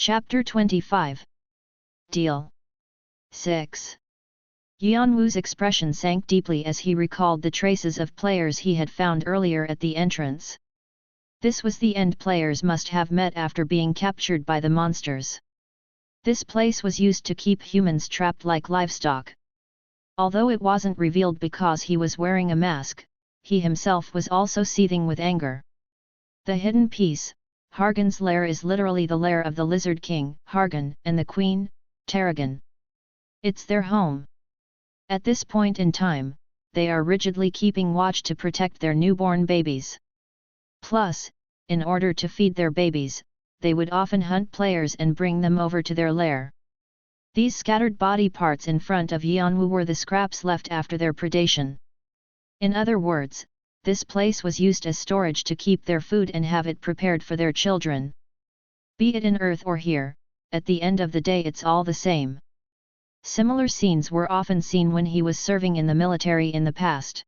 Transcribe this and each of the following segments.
Chapter 25. Deal. 6. Yeon-woo's expression sank deeply as he recalled the traces of players he had found earlier at the entrance. This was the end players must have met after being captured by the monsters. This place was used to keep humans trapped like livestock. Although it wasn't revealed because he was wearing a mask, he himself was also seething with anger. The hidden piece, Hargan's lair, is literally the lair of the Lizard King, Hargan, and the Queen, Tarragon. It's their home. At this point in time, they are rigidly keeping watch to protect their newborn babies. Plus, in order to feed their babies, they would often hunt players and bring them over to their lair. These scattered body parts in front of Yeon-woo were the scraps left after their predation. In other words, this place was used as storage to keep their food and have it prepared for their children. Be it in Earth or here, at the end of the day it's all the same. Similar scenes were often seen when he was serving in the military in the past.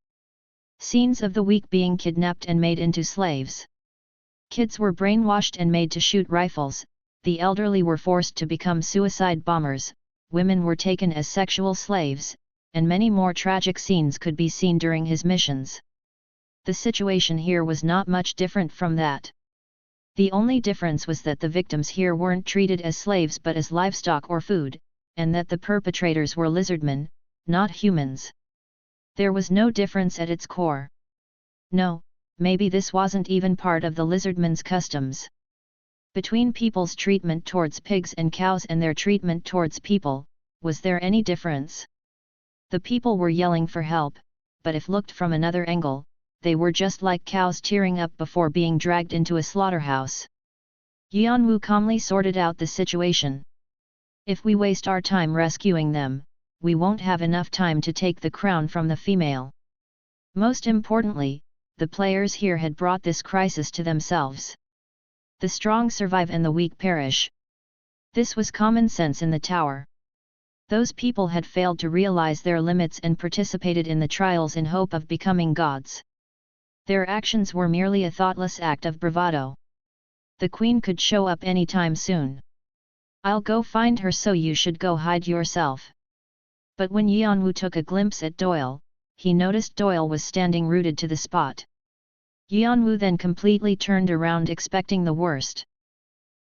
Scenes of the weak being kidnapped and made into slaves. Kids were brainwashed and made to shoot rifles, the elderly were forced to become suicide bombers, women were taken as sexual slaves, and many more tragic scenes could be seen during his missions. The situation here was not much different from that. The only difference was that the victims here weren't treated as slaves but as livestock or food, and that the perpetrators were lizardmen, not humans. There was no difference at its core. No, maybe this wasn't even part of the lizardmen's customs. Between people's treatment towards pigs and cows and their treatment towards people, was there any difference? The people were yelling for help, but if looked from another angle, they were just like cows tearing up before being dragged into a slaughterhouse. Yeon-woo calmly sorted out the situation. If we waste our time rescuing them, we won't have enough time to take the crown from the female. Most importantly, the players here had brought this crisis to themselves. The strong survive and the weak perish. This was common sense in the tower. Those people had failed to realize their limits and participated in the trials in hope of becoming gods. Their actions were merely a thoughtless act of bravado. The queen could show up any time soon. I'll go find her, so you should go hide yourself. But when Yeon-woo took a glimpse at Doyle, he noticed Doyle was standing rooted to the spot. Yeon-woo then completely turned around, expecting the worst.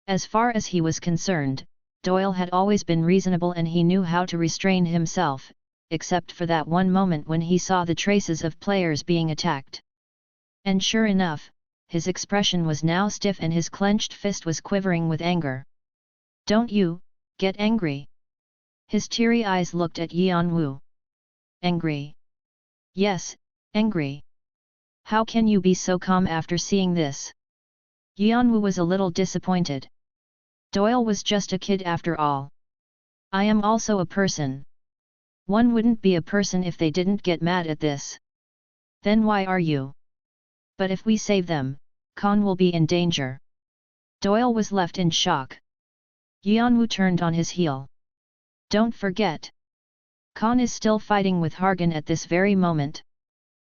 As far as he was concerned, Doyle had always been reasonable and he knew how to restrain himself, except for that one moment when he saw the traces of players being attacked. And sure enough, his expression was now stiff and his clenched fist was quivering with anger. Don't you get angry? His teary eyes looked at Yeon-woo. Angry? Yes, angry. How can you be so calm after seeing this? Yeon-woo was a little disappointed. Doyle was just a kid after all. I am also a person. One wouldn't be a person if they didn't get mad at this. Then why are you? But if we save them, Khan will be in danger. Doyle was left in shock. Yeon-woo turned on his heel. Don't forget. Khan is still fighting with Hargan at this very moment.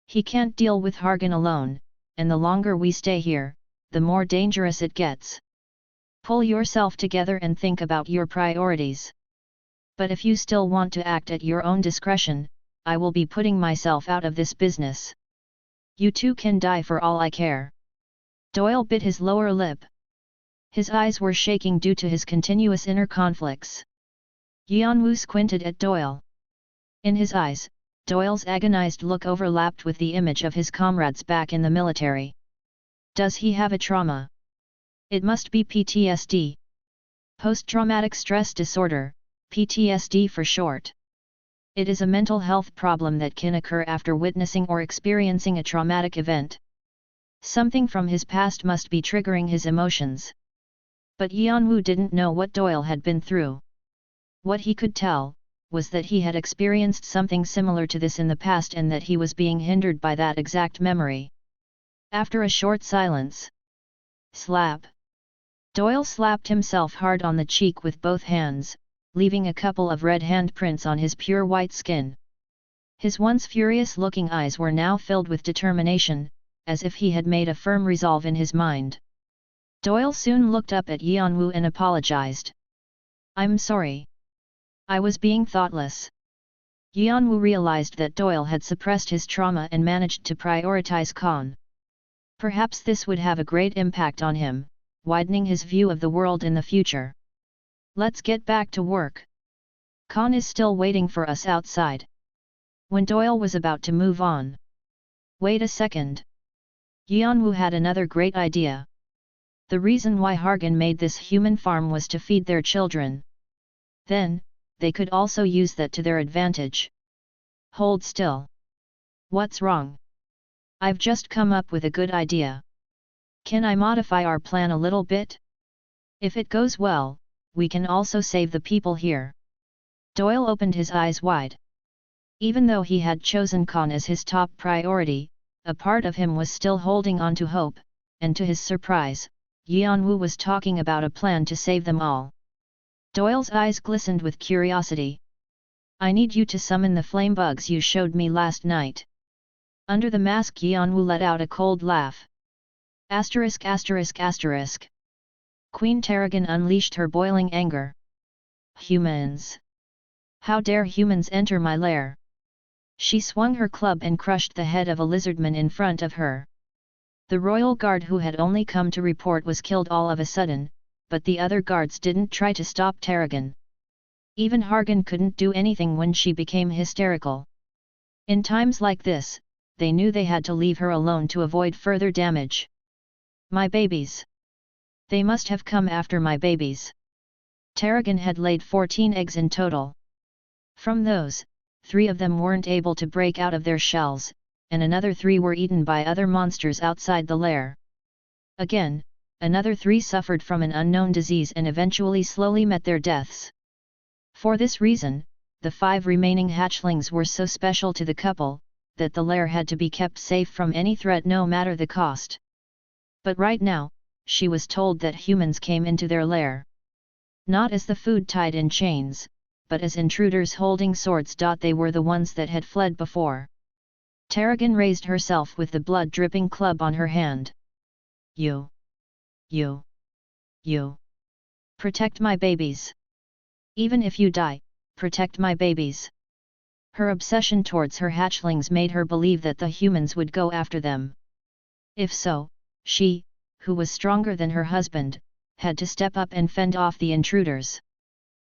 He can't deal with Hargan alone, and the longer we stay here, the more dangerous it gets. Pull yourself together and think about your priorities. But if you still want to act at your own discretion, I will be putting myself out of this business. You two can die for all I care. Doyle bit his lower lip. His eyes were shaking due to his continuous inner conflicts. Yeon-woo squinted at Doyle. In his eyes, Doyle's agonized look overlapped with the image of his comrades back in the military. Does he have a trauma? It must be PTSD. Post-traumatic stress disorder, PTSD for short. It is a mental health problem that can occur after witnessing or experiencing a traumatic event. Something from his past must be triggering his emotions. But Yeon-woo didn't know what Doyle had been through. What he could tell was that he had experienced something similar to this in the past and that he was being hindered by that exact memory. After a short silence. Slap. Doyle slapped himself hard on the cheek with both hands, leaving a couple of red handprints on his pure white skin. His once furious-looking eyes were now filled with determination, as if he had made a firm resolve in his mind. Doyle soon looked up at Yeon-woo and apologized. "I'm sorry. I was being thoughtless." Yeon-woo realized that Doyle had suppressed his trauma and managed to prioritize Khan. Perhaps this would have a great impact on him, widening his view of the world in the future. "Let's get back to work. Khan is still waiting for us outside." When Doyle was about to move on. "Wait a second." Yeon-woo had another great idea. The reason why Hargan made this human farm was to feed their children. Then, they could also use that to their advantage. "Hold still. What's wrong? I've just come up with a good idea. Can I modify our plan a little bit? If it goes well, we can also save the people here." Doyle opened his eyes wide. Even though he had chosen Khan as his top priority, a part of him was still holding on to hope, and to his surprise, Yeon-woo was talking about a plan to save them all. Doyle's eyes glistened with curiosity. "I need you to summon the flame bugs you showed me last night." Under the mask, Yeon-woo let out a cold laugh. Asterisk asterisk asterisk. Queen Tarragon unleashed her boiling anger. "Humans! How dare humans enter my lair!" She swung her club and crushed the head of a lizardman in front of her. The royal guard who had only come to report was killed all of a sudden, but the other guards didn't try to stop Tarragon. Even Hargan couldn't do anything when she became hysterical. In times like this, they knew they had to leave her alone to avoid further damage. "My babies! They must have come after my babies." Tarragon had laid 14 eggs in total. From those, 3 of them weren't able to break out of their shells, and another 3 were eaten by other monsters outside the lair. Again, another 3 suffered from an unknown disease and eventually slowly met their deaths. For this reason, the 5 remaining hatchlings were so special to the couple, that the lair had to be kept safe from any threat no matter the cost. But right now, she was told that humans came into their lair. Not as the food tied in chains, but as intruders holding swords. They were the ones that had fled before. Tarragon raised herself with the blood-dripping club on her hand. You. Protect my babies. Even if you die, protect my babies." Her obsession towards her hatchlings made her believe that the humans would go after them. If so, she, who was stronger than her husband, had to step up and fend off the intruders.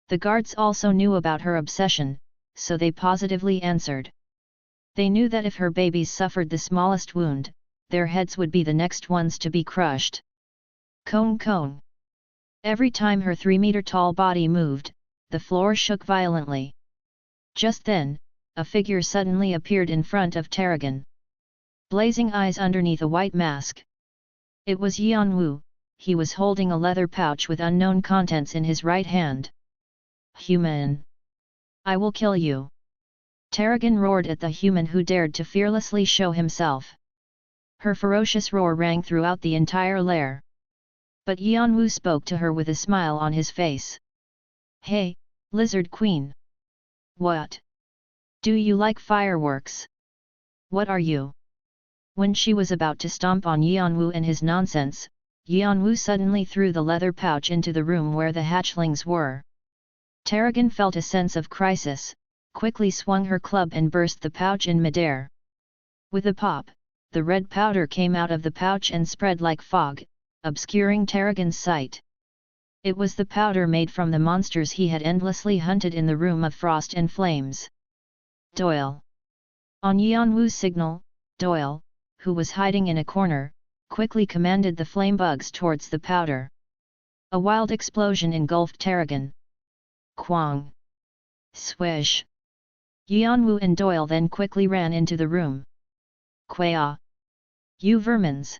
The guards also knew about her obsession, so they positively answered. They knew that if her babies suffered the smallest wound, their heads would be the next ones to be crushed. Cone cone. Every time her 3-meter-tall body moved, the floor shook violently. Just then, a figure suddenly appeared in front of Tarragon. Blazing eyes underneath a white mask. It was Yeon-woo. He was holding a leather pouch with unknown contents in his right hand. "Human! I will kill you!" Tarragon roared at the human who dared to fearlessly show himself. Her ferocious roar rang throughout the entire lair. But Yeon-woo spoke to her with a smile on his face. "Hey, Lizard Queen! What? Do you like fireworks? What are you?" When she was about to stomp on Yeon-woo and his nonsense, Yeon-woo suddenly threw the leather pouch into the room where the hatchlings were. Tarragon felt a sense of crisis, quickly swung her club and burst the pouch in midair. With a pop, the red powder came out of the pouch and spread like fog, obscuring Tarragon's sight. It was the powder made from the monsters he had endlessly hunted in the Room of Frost and Flames. Doyle. On Yeon-woo's signal, Doyle, who was hiding in a corner, quickly commanded the flame bugs towards the powder. A wild explosion engulfed Tarragon. Quang! Swish! Yeon-woo and Doyle then quickly ran into the room. Quaya! You vermins!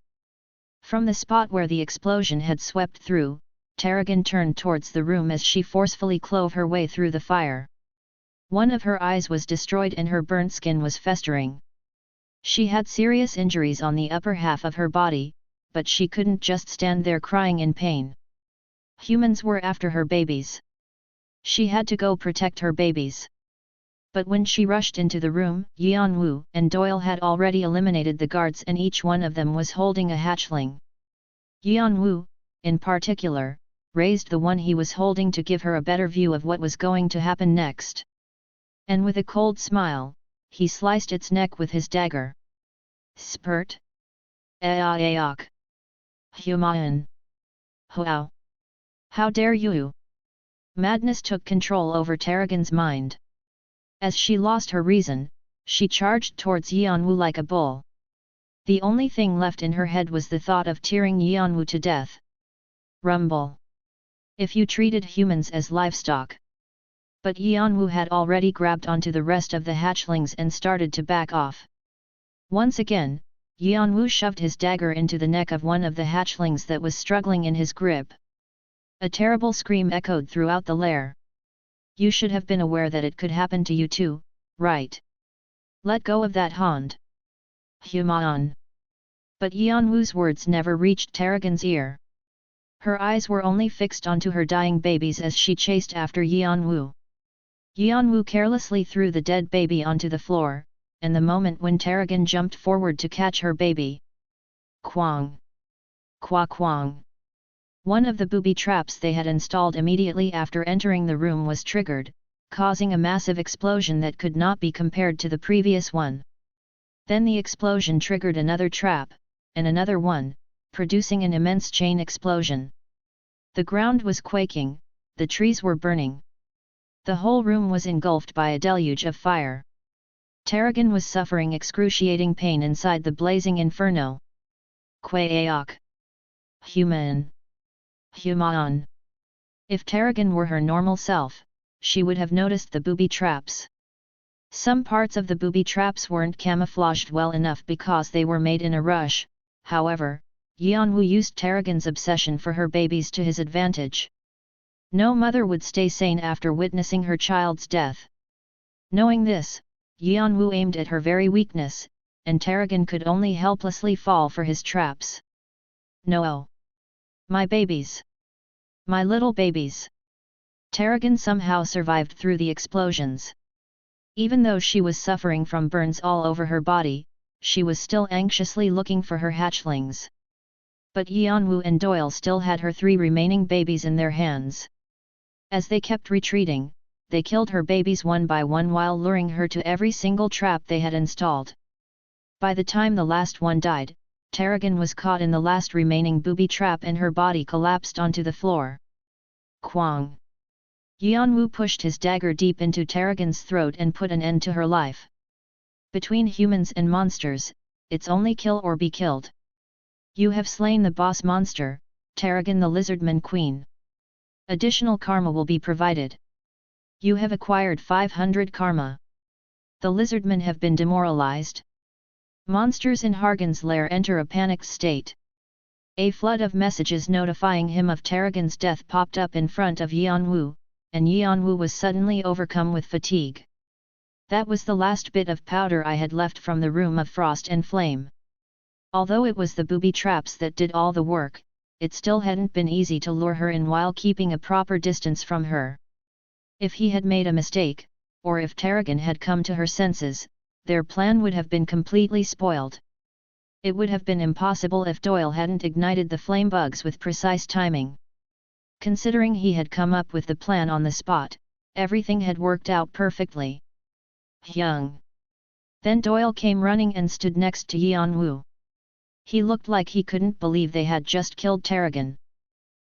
From the spot where the explosion had swept through, Tarragon turned towards the room as she forcefully clove her way through the fire. One of her eyes was destroyed and her burnt skin was festering. She had serious injuries on the upper half of her body, but she couldn't just stand there crying in pain. Humans were after her babies. She had to go protect her babies. But when she rushed into the room, Yeon-woo and Doyle had already eliminated the guards and each one of them was holding a hatchling. Yeon-woo, in particular, raised the one he was holding to give her a better view of what was going to happen next. And with a cold smile, he sliced its neck with his dagger. Spurt? Aok. Human. How? How dare you? Madness took control over Tarragon's mind. As she lost her reason, she charged towards Yeon-woo like a bull. The only thing left in her head was the thought of tearing Yeon-woo to death. Rumble. If you treated humans as livestock. But Yeon-woo had already grabbed onto the rest of the hatchlings and started to back off. Once again, Yeon-woo shoved his dagger into the neck of one of the hatchlings that was struggling in his grip. A terrible scream echoed throughout the lair. You should have been aware that it could happen to you too, right? Let go of that hand. Human. But Yeon-woo's words never reached Tarragon's ear. Her eyes were only fixed onto her dying babies as she chased after Yeon-woo. Yeon-woo carelessly threw the dead baby onto the floor, and the moment when Tarragon jumped forward to catch her baby. Kwang! Kwa kwang! One of the booby traps they had installed immediately after entering the room was triggered, causing a massive explosion that could not be compared to the previous one. Then the explosion triggered another trap, and another one, producing an immense chain explosion. The ground was quaking, the trees were burning. The whole room was engulfed by a deluge of fire. Tarragon was suffering excruciating pain inside the blazing inferno. Kwaeok. Human. Human. If Tarragon were her normal self, she would have noticed the booby traps. Some parts of the booby traps weren't camouflaged well enough because they were made in a rush. However, Yeon-woo used Tarragon's obsession for her babies to his advantage. No mother would stay sane after witnessing her child's death. Knowing this, Yeon-woo aimed at her very weakness, and Tarragon could only helplessly fall for his traps. No! My babies! My little babies! Tarragon somehow survived through the explosions. Even though she was suffering from burns all over her body, she was still anxiously looking for her hatchlings. But Yeon-woo and Doyle still had her 3 remaining babies in their hands. As they kept retreating, they killed her babies one by one while luring her to every single trap they had installed. By the time the last one died, Tarragon was caught in the last remaining booby trap and her body collapsed onto the floor. Kwang! Yeon-woo pushed his dagger deep into Tarragon's throat and put an end to her life. Between humans and monsters, it's only kill or be killed. You have slain the boss monster, Tarragon the Lizardman Queen. Additional karma will be provided. You have acquired 500 karma. The lizardmen have been demoralized. Monsters in Hargan's lair enter a panicked state. A flood of messages notifying him of Tarragon's death popped up in front of Yeon-woo, and Yeon-woo was suddenly overcome with fatigue. That was the last bit of powder I had left from the room of frost and flame. Although it was the booby traps that did all the work, it still hadn't been easy to lure her in while keeping a proper distance from her. If he had made a mistake, or if Tarragon had come to her senses, their plan would have been completely spoiled. It would have been impossible if Doyle hadn't ignited the flame bugs with precise timing. Considering he had come up with the plan on the spot, everything had worked out perfectly. Hyung. Then Doyle came running and stood next to Yeon-woo. He looked like he couldn't believe they had just killed Tarragon.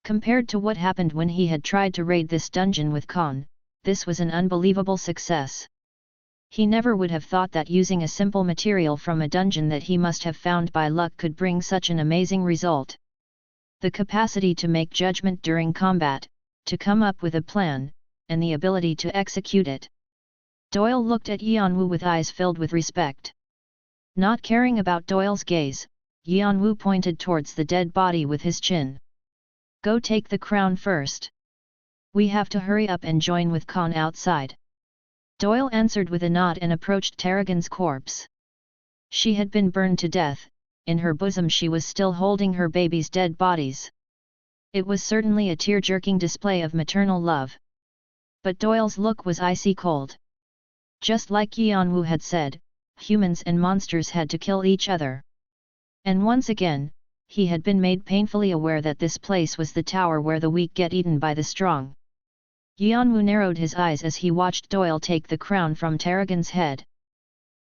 Compared to what happened when he had tried to raid this dungeon with Khan, this was an unbelievable success. He never would have thought that using a simple material from a dungeon that he must have found by luck could bring such an amazing result. The capacity to make judgment during combat, to come up with a plan, and the ability to execute it. Doyle looked at Yeon-woo with eyes filled with respect. Not caring about Doyle's gaze, Yeon-woo pointed towards the dead body with his chin. Go take the crown first. We have to hurry up and join with Khan outside. Doyle answered with a nod and approached Tarragon's corpse. She had been burned to death, in her bosom she was still holding her baby's dead bodies. It was certainly a tear-jerking display of maternal love. But Doyle's look was icy cold. Just like Yeon-woo had said, humans and monsters had to kill each other. And once again, he had been made painfully aware that this place was the tower where the weak get eaten by the strong. Yeon-woo narrowed his eyes as he watched Doyle take the crown from Tarragon's head.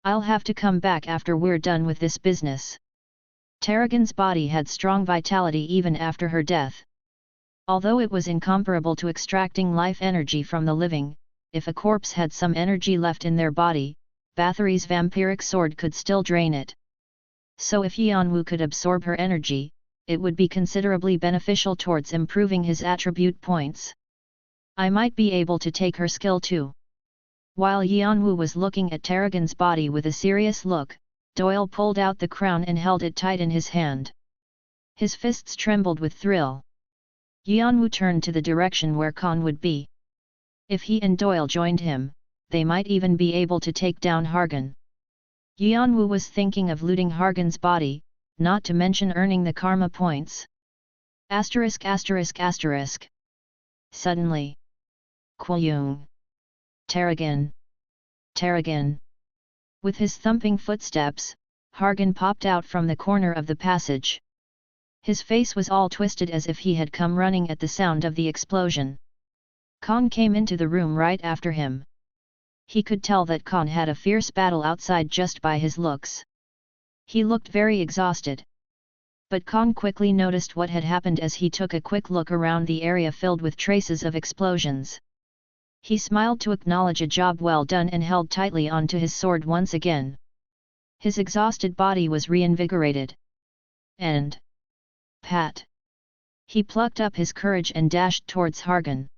"I'll have to come back after we're done with this business." Tarragon's body had strong vitality even after her death. Although it was incomparable to extracting life energy from the living, if a corpse had some energy left in their body, Bathory's vampiric sword could still drain it. So if Yeon-woo could absorb her energy, it would be considerably beneficial towards improving his attribute points. I might be able to take her skill too. While Yeon-woo was looking at Tarragon's body with a serious look, Doyle pulled out the crown and held it tight in his hand. His fists trembled with thrill. Yeon-woo turned to the direction where Khan would be. If he and Doyle joined him, they might even be able to take down Hargan. Yeon-woo was thinking of looting Hargan's body, not to mention earning the karma points. ******. Suddenly. Kwoyoong. Tarragon. Tarragon. With his thumping footsteps, Hargan popped out from the corner of the passage. His face was all twisted as if he had come running at the sound of the explosion. Khan came into the room right after him. He could tell that Khan had a fierce battle outside just by his looks. He looked very exhausted. But Khan quickly noticed what had happened as he took a quick look around the area filled with traces of explosions. He smiled to acknowledge a job well done and held tightly onto his sword once again. His exhausted body was reinvigorated. And pat! He plucked up his courage and dashed towards Hargan.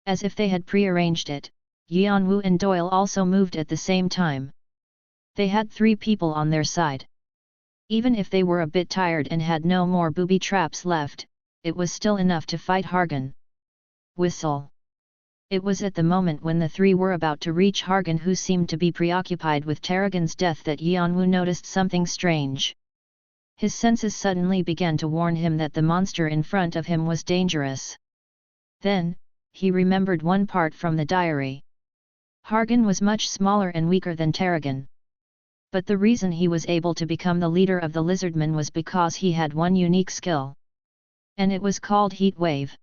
As if they had prearranged it, Yeon-woo and Doyle also moved at the same time. They had 3 people on their side. Even if they were a bit tired and had no more booby traps left, it was still enough to fight Hargan. Whistle. It was at the moment when the 3 were about to reach Hargan, who seemed to be preoccupied with Tarragon's death, that Yeon-woo noticed something strange. His senses suddenly began to warn him that the monster in front of him was dangerous. Then, he remembered one part from the diary. Hargan was much smaller and weaker than Tarragon. But the reason he was able to become the leader of the lizardmen was because he had one unique skill. And it was called Heat Wave.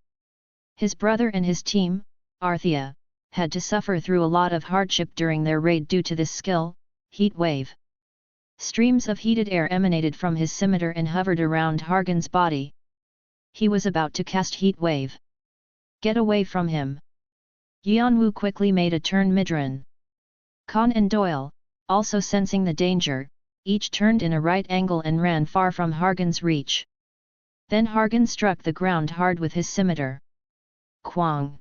His brother and his team, Arthea, had to suffer through a lot of hardship during their raid due to this skill, Heat Wave. Streams of heated air emanated from his scimitar and hovered around Hargan's body. He was about to cast Heat Wave. Get away from him! Yeon-woo quickly made a turn midran. Khan and Doyle, also sensing the danger, each turned in a right angle and ran far from Hargan's reach. Then Hargan struck the ground hard with his scimitar. Kwang!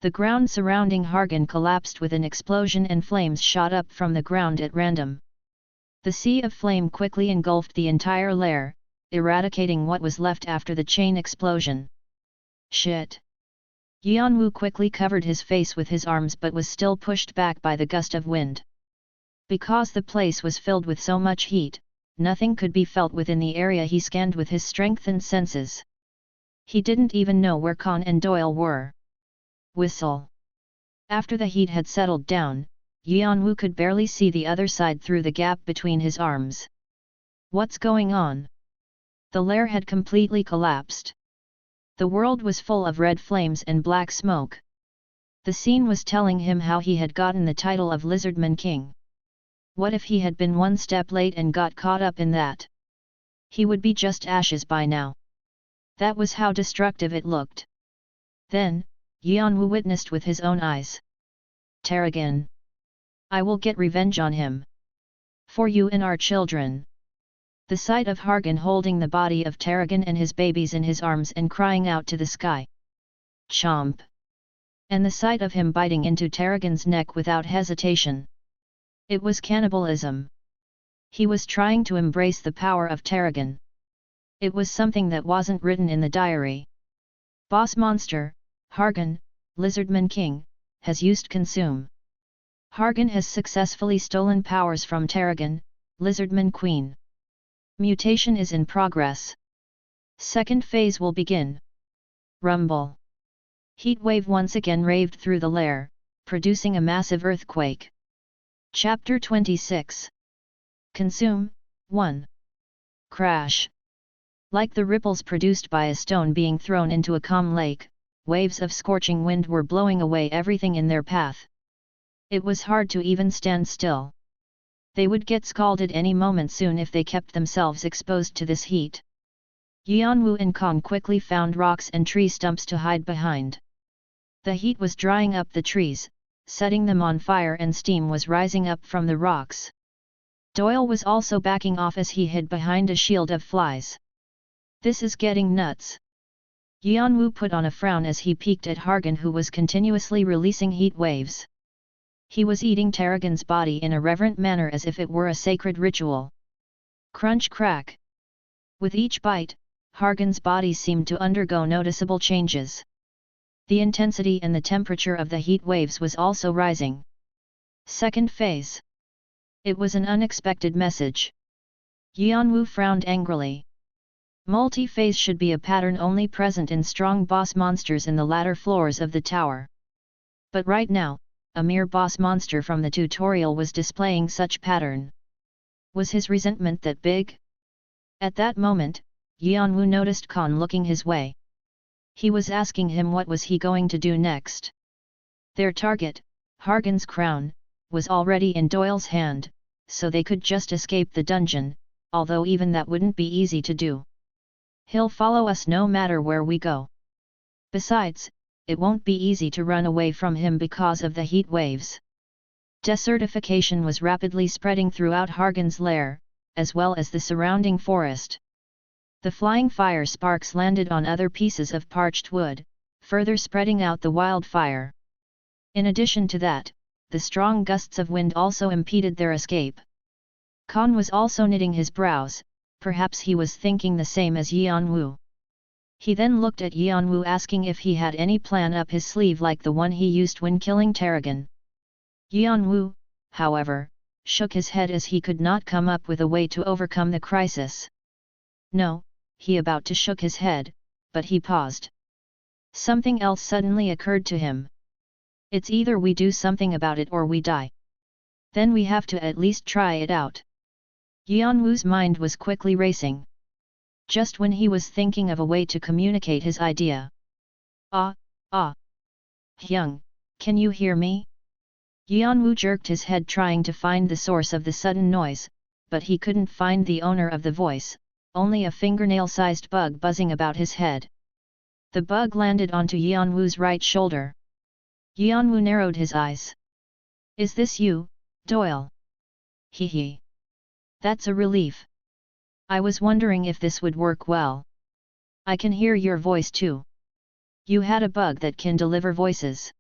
The ground surrounding Hargan collapsed with an explosion and flames shot up from the ground at random. The sea of flame quickly engulfed the entire lair, eradicating what was left after the chain explosion. Shit! Yeon-woo quickly covered his face with his arms but was still pushed back by the gust of wind. Because the place was filled with so much heat, nothing could be felt within the area he scanned with his strengthened senses. He didn't even know where Khan and Doyle were. Whistle. After the heat had settled down, Yeon-woo could barely see the other side through the gap between his arms. What's going on? The lair had completely collapsed. The world was full of red flames and black smoke. The scene was telling him how he had gotten the title of Lizardman King. What if he had been one step late and got caught up in that? He would be just ashes by now. That was how destructive it looked. Then, Yeon-woo witnessed with his own eyes. Tarragon! I will get revenge on him. For you and our children. The sight of Hargan holding the body of Tarragon and his babies in his arms and crying out to the sky. Chomp! And the sight of him biting into Tarragon's neck without hesitation. It was cannibalism. He was trying to embrace the power of Tarragon. It was something that wasn't written in the diary. Boss monster, Hargan, Lizardman King, has used consume. Hargan has successfully stolen powers from Tarragon, Lizardman Queen. Mutation is in progress. Second phase will begin. Rumble. Heat wave once again raved through the lair, producing a massive earthquake. Chapter 26. Consume, 1. Crash. Like the ripples produced by a stone being thrown into a calm lake, waves of scorching wind were blowing away everything in their path. It was hard to even stand still. They would get scalded any moment soon if they kept themselves exposed to this heat. Yeon-woo and Kong quickly found rocks and tree stumps to hide behind. The heat was drying up the trees, setting them on fire, and steam was rising up from the rocks. Doyle was also backing off as he hid behind a shield of flies. "This is getting nuts." Yeon-woo put on a frown as he peeked at Hargan, who was continuously releasing heat waves. He was eating Tarragon's body in a reverent manner as if it were a sacred ritual. Crunch crack. With each bite, Hargan's body seemed to undergo noticeable changes. The intensity and the temperature of the heat waves was also rising. Second phase. It was an unexpected message. Yeon-woo frowned angrily. Multi-phase should be a pattern only present in strong boss monsters in the latter floors of the tower. But right now, a mere boss monster from the tutorial was displaying such pattern. Was his resentment that big? At that moment, Yeon-woo noticed Khan looking his way. He was asking him what was he going to do next. Their target, Hargan's crown, was already in Doyle's hand, so they could just escape the dungeon, although even that wouldn't be easy to do. "He'll follow us no matter where we go. Besides, it won't be easy to run away from him because of the heat waves." Desertification was rapidly spreading throughout Hargan's lair, as well as the surrounding forest. The flying fire sparks landed on other pieces of parched wood, further spreading out the wildfire. In addition to that, the strong gusts of wind also impeded their escape. Khan was also knitting his brows, perhaps he was thinking the same as Yeon-woo. He then looked at Yeon-woo asking if he had any plan up his sleeve like the one he used when killing Tarragon. Yeon-woo, however, shook his head as he could not come up with a way to overcome the crisis. "No," he about to shook his head, but he paused. Something else suddenly occurred to him. "It's either we do something about it or we die. Then we have to at least try it out." Yeon-woo's mind was quickly racing. Just when he was thinking of a way to communicate his idea. Ah. Hyung, can you hear me?" Yeon-woo jerked his head trying to find the source of the sudden noise, but he couldn't find the owner of the voice, only a fingernail-sized bug buzzing about his head. The bug landed onto Yeon-woo's right shoulder. Yeon-woo narrowed his eyes. "Is this you, Doyle?" "Hee. That's a relief. I was wondering if this would work well. I can hear your voice too. You had a bug that can deliver voices.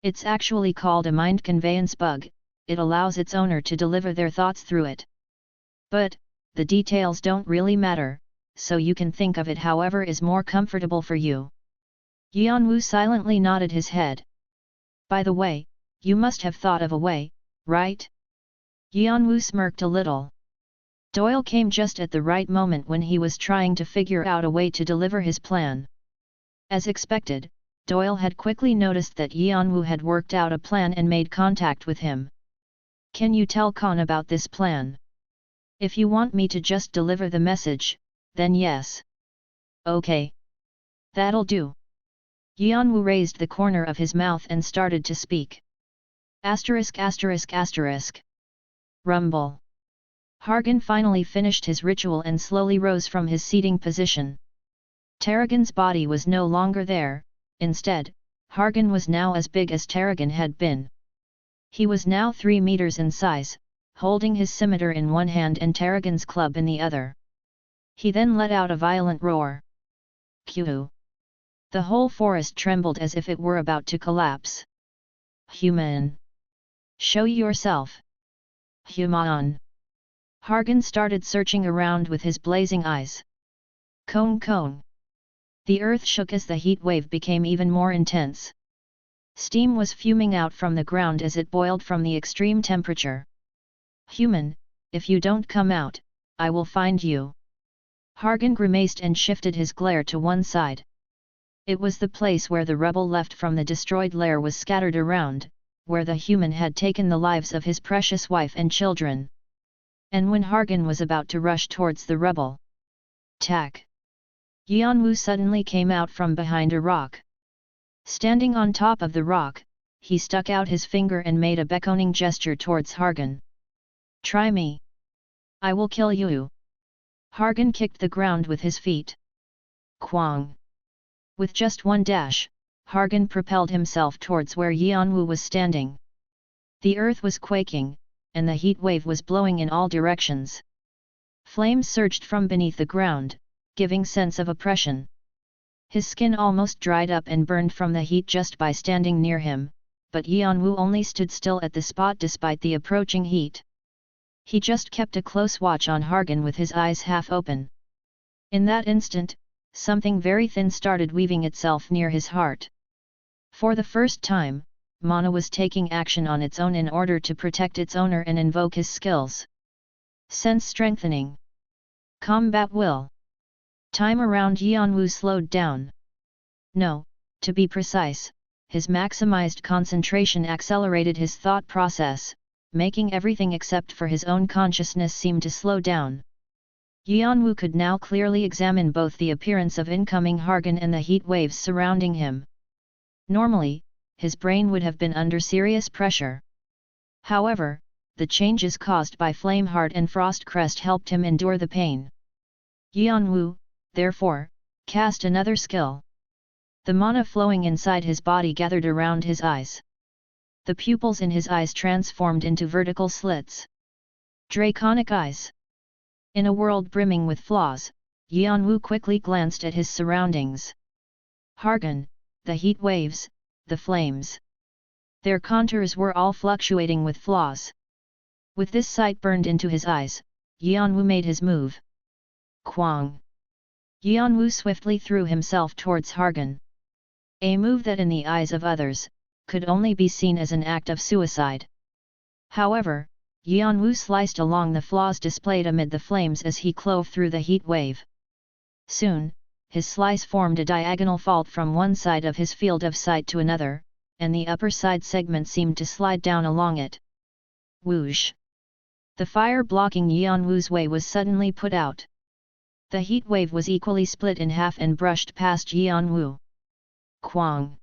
It's actually called a mind conveyance bug. It allows its owner to deliver their thoughts through it. But, the details don't really matter, so you can think of it however is more comfortable for you." Yeon-woo silently nodded his head. "By the way, you must have thought of a way, right?" Yeon-woo smirked a little. Doyle came just at the right moment when he was trying to figure out a way to deliver his plan. As expected, Doyle had quickly noticed that Yeon-woo had worked out a plan and made contact with him. "Can you tell Khan about this plan? If you want me to just deliver the message, then yes." "Okay. That'll do." Yeon-woo raised the corner of his mouth and started to speak. *******. Rumble. Hargan finally finished his ritual and slowly rose from his seating position. Tarragon's body was no longer there, instead, Hargan was now as big as Tarragon had been. He was now 3 meters in size, holding his scimitar in one hand and Tarragon's club in the other. He then let out a violent roar. Q. The whole forest trembled as if it were about to collapse. "Human! Show yourself! Human!" Hargan started searching around with his blazing eyes. Cone. The earth shook as the heat wave became even more intense. Steam was fuming out from the ground as it boiled from the extreme temperature. "Human, if you don't come out, I will find you." Hargan grimaced and shifted his glare to one side. It was the place where the rubble left from the destroyed lair was scattered around, where the human had taken the lives of his precious wife and children. And when Hargan was about to rush towards the rubble, Tack! Yeon-woo suddenly came out from behind a rock. Standing on top of the rock, he stuck out his finger and made a beckoning gesture towards Hargan. Try me! I will kill you! Hargan kicked the ground with his feet. Quang! With just one dash, Hargan propelled himself towards where Yeon-woo was standing. The earth was quaking, and the heat wave was blowing in all directions. Flames surged from beneath the ground, giving sense of oppression. His skin almost dried up and burned from the heat just by standing near him, but Yeon-woo only stood still at the spot despite the approaching heat. He just kept a close watch on Hargan with his eyes half open. In that instant, something very thin started weaving itself near his heart. For the first time, Mana was taking action on its own in order to protect its owner and invoke his skills. Sense strengthening. Combat will. Time around Yeon-woo slowed down. No, to be precise, his maximized concentration accelerated his thought process, making everything except for his own consciousness seem to slow down. Yeon-woo could now clearly examine both the appearance of incoming Hargan and the heat waves surrounding him. Normally, his brain would have been under serious pressure. However, the changes caused by Flameheart and Frost Crest helped him endure the pain. Yeon-woo, therefore, cast another skill. The mana flowing inside his body gathered around his eyes. The pupils in his eyes transformed into vertical slits. Draconic eyes. In a world brimming with flaws, Yeon-woo quickly glanced at his surroundings. Hargan, the heat waves, the flames. Their contours were all fluctuating with flaws. With this sight burned into his eyes, Yeon-woo made his move. Quang! Yeon-woo swiftly threw himself towards Hargan. A move that in the eyes of others, could only be seen as an act of suicide. However, Yeon-woo sliced along the flaws displayed amid the flames as he clove through the heat wave. Soon, his slice formed a diagonal fault from one side of his field of sight to another, and the upper side segment seemed to slide down along it. Whoosh! The fire blocking Yeon-woo's way was suddenly put out. The heat wave was equally split in half and brushed past Yeon-woo. Quang!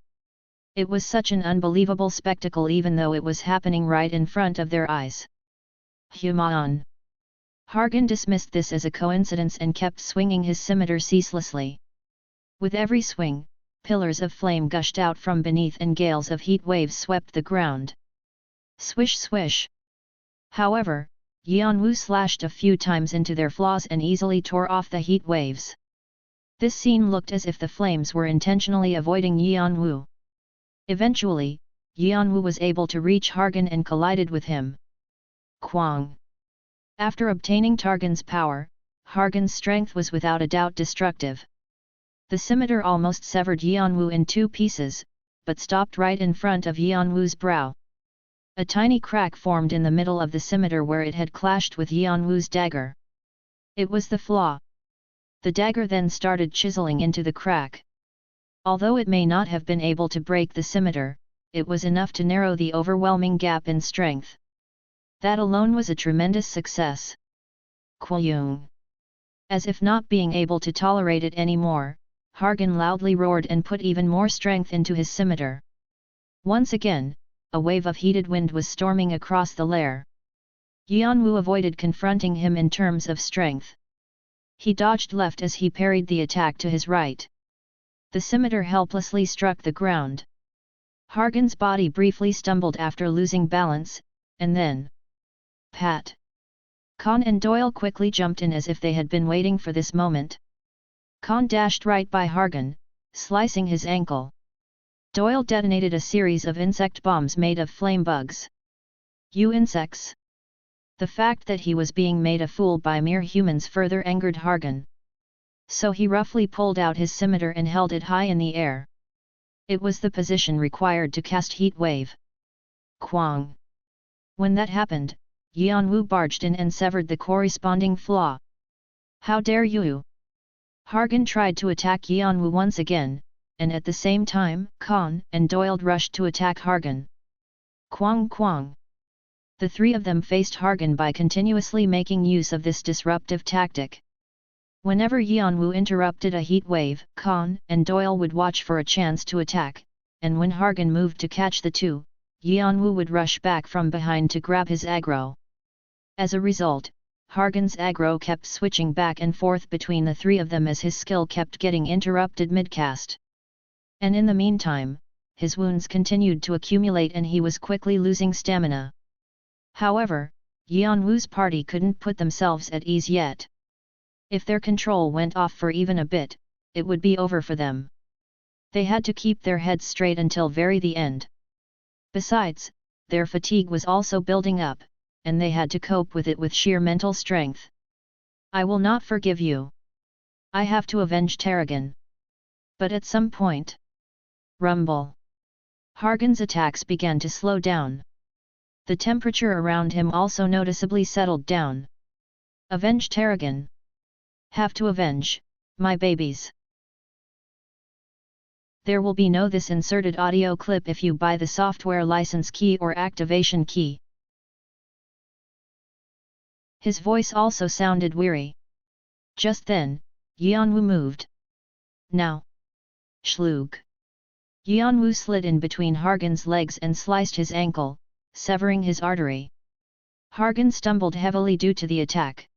It was such an unbelievable spectacle even though it was happening right in front of their eyes. Human! Hargan dismissed this as a coincidence and kept swinging his scimitar ceaselessly. With every swing, pillars of flame gushed out from beneath and gales of heat waves swept the ground. Swish swish! However, Yeon-woo slashed a few times into their flaws and easily tore off the heat waves. This scene looked as if the flames were intentionally avoiding Yeon-woo. Eventually, Yeon-woo was able to reach Hargan and collided with him. Quang! After obtaining Targan's power, Hargan's strength was without a doubt destructive. The scimitar almost severed Yeon-woo in two pieces, but stopped right in front of Yeon-woo's brow. A tiny crack formed in the middle of the scimitar where it had clashed with Yeon-woo's dagger. It was the flaw. The dagger then started chiseling into the crack. Although it may not have been able to break the scimitar, it was enough to narrow the overwhelming gap in strength. That alone was a tremendous success. Kwayung! As if not being able to tolerate it anymore, Hargan loudly roared and put even more strength into his scimitar. Once again, a wave of heated wind was storming across the lair. Yeon-woo avoided confronting him in terms of strength. He dodged left as he parried the attack to his right. The scimitar helplessly struck the ground. Hargan's body briefly stumbled after losing balance, and then... Pat! Khan and Doyle quickly jumped in as if they had been waiting for this moment. Khan dashed right by Hargan, slicing his ankle. Doyle detonated a series of insect bombs made of flame bugs. You insects! The fact that he was being made a fool by mere humans further angered Hargan. So he roughly pulled out his scimitar and held it high in the air. It was the position required to cast Heat Wave. Quang! When that happened, Yeon-woo barged in and severed the corresponding flaw. How dare you! Hargan tried to attack Yeon-woo once again, and at the same time, Khan and Doyle rushed to attack Hargan. Quang quang! The three of them faced Hargan by continuously making use of this disruptive tactic. Whenever Yeon-woo interrupted a heat wave, Khan and Doyle would watch for a chance to attack, and when Hargan moved to catch the two, Yeon-woo would rush back from behind to grab his aggro. As a result, Hargan's aggro kept switching back and forth between the three of them as his skill kept getting interrupted mid-cast. And in the meantime, his wounds continued to accumulate and he was quickly losing stamina. However, Yeon-woo's party couldn't put themselves at ease yet. If their control went off for even a bit, it would be over for them. They had to keep their heads straight until very the end. Besides, their fatigue was also building up, and they had to cope with it with sheer mental strength. I will not forgive you. I have to avenge Tarragon. But at some point... Rumble. Hargan's attacks began to slow down. The temperature around him also noticeably settled down. Avenge Tarragon. Have to avenge, my babies. There will be no this inserted audio clip if you buy the software license key or activation key. His voice also sounded weary. Just then, Yeon-woo moved. Now. Shlug. Yeon-woo slid in between Hargan's legs and sliced his ankle, severing his artery. Hargan stumbled heavily due to the attack.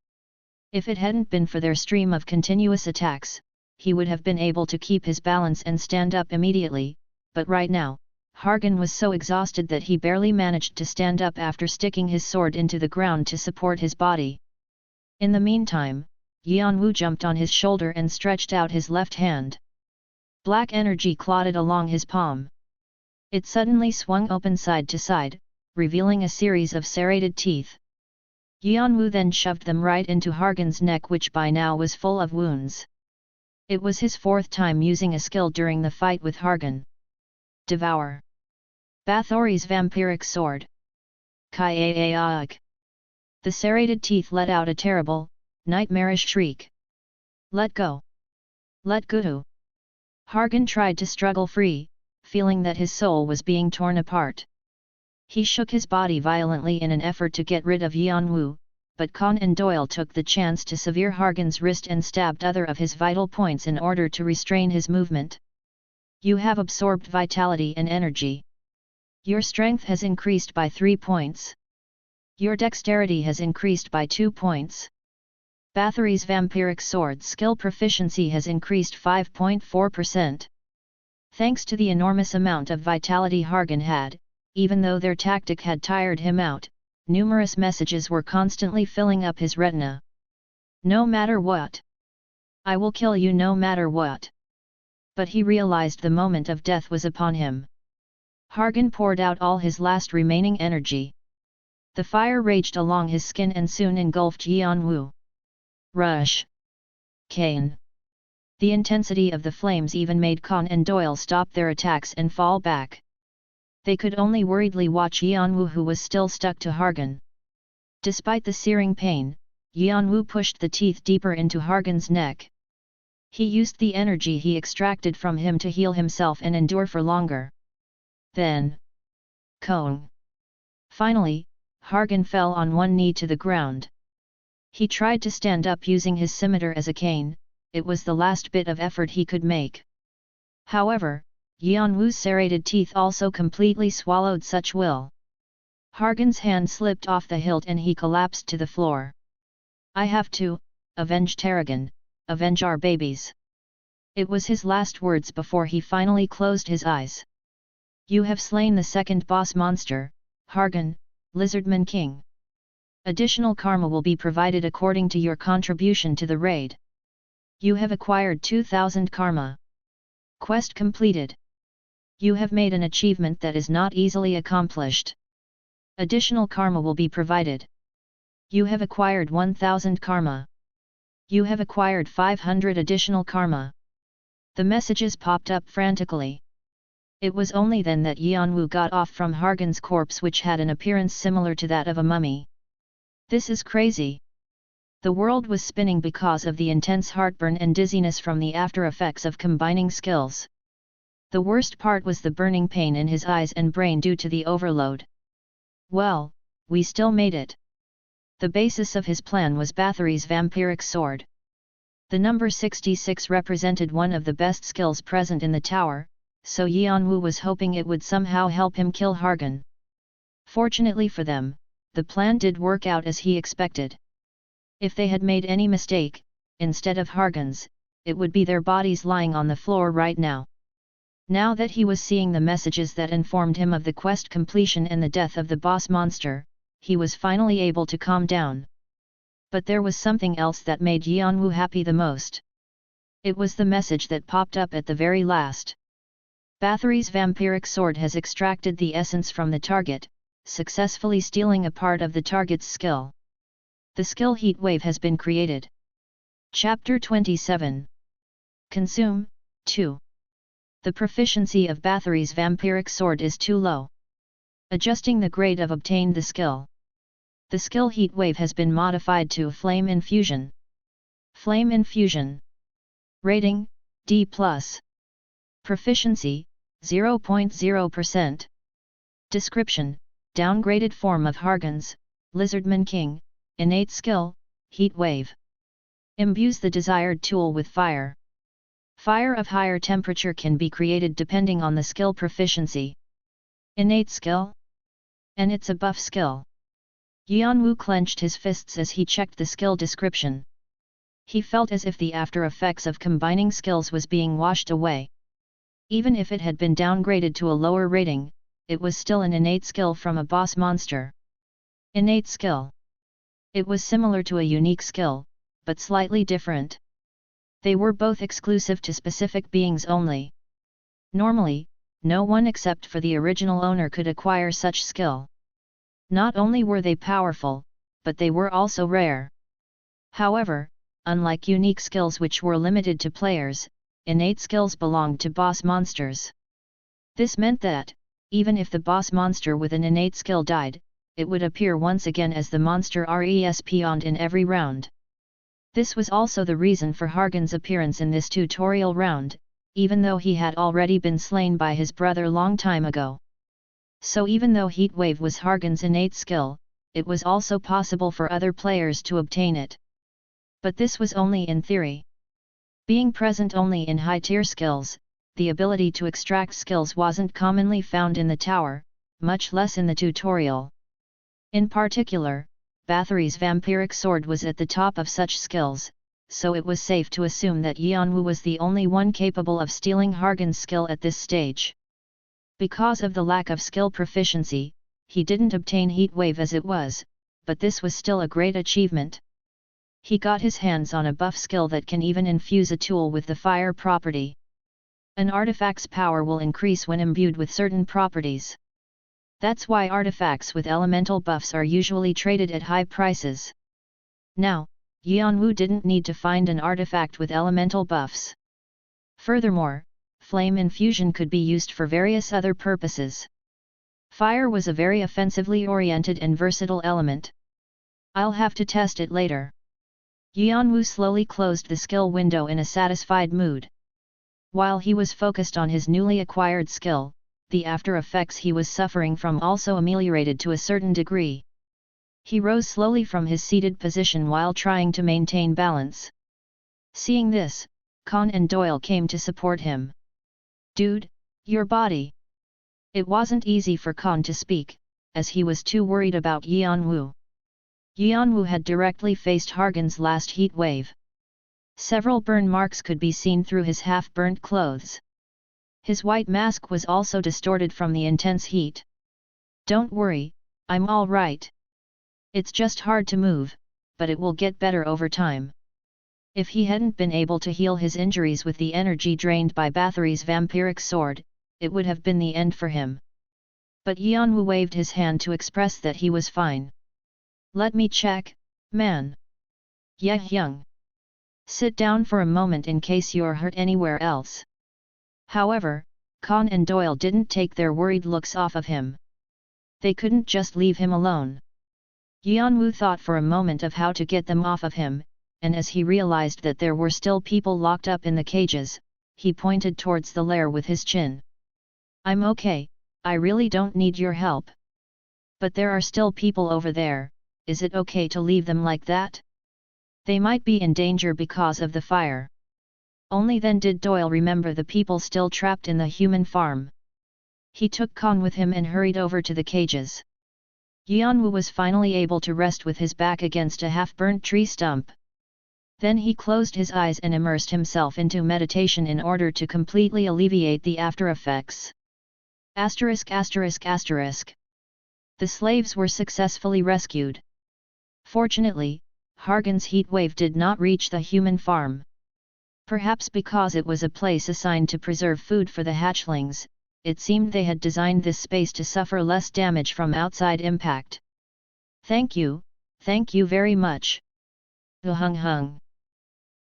If it hadn't been for their stream of continuous attacks, he would have been able to keep his balance and stand up immediately, but right now, Hargan was so exhausted that he barely managed to stand up after sticking his sword into the ground to support his body. In the meantime, Yeon-woo jumped on his shoulder and stretched out his left hand. Black energy clotted along his palm. It suddenly swung open side to side, revealing a series of serrated teeth. Yeon-woo then shoved them right into Hargan's neck, which by now was full of wounds. It was his fourth time using a skill during the fight with Hargan. Devour. Bathory's vampiric sword. Kyaag. The serrated teeth let out a terrible, nightmarish shriek. Let go. Let go. Hargan tried to struggle free, feeling that his soul was being torn apart. He shook his body violently in an effort to get rid of Yeon-woo, but Conan Doyle took the chance to sever Hargan's wrist and stabbed other of his vital points in order to restrain his movement. You have absorbed vitality and energy. Your strength has increased by 3 points. Your dexterity has increased by 2 points. Bathory's vampiric sword skill proficiency has increased 5.4%. Thanks to the enormous amount of vitality Hargan had, even though their tactic had tired him out, numerous messages were constantly filling up his retina. No matter what. I will kill you no matter what. But he realized the moment of death was upon him. Hargan poured out all his last remaining energy. The fire raged along his skin and soon engulfed Yeon-woo. Rush. Kane. The intensity of the flames even made Conan Doyle stop their attacks and fall back. They could only worriedly watch Yeon-woo, who was still stuck to Hargan. Despite the searing pain, Yeon-woo pushed the teeth deeper into Hargan's neck. He used the energy he extracted from him to heal himself and endure for longer. Then... Kong. Finally, Hargan fell on one knee to the ground. He tried to stand up using his scimitar as a cane. It was the last bit of effort he could make. However, Yeon-woo's serrated teeth also completely swallowed such will. Hargan's hand slipped off the hilt and he collapsed to the floor. I have to avenge Tarragon, avenge our babies. It was his last words before he finally closed his eyes. You have slain the second boss monster, Hargan, Lizardman King. Additional karma will be provided according to your contribution to the raid. You have acquired 2000 karma. Quest completed. You have made an achievement that is not easily accomplished. Additional karma will be provided. You have acquired 1000 karma. You have acquired 500 additional karma. The messages popped up frantically. It was only then that Yeon-woo got off from Hargan's corpse, which had an appearance similar to that of a mummy. This is crazy. The world was spinning because of the intense heartburn and dizziness from the after effects of combining skills. The worst part was the burning pain in his eyes and brain due to the overload. Well, we still made it. The basis of his plan was Bathory's vampiric sword. The number 66 represented one of the best skills present in the tower, so Yeon-woo was hoping it would somehow help him kill Hargan. Fortunately for them, the plan did work out as he expected. If they had made any mistake, instead of Hargan's, it would be their bodies lying on the floor right now. Now that he was seeing the messages that informed him of the quest completion and the death of the boss monster, he was finally able to calm down. But there was something else that made Yeon-woo happy the most. It was the message that popped up at the very last. Bathory's vampiric sword has extracted the essence from the target, successfully stealing a part of the target's skill. The skill Heat Wave has been created. Chapter 27. Consume, 2. The proficiency of Bathory's vampiric sword is too low. Adjusting the grade of obtained the skill. The skill Heat Wave has been modified to Flame Infusion. Flame Infusion. Rating, D+. Proficiency, 0.0%. Description, downgraded form of Hargan's, Lizardman King, innate skill, Heat Wave. Imbues the desired tool with fire. Fire of higher temperature can be created depending on the skill proficiency. Innate skill? And it's a buff skill. Yeon-woo clenched his fists as he checked the skill description. He felt as if the after effects of combining skills was being washed away. Even if it had been downgraded to a lower rating, it was still an innate skill from a boss monster. Innate skill. It was similar to a unique skill, but slightly different. They were both exclusive to specific beings only. Normally, no one except for the original owner could acquire such skill. Not only were they powerful, but they were also rare. However, unlike unique skills which were limited to players, innate skills belonged to boss monsters. This meant that, even if the boss monster with an innate skill died, it would appear once again as the monster respawned in every round. This was also the reason for Hargan's appearance in this tutorial round, even though he had already been slain by his brother long time ago. So even though Heat Wave was Hargan's innate skill, it was also possible for other players to obtain it. But this was only in theory. Being present only in high-tier skills, the ability to extract skills wasn't commonly found in the tower, much less in the tutorial. In particular, Bathory's vampiric sword was at the top of such skills, so it was safe to assume that Yeon-woo was the only one capable of stealing Hargan's skill at this stage. Because of the lack of skill proficiency, he didn't obtain Heat Wave as it was, but this was still a great achievement. He got his hands on a buff skill that can even infuse a tool with the fire property. An artifact's power will increase when imbued with certain properties. That's why artifacts with elemental buffs are usually traded at high prices. Now, Yeon-woo didn't need to find an artifact with elemental buffs. Furthermore, flame infusion could be used for various other purposes. Fire was a very offensively oriented and versatile element. I'll have to test it later. Yeon-woo slowly closed the skill window in a satisfied mood. While he was focused on his newly acquired skill, the after effects he was suffering from also ameliorated to a certain degree. He rose slowly from his seated position while trying to maintain balance. Seeing this, Khan and Doyle came to support him. "Dude, your body." It wasn't easy for Khan to speak, as he was too worried about Yeon-woo. Yeon-woo had directly faced Hargan's last heat wave. Several burn marks could be seen through his half-burnt clothes. His white mask was also distorted from the intense heat. "Don't worry, I'm all right. It's just hard to move, but it will get better over time." If he hadn't been able to heal his injuries with the energy drained by Bathory's vampiric sword, it would have been the end for him. But Yeon-woo waved his hand to express that he was fine. "Let me check, man." "Young. Sit down for a moment in case you're hurt anywhere else." However, Khan and Doyle didn't take their worried looks off of him. They couldn't just leave him alone. Yeon-woo thought for a moment of how to get them off of him, and as he realized that there were still people locked up in the cages, he pointed towards the lair with his chin. "I'm okay, I really don't need your help. But there are still people over there, is it okay to leave them like that?" They might be in danger because of the fire. Only then did Doyle remember the people still trapped in the human farm. He took Con with him and hurried over to the cages. Yeon-woo was finally able to rest with his back against a half-burnt tree stump. Then he closed his eyes and immersed himself into meditation in order to completely alleviate the after-effects. ******. The slaves were successfully rescued. Fortunately, Hargan's heat wave did not reach the human farm. Perhaps because it was a place assigned to preserve food for the hatchlings, it seemed they had designed this space to suffer less damage from outside impact. Thank you very much. Hung.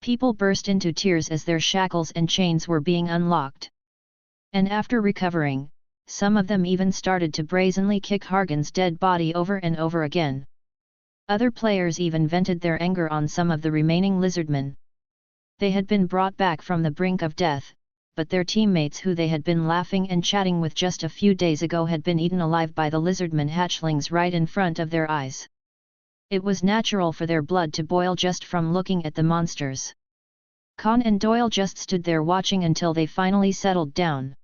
People burst into tears as their shackles and chains were being unlocked. And after recovering, some of them even started to brazenly kick Hargan's dead body over and over again. Other players even vented their anger on some of the remaining lizardmen. They had been brought back from the brink of death, but their teammates who they had been laughing and chatting with just a few days ago had been eaten alive by the lizardmen hatchlings right in front of their eyes. It was natural for their blood to boil just from looking at the monsters. Con and Doyle just stood there watching until they finally settled down.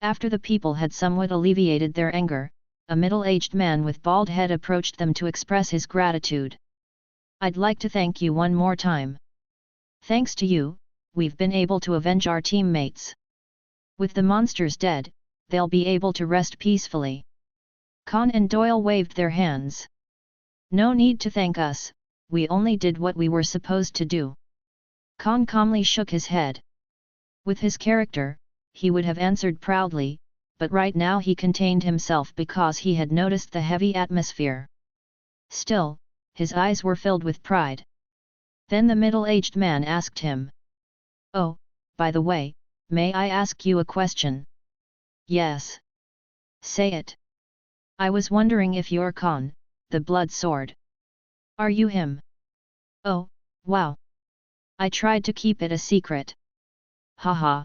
After the people had somewhat alleviated their anger, a middle-aged man with bald head approached them to express his gratitude. "I'd like to thank you one more time. Thanks to you, we've been able to avenge our teammates. With the monsters dead, they'll be able to rest peacefully." Con and Doyle waved their hands. "No need to thank us, we only did what we were supposed to do." Con calmly shook his head. With his character, he would have answered proudly, but right now he contained himself because he had noticed the heavy atmosphere. Still, his eyes were filled with pride. Then the middle-aged man asked him, "Oh, by the way, may I ask you a question?" "Yes." "Say it." "I was wondering if you're Con, the blood sword. Are you him?" "Oh, wow. I tried to keep it a secret." Haha.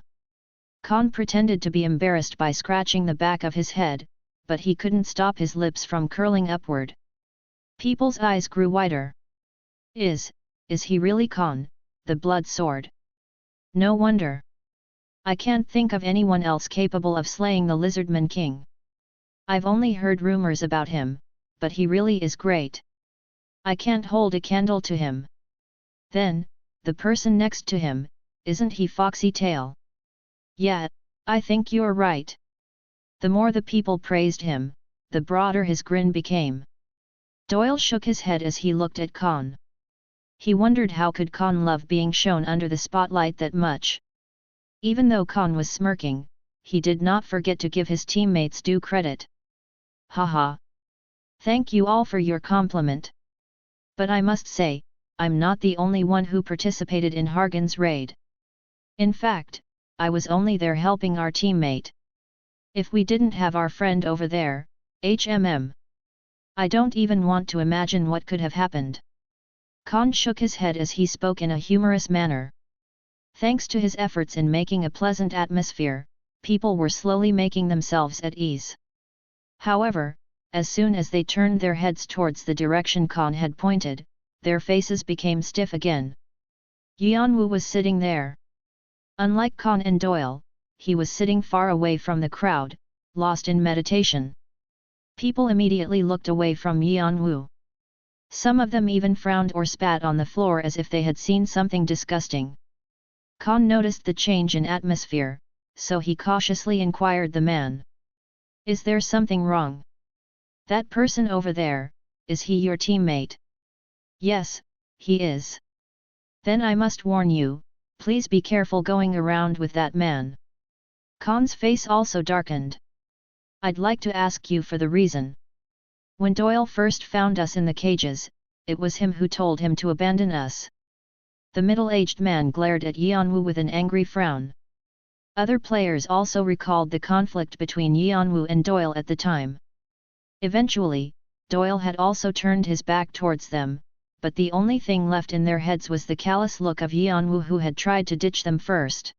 Con pretended to be embarrassed by scratching the back of his head, but he couldn't stop his lips from curling upward. People's eyes grew wider. Is he really Con, the blood sword? No wonder. I can't think of anyone else capable of slaying the Lizardman King. I've only heard rumors about him, but he really is great. I can't hold a candle to him. Then, the person next to him, isn't he Foxy Tail? Yeah, I think you're right. The more the people praised him, the broader his grin became. Doyle shook his head as he looked at Con. He wondered how could Con love being shown under the spotlight that much. Even though Con was smirking, he did not forget to give his teammates due credit. Haha. Thank you all for your compliment. But I must say, I'm not the only one who participated in Hargan's raid. In fact, I was only there helping our teammate. If we didn't have our friend over there, I don't even want to imagine what could have happened. Con shook his head as he spoke in a humorous manner. Thanks to his efforts in making a pleasant atmosphere, people were slowly making themselves at ease. However, as soon as they turned their heads towards the direction Con had pointed, their faces became stiff again. Yeon-woo was sitting there. Unlike Con and Doyle, he was sitting far away from the crowd, lost in meditation. People immediately looked away from Yeon-woo. Some of them even frowned or spat on the floor as if they had seen something disgusting. Con noticed the change in atmosphere, so he cautiously inquired the man. "Is there something wrong? That person over there, is he your teammate?" "Yes, he is." "Then I must warn you, please be careful going around with that man." Con's face also darkened. "I'd like to ask you for the reason. When Doyle first found us in the cages, it was him who told him to abandon us." The middle-aged man glared at Yeon-woo with an angry frown. Other players also recalled the conflict between Yeon-woo and Doyle at the time. Eventually, Doyle had also turned his back towards them, but the only thing left in their heads was the callous look of Yeon-woo who had tried to ditch them first.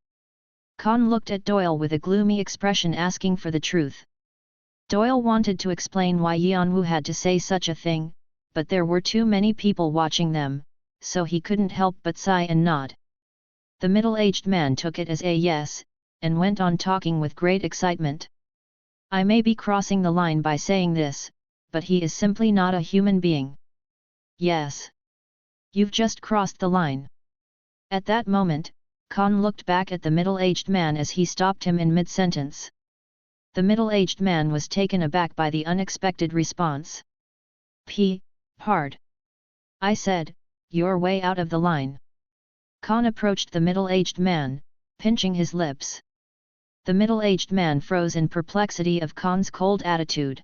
Con looked at Doyle with a gloomy expression asking for the truth. Doyle wanted to explain why Yeon-woo had to say such a thing, but there were too many people watching them, so he couldn't help but sigh and nod. The middle-aged man took it as a yes, and went on talking with great excitement. I may be crossing the line by saying this, but he is simply not a human being. Yes. You've just crossed the line. At that moment, Khan looked back at the middle-aged man as he stopped him in mid-sentence. The middle-aged man was taken aback by the unexpected response. Pard. I said, you're way out of the line. Khan approached the middle-aged man, pinching his lips. The middle-aged man froze in perplexity of Khan's cold attitude.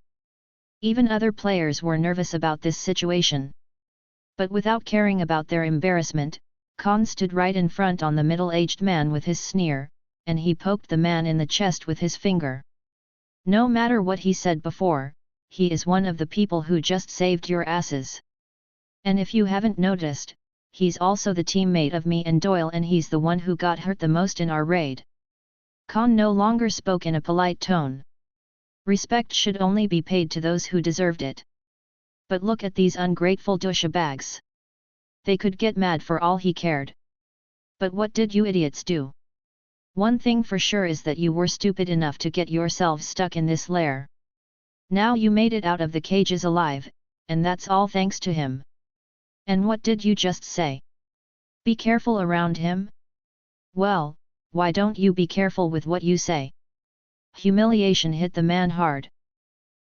Even other players were nervous about this situation. But without caring about their embarrassment, Khan stood right in front on the middle-aged man with his sneer, and he poked the man in the chest with his finger. No matter what he said before, he is one of the people who just saved your asses. And if you haven't noticed, he's also the teammate of me and Doyle, and he's the one who got hurt the most in our raid. Khan no longer spoke in a polite tone. Respect should only be paid to those who deserved it. But look at these ungrateful douchebags. They could get mad for all he cared. But what did you idiots do? One thing for sure is that you were stupid enough to get yourselves stuck in this lair. Now you made it out of the cages alive, and that's all thanks to him. And what did you just say? Be careful around him? Well, why don't you be careful with what you say? Humiliation hit the man hard.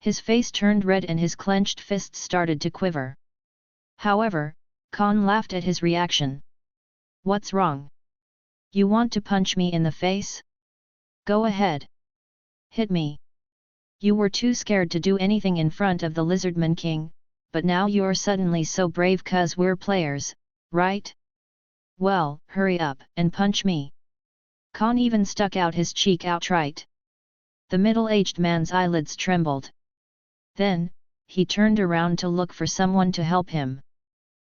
His face turned red and his clenched fists started to quiver. However, Khan laughed at his reaction. What's wrong? You want to punch me in the face? Go ahead. Hit me. You were too scared to do anything in front of the Lizardman King, but now you're suddenly so brave 'cause we're players, right? Well, hurry up and punch me. Khan even stuck out his cheek outright. The middle-aged man's eyelids trembled. Then, he turned around to look for someone to help him.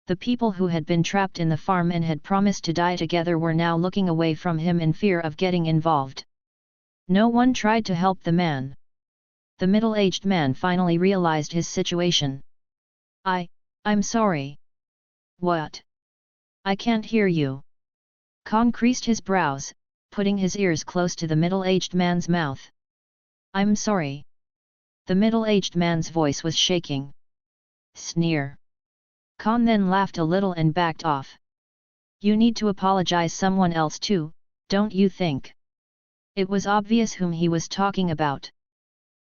The people who had been trapped in the farm and had promised to die together were now looking away from him in fear of getting involved. No one tried to help the man. The middle-aged man finally realized his situation. I'm sorry. What? I can't hear you. Khan creased his brows, putting his ears close to the middle-aged man's mouth. I'm sorry. The middle-aged man's voice was shaking. Sneer. Khan then laughed a little and backed off. You need to apologize someone else too, don't you think? It was obvious whom he was talking about.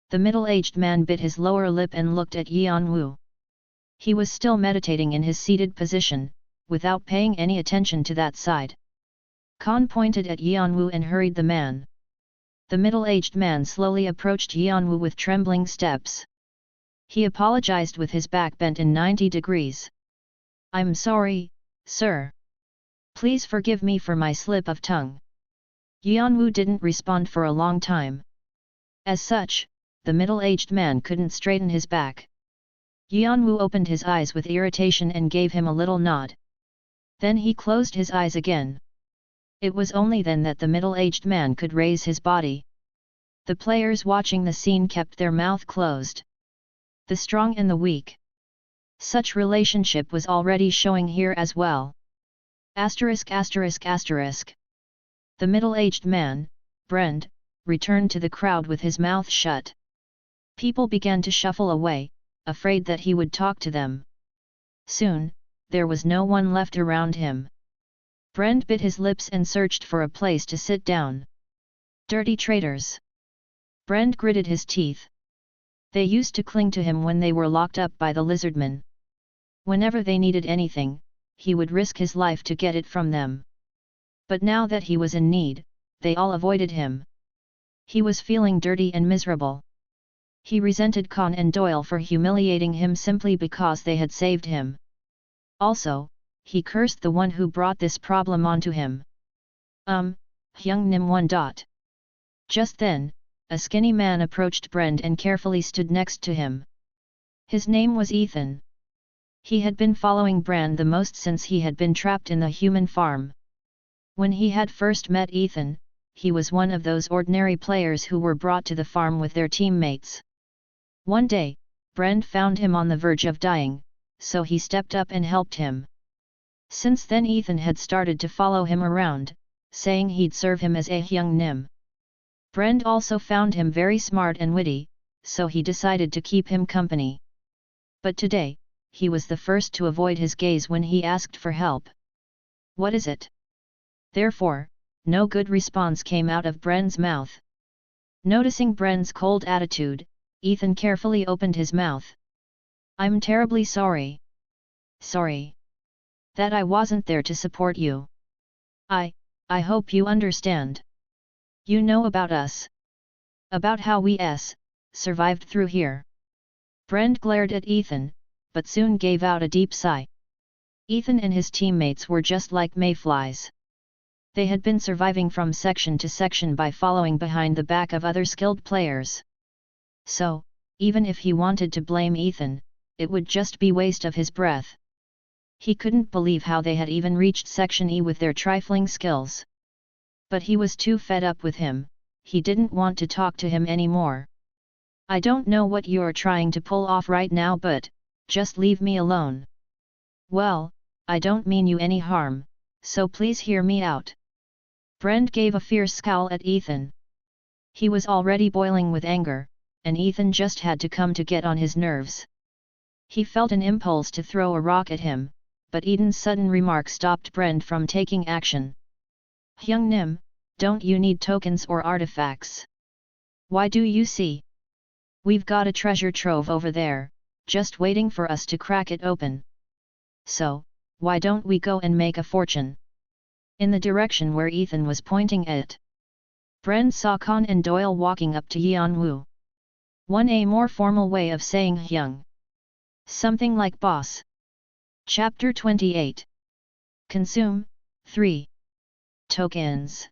The middle-aged man bit his lower lip and looked at Yeon-woo. He was still meditating in his seated position, without paying any attention to that side. Khan pointed at Yeon-woo and hurried the man. The middle-aged man slowly approached Yeon-woo with trembling steps. He apologized with his back bent in 90 degrees. I'm sorry, sir. Please forgive me for my slip of tongue. Yeon-woo didn't respond for a long time. As such, the middle-aged man couldn't straighten his back. Yeon-woo opened his eyes with irritation and gave him a little nod. Then he closed his eyes again. It was only then that the middle-aged man could raise his body. The players watching the scene kept their mouth closed. The strong and the weak. Such relationship was already showing here as well. ******. The middle-aged man, Brand, returned to the crowd with his mouth shut. People began to shuffle away, afraid that he would talk to them. Soon, there was no one left around him. Brand bit his lips and searched for a place to sit down. Dirty traitors! Brand gritted his teeth. They used to cling to him when they were locked up by the lizardmen. Whenever they needed anything, he would risk his life to get it from them. But now that he was in need, they all avoided him. He was feeling dirty and miserable. He resented Khan and Doyle for humiliating him simply because they had saved him. Also, he cursed the one who brought this problem onto him. Hyung-nim 1. Just then, a skinny man approached Brand and carefully stood next to him. His name was Ethan. He had been following Brand the most since he had been trapped in the human farm. When he had first met Ethan, he was one of those ordinary players who were brought to the farm with their teammates. One day, Brand found him on the verge of dying, so he stepped up and helped him. Since then Ethan had started to follow him around, saying he'd serve him as a young nim. Brand also found him very smart and witty, so he decided to keep him company. But today, he was the first to avoid his gaze when he asked for help. "What is it?" Therefore, no good response came out of Brand's mouth. Noticing Brand's cold attitude, Ethan carefully opened his mouth. "I'm terribly sorry. Sorry that I wasn't there to support you. I hope you understand. You know about us. About how we survived through here." Brand glared at Ethan, but soon gave out a deep sigh. Ethan and his teammates were just like mayflies. They had been surviving from section to section by following behind the back of other skilled players. So, even if he wanted to blame Ethan, it would just be waste of his breath. He couldn't believe how they had even reached Section E with their trifling skills. But he was too fed up with him, he didn't want to talk to him anymore. "I don't know what you're trying to pull off right now, but just leave me alone." "Well, I don't mean you any harm, so please hear me out." Brand gave a fierce scowl at Ethan. He was already boiling with anger, and Ethan just had to come to get on his nerves. He felt an impulse to throw a rock at him, but Ethan's sudden remark stopped Brand from taking action. "Young Nim, don't you need tokens or artifacts? Why do you see? We've got a treasure trove over there, just waiting for us to crack it open. So, why don't we go and make a fortune?" In the direction where Ethan was pointing at, Brand saw Khan and Doyle walking up to Yeon-woo. One a more formal way of saying Hyung. Something like boss. Chapter 28. Consume 3. Tokens.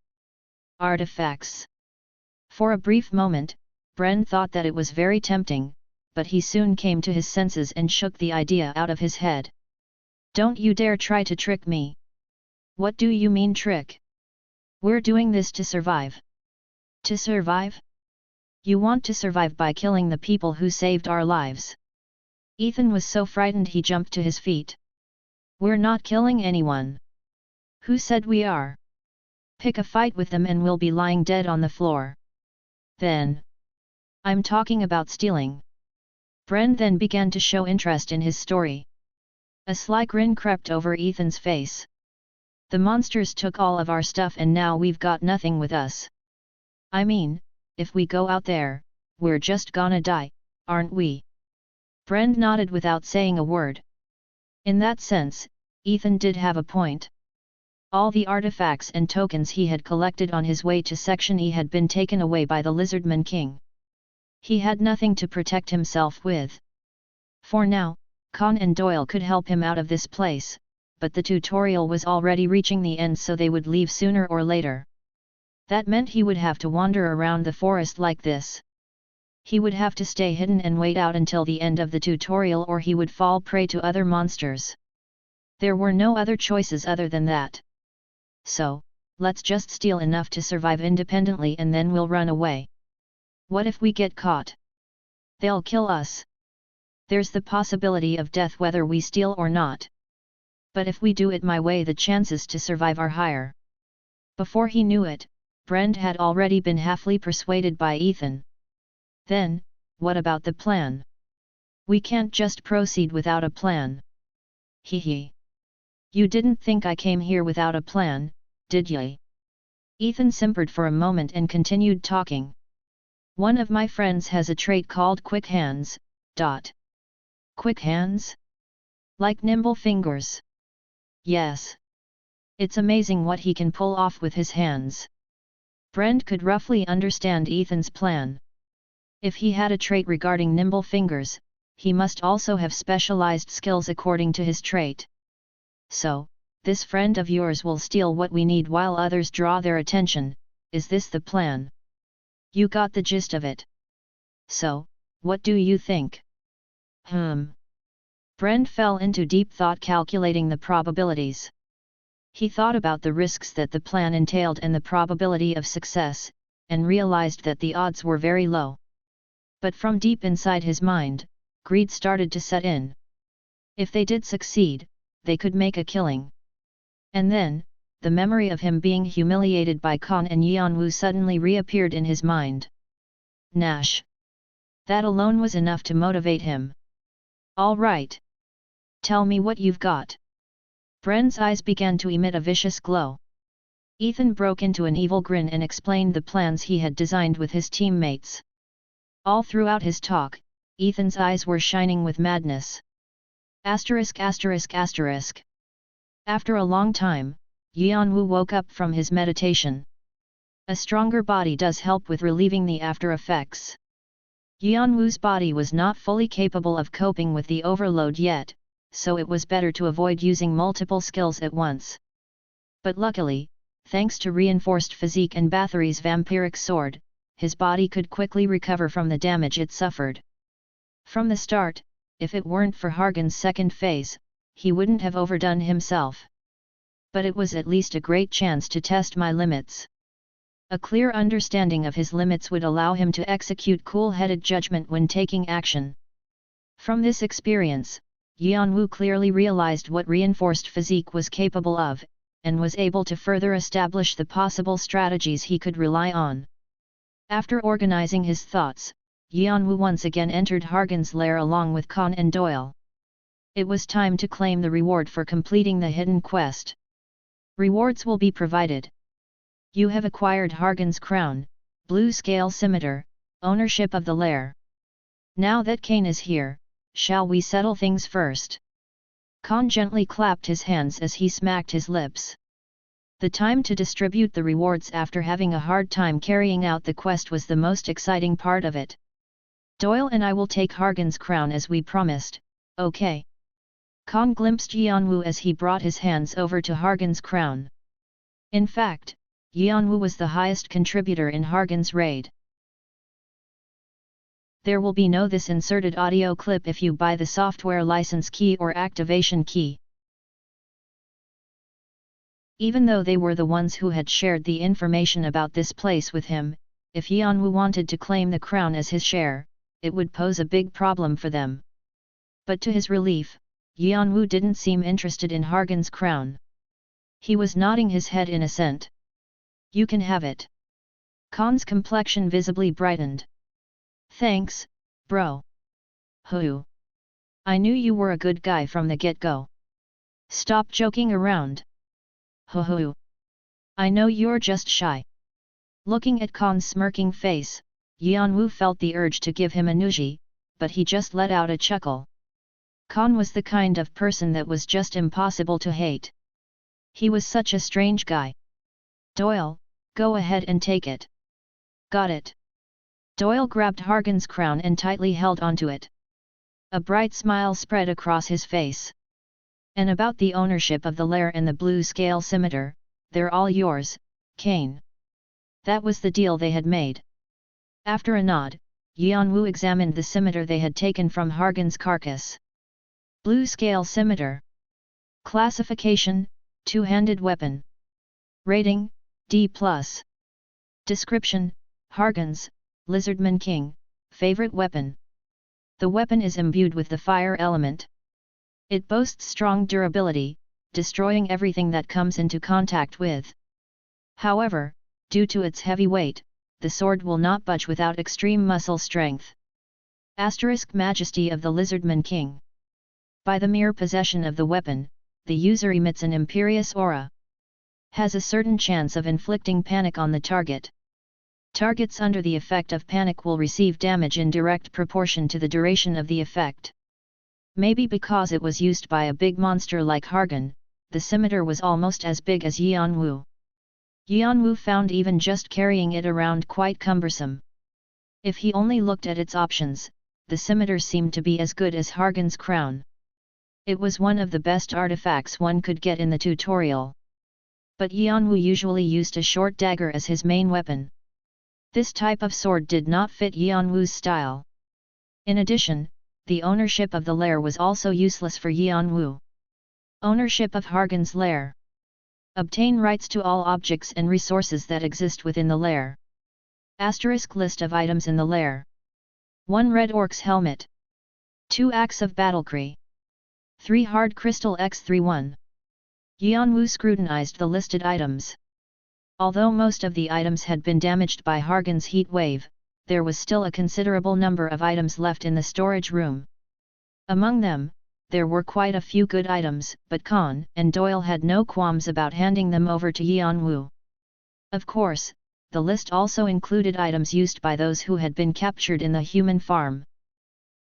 Artifacts. For a brief moment, Brand thought that it was very tempting, but he soon came to his senses and shook the idea out of his head. "Don't you dare try to trick me." "What do you mean trick? We're doing this to survive." "To survive? You want to survive by killing the people who saved our lives." Ethan was so frightened he jumped to his feet. "We're not killing anyone." "Who said we are? Pick a fight with them and we'll be lying dead on the floor. Then. I'm talking about stealing." Brand then began to show interest in his story. A sly grin crept over Ethan's face. "The monsters took all of our stuff and now we've got nothing with us. I mean, if we go out there, we're just gonna die, aren't we?" Brand nodded without saying a word. In that sense, Ethan did have a point. All the artifacts and tokens he had collected on his way to Section E had been taken away by the Lizardman King. He had nothing to protect himself with. For now, Khan and Doyle could help him out of this place, but the tutorial was already reaching the end, so they would leave sooner or later. That meant he would have to wander around the forest like this. He would have to stay hidden and wait out until the end of the tutorial, or he would fall prey to other monsters. There were no other choices other than that. So, let's just steal enough to survive independently and then we'll run away. What if we get caught? They'll kill us. There's the possibility of death whether we steal or not. But if we do it my way, the chances to survive are higher. Before he knew it, Brand had already been halfly persuaded by Ethan. Then, what about the plan? We can't just proceed without a plan. Hee. You didn't think I came here without a plan, did ye? Ethan simpered for a moment and continued talking. One of my friends has a trait called quick hands. Quick hands? Like nimble fingers? Yes. It's amazing what he can pull off with his hands. Brand could roughly understand Ethan's plan. If he had a trait regarding nimble fingers, he must also have specialized skills according to his trait. So, this friend of yours will steal what we need while others draw their attention, is this the plan? You got the gist of it. So, what do you think? Brand fell into deep thought, calculating the probabilities. He thought about the risks that the plan entailed and the probability of success, and realized that the odds were very low. But from deep inside his mind, greed started to set in. If they did succeed, they could make a killing. And then, the memory of him being humiliated by Khan and Yeon-woo suddenly reappeared in his mind. Nash. That alone was enough to motivate him. All right. Tell me what you've got. Bren's eyes began to emit a vicious glow. Ethan broke into an evil grin and explained the plans he had designed with his teammates. All throughout his talk, Ethan's eyes were shining with madness. Asterisk asterisk asterisk. After a long time, Yeon-woo woke up from his meditation. A stronger body does help with relieving the after effects. Yeon-woo's body was not fully capable of coping with the overload yet, so it was better to avoid using multiple skills at once. But luckily, thanks to reinforced physique and Bathory's vampiric sword, his body could quickly recover from the damage it suffered. From the start, if it weren't for Hargan's second phase, he wouldn't have overdone himself. But it was at least a great chance to test my limits. A clear understanding of his limits would allow him to execute cool-headed judgment when taking action. From this experience, Yeon-woo clearly realized what reinforced physique was capable of, and was able to further establish the possible strategies he could rely on. After organizing his thoughts, Yeon-woo once again entered Hargan's lair along with Khan and Doyle. It was time to claim the reward for completing the hidden quest. Rewards will be provided. You have acquired Hargan's crown, blue scale scimitar, ownership of the lair. Now that Kane is here, shall we settle things first? Khan gently clapped his hands as he smacked his lips. The time to distribute the rewards after having a hard time carrying out the quest was the most exciting part of it. Doyle and I will take Hargan's crown as we promised, okay? Khan glimpsed Yeon-woo as he brought his hands over to Hargan's crown. In fact, Yeon-woo was the highest contributor in Hargan's raid. There will be no this inserted audio clip if you buy the software license key or activation key. Even though they were the ones who had shared the information about this place with him, if Yeon-woo wanted to claim the crown as his share, it would pose a big problem for them. But to his relief, Yeon-woo didn't seem interested in Hargan's crown. He was nodding his head in assent. You can have it. Khan's complexion visibly brightened. Thanks, bro. Hoo. I knew you were a good guy from the get-go. Stop joking around. Hoo hoo. I know you're just shy. Looking at Khan's smirking face, Yeon-woo felt the urge to give him a nudgie, but he just let out a chuckle. Khan was the kind of person that was just impossible to hate. He was such a strange guy. Doyle, go ahead and take it. Got it. Doyle grabbed Hargan's crown and tightly held onto it. A bright smile spread across his face. And about the ownership of the lair and the blue scale scimitar, they're all yours, Kane. That was the deal they had made. After a nod, Yeon-woo examined the scimitar they had taken from Hargan's carcass. Blue scale scimitar. Classification, two-handed weapon. Rating, D+. Description, Hargan's, Lizardman King, favorite weapon. The weapon is imbued with the fire element. It boasts strong durability, destroying everything that comes into contact with. However, due to its heavy weight, the sword will not budge without extreme muscle strength. Asterisk Majesty of the Lizardman King. By the mere possession of the weapon, the user emits an imperious aura. Has a certain chance of inflicting panic on the target. Targets under the effect of panic will receive damage in direct proportion to the duration of the effect. Maybe because it was used by a big monster like Hargan, the scimitar was almost as big as Yeon-woo. Yeon-woo found even just carrying it around quite cumbersome. If he only looked at its options, the scimitar seemed to be as good as Hargan's crown. It was one of the best artifacts one could get in the tutorial. But Yeon-woo usually used a short dagger as his main weapon. This type of sword did not fit Yeon-woo's style. In addition, the ownership of the lair was also useless for Yeon-woo. Ownership of Hargan's lair. Obtain rights to all objects and resources that exist within the lair. Asterisk list of items in the lair. 1 Red Orc's helmet. 2 Axe of Battlecry. 3 Hard Crystal X31. Yeon-woo scrutinized the listed items. Although most of the items had been damaged by Hargan's heat wave, there was still a considerable number of items left in the storage room. Among them, there were quite a few good items, but Khan and Doyle had no qualms about handing them over to Yeon-woo. Of course, the list also included items used by those who had been captured in the human farm.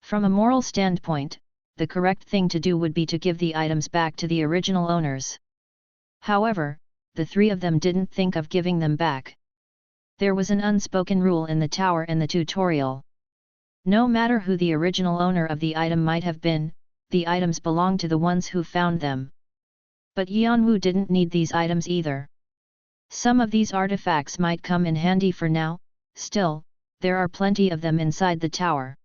From a moral standpoint, the correct thing to do would be to give the items back to the original owners. However, the three of them didn't think of giving them back. There was an unspoken rule in the tower and the tutorial. No matter who the original owner of the item might have been, the items belonged to the ones who found them. But Yeon-woo didn't need these items either. Some of these artifacts might come in handy for now, still, there are plenty of them inside the tower.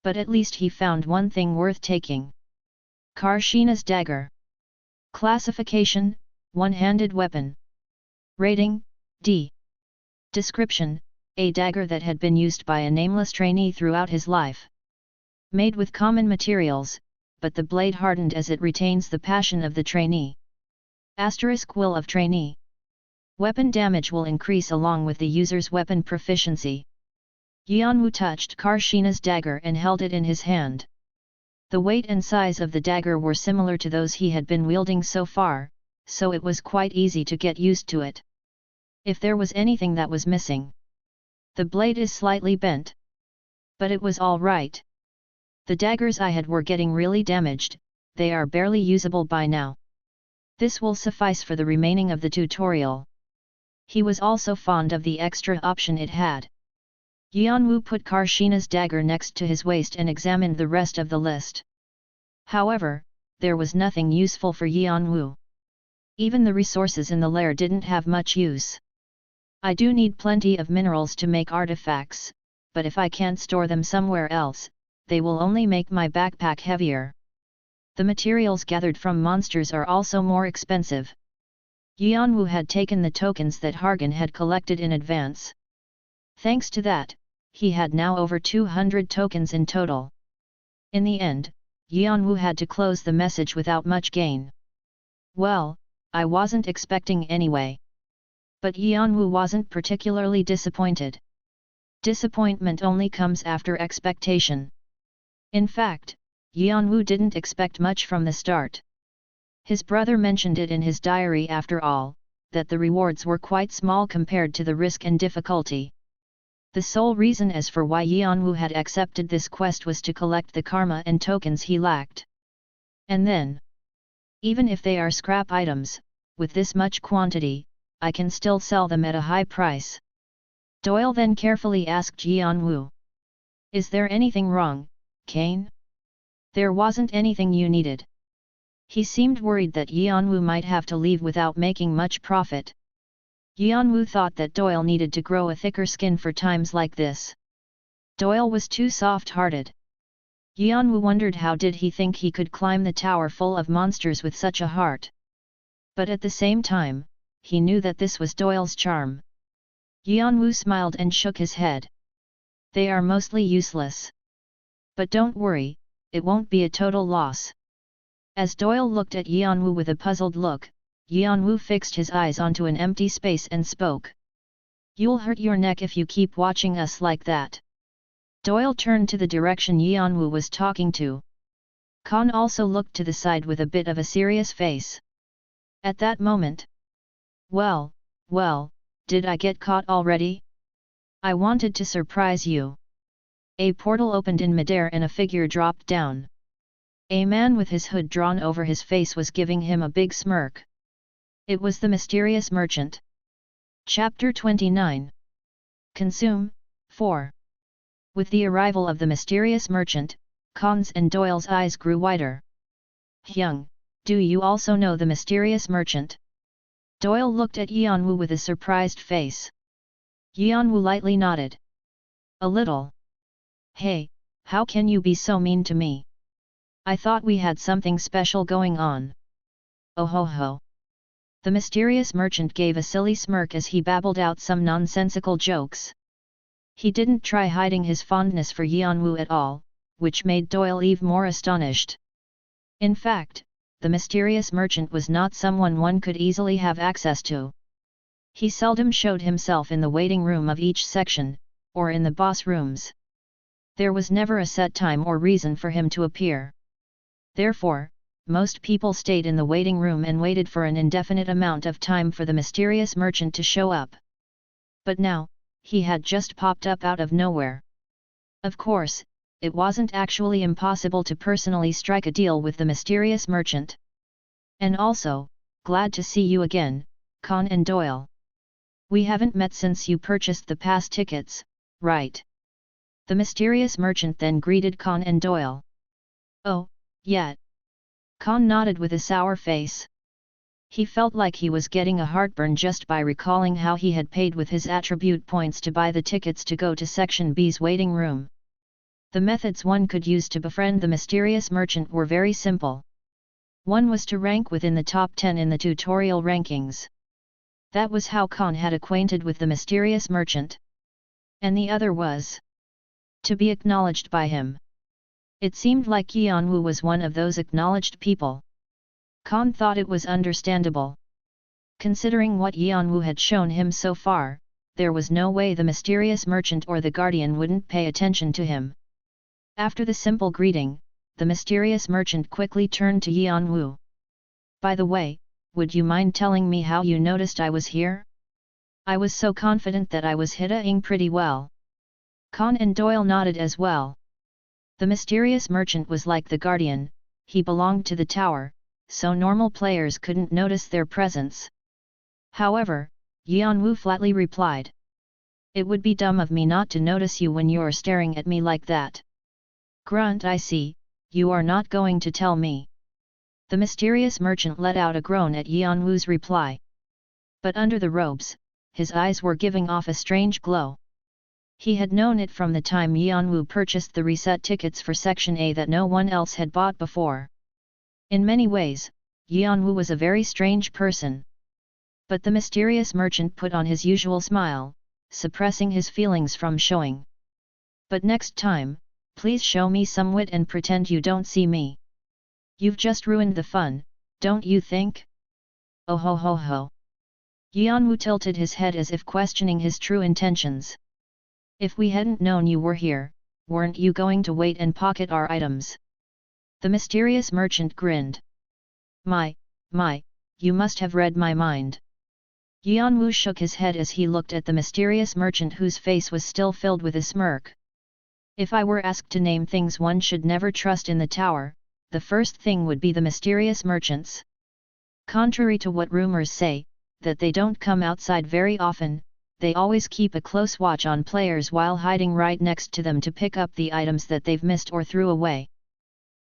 But at least he found one thing worth taking. Karshina's dagger. Classification: one-handed weapon. Rating: D. Description: a dagger that had been used by a nameless trainee throughout his life. Made with common materials, but the blade hardened as it retains the passion of the trainee. Asterisk will of trainee. Weapon damage will increase along with the user's weapon proficiency. Yeon-woo touched Karshina's dagger and held it in his hand. The weight and size of the dagger were similar to those he had been wielding so far, so it was quite easy to get used to it. If there was anything that was missing. The blade is slightly bent. But it was all right. The daggers I had were getting really damaged, they are barely usable by now. This will suffice for the remaining of the tutorial. He was also fond of the extra option it had. Yeon-woo put Karshina's dagger next to his waist and examined the rest of the list. However, there was nothing useful for Yeon-woo. Even the resources in the lair didn't have much use. I do need plenty of minerals to make artifacts, but if I can't store them somewhere else, they will only make my backpack heavier. The materials gathered from monsters are also more expensive. Yeon-woo had taken the tokens that Hargan had collected in advance. Thanks to that, he had now over 200 tokens in total. In the end, Yeon-woo had to close the message without much gain. Well, I wasn't expecting anyway. But Yeon-woo wasn't particularly disappointed. Disappointment only comes after expectation. In fact, Yeon-woo didn't expect much from the start. His brother mentioned it in his diary after all, that the rewards were quite small compared to the risk and difficulty. The sole reason as for why Yeon-woo had accepted this quest was to collect the karma and tokens he lacked. And then, even if they are scrap items, with this much quantity, I can still sell them at a high price. Doyle then carefully asked Yeon-woo. Is there anything wrong, Kane? There wasn't anything you needed. He seemed worried that Yeon-woo might have to leave without making much profit. Yeon-woo thought that Doyle needed to grow a thicker skin for times like this. Doyle was too soft-hearted. Yeon-woo wondered how did he think he could climb the tower full of monsters with such a heart. But at the same time, he knew that this was Doyle's charm. Yeon-woo smiled and shook his head. They are mostly useless. But don't worry, it won't be a total loss. As Doyle looked at Yeon-woo with a puzzled look, Yeon-woo fixed his eyes onto an empty space and spoke. You'll hurt your neck if you keep watching us like that. Doyle turned to the direction Yeon-woo was talking to. Khan also looked to the side with a bit of a serious face. At that moment. Well, did I get caught already? I wanted to surprise you. A portal opened in midair and a figure dropped down. A man with his hood drawn over his face was giving him a big smirk. It was the mysterious merchant. Chapter 29. Consume, 4. With the arrival of the mysterious merchant, Khan's and Doyle's eyes grew wider. Hyung, do you also know the mysterious merchant? Doyle looked at Yeon-woo with a surprised face. Yeon-woo lightly nodded. A little. Hey, how can you be so mean to me? I thought we had something special going on. Oh ho ho. The mysterious merchant gave a silly smirk as he babbled out some nonsensical jokes. He didn't try hiding his fondness for Yeon-woo at all, which made Doyle even more astonished. In fact, the mysterious merchant was not someone one could easily have access to. He seldom showed himself in the waiting room of each section, or in the boss rooms. There was never a set time or reason for him to appear. Therefore, most people stayed in the waiting room and waited for an indefinite amount of time for the mysterious merchant to show up. But now, he had just popped up out of nowhere. Of course, it wasn't actually impossible to personally strike a deal with the mysterious merchant. And also, glad to see you again, Conan Doyle. We haven't met since you purchased the pass tickets, right? The mysterious merchant then greeted Conan Doyle. Oh, yeah. Con nodded with a sour face. He felt like he was getting a heartburn just by recalling how he had paid with his attribute points to buy the tickets to go to Section B's waiting room. The methods one could use to befriend the mysterious merchant were very simple. One was to rank within the top 10 in the tutorial rankings. That was how Con had acquainted with the mysterious merchant. And the other was to be acknowledged by him. It seemed like Yeon-woo was one of those acknowledged people. Con thought it was understandable. Considering what Yeon-woo had shown him so far, there was no way the mysterious merchant or the guardian wouldn't pay attention to him. After the simple greeting, the mysterious merchant quickly turned to Yeon-woo. By the way, would you mind telling me how you noticed I was here? I was so confident that I was hitting pretty well. Conan Doyle nodded as well. The mysterious merchant was like the guardian, he belonged to the tower, so normal players couldn't notice their presence. However, Yeon-woo flatly replied. It would be dumb of me not to notice you when you're staring at me like that. Grunt, I see, you are not going to tell me. The mysterious merchant let out a groan at Yeon-woo's reply. But under the robes, his eyes were giving off a strange glow. He had known it from the time Yeon-woo purchased the reset tickets for Section A that no one else had bought before. In many ways, Yeon-woo was a very strange person. But the mysterious merchant put on his usual smile, suppressing his feelings from showing. But next time, please show me some wit and pretend you don't see me. You've just ruined the fun, don't you think? Oh ho ho ho. Yeon-woo tilted his head as if questioning his true intentions. If we hadn't known you were here, weren't you going to wait and pocket our items? The mysterious merchant grinned. My, you must have read my mind. Yeon-woo shook his head as he looked at the mysterious merchant whose face was still filled with a smirk. If I were asked to name things one should never trust in the tower, the first thing would be the mysterious merchants. Contrary to what rumors say, that they don't come outside very often, they always keep a close watch on players while hiding right next to them to pick up the items that they've missed or threw away.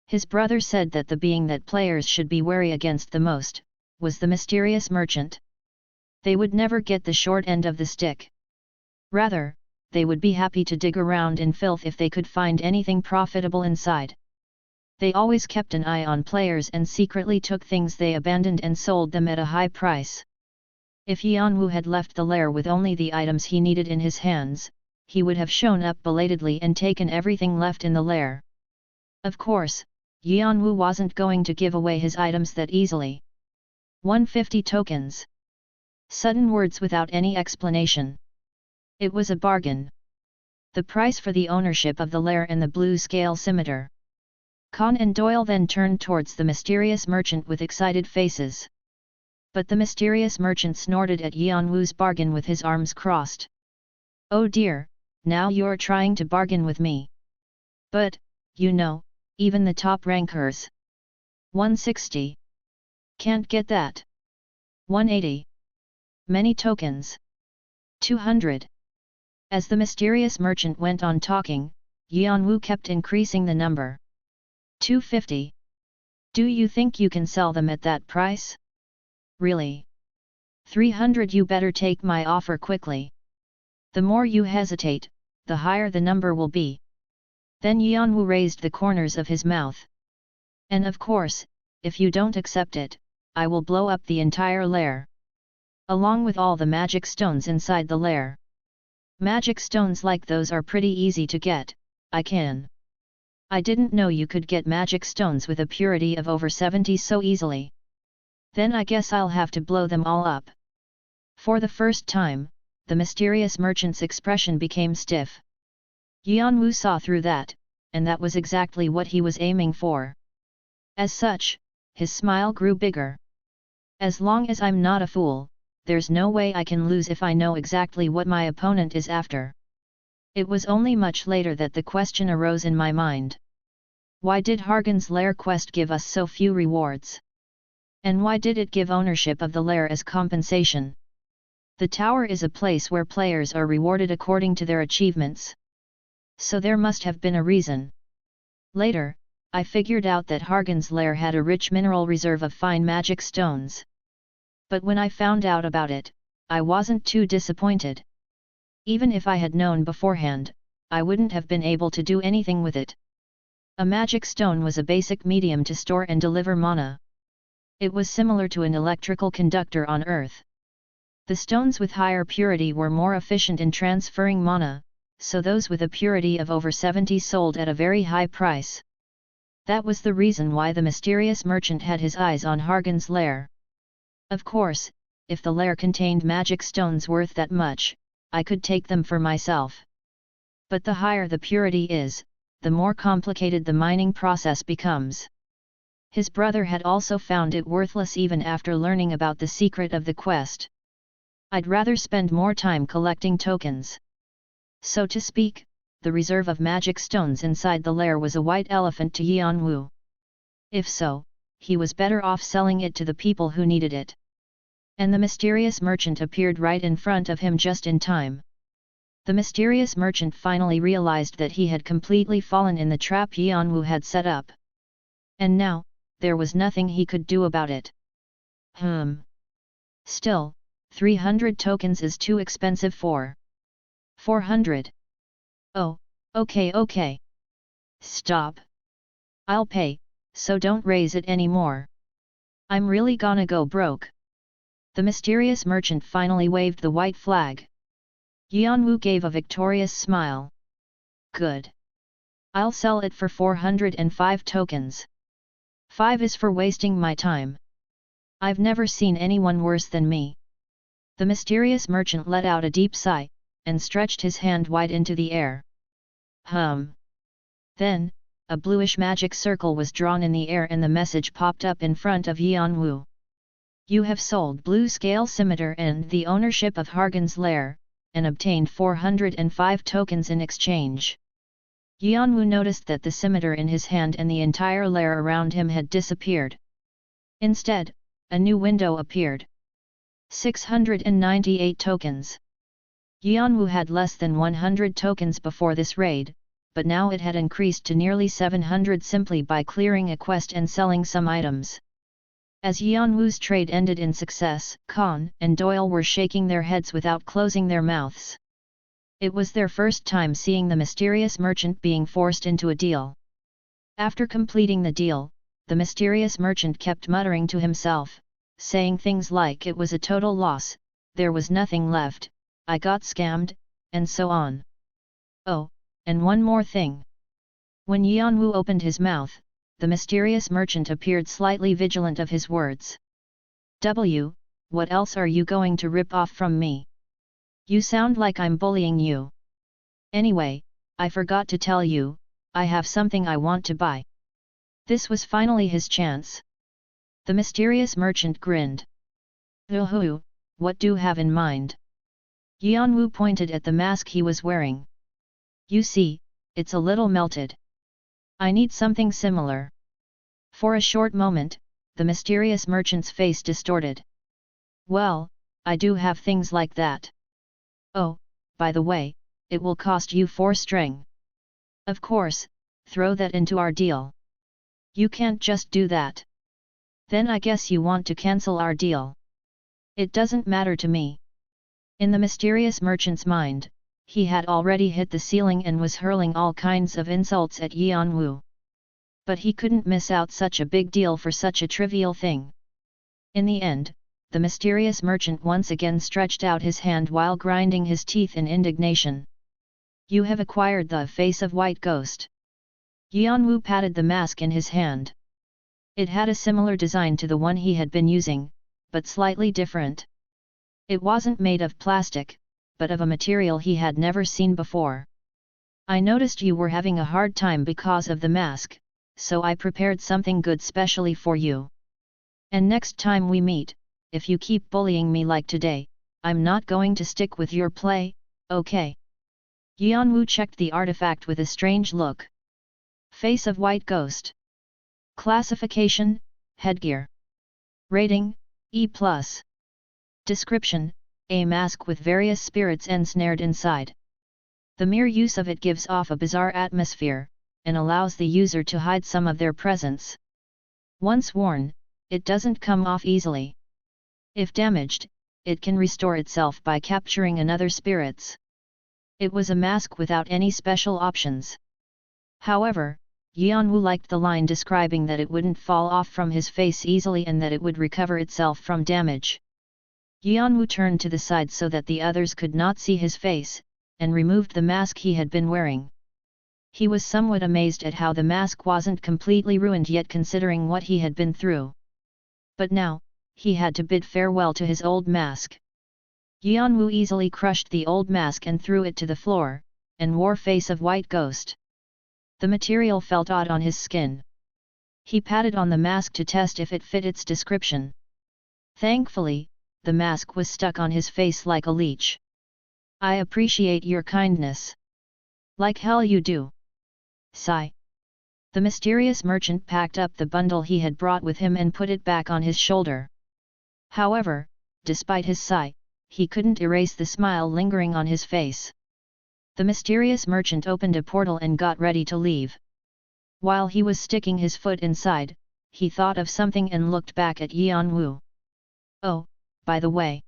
His brother said that the being that players should be wary against the most, was the mysterious merchant. They would never get the short end of the stick. Rather, they would be happy to dig around in filth if they could find anything profitable inside. They always kept an eye on players and secretly took things they abandoned and sold them at a high price. If Yeon-woo had left the lair with only the items he needed in his hands, he would have shown up belatedly and taken everything left in the lair. Of course, Yeon-woo wasn't going to give away his items that easily. 150 tokens. Sudden words without any explanation. It was a bargain. The price for the ownership of the lair and the blue scale scimitar. Conan Doyle then turned towards the mysterious merchant with excited faces. But the mysterious merchant snorted at Yeon-woo's bargain with his arms crossed. Oh dear, now you're trying to bargain with me. But, you know, even the top rankers. 160. Can't get that. 180. Many tokens. 200. As the mysterious merchant went on talking, Yeon-woo kept increasing the number. 250. Do you think you can sell them at that price? Really? 300. You better take my offer quickly. The more you hesitate, the higher the number will be. Then Yeon-woo raised the corners of his mouth. And of course, if you don't accept it, I will blow up the entire lair. Along with all the magic stones inside the lair. Magic stones like those are pretty easy to get, I can. I didn't know you could get magic stones with a purity of over 70 so easily. Then I guess I'll have to blow them all up. For the first time, the mysterious merchant's expression became stiff. Yeon-woo saw through that, and that was exactly what he was aiming for. As such, his smile grew bigger. As long as I'm not a fool, there's no way I can lose if I know exactly what my opponent is after. It was only much later that the question arose in my mind. Why did Hargon's Lair quest give us so few rewards? And why did it give ownership of the lair as compensation? The tower is a place where players are rewarded according to their achievements. So there must have been a reason. Later, I figured out that Hargon's Lair had a rich mineral reserve of fine magic stones. But when I found out about it, I wasn't too disappointed. Even if I had known beforehand, I wouldn't have been able to do anything with it. A magic stone was a basic medium to store and deliver mana. It was similar to an electrical conductor on Earth. The stones with higher purity were more efficient in transferring mana, so those with a purity of over 70 sold at a very high price. That was the reason why the mysterious merchant had his eyes on Hargon's Lair. Of course, if the lair contained magic stones worth that much, I could take them for myself. But the higher the purity is, the more complicated the mining process becomes. His brother had also found it worthless even after learning about the secret of the quest. I'd rather spend more time collecting tokens. So to speak, the reserve of magic stones inside the lair was a white elephant to Yeon-woo. If so, he was better off selling it to the people who needed it. And the mysterious merchant appeared right in front of him just in time. The mysterious merchant finally realized that he had completely fallen in the trap Yeon-woo had set up. And now, there was nothing he could do about it. Still, 300 tokens is too expensive for 400. Oh, okay. Stop. I'll pay, so don't raise it anymore. I'm really gonna go broke. The mysterious merchant finally waved the white flag. Yeon-woo gave a victorious smile. Good. I'll sell it for 405 tokens. 5 is for wasting my time. I've never seen anyone worse than me. The mysterious merchant let out a deep sigh, and stretched his hand wide into the air. Then, a bluish magic circle was drawn in the air and the message popped up in front of Yeon-woo. You have sold Blue Scale Scimitar and the ownership of Hargon's Lair, and obtained 405 tokens in exchange. Yeon-woo noticed that the scimitar in his hand and the entire lair around him had disappeared. Instead, a new window appeared. 698 tokens. Yeon-woo had less than 100 tokens before this raid, but now it had increased to nearly 700 simply by clearing a quest and selling some items. As Yeon-woo's trade ended in success, Khan and Doyle were shaking their heads without closing their mouths. It was their first time seeing the mysterious merchant being forced into a deal. After completing the deal, the mysterious merchant kept muttering to himself, saying things like it was a total loss, there was nothing left, I got scammed, and so on. Oh, and one more thing. When Yeon-woo opened his mouth, the mysterious merchant appeared slightly vigilant of his words. What else are you going to rip off from me? You sound like I'm bullying you. Anyway, I forgot to tell you, I have something I want to buy. This was finally his chance. The mysterious merchant grinned. What do you have in mind? Yeon-woo pointed at the mask he was wearing. You see, it's a little melted. I need something similar. For a short moment, the mysterious merchant's face distorted. Well, I do have things like that. Oh, by the way, it will cost you 4 string. Of course, throw that into our deal. You can't just do that. Then I guess you want to cancel our deal. It doesn't matter to me. In the mysterious merchant's mind, he had already hit the ceiling and was hurling all kinds of insults at Yeon-woo. But he couldn't miss out such a big deal for such a trivial thing. In the end, the mysterious merchant once again stretched out his hand while grinding his teeth in indignation. You have acquired the face of White Ghost. Yeon-woo patted the mask in his hand. It had a similar design to the one he had been using, but slightly different. It wasn't made of plastic, but of a material he had never seen before. I noticed you were having a hard time because of the mask, so I prepared something good specially for you. And next time we meet, if you keep bullying me like today, I'm not going to stick with your play, okay? Yeon-woo checked the artifact with a strange look. Face of White Ghost. Classification, Headgear. Rating, E+. Description, a mask with various spirits ensnared inside. The mere use of it gives off a bizarre atmosphere, and allows the user to hide some of their presence. Once worn, it doesn't come off easily. If damaged, it can restore itself by capturing another spirits. It was a mask without any special options. However, Yeon-woo liked the line describing that it wouldn't fall off from his face easily and that it would recover itself from damage. Yeon-woo turned to the side so that the others could not see his face, and removed the mask he had been wearing. He was somewhat amazed at how the mask wasn't completely ruined yet considering what he had been through. But now, he had to bid farewell to his old mask. Yeon-woo easily crushed the old mask and threw it to the floor, and wore Face of White Ghost. The material felt odd on his skin. He patted on the mask to test if it fit its description. Thankfully, the mask was stuck on his face like a leech. I appreciate your kindness. Like hell you do. Sigh. The mysterious merchant packed up the bundle he had brought with him and put it back on his shoulder. However, despite his sigh, he couldn't erase the smile lingering on his face. The mysterious merchant opened a portal and got ready to leave. While he was sticking his foot inside, he thought of something and looked back at Yeon-woo. Oh, by the way.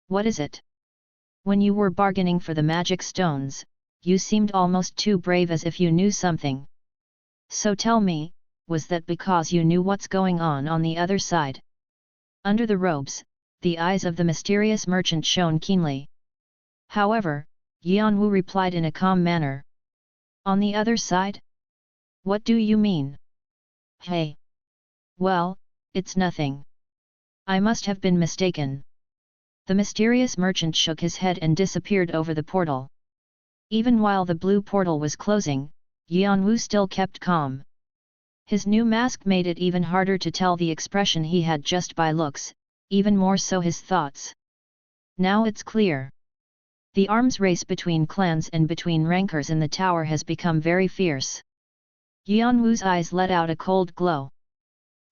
What is it? When you were bargaining for the magic stones, you seemed almost too brave as if you knew something. So tell me, was that because you knew what's going on the other side? Under the robes, the eyes of the mysterious merchant shone keenly. However, Yeon-woo replied in a calm manner. On the other side? What do you mean? Hey. Well, it's nothing. I must have been mistaken. The mysterious merchant shook his head and disappeared over the portal. Even while the blue portal was closing, Yeon-woo still kept calm. His new mask made it even harder to tell the expression he had just by looks, even more so his thoughts. Now it's clear. The arms race between clans and between rankers in the tower has become very fierce. Yeon-woo's eyes let out a cold glow.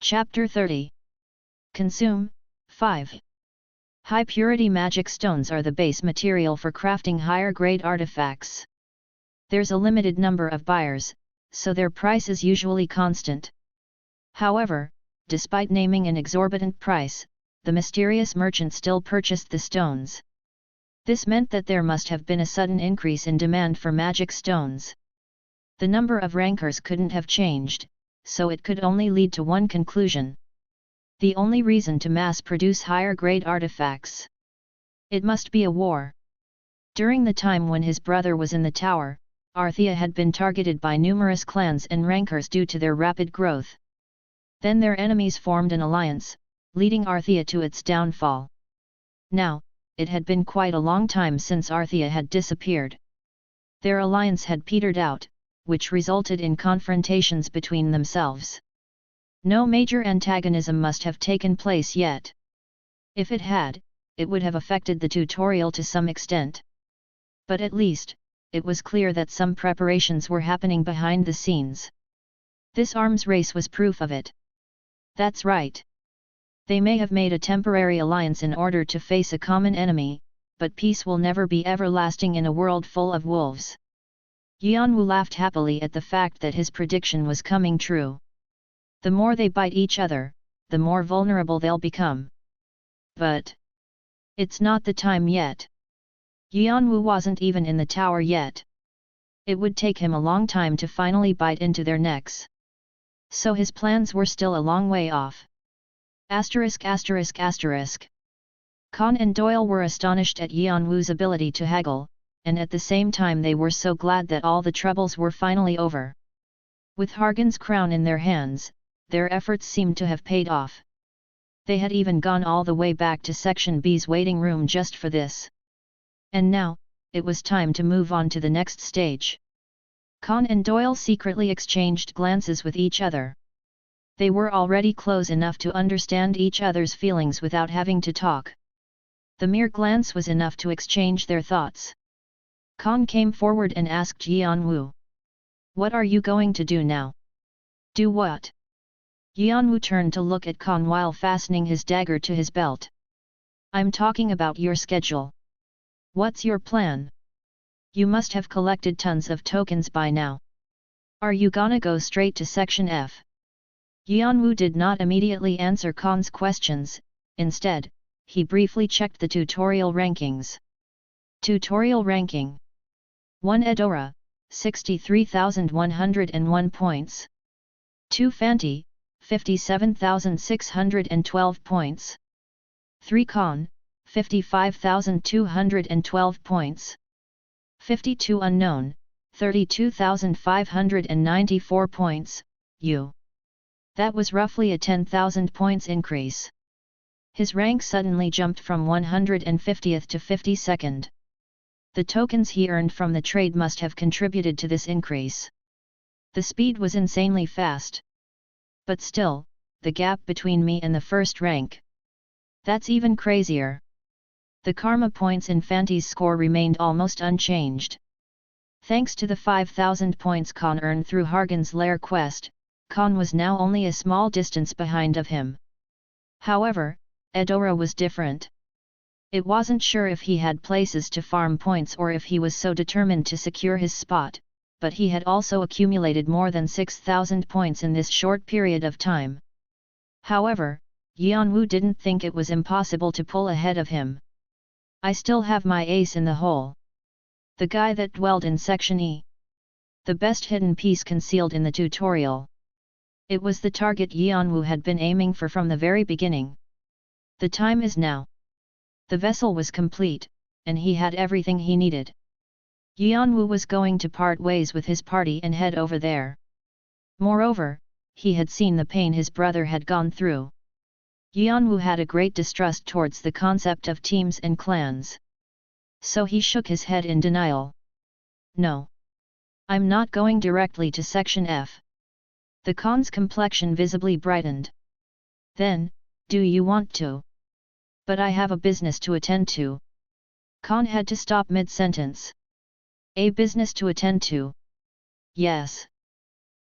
Chapter 30. Consume, 5. High-purity magic stones are the base material for crafting higher-grade artifacts. There's a limited number of buyers, so their price is usually constant. However, despite naming an exorbitant price, the mysterious merchant still purchased the stones. This meant that there must have been a sudden increase in demand for magic stones. The number of rankers couldn't have changed, so it could only lead to one conclusion. The only reason to mass-produce higher-grade artifacts. It must be a war. During the time when his brother was in the tower, Arthea had been targeted by numerous clans and rankers due to their rapid growth. Then their enemies formed an alliance, leading Arthea to its downfall. Now, it had been quite a long time since Arthea had disappeared. Their alliance had petered out, which resulted in confrontations between themselves. No major antagonism must have taken place yet. If it had, it would have affected the tutorial to some extent. But at least, it was clear that some preparations were happening behind the scenes. This arms race was proof of it. That's right. They may have made a temporary alliance in order to face a common enemy, but peace will never be everlasting in a world full of wolves. Yeon-woo laughed happily at the fact that his prediction was coming true. The more they bite each other, the more vulnerable they'll become. But it's not the time yet. Yeon-woo wasn't even in the tower yet. It would take him a long time to finally bite into their necks. So his plans were still a long way off. ******. Khan and Doyle were astonished at Yeon-woo's ability to haggle, and at the same time they were so glad that all the troubles were finally over. With Hargan's crown in their hands, their efforts seemed to have paid off. They had even gone all the way back to Section B's waiting room just for this. And now, it was time to move on to the next stage. Khan and Doyle secretly exchanged glances with each other. They were already close enough to understand each other's feelings without having to talk. The mere glance was enough to exchange their thoughts. Khan came forward and asked Yeon-woo, "What are you going to do now?" "Do what?" Yeon-woo turned to look at Khan while fastening his dagger to his belt. "I'm talking about your schedule. What's your plan? You must have collected tons of tokens by now. Are you gonna go straight to Section F?" Yeon-woo did not immediately answer Khan's questions. Instead, he briefly checked the tutorial rankings. Tutorial ranking: 1 Edora, 63,101 points. 2 Fanti, 57,612 points. 3 Khan, 55,212 points. 52 Unknown, 32,594 points, U. That was roughly a 10,000 points increase. His rank suddenly jumped from 150th to 52nd. The tokens he earned from the trade must have contributed to this increase. The speed was insanely fast. But still, the gap between me and the first rank. That's even crazier. The karma points in Fanti's score remained almost unchanged. Thanks to the 5,000 points Khan earned through Hargan's lair quest, Khan was now only a small distance behind of him. However, Edora was different. It wasn't sure if he had places to farm points or if he was so determined to secure his spot, but he had also accumulated more than 6,000 points in this short period of time. However, Yeon-woo didn't think it was impossible to pull ahead of him. "I still have my ace in the hole. The guy that dwelled in Section E. The best hidden piece concealed in the tutorial." It was the target Yeon-woo had been aiming for from the very beginning. The time is now. The vessel was complete, and he had everything he needed. Yeon-woo was going to part ways with his party and head over there. Moreover, he had seen the pain his brother had gone through. Yeon-woo had a great distrust towards the concept of teams and clans. So he shook his head in denial. "No. I'm not going directly to Section F." The Khan's complexion visibly brightened. "Then, do you want to?" "But I have a business to attend to." Khan had to stop mid-sentence. "A business to attend to?" "Yes."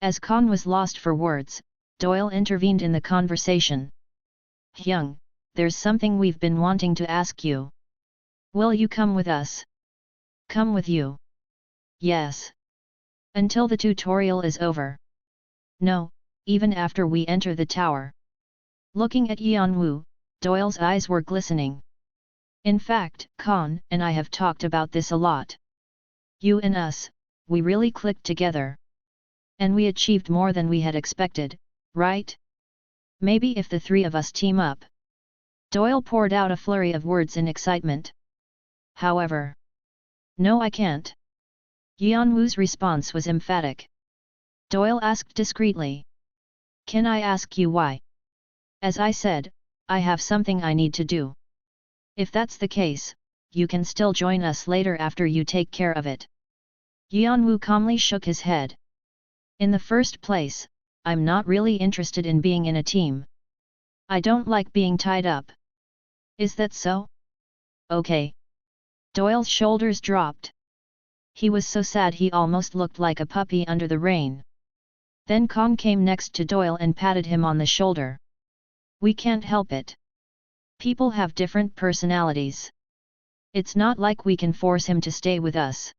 As Khan was lost for words, Doyle intervened in the conversation. "Hyung, there's something we've been wanting to ask you. Will you come with us?" "Come with you?" "Yes. Until the tutorial is over." "No, even after we enter the tower." Looking at Yeon-woo, Doyle's eyes were glistening. "In fact, Khan and I have talked about this a lot. You and us, we really clicked together. And we achieved more than we had expected, right? Maybe if the three of us team up." Doyle poured out a flurry of words in excitement. "However." "No, I can't." Yeon-woo's response was emphatic. Doyle asked discreetly. "Can I ask you why?" "As I said, I have something I need to do. If that's the case, you can still join us later after you take care of it." Yeon-woo calmly shook his head. "In the first place, I'm not really interested in being in a team. I don't like being tied up." "Is that so?" "Okay." Doyle's shoulders dropped. He was so sad he almost looked like a puppy under the rain. Then Kong came next to Doyle and patted him on the shoulder. "We can't help it. People have different personalities. It's not like we can force him to stay with us.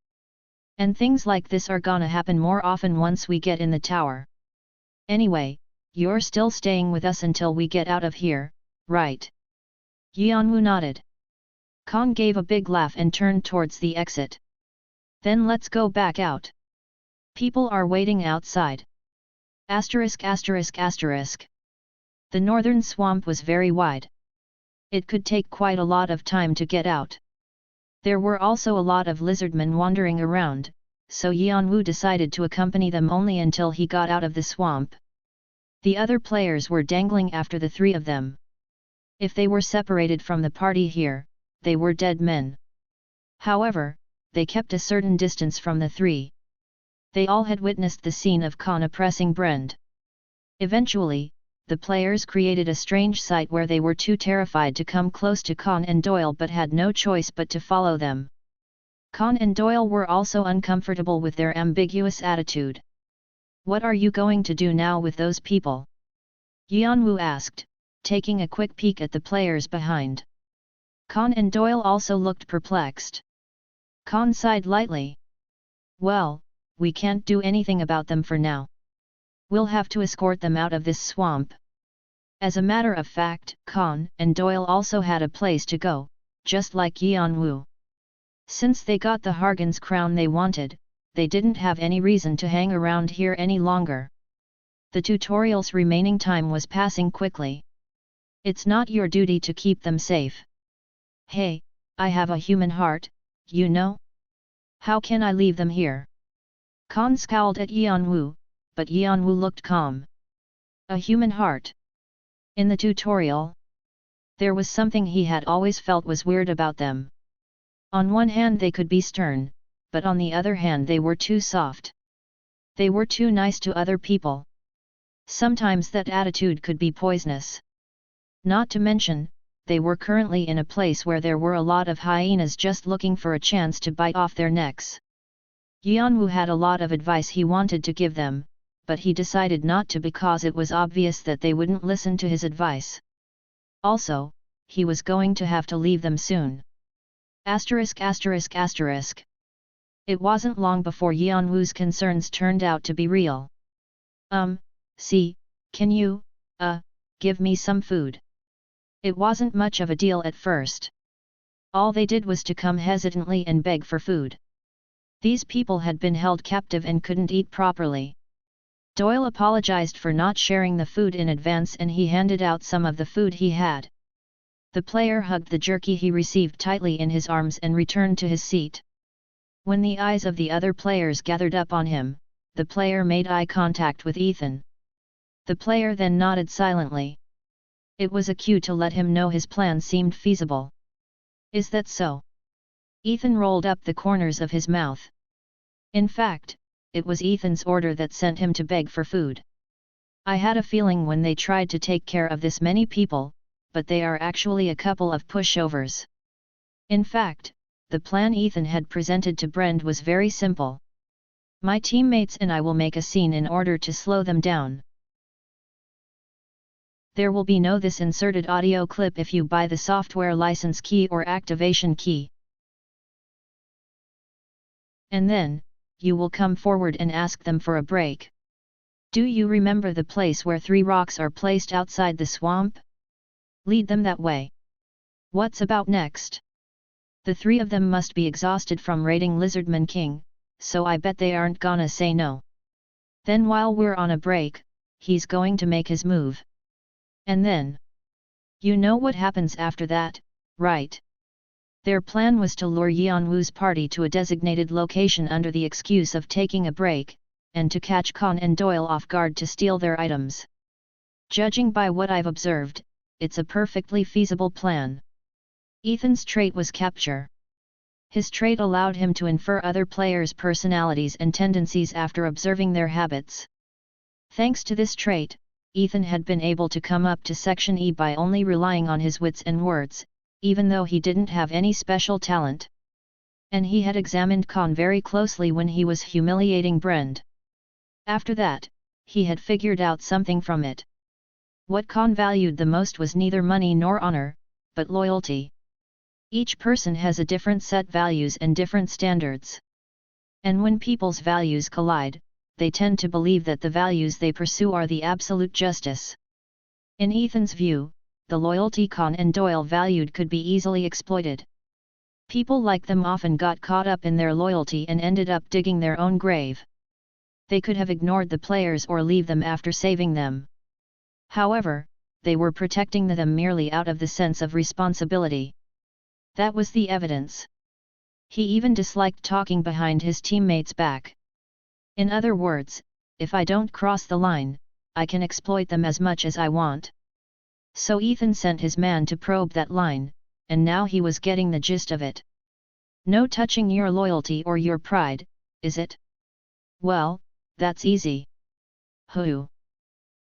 And things like this are gonna happen more often once we get in the tower. Anyway, you're still staying with us until we get out of here, right?" Yeon-woo nodded. Kong gave a big laugh and turned towards the exit. "Then let's go back out. People are waiting outside." ******. The northern swamp was very wide. It could take quite a lot of time to get out. There were also a lot of lizardmen wandering around, so Yeon-woo decided to accompany them only until he got out of the swamp. The other players were dangling after the three of them. If they were separated from the party here, they were dead men. However, they kept a certain distance from the three. They all had witnessed the scene of Khan oppressing Brend. Eventually, the players created a strange sight where they were too terrified to come close to Khan and Doyle but had no choice but to follow them. Khan and Doyle were also uncomfortable with their ambiguous attitude. "What are you going to do now with those people?" Yeon-woo asked, taking a quick peek at the players behind. Khan and Doyle also looked perplexed. Khan sighed lightly. "Well, we can't do anything about them for now. We'll have to escort them out of this swamp." As a matter of fact, Khan and Doyle also had a place to go, just like Yeon-woo. Since they got the Hargan's crown they wanted, they didn't have any reason to hang around here any longer. The tutorial's remaining time was passing quickly. It's not your duty to keep them safe. Hey, I have a human heart, you know? How can I leave them here? Khan scowled at Yeon-woo, but Yeon-woo looked calm. A human heart. In the tutorial, there was something he had always felt was weird about them. On one hand they could be stern, but on the other hand they were too soft. They were too nice to other people. Sometimes that attitude could be poisonous. Not to mention, they were currently in a place where there were a lot of hyenas just looking for a chance to bite off their necks. Yeon-woo had a lot of advice he wanted to give them, but he decided not to because it was obvious that they wouldn't listen to his advice. Also, he was going to have to leave them soon. Asterisk asterisk asterisk. It wasn't long before Yeon-woo's concerns turned out to be real. See, can you, give me some food? It wasn't much of a deal at first. All they did was to come hesitantly and beg for food. These people had been held captive and couldn't eat properly. Doyle apologized for not sharing the food in advance and he handed out some of the food he had. The player hugged the jerky he received tightly in his arms and returned to his seat. When the eyes of the other players gathered up on him, the player made eye contact with Ethan. The player then nodded silently. It was a cue to let him know his plan seemed feasible. "Is that so?" Ethan rolled up the corners of his mouth. In fact, it was Ethan's order that sent him to beg for food. "I had a feeling when they tried to take care of this many people, but they are actually a couple of pushovers." In fact, the plan Ethan had presented to Brend was very simple. "My teammates and I will make a scene in order to slow them down. There will be no this inserted audio clip if you buy the software license key or activation key. And then, you will come forward and ask them for a break. Do you remember the place where 3 rocks are placed outside the swamp? Lead them that way. What's about next? The 3 of them must be exhausted from raiding Lizardman King, so I bet they aren't gonna say no. Then while we're on a break, he's going to make his move. And then, you know what happens after that, right?" Their plan was to lure Yeon-woo's party to a designated location under the excuse of taking a break, and to catch Khan and Doyle off guard to steal their items. Judging by what I've observed, it's a perfectly feasible plan. Ethan's trait was capture. His trait allowed him to infer other players' personalities and tendencies after observing their habits. Thanks to this trait, Ethan had been able to come up to Section E by only relying on his wits and words, even though he didn't have any special talent. And he had examined Khan very closely when he was humiliating Brend. After that, he had figured out something from it. What Khan valued the most was neither money nor honor, but loyalty. Each person has a different set values and different standards. And when people's values collide, they tend to believe that the values they pursue are the absolute justice. In Ethan's view, the loyalty Khan and Doyle valued could be easily exploited. People like them often got caught up in their loyalty and ended up digging their own grave. They could have ignored the players or leave them after saving them. However, they were protecting them merely out of the sense of responsibility. That was the evidence. He even disliked talking behind his teammates' back. In other words, if I don't cross the line, I can exploit them as much as I want. So Ethan sent his man to probe that line, and now he was getting the gist of it. No touching your loyalty or your pride, is it? Well, that's easy. Who?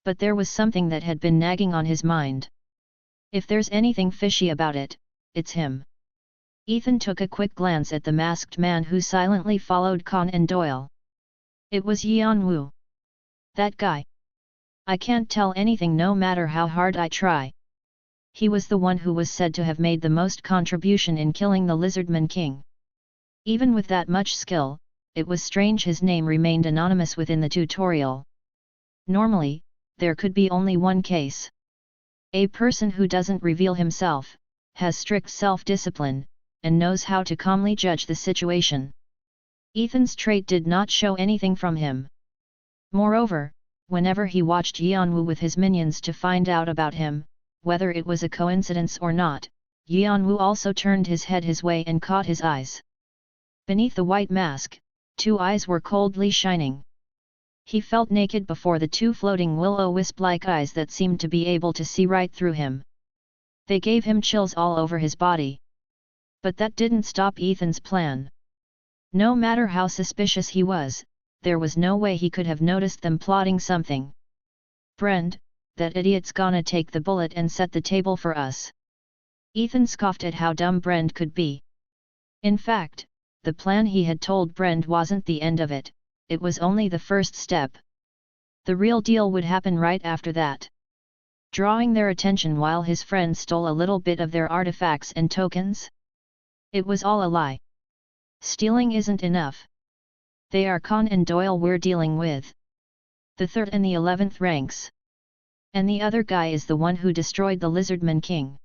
But there was something that had been nagging on his mind. If there's anything fishy about it, it's him. Ethan took a quick glance at the masked man who silently followed Khan and Doyle. It was Yeon-woo. That guy. I can't tell anything no matter how hard I try. He was the one who was said to have made the most contribution in killing the Lizardman King. Even with that much skill, it was strange his name remained anonymous within the tutorial. Normally, there could be only one case. A person who doesn't reveal himself, has strict self-discipline, and knows how to calmly judge the situation. Ethan's trait did not show anything from him. Moreover, whenever he watched Yeon-woo with his minions to find out about him, whether it was a coincidence or not, Yeon-woo also turned his head his way and caught his eyes. Beneath the white mask, two eyes were coldly shining. He felt naked before the two floating will-o-wisp-like eyes that seemed to be able to see right through him. They gave him chills all over his body. But that didn't stop Ethan's plan. No matter how suspicious he was, there was no way he could have noticed them plotting something. Brend, that idiot's gonna take the bullet and set the table for us. Ethan scoffed at how dumb Brend could be. In fact, the plan he had told Brend wasn't the end of it, it was only the first step. The real deal would happen right after that. Drawing their attention while his friend stole a little bit of their artifacts and tokens? It was all a lie. Stealing isn't enough. They are Khan and Doyle we're dealing with. The 3rd and the 11th ranks. And the other guy is the one who destroyed the Lizardman King.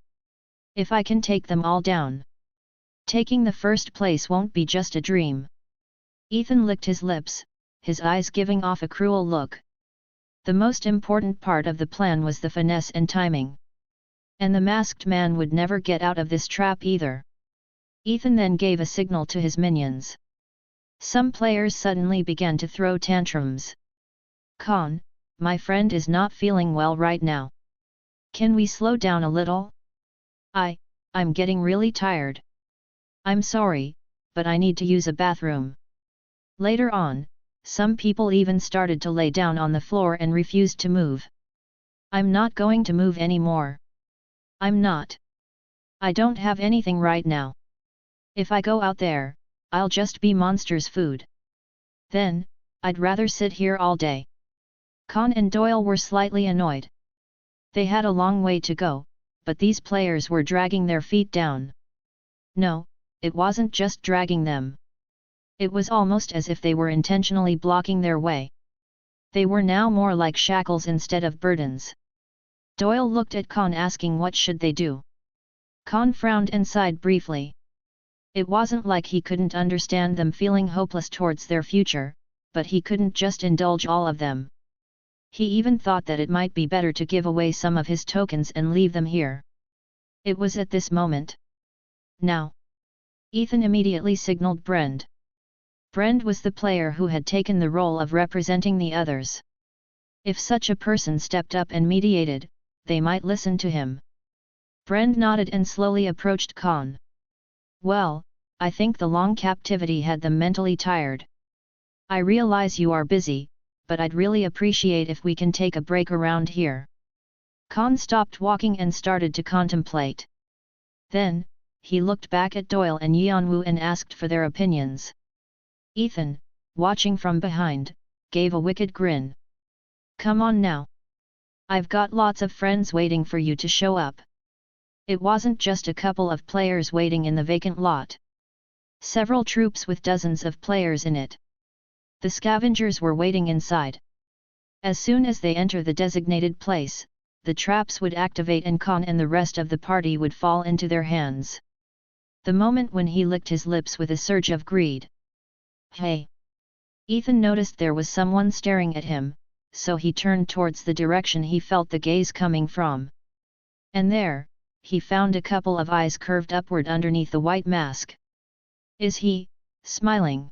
If I can take them all down, taking the first place won't be just a dream. Ethan licked his lips, his eyes giving off a cruel look. The most important part of the plan was the finesse and timing. And the masked man would never get out of this trap either. Ethan then gave a signal to his minions. Some players suddenly began to throw tantrums. Khan, my friend is not feeling well right now. Can we slow down a little? I'm getting really tired. I'm sorry, but I need to use a bathroom. Later on, some people even started to lay down on the floor and refused to move. I'm not going to move anymore. I'm not. I don't have anything right now. If I go out there, I'll just be monsters' food. Then, I'd rather sit here all day. Khan and Doyle were slightly annoyed. They had a long way to go, but these players were dragging their feet down. No, it wasn't just dragging them. It was almost as if they were intentionally blocking their way. They were now more like shackles instead of burdens. Doyle looked at Khan asking what should they do. Khan frowned and sighed briefly. It wasn't like he couldn't understand them feeling hopeless towards their future, but he couldn't just indulge all of them. He even thought that it might be better to give away some of his tokens and leave them here. It was at this moment. Now. Ethan immediately signaled Brend. Brend was the player who had taken the role of representing the others. If such a person stepped up and mediated, they might listen to him. Brend nodded and slowly approached Khan. Well, I think the long captivity had them mentally tired. I realize you are busy, but I'd really appreciate if we can take a break around here. Khan stopped walking and started to contemplate. Then, he looked back at Doyle and Yeon-woo and asked for their opinions. Ethan, watching from behind, gave a wicked grin. Come on now. I've got lots of friends waiting for you to show up. It wasn't just a couple of players waiting in the vacant lot. Several troops with dozens of players in it. The scavengers were waiting inside. As soon as they enter the designated place, the traps would activate and Khan and the rest of the party would fall into their hands. The moment when he licked his lips with a surge of greed. Hey! Ethan noticed there was someone staring at him, so he turned towards the direction he felt the gaze coming from. And there, he found a couple of eyes curved upward underneath the white mask. Is he, smiling?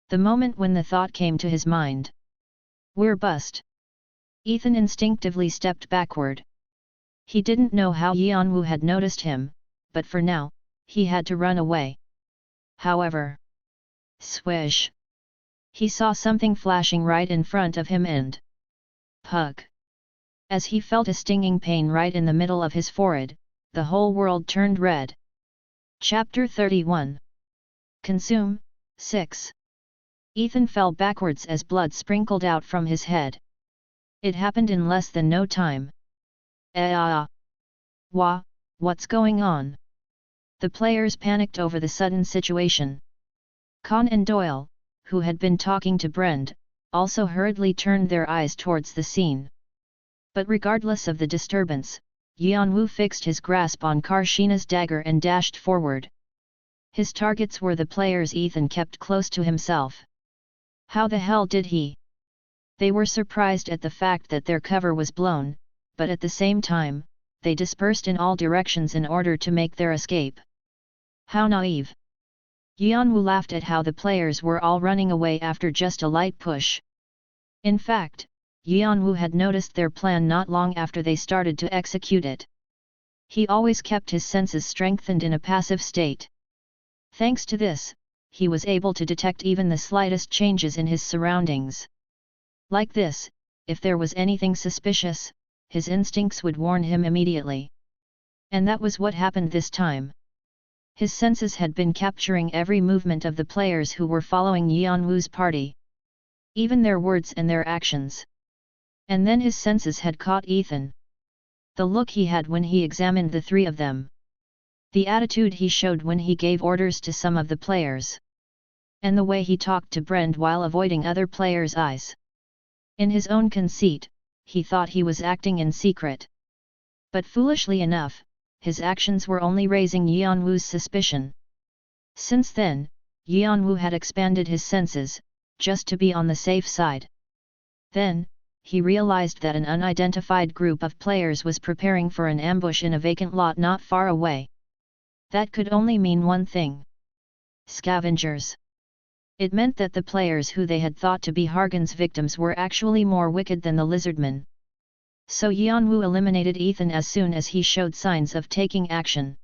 The moment when the thought came to his mind. We're bust. Ethan instinctively stepped backward. He didn't know how Yeon-woo had noticed him, but for now, he had to run away. However, swish! He saw something flashing right in front of him and pug! As he felt a stinging pain right in the middle of his forehead, the whole world turned red. Chapter 31. Consume, 6. Ethan fell backwards as blood sprinkled out from his head. It happened in less than no time. What's going on? The players panicked over the sudden situation. Con and Doyle, who had been talking to Brend, also hurriedly turned their eyes towards the scene. But regardless of the disturbance, Yeon-woo fixed his grasp on Karshina's dagger and dashed forward. His targets were the players Ethan kept close to himself. How the hell did he? They were surprised at the fact that their cover was blown, but at the same time, they dispersed in all directions in order to make their escape. How naive! Yeon-woo laughed at how the players were all running away after just a light push. In fact, Yeon-woo had noticed their plan not long after they started to execute it. He always kept his senses strengthened in a passive state. Thanks to this, he was able to detect even the slightest changes in his surroundings. Like this, if there was anything suspicious, his instincts would warn him immediately. And that was what happened this time. His senses had been capturing every movement of the players who were following Yeon-woo's party. Even their words and their actions. And then his senses had caught Ethan. The look he had when he examined the three of them. The attitude he showed when he gave orders to some of the players. And the way he talked to Brend while avoiding other players' eyes. In his own conceit, he thought he was acting in secret. But foolishly enough, his actions were only raising Yeon-woo's suspicion. Since then, Yeon-woo had expanded his senses, just to be on the safe side. Then, he realized that an unidentified group of players was preparing for an ambush in a vacant lot not far away. That could only mean one thing. Scavengers. It meant that the players who they had thought to be Hargan's victims were actually more wicked than the lizardmen. So Yeon-woo eliminated Ethan as soon as he showed signs of taking action.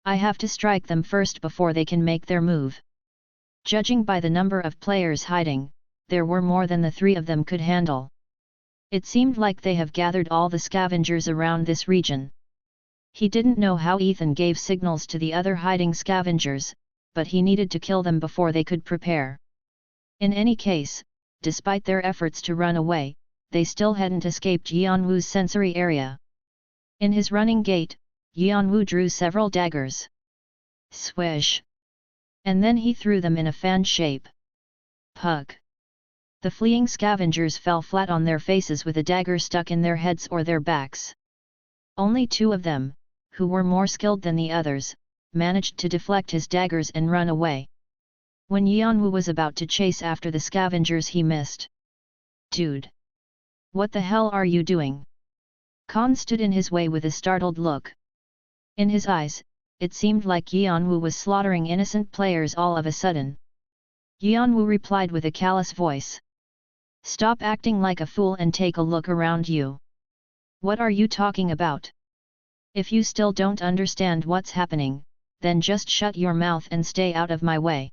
I have to strike them first before they can make their move. Judging by the number of players hiding, there were more than the three of them could handle. It seemed like they have gathered all the scavengers around this region. He didn't know how Ethan gave signals to the other hiding scavengers, but he needed to kill them before they could prepare. In any case, despite their efforts to run away, they still hadn't escaped Yeon-woo's sensory area. In his running gait, Yeon-woo drew several daggers. Swish! And then he threw them in a fan shape. Pug! The fleeing scavengers fell flat on their faces with a dagger stuck in their heads or their backs. Only two of them, who were more skilled than the others, managed to deflect his daggers and run away. When Yeon-woo was about to chase after the scavengers, he missed. Dude! What the hell are you doing? Khan stood in his way with a startled look. In his eyes, it seemed like Yeon-woo was slaughtering innocent players all of a sudden. Yeon-woo replied with a callous voice. Stop acting like a fool and take a look around you. What are you talking about? If you still don't understand what's happening, then just shut your mouth and stay out of my way.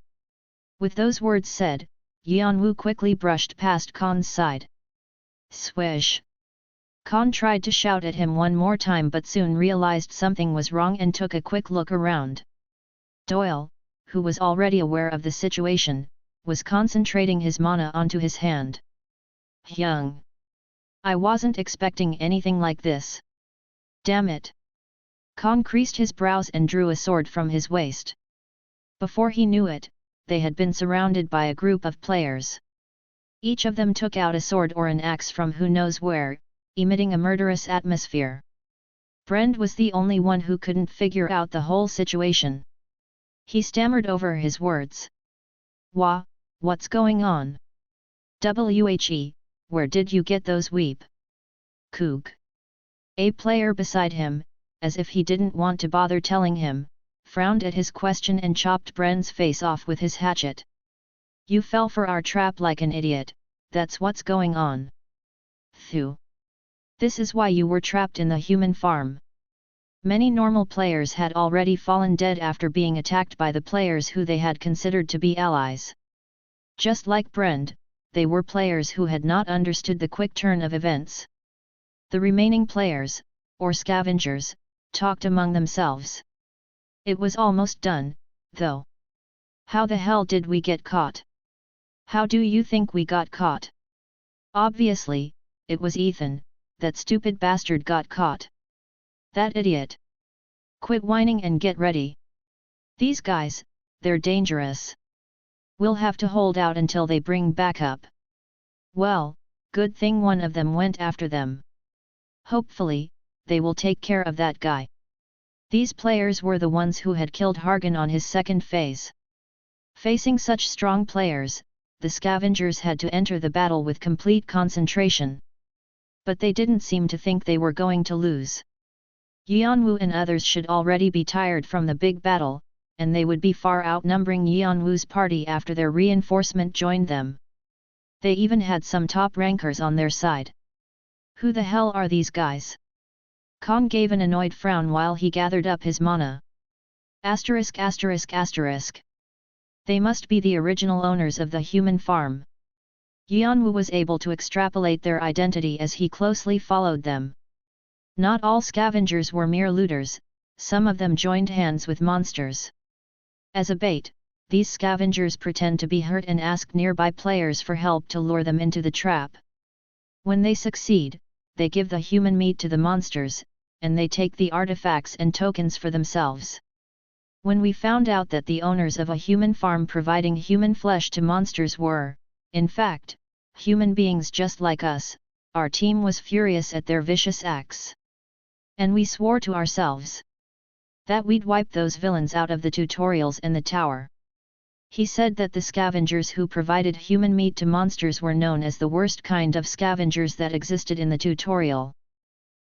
With those words said, Yeon-woo quickly brushed past Khan's side. Swish! Khan tried to shout at him one more time but soon realized something was wrong and took a quick look around. Doyle, who was already aware of the situation, was concentrating his mana onto his hand. Hyung! I wasn't expecting anything like this. Damn it! Khan creased his brows and drew a sword from his waist. Before he knew it, they had been surrounded by a group of players. Each of them took out a sword or an axe from who knows where, emitting a murderous atmosphere. Brend was the only one who couldn't figure out the whole situation. He stammered over his words. What's going on? Where did you get those weep? Kook. A player beside him, as if he didn't want to bother telling him, frowned at his question and chopped Bren's face off with his hatchet. You fell for our trap like an idiot, that's what's going on. Phew. This is why you were trapped in the human farm. Many normal players had already fallen dead after being attacked by the players who they had considered to be allies. Just like Brand, they were players who had not understood the quick turn of events. The remaining players, or scavengers, talked among themselves. It was almost done, though. How the hell did we get caught? How do you think we got caught? Obviously, it was Ethan, that stupid bastard got caught. That idiot. Quit whining and get ready. These guys, they're dangerous. We'll have to hold out until they bring backup. Well, good thing one of them went after them. Hopefully, they will take care of that guy. These players were the ones who had killed Hargan on his second phase. Facing such strong players, the scavengers had to enter the battle with complete concentration. But they didn't seem to think they were going to lose. Yeon-woo and others should already be tired from the big battle, and they would be far outnumbering Yeon-woo's party after their reinforcement joined them. They even had some top rankers on their side. Who the hell are these guys? Kong gave an annoyed frown while he gathered up his mana. Asterisk asterisk asterisk. They must be the original owners of the human farm. Yeon-woo was able to extrapolate their identity as he closely followed them. Not all scavengers were mere looters, some of them joined hands with monsters. As a bait, these scavengers pretend to be hurt and ask nearby players for help to lure them into the trap. When they succeed, they give the human meat to the monsters, and they take the artifacts and tokens for themselves. When we found out that the owners of a human farm providing human flesh to monsters were, in fact, human beings just like us, our team was furious at their vicious acts. And we swore to ourselves that we'd wipe those villains out of the tutorials and the tower. He said that the scavengers who provided human meat to monsters were known as the worst kind of scavengers that existed in the tutorial.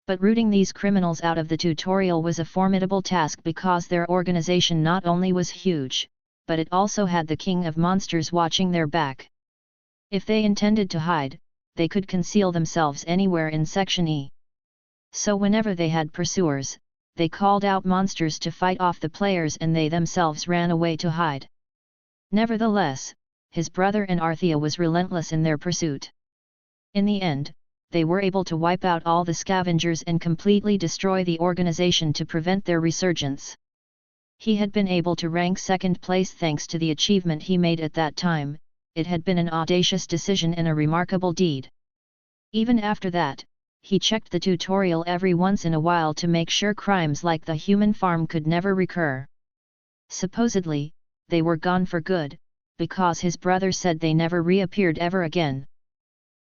But rooting these criminals out of the tutorial was a formidable task because their organization not only was huge, but it also had the king of monsters watching their back. If they intended to hide, they could conceal themselves anywhere in Section E. So whenever they had pursuers, they called out monsters to fight off the players and they themselves ran away to hide. Nevertheless, his brother and Arthea was relentless in their pursuit. In the end, they were able to wipe out all the scavengers and completely destroy the organization to prevent their resurgence. He had been able to rank second place thanks to the achievement he made at that time. It had been an audacious decision and a remarkable deed. Even after that, he checked the tutorial every once in a while to make sure crimes like the human farm could never recur. Supposedly, they were gone for good, because his brother said they never reappeared ever again.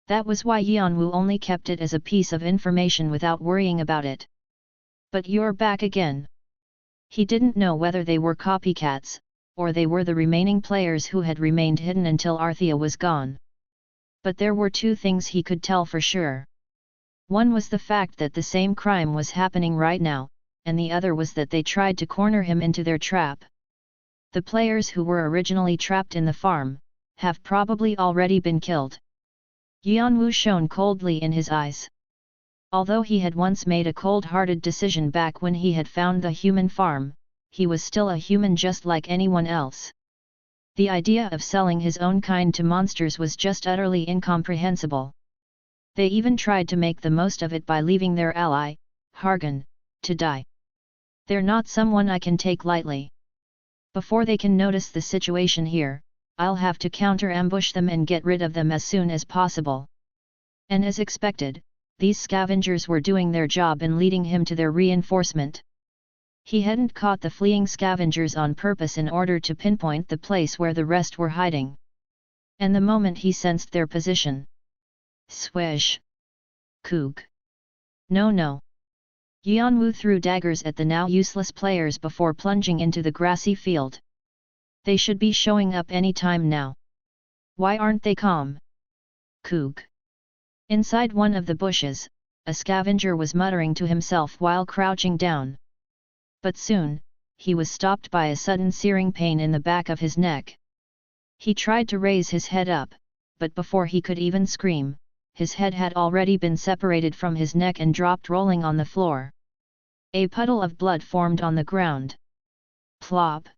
That was why Yeon-woo only kept it as a piece of information without worrying about it. But you're back again. He didn't know whether they were copycats, or they were the remaining players who had remained hidden until Arthea was gone. But there were two things he could tell for sure. One was the fact that the same crime was happening right now, and the other was that they tried to corner him into their trap. The players who were originally trapped in the farm have probably already been killed. Yeon-woo shone coldly in his eyes. Although he had once made a cold-hearted decision back when he had found the human farm, he was still a human just like anyone else. The idea of selling his own kind to monsters was just utterly incomprehensible. They even tried to make the most of it by leaving their ally, Hargan, to die. They're not someone I can take lightly. Before they can notice the situation here, I'll have to counter-ambush them and get rid of them as soon as possible. And as expected, these scavengers were doing their job in leading him to their reinforcement. He hadn't caught the fleeing scavengers on purpose in order to pinpoint the place where the rest were hiding. And the moment he sensed their position, swish! Kook! No! Yeon-woo threw daggers at the now useless players before plunging into the grassy field. They should be showing up any time now. Why aren't they calm? Kook! Inside one of the bushes, a scavenger was muttering to himself while crouching down. But soon, he was stopped by a sudden searing pain in the back of his neck. He tried to raise his head up, but before he could even scream, his head had already been separated from his neck and dropped rolling on the floor. A puddle of blood formed on the ground. Plop!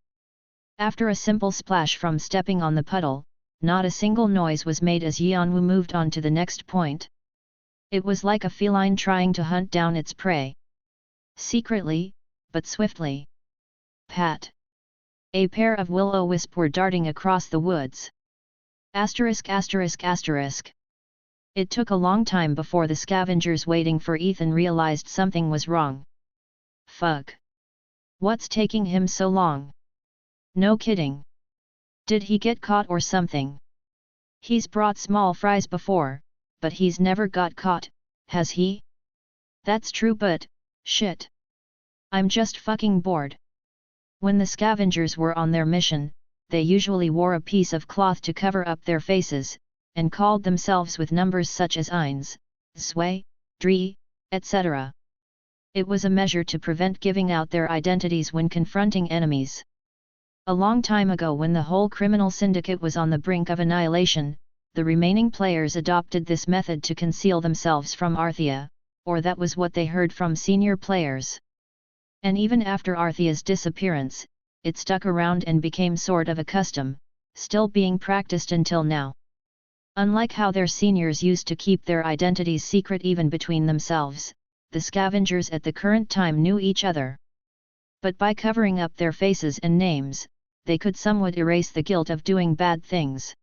After a simple splash from stepping on the puddle, not a single noise was made as Yeon-woo moved on to the next point. It was like a feline trying to hunt down its prey. Secretly, but swiftly. Pat! A pair of will-o-wisp were darting across the woods. Asterisk asterisk asterisk. It took a long time before the scavengers waiting for Ethan realized something was wrong. Fuck! What's taking him so long? No kidding. Did he get caught or something? He's brought small fries before, but he's never got caught, has he? That's true, but, shit. I'm just fucking bored. When the scavengers were on their mission, they usually wore a piece of cloth to cover up their faces, and called themselves with numbers such as 1, 2, 3, etc. It was a measure to prevent giving out their identities when confronting enemies. A long time ago, when the whole criminal syndicate was on the brink of annihilation, the remaining players adopted this method to conceal themselves from Arthea, or that was what they heard from senior players. And even after Arthea's disappearance, it stuck around and became sort of a custom, still being practiced until now. Unlike how their seniors used to keep their identities secret even between themselves, the scavengers at the current time knew each other. But by covering up their faces and names, they could somewhat erase the guilt of doing bad things.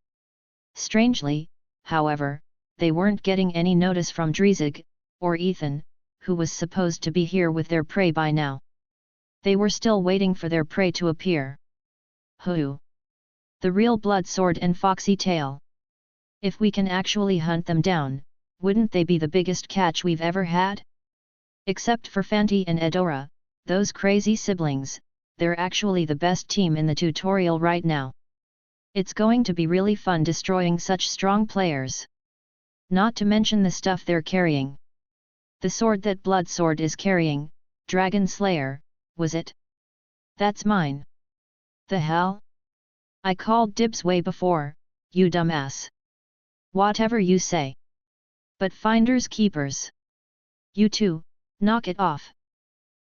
Strangely, however, they weren't getting any notice from Drizig, or Ethan, who was supposed to be here with their prey by now. They were still waiting for their prey to appear. Who? The real blood sword and foxy tail. If we can actually hunt them down, wouldn't they be the biggest catch we've ever had? Except for Fanti and Edora, those crazy siblings, they're actually the best team in the tutorial right now. It's going to be really fun destroying such strong players. Not to mention the stuff they're carrying. The sword that Blood Sword is carrying, Dragon Slayer, was it? That's mine. The hell? I called dibs way before, you dumbass. Whatever you say. But finders keepers. You two, knock it off.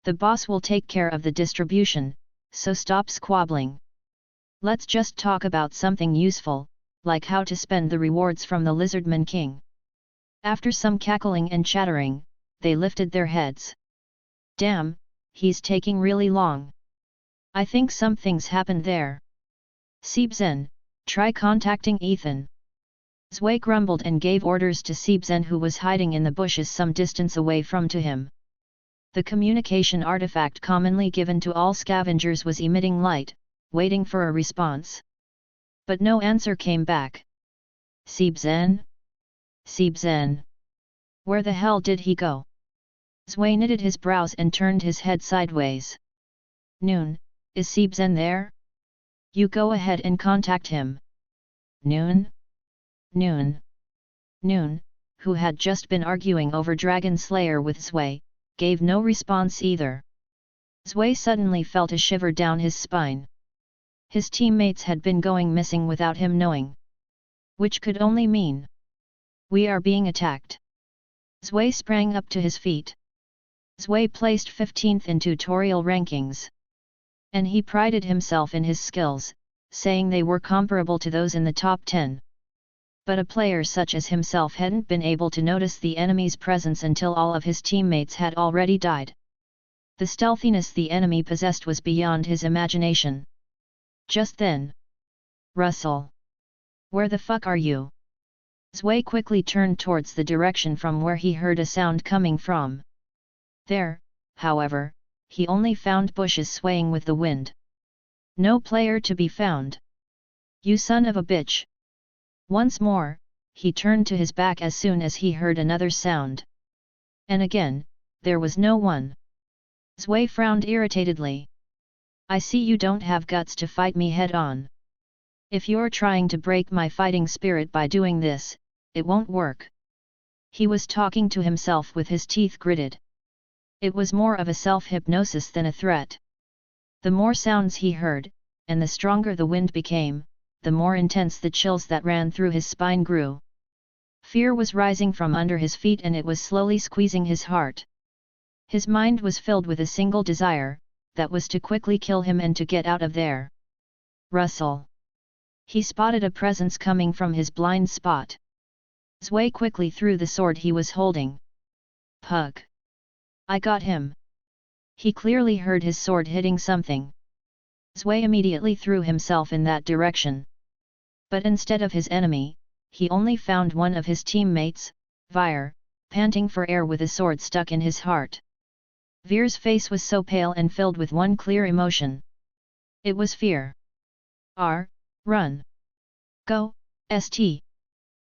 The boss will take care of the distribution, so stop squabbling. Let's just talk about something useful, like how to spend the rewards from the Lizardman King. After some cackling and chattering, they lifted their heads. Damn, he's taking really long. I think something's happened there. Siebzen, try contacting Ethan. Zwei grumbled and gave orders to Siebzen, who was hiding in the bushes some distance away from to him. The communication artifact commonly given to all scavengers was emitting light, waiting for a response. But no answer came back. Siebzen? Siebzen? Where the hell did he go? Zwei knitted his brows and turned his head sideways. Noon, is Siebzen there? You go ahead and contact him. Noon? Noon? Noon, who had just been arguing over Dragon Slayer with Zwei, gave no response either. Zwei suddenly felt a shiver down his spine. His teammates had been going missing without him knowing. Which could only mean, we are being attacked. Zwei sprang up to his feet. Zwei placed 15th in tutorial rankings. And he prided himself in his skills, saying they were comparable to those in the top 10. But a player such as himself hadn't been able to notice the enemy's presence until all of his teammates had already died. The stealthiness the enemy possessed was beyond his imagination. Just then. Russell. Where the fuck are you? Zwei quickly turned towards the direction from where he heard a sound coming from. There, however, he only found bushes swaying with the wind. No player to be found. You son of a bitch! Once more, he turned to his back as soon as he heard another sound. And again, there was no one. Zwei frowned irritatedly. I see you don't have guts to fight me head-on. If you're trying to break my fighting spirit by doing this, it won't work. He was talking to himself with his teeth gritted. It was more of a self-hypnosis than a threat. The more sounds he heard, and the stronger the wind became, the more intense the chills that ran through his spine grew. Fear was rising from under his feet and it was slowly squeezing his heart. His mind was filled with a single desire, that was to quickly kill him and to get out of there. Rustle. He spotted a presence coming from his blind spot. Zwei quickly threw the sword he was holding. Pug. I got him. He clearly heard his sword hitting something. Zwei immediately threw himself in that direction. But instead of his enemy, he only found one of his teammates, Veer, panting for air with a sword stuck in his heart. Veer's face was so pale and filled with one clear emotion. It was fear. Run. Go, St.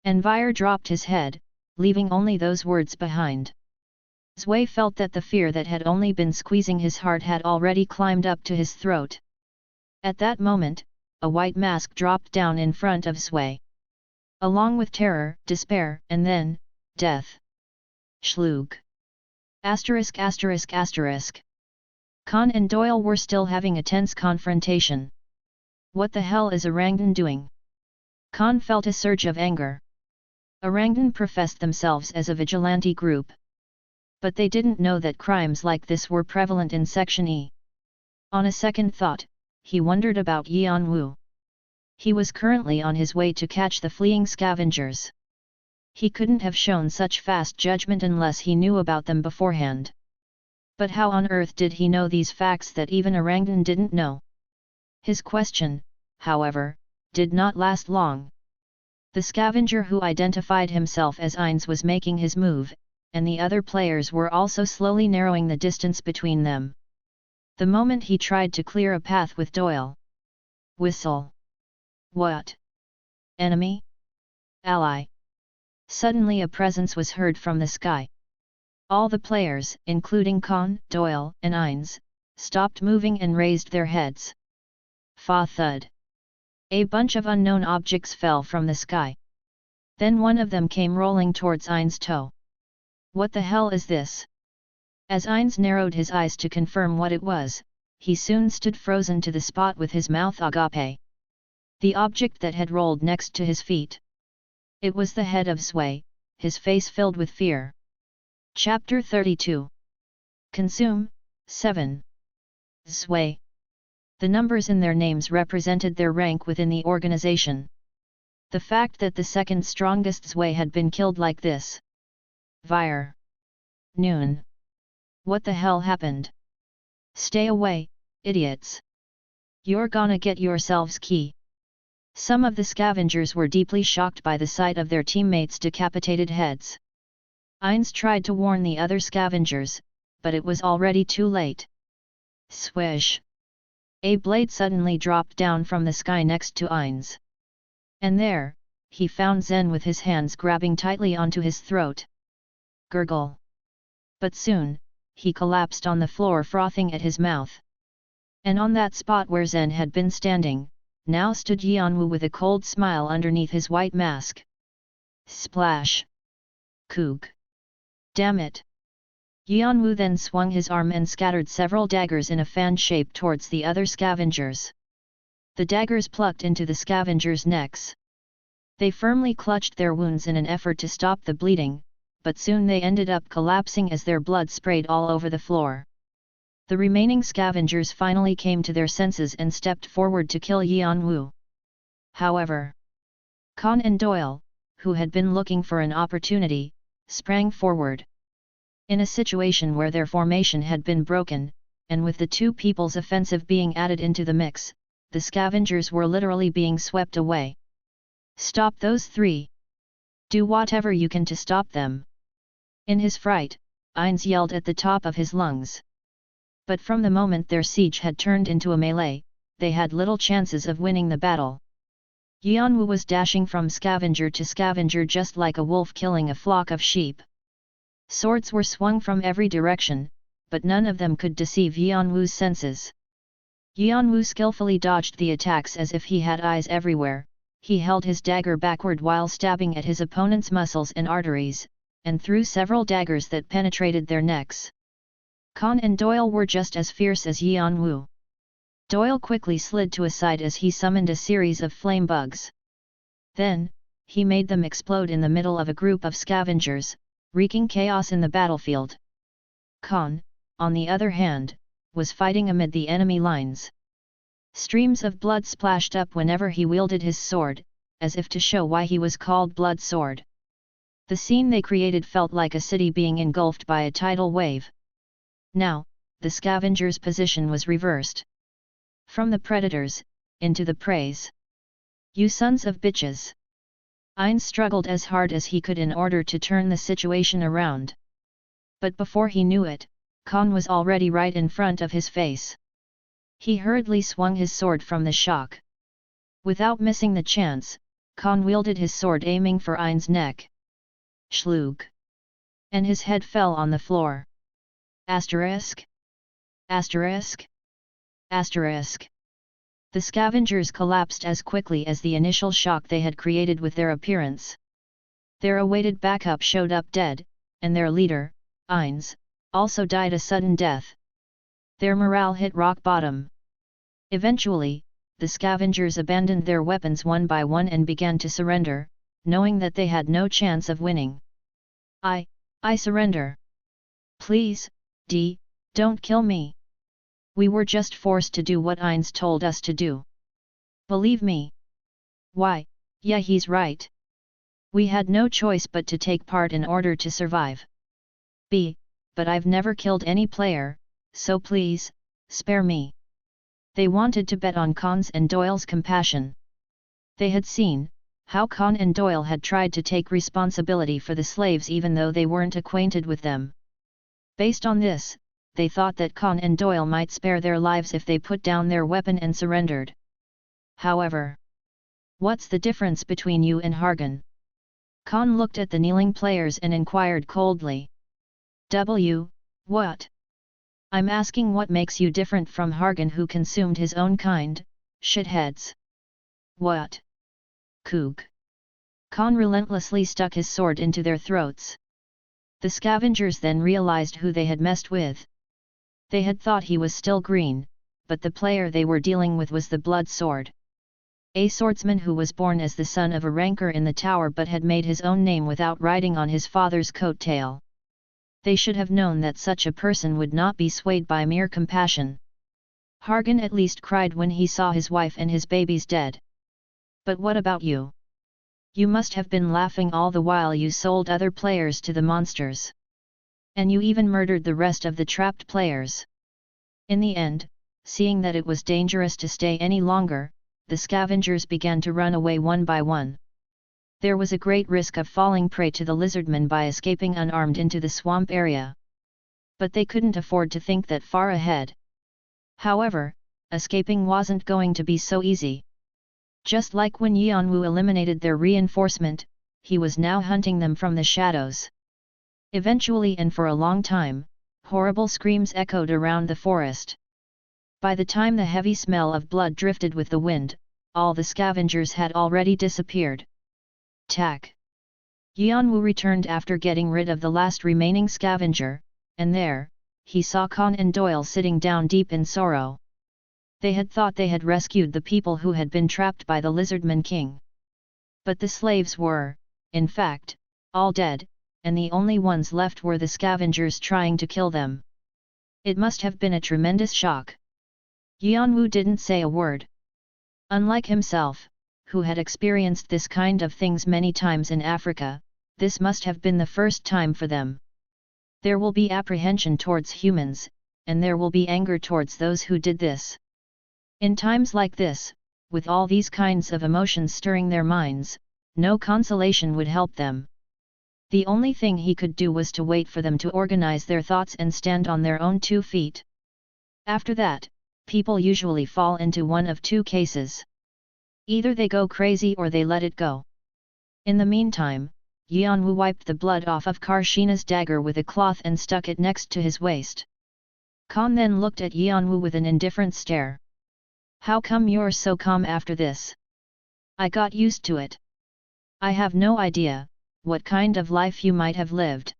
And Veer dropped his head, leaving only those words behind. Zwei felt that the fear that had only been squeezing his heart had already climbed up to his throat. At that moment, a white mask dropped down in front of Zwei. Along with terror, despair, and then, death. Schlug. ******. Khan and Doyle were still having a tense confrontation. What the hell is Orangdan doing? Khan felt a surge of anger. Orangdan professed themselves as a vigilante group. But they didn't know that crimes like this were prevalent in Section E. On a second thought, he wondered about Yeon-woo. He was currently on his way to catch the fleeing scavengers. He couldn't have shown such fast judgment unless he knew about them beforehand. But how on earth did he know these facts that even Orangdan didn't know? His question, however, did not last long. The scavenger who identified himself as Ainz was making his move, and the other players were also slowly narrowing the distance between them. The moment he tried to clear a path with Doyle. Whistle. What? Enemy? Ally? Suddenly a presence was heard from the sky. All the players, including Khan, Doyle, and Ainz, stopped moving and raised their heads. Fa thud. A bunch of unknown objects fell from the sky. Then one of them came rolling towards Ainz's toe. What the hell is this? As Ainz narrowed his eyes to confirm what it was, he soon stood frozen to the spot with his mouth agape. The object that had rolled next to his feet. It was the head of Zwei, his face filled with fear. Chapter 32. Consume, 7. Zwei. The numbers in their names represented their rank within the organization. The fact that the second strongest Zwei had been killed like this. Veer. Noon. What the hell happened? Stay away, idiots. You're gonna get yourselves key. Some of the scavengers were deeply shocked by the sight of their teammates' decapitated heads. Ainz tried to warn the other scavengers, but it was already too late. Swish! A blade suddenly dropped down from the sky next to Ainz. And there, he found Zen with his hands grabbing tightly onto his throat. Gurgle! But soon, he collapsed on the floor frothing at his mouth. And on that spot where Zen had been standing, now stood Yeon-woo with a cold smile underneath his white mask. Splash! Koog! Damn it! Yeon-woo then swung his arm and scattered several daggers in a fan shape towards the other scavengers. The daggers plucked into the scavengers' necks. They firmly clutched their wounds in an effort to stop the bleeding, but soon they ended up collapsing as their blood sprayed all over the floor. The remaining scavengers finally came to their senses and stepped forward to kill Yeon-woo. However, Khan and Doyle, who had been looking for an opportunity, sprang forward. In a situation where their formation had been broken, and with the two people's offensive being added into the mix, the scavengers were literally being swept away. Stop those three! Do whatever you can to stop them! In his fright, Ainz yelled at the top of his lungs. But from the moment their siege had turned into a melee, they had little chances of winning the battle. Yeon-woo was dashing from scavenger to scavenger just like a wolf killing a flock of sheep. Swords were swung from every direction, but none of them could deceive Yeon-woo's senses. Yeon-woo skillfully dodged the attacks as if he had eyes everywhere. He held his dagger backward while stabbing at his opponent's muscles and arteries, and threw several daggers that penetrated their necks. Khan and Doyle were just as fierce as Yeon-woo. Doyle quickly slid to a side as he summoned a series of flame bugs. Then, he made them explode in the middle of a group of scavengers, wreaking chaos in the battlefield. Khan, on the other hand, was fighting amid the enemy lines. Streams of blood splashed up whenever he wielded his sword, as if to show why he was called Blood Sword. The scene they created felt like a city being engulfed by a tidal wave. Now, the scavengers' position was reversed. From the predators, into the preys. You sons of bitches! Ainz struggled as hard as he could in order to turn the situation around. But before he knew it, Khan was already right in front of his face. He hurriedly swung his sword from the shock. Without missing the chance, Khan wielded his sword aiming for Ainz's neck. Shlug! And his head fell on the floor. Asterisk? Asterisk? Asterisk. The scavengers collapsed as quickly as the initial shock they had created with their appearance. Their awaited backup showed up dead, and their leader, Ainz, also died a sudden death. Their morale hit rock bottom. Eventually, the scavengers abandoned their weapons one by one and began to surrender, knowing that they had no chance of winning. I surrender. Please, don't kill me. We were just forced to do what Ainz told us to do. Believe me. Why, yeah, he's right. We had no choice but to take part in order to survive. But I've never killed any player, so please, spare me. They wanted to bet on Khan's and Doyle's compassion. They had seen how Khan and Doyle had tried to take responsibility for the slaves even though they weren't acquainted with them. Based on this, they thought that Khan and Doyle might spare their lives if they put down their weapon and surrendered. However, what's the difference between you and Hargan? Khan looked at the kneeling players and inquired coldly. What? I'm asking what makes you different from Hargan who consumed his own kind, shitheads. What? Kook. Khan relentlessly stuck his sword into their throats. The scavengers then realized who they had messed with. They had thought he was still green, but the player they were dealing with was the Blood Sword. A swordsman who was born as the son of a ranker in the tower but had made his own name without riding on his father's coattail. They should have known that such a person would not be swayed by mere compassion. Hargan at least cried when he saw his wife and his babies dead. But what about you? You must have been laughing all the while you sold other players to the monsters. And you even murdered the rest of the trapped players. In the end, seeing that it was dangerous to stay any longer, the scavengers began to run away one by one. There was a great risk of falling prey to the lizardmen by escaping unarmed into the swamp area. But they couldn't afford to think that far ahead. However, escaping wasn't going to be so easy. Just like when Yeon-woo eliminated their reinforcement, he was now hunting them from the shadows. Eventually and for a long time, horrible screams echoed around the forest. By the time the heavy smell of blood drifted with the wind, all the scavengers had already disappeared. Tack! Yeon-woo returned after getting rid of the last remaining scavenger, and there, he saw Khan and Doyle sitting down deep in sorrow. They had thought they had rescued the people who had been trapped by the Lizardman King. But the slaves were, in fact, all dead, and the only ones left were the scavengers trying to kill them. It must have been a tremendous shock. Yeon-woo didn't say a word. Unlike himself, who had experienced this kind of things many times in Africa, this must have been the first time for them. There will be apprehension towards humans, and there will be anger towards those who did this. In times like this, with all these kinds of emotions stirring their minds, no consolation would help them. The only thing he could do was to wait for them to organize their thoughts and stand on their own 2 feet. After that, people usually fall into one of 2 cases. Either they go crazy or they let it go. In the meantime, Yeon-woo wiped the blood off of Karshina's dagger with a cloth and stuck it next to his waist. Khan then looked at Yeon-woo with an indifferent stare. How come you're so calm after this? I got used to it. I have no idea what kind of life you might have lived.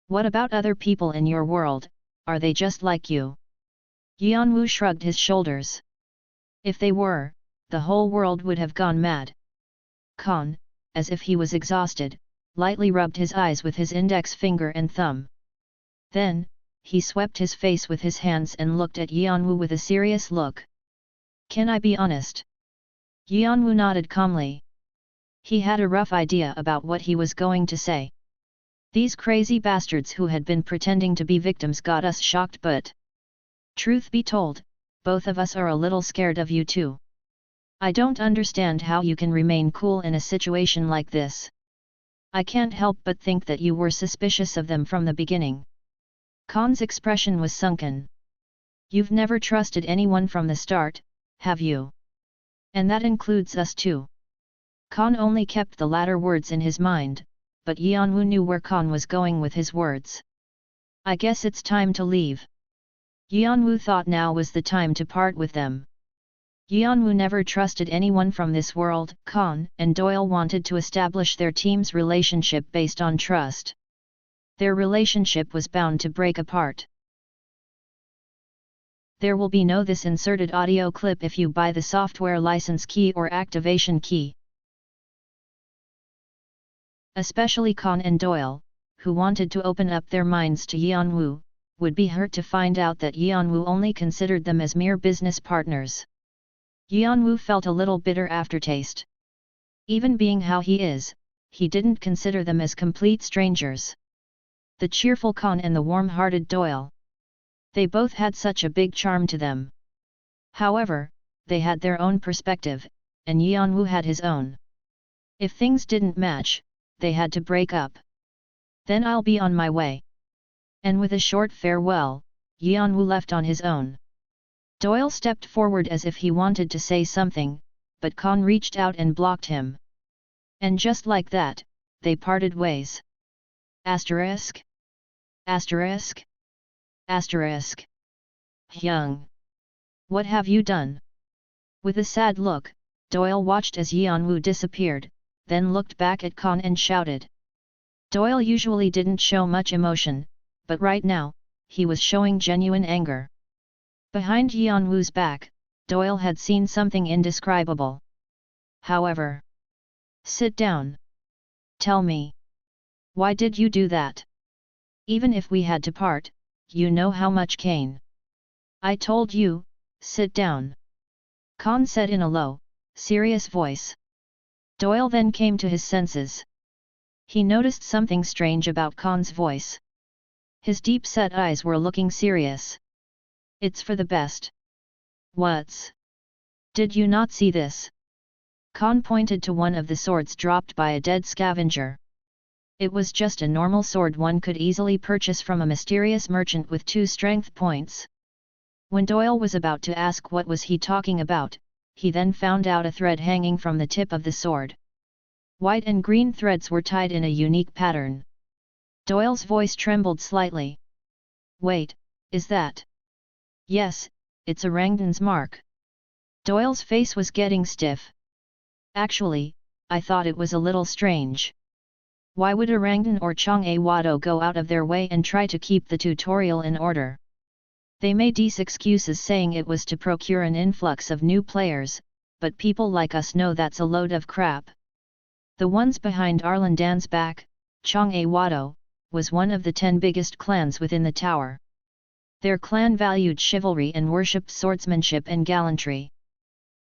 What about other people in your world, are they just like you? Yeon-woo shrugged his shoulders. If they were, the whole world would have gone mad. Khan, as if he was exhausted, lightly rubbed his eyes with his index finger and thumb. Then, he swept his face with his hands and looked at Yeon-woo with a serious look. "Can I be honest?" Yeon-woo nodded calmly. He had a rough idea about what he was going to say. These crazy bastards who had been pretending to be victims got us shocked, but truth be told, both of us are a little scared of you too. I don't understand how you can remain cool in a situation like this. I can't help but think that you were suspicious of them from the beginning. Khan's expression was sunken. You've never trusted anyone from the start, have you? And that includes us too. Khan only kept the latter words in his mind, but Yeon-woo knew where Khan was going with his words. I guess it's time to leave. Yeon-woo thought now was the time to part with them. Yeon-woo never trusted anyone from this world. Khan and Doyle wanted to establish their team's relationship based on trust. Their relationship was bound to break apart. There will be no this inserted audio clip if you buy the software license key or activation key. Especially Khan and Doyle, who wanted to open up their minds to Yeon-woo, would be hurt to find out that Yeon-woo only considered them as mere business partners. Yeon-woo felt a little bitter aftertaste. Even being how he is, he didn't consider them as complete strangers. The cheerful Khan and the warm-hearted Doyle. They both had such a big charm to them. However, they had their own perspective, and Yeon-woo had his own. If things didn't match, they had to break up. Then I'll be on my way. And with a short farewell, Yeon-woo left on his own. Doyle stepped forward as if he wanted to say something, but Khan reached out and blocked him. And just like that, they parted ways. Asterisk. Asterisk. Asterisk. Hyung. What have you done? With a sad look, Doyle watched as Yeon-woo disappeared, then looked back at Khan and shouted. Doyle usually didn't show much emotion, but right now, he was showing genuine anger. Behind Yeon-woo's back, Doyle had seen something indescribable. However, sit down. Tell me. Why did you do that? Even if we had to part, you know how much Kane. I told you, sit down. Khan said in a low, serious voice. Doyle then came to his senses. He noticed something strange about Khan's voice. His deep-set eyes were looking serious. It's for the best. What's? Did you not see this? Khan pointed to one of the swords dropped by a dead scavenger. It was just a normal sword one could easily purchase from a mysterious merchant with 2 strength points. When Doyle was about to ask what was he talking about, he then found out a thread hanging from the tip of the sword. White and green threads were tied in a unique pattern. Doyle's voice trembled slightly. Wait, is that? Yes, it's a Rangdan's mark. Doyle's face was getting stiff. Actually, I thought it was a little strange. Why would a Rangdan or Jeong-woo go out of their way and try to keep the tutorial in order? They made these excuses saying it was to procure an influx of new players, but people like us know that's a load of crap. The ones behind Arlandan's back, Jeong-woo, was one of the 10 biggest clans within the tower. Their clan valued chivalry and worshipped swordsmanship and gallantry.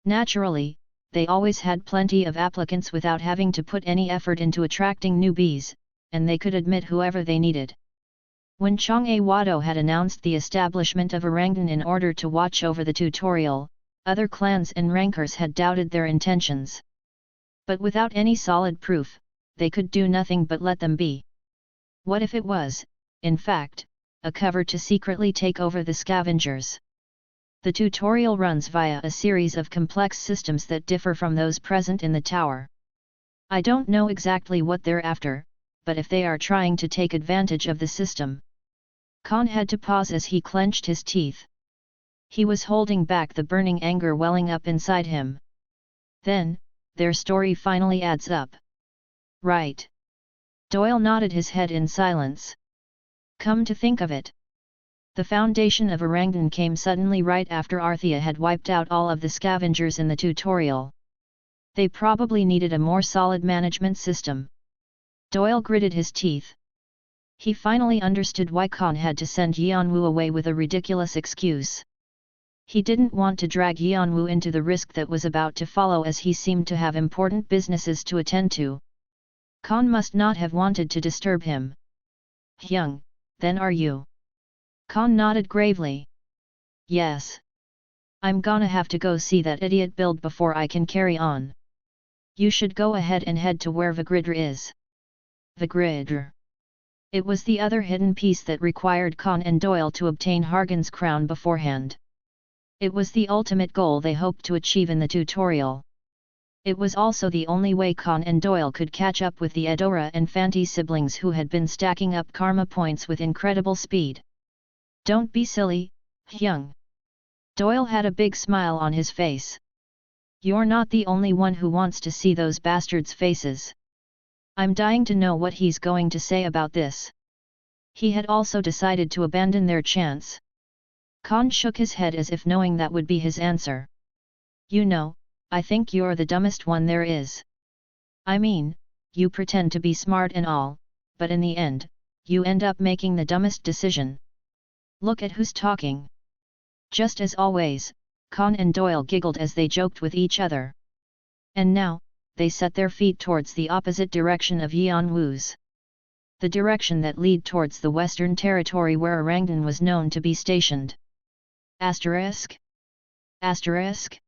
Naturally, they always had plenty of applicants without having to put any effort into attracting newbies, and they could admit whoever they needed. When Jeong-woo had announced the establishment of a Rangdan in order to watch over the tutorial, other clans and rankers had doubted their intentions. But without any solid proof, they could do nothing but let them be. What if it was, in fact, a cover to secretly take over the scavengers? The tutorial runs via a series of complex systems that differ from those present in the tower. I don't know exactly what they're after, but if they are trying to take advantage of the system. Khan had to pause as he clenched his teeth. He was holding back the burning anger welling up inside him. Then, their story finally adds up. Right. Doyle nodded his head in silence. Come to think of it. The foundation of Orangdan came suddenly right after Arthea had wiped out all of the scavengers in the tutorial. They probably needed a more solid management system. Doyle gritted his teeth. He finally understood why Khan had to send Yeon-woo away with a ridiculous excuse. He didn't want to drag Yeon-woo into the risk that was about to follow, as he seemed to have important businesses to attend to. Khan must not have wanted to disturb him. Hyung, then are you? Khan nodded gravely. Yes. I'm gonna have to go see that idiot build before I can carry on. You should go ahead and head to where Vigridr is. Vigridr. It was the other hidden piece that required Khan and Doyle to obtain Hargan's crown beforehand. It was the ultimate goal they hoped to achieve in the tutorial. It was also the only way Khan and Doyle could catch up with the Edora and Fanti siblings, who had been stacking up karma points with incredible speed. Don't be silly, Hyung. Doyle had a big smile on his face. You're not the only one who wants to see those bastards' faces. I'm dying to know what he's going to say about this. He had also decided to abandon their chance. Khan shook his head as if knowing that would be his answer. You know, I think you're the dumbest one there is. I mean, you pretend to be smart and all, but in the end, you end up making the dumbest decision. Look at who's talking. Just as always, Khan and Doyle giggled as they joked with each other. And now, they set their feet towards the opposite direction of Yeon-woo's. The direction that led towards the western territory where Orangdan was known to be stationed. Asterisk? Asterisk?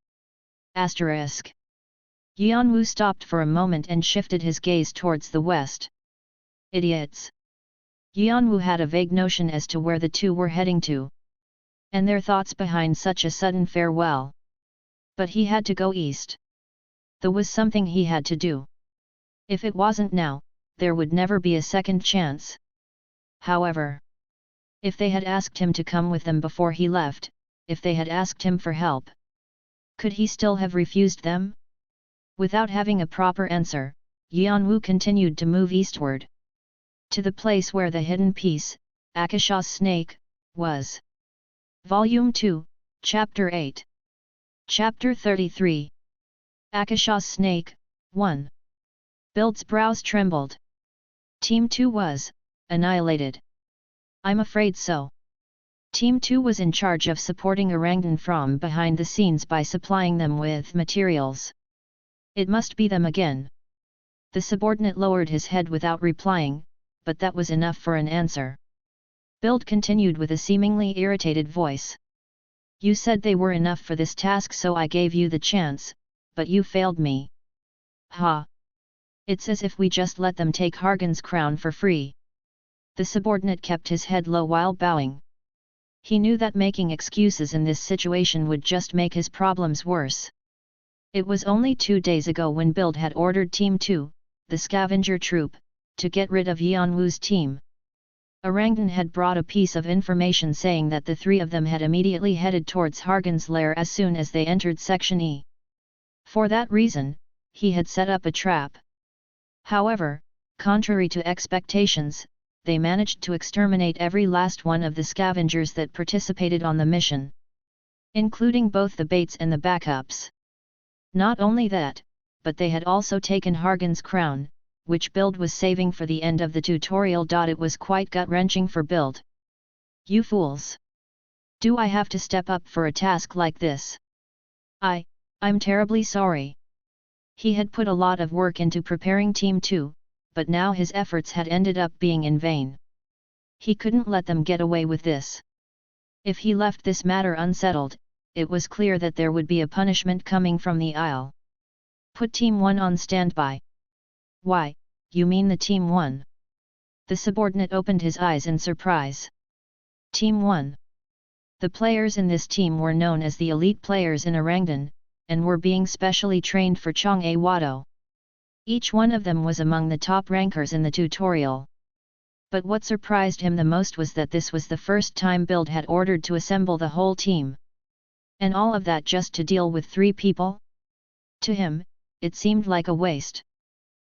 Asterisk. Yeon-woo stopped for a moment and shifted his gaze towards the west. Idiots. Yeon-woo had a vague notion as to where the two were heading to, and their thoughts behind such a sudden farewell. But he had to go east. There was something he had to do. If it wasn't now, there would never be a second chance. However, if they had asked him to come with them before he left, if they had asked him for help, could he still have refused them? Without having a proper answer, Yeon-woo continued to move eastward, to the place where the hidden piece, Akasha's snake, was. Volume 2, Chapter 8. Chapter 33. Akasha's snake, 1. Build's brows trembled. Team 2 was annihilated. I'm afraid so. Team 2 was in charge of supporting Orangdan from behind the scenes by supplying them with materials. It must be them again. The subordinate lowered his head without replying, but that was enough for an answer. Build continued with a seemingly irritated voice. You said they were enough for this task, so I gave you the chance, but you failed me. Ha! It's as if we just let them take Hargan's crown for free. The subordinate kept his head low while bowing. He knew that making excuses in this situation would just make his problems worse. It was only 2 days ago when Build had ordered Team 2, the scavenger troop, to get rid of Yeon-woo's team. Orangdan had brought a piece of information saying that the three of them had immediately headed towards Hargan's lair as soon as they entered Section E. For that reason, he had set up a trap. However, contrary to expectations, they managed to exterminate every last one of the scavengers that participated on the mission, including both the baits and the backups. Not only that, but they had also taken Hargan's crown, which Build was saving for the end of the tutorial. It was quite gut-wrenching for Build. You fools! Do I have to step up for a task like this? I'm terribly sorry. He had put a lot of work into preparing Team 2, but now his efforts had ended up being in vain. He couldn't let them get away with this. If he left this matter unsettled, it was clear that there would be a punishment coming from the Isle. Put Team 1 on standby. Why, you mean the Team 1? The subordinate opened his eyes in surprise. Team 1. The players in this team were known as the elite players in Orangdan, and were being specially trained for Jeong-woo. Each one of them was among the top rankers in the tutorial. But what surprised him the most was that this was the first time Build had ordered to assemble the whole team. And all of that just to deal with 3 people? To him, it seemed like a waste.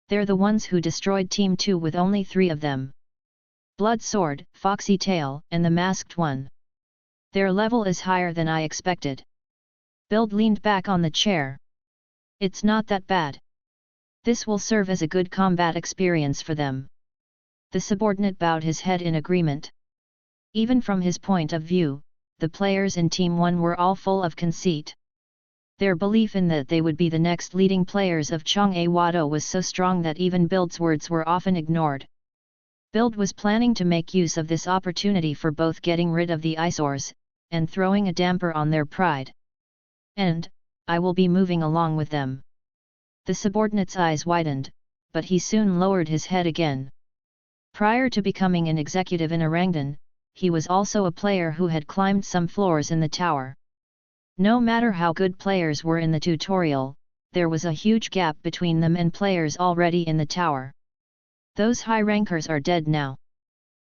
They're the ones who destroyed Team 2 with only 3 of them. Blood Sword, Foxy Tail, and the Masked One. Their level is higher than I expected. Build leaned back on the chair. It's not that bad. This will serve as a good combat experience for them. The subordinate bowed his head in agreement. Even from his point of view, the players in Team 1 were all full of conceit. Their belief in that they would be the next leading players of Jeong-woo was so strong that even Build's words were often ignored. Build was planning to make use of this opportunity for both getting rid of the eyesores, and throwing a damper on their pride. And, I will be moving along with them. The subordinate's eyes widened, but he soon lowered his head again. Prior to becoming an executive in Orangdan, he was also a player who had climbed some floors in the tower. No matter how good players were in the tutorial, there was a huge gap between them and players already in the tower. Those high rankers are dead now.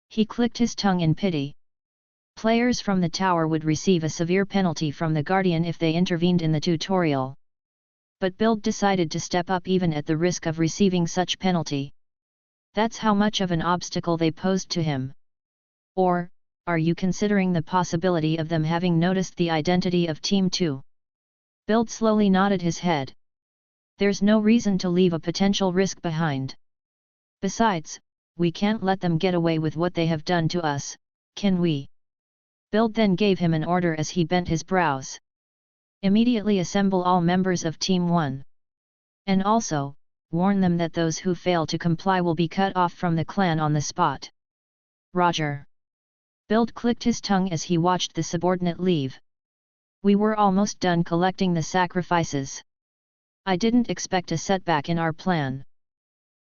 He clicked his tongue in pity. Players from the tower would receive a severe penalty from the Guardian if they intervened in the tutorial. But Build decided to step up even at the risk of receiving such penalty. That's how much of an obstacle they posed to him. Or, are you considering the possibility of them having noticed the identity of Team 2? Build slowly nodded his head. There's no reason to leave a potential risk behind. Besides, we can't let them get away with what they have done to us, can we? Build then gave him an order as he bent his brows. Immediately assemble all members of Team 1. And also, warn them that those who fail to comply will be cut off from the clan on the spot. Roger. Build clicked his tongue as he watched the subordinate leave. We were almost done collecting the sacrifices. I didn't expect a setback in our plan.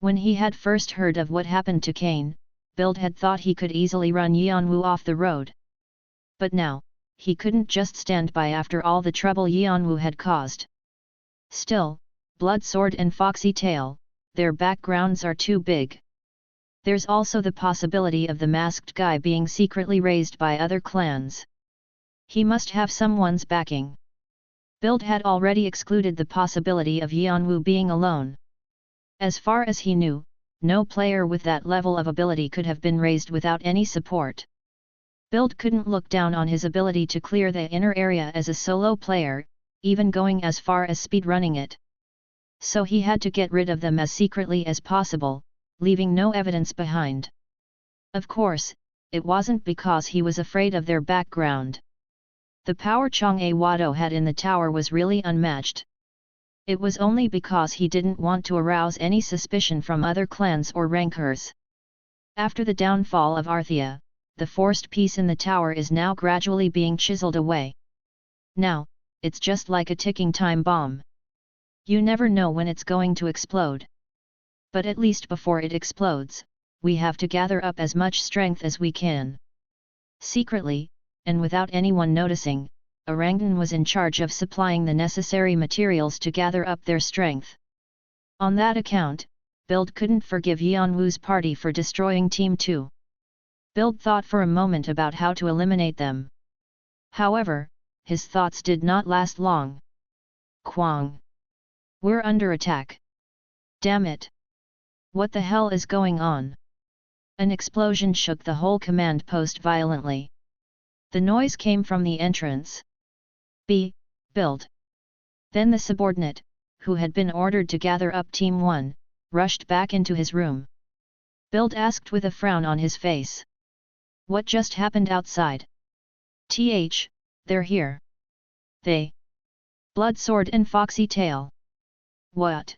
When he had first heard of what happened to Kane, Build had thought he could easily run Yeon-woo off the road. But now, he couldn't just stand by after all the trouble Yeon-woo had caused. Still, Blood Sword and Foxy Tail, their backgrounds are too big. There's also the possibility of the masked guy being secretly raised by other clans. He must have someone's backing. Build had already excluded the possibility of Yeon-woo being alone. As far as he knew, no player with that level of ability could have been raised without any support. Build couldn't look down on his ability to clear the inner area as a solo player, even going as far as speedrunning it. So he had to get rid of them as secretly as possible, leaving no evidence behind. Of course, it wasn't because he was afraid of their background. The power Jeong-woo had in the tower was really unmatched. It was only because he didn't want to arouse any suspicion from other clans or rankers. After the downfall of Arthea, the forced peace in the tower is now gradually being chiseled away. Now, it's just like a ticking time bomb. You never know when it's going to explode. But at least before it explodes, we have to gather up as much strength as we can. Secretly, and without anyone noticing, Orangdan was in charge of supplying the necessary materials to gather up their strength. On that account, Build couldn't forgive Yeon-woo's party for destroying Team 2. Build thought for a moment about how to eliminate them. However, his thoughts did not last long. Kwang! We're under attack. Damn it! What the hell is going on? An explosion shook the whole command post violently. The noise came from the entrance. Build. Then the subordinate, who had been ordered to gather up Team 1, rushed back into his room. Build asked with a frown on his face. What just happened outside? They're here. They. Blood Sword and Foxy Tail. What?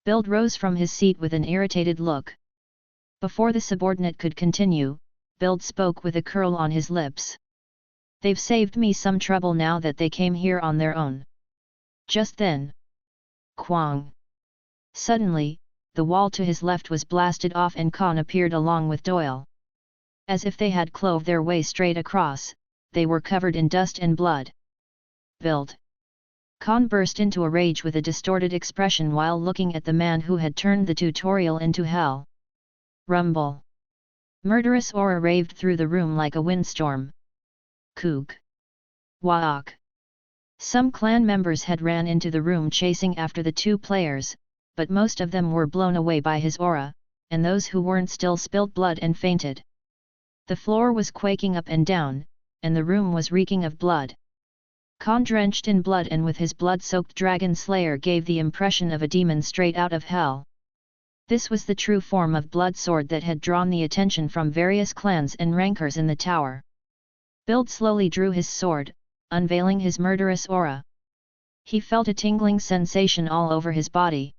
Build rose from his seat with an irritated look. Before the subordinate could continue, Build spoke with a curl on his lips. They've saved me some trouble now that they came here on their own. Just then. Kwang! Suddenly, the wall to his left was blasted off and Khan appeared along with Doyle. As if they had clove their way straight across, they were covered in dust and blood. Build! Khan burst into a rage with a distorted expression while looking at the man who had turned the tutorial into hell. Rumble! Murderous aura raved through the room like a windstorm. Kook! Waak! Some clan members had ran into the room chasing after the two players, but most of them were blown away by his aura, and those who weren't still spilled blood and fainted. The floor was quaking up and down, and the room was reeking of blood. Khan, drenched in blood and with his blood-soaked dragon slayer, gave the impression of a demon straight out of hell. This was the true form of blood sword that had drawn the attention from various clans and rankers in the tower. Bild slowly drew his sword, unveiling his murderous aura. He felt a tingling sensation all over his body.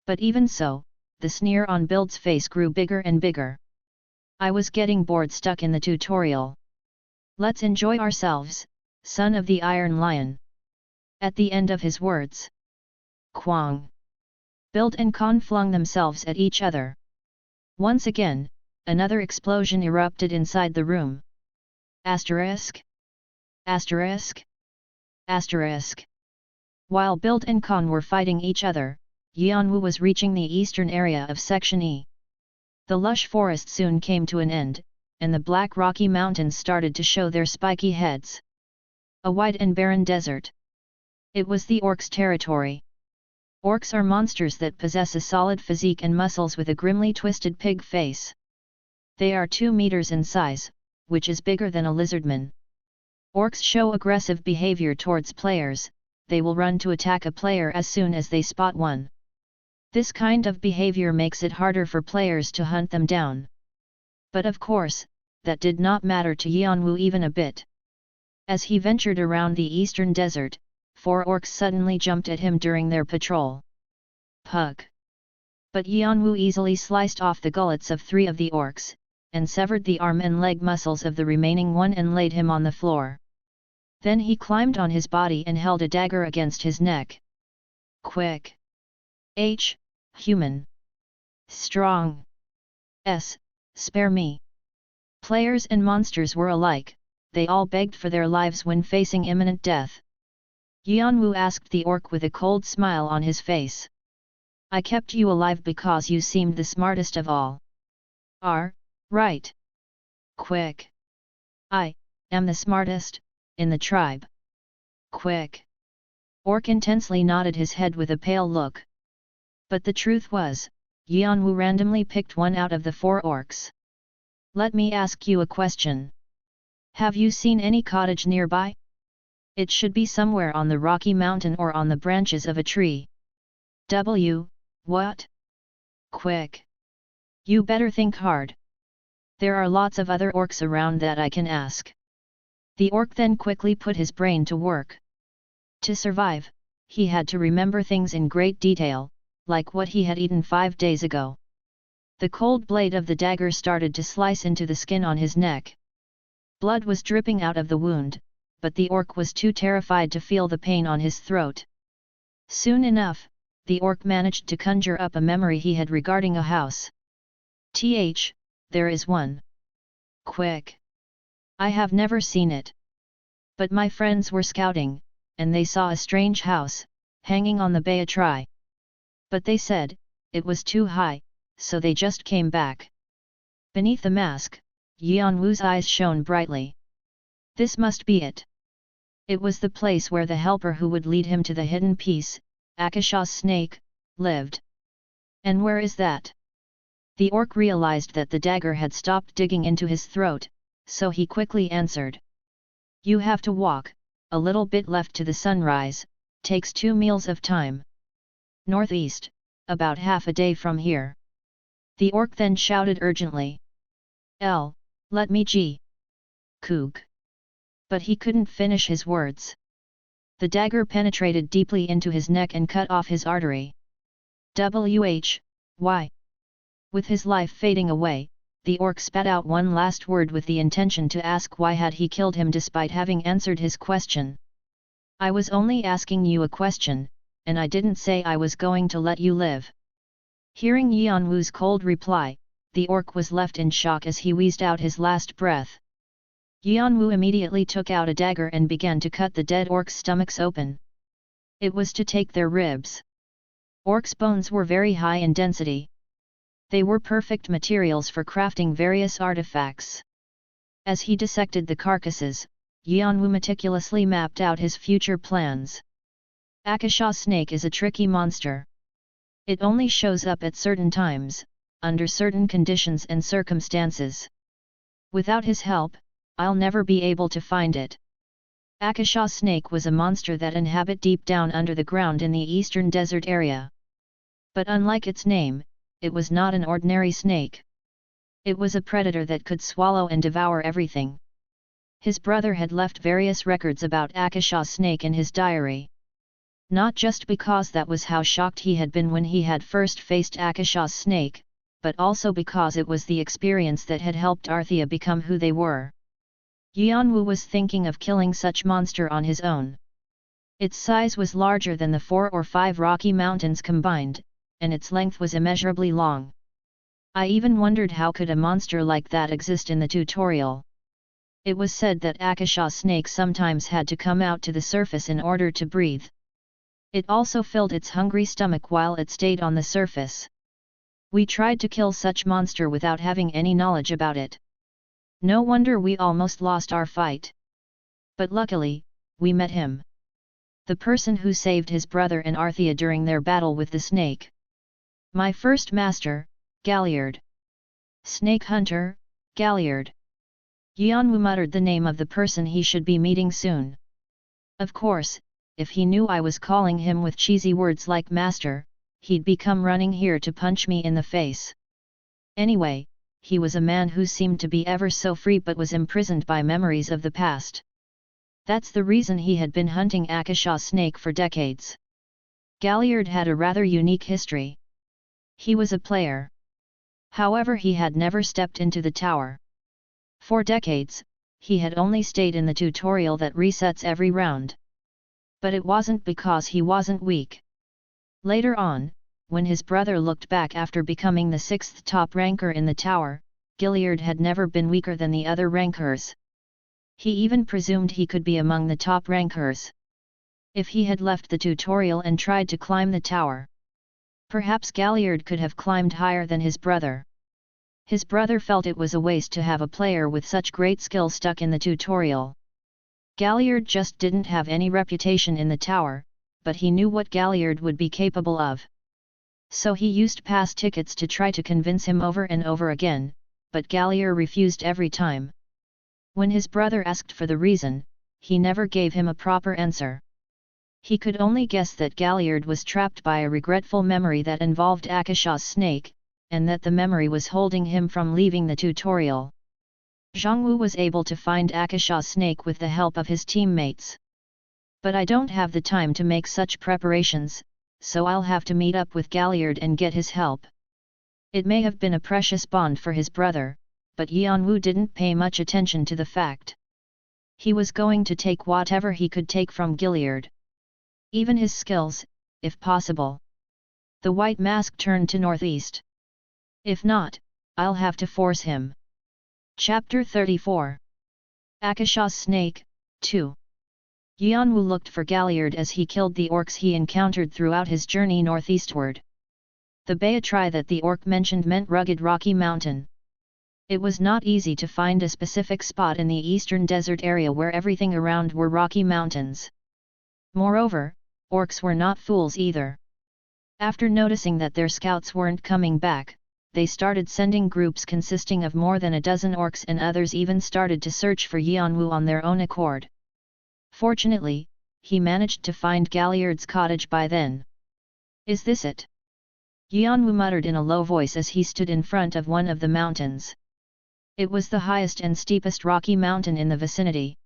But even so, the sneer on Bild's face grew bigger and bigger. I was getting bored stuck in the tutorial. Let's enjoy ourselves, son of the Iron Lion. At the end of his words, Kwang! Bild and Khan flung themselves at each other. Once again, another explosion erupted inside the room. Asterisk. Asterisk. Asterisk. While Bild and Khan were fighting each other, Yeon-woo was reaching the eastern area of Section E. The lush forest soon came to an end, and the black rocky mountains started to show their spiky heads. A wide and barren desert. It was the orcs' territory. Orcs are monsters that possess a solid physique and muscles with a grimly twisted pig face. They are 2 meters in size, which is bigger than a lizardman. Orcs show aggressive behavior towards players. They will run to attack a player as soon as they spot one. This kind of behavior makes it harder for players to hunt them down. But of course, that did not matter to Yeon-woo even a bit. As he ventured around the eastern desert, 4 orcs suddenly jumped at him during their patrol. Pug! But Yeon-woo easily sliced off the gullets of 3 of the orcs, and severed the arm and leg muscles of the remaining one and laid him on the floor. Then he climbed on his body and held a dagger against his neck. Quick! Human! Strong! Spare me! Players and monsters were alike, they all begged for their lives when facing imminent death. Yeon-woo asked the orc with a cold smile on his face. I kept you alive because you seemed the smartest of all. Right. Quick! I am the smartest in the tribe. Quick! Orc intensely nodded his head with a pale look. But the truth was, Yeon-woo randomly picked one out of the 4 orcs. Let me ask you a question. Have you seen any cottage nearby? It should be somewhere on the rocky mountain or on the branches of a tree. What? Quick! You better think hard. There are lots of other orcs around that I can ask. The orc then quickly put his brain to work. To survive, he had to remember things in great detail, like what he had eaten 5 days ago. The cold blade of the dagger started to slice into the skin on his neck. Blood was dripping out of the wound, but the orc was too terrified to feel the pain on his throat. Soon enough, the orc managed to conjure up a memory he had regarding a house. There is one. Quick! I have never seen it. But my friends were scouting, and they saw a strange house, hanging on the bay a tree. But they said, it was too high, so they just came back. Beneath the mask, Yeon-woo's eyes shone brightly. This must be it. It was the place where the helper who would lead him to the hidden piece, Akasha's snake, lived. And where is that? The orc realized that the dagger had stopped digging into his throat, so he quickly answered. You have to walk, a little bit left to the sunrise, takes 2 meals of time. Northeast, about half a day from here. The orc then shouted urgently. Let me Kook. But he couldn't finish his words. The dagger penetrated deeply into his neck and cut off his artery. Why? With his life fading away, the orc spat out one last word with the intention to ask why had he killed him despite having answered his question. I was only asking you a question, and I didn't say I was going to let you live. Hearing Yeon-woo's cold reply, the orc was left in shock as he wheezed out his last breath. Yeon-woo immediately took out a dagger and began to cut the dead orcs' stomachs open. It was to take their ribs. Orcs' bones were very high in density. They were perfect materials for crafting various artifacts. As he dissected the carcasses, Yeon-woo meticulously mapped out his future plans. Akasha snake is a tricky monster. It only shows up at certain times, under certain conditions and circumstances. Without his help, I'll never be able to find it. Akasha snake was a monster that inhabit deep down under the ground in the eastern desert area. But unlike its name, it was not an ordinary snake. It was a predator that could swallow and devour everything. His brother had left various records about Akasha snake in his diary. Not just because that was how shocked he had been when he had first faced Akasha snake, but also because it was the experience that had helped Arthea become who they were. Yeon-woo was thinking of killing such monster on his own. Its size was larger than the 4 or 5 Rocky Mountains combined, and its length was immeasurably long. I even wondered how could a monster like that exist in the tutorial. It was said that Akasha snake sometimes had to come out to the surface in order to breathe. It also filled its hungry stomach while it stayed on the surface. We tried to kill such monster without having any knowledge about it. No wonder we almost lost our fight. But luckily, we met him. The person who saved his brother and Arthea during their battle with the snake. My first master, Galliard. Snake hunter, Galliard. Yeon-woo muttered the name of the person he should be meeting soon. Of course, if he knew I was calling him with cheesy words like master, he'd be come running here to punch me in the face. Anyway, he was a man who seemed to be ever so free but was imprisoned by memories of the past. That's the reason he had been hunting Akasha snake for decades. Galliard had a rather unique history. He was a player. However, he had never stepped into the tower. For decades, he had only stayed in the tutorial that resets every round. But it wasn't because he wasn't weak. Later on, when his brother looked back after becoming the 6th top ranker in the tower, Galliard had never been weaker than the other rankers. He even presumed he could be among the top rankers. If he had left the tutorial and tried to climb the tower, perhaps Galliard could have climbed higher than his brother. His brother felt it was a waste to have a player with such great skill stuck in the tutorial. Galliard just didn't have any reputation in the tower, but he knew what Galliard would be capable of. So he used pass tickets to try to convince him over and over again, but Galliard refused every time. When his brother asked for the reason, he never gave him a proper answer. He could only guess that Galliard was trapped by a regretful memory that involved Akasha's snake, and that the memory was holding him from leaving the tutorial. Jeong-woo was able to find Akasha's snake with the help of his teammates. But I don't have the time to make such preparations, so I'll have to meet up with Galliard and get his help. It may have been a precious bond for his brother, but Yeon-woo didn't pay much attention to the fact. He was going to take whatever he could take from Galliard. Even his skills, if possible. The white mask turned to northeast. If not, I'll have to force him. Chapter 34. Akasha's Snake, 2. Yeon-woo looked for Galliard as he killed the orcs he encountered throughout his journey northeastward. The Betrayal that the orc mentioned meant rugged rocky mountain. It was not easy to find a specific spot in the eastern desert area where everything around were rocky mountains. Moreover, orcs were not fools either. After noticing that their scouts weren't coming back, they started sending groups consisting of more than a dozen orcs, and others even started to search for Yeon-woo on their own accord. Fortunately, he managed to find Galliard's cottage by then. Is this it? Yeon-woo muttered in a low voice as he stood in front of one of the mountains. It was the highest and steepest rocky mountain in the vicinity.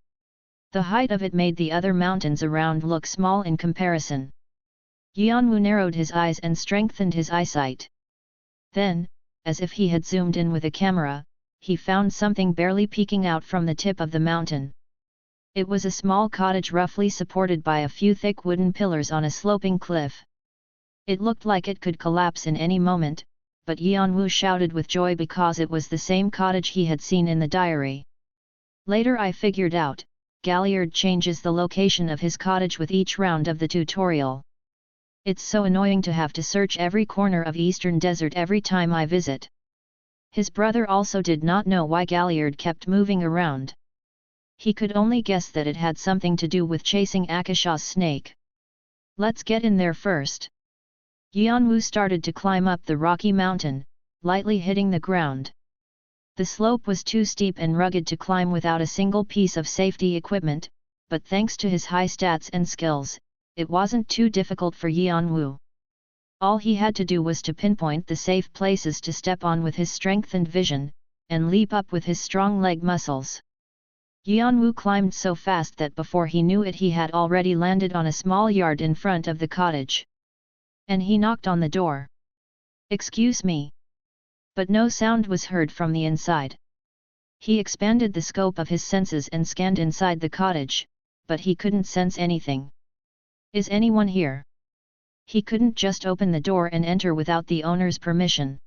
The height of it made the other mountains around look small in comparison. Yeon-woo narrowed his eyes and strengthened his eyesight. Then, as if he had zoomed in with a camera, he found something barely peeking out from the tip of the mountain. It was a small cottage roughly supported by a few thick wooden pillars on a sloping cliff. It looked like it could collapse in any moment, but Yeon-woo shouted with joy because it was the same cottage he had seen in the diary. Later I figured out, Galliard changes the location of his cottage with each round of the tutorial. It's so annoying to have to search every corner of Eastern Desert every time I visit. His brother also did not know why Galliard kept moving around. He could only guess that it had something to do with chasing Akasha's snake. Let's get in there first. Yeon-woo started to climb up the rocky mountain, lightly hitting the ground. The slope was too steep and rugged to climb without a single piece of safety equipment, but thanks to his high stats and skills, it wasn't too difficult for Yeon-woo. All he had to do was to pinpoint the safe places to step on with his strengthened vision, and leap up with his strong leg muscles. Yeon-woo climbed so fast that before he knew it he had already landed on a small yard in front of the cottage. And he knocked on the door. "Excuse me." But no sound was heard from the inside. He expanded the scope of his senses and scanned inside the cottage, but he couldn't sense anything. "Is anyone here?" He couldn't just open the door and enter without the owner's permission.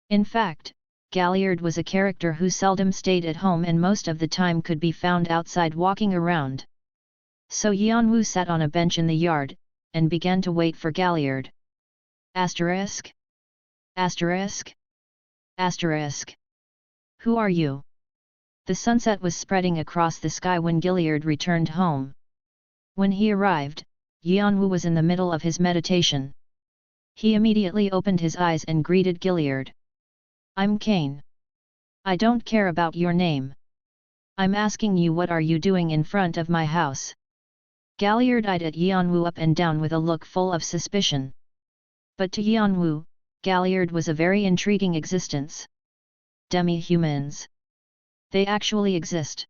In fact, Galliard was a character who seldom stayed at home and most of the time could be found outside walking around. So Yeon-woo sat on a bench in the yard, and began to wait for Galliard. Asterisk? Asterisk? Asterisk. Who are you? The sunset was spreading across the sky when Galliard returned home. When he arrived, Yeon-woo was in the middle of his meditation. He immediately opened his eyes and greeted Galliard. "I'm Kane. I don't care about your name. I'm asking you, what are you doing in front of my house?" Galliard eyed at Yeon-woo up and down with a look full of suspicion. But to Yeon-woo, Galliard was a very intriguing existence. Demi-humans. They actually exist.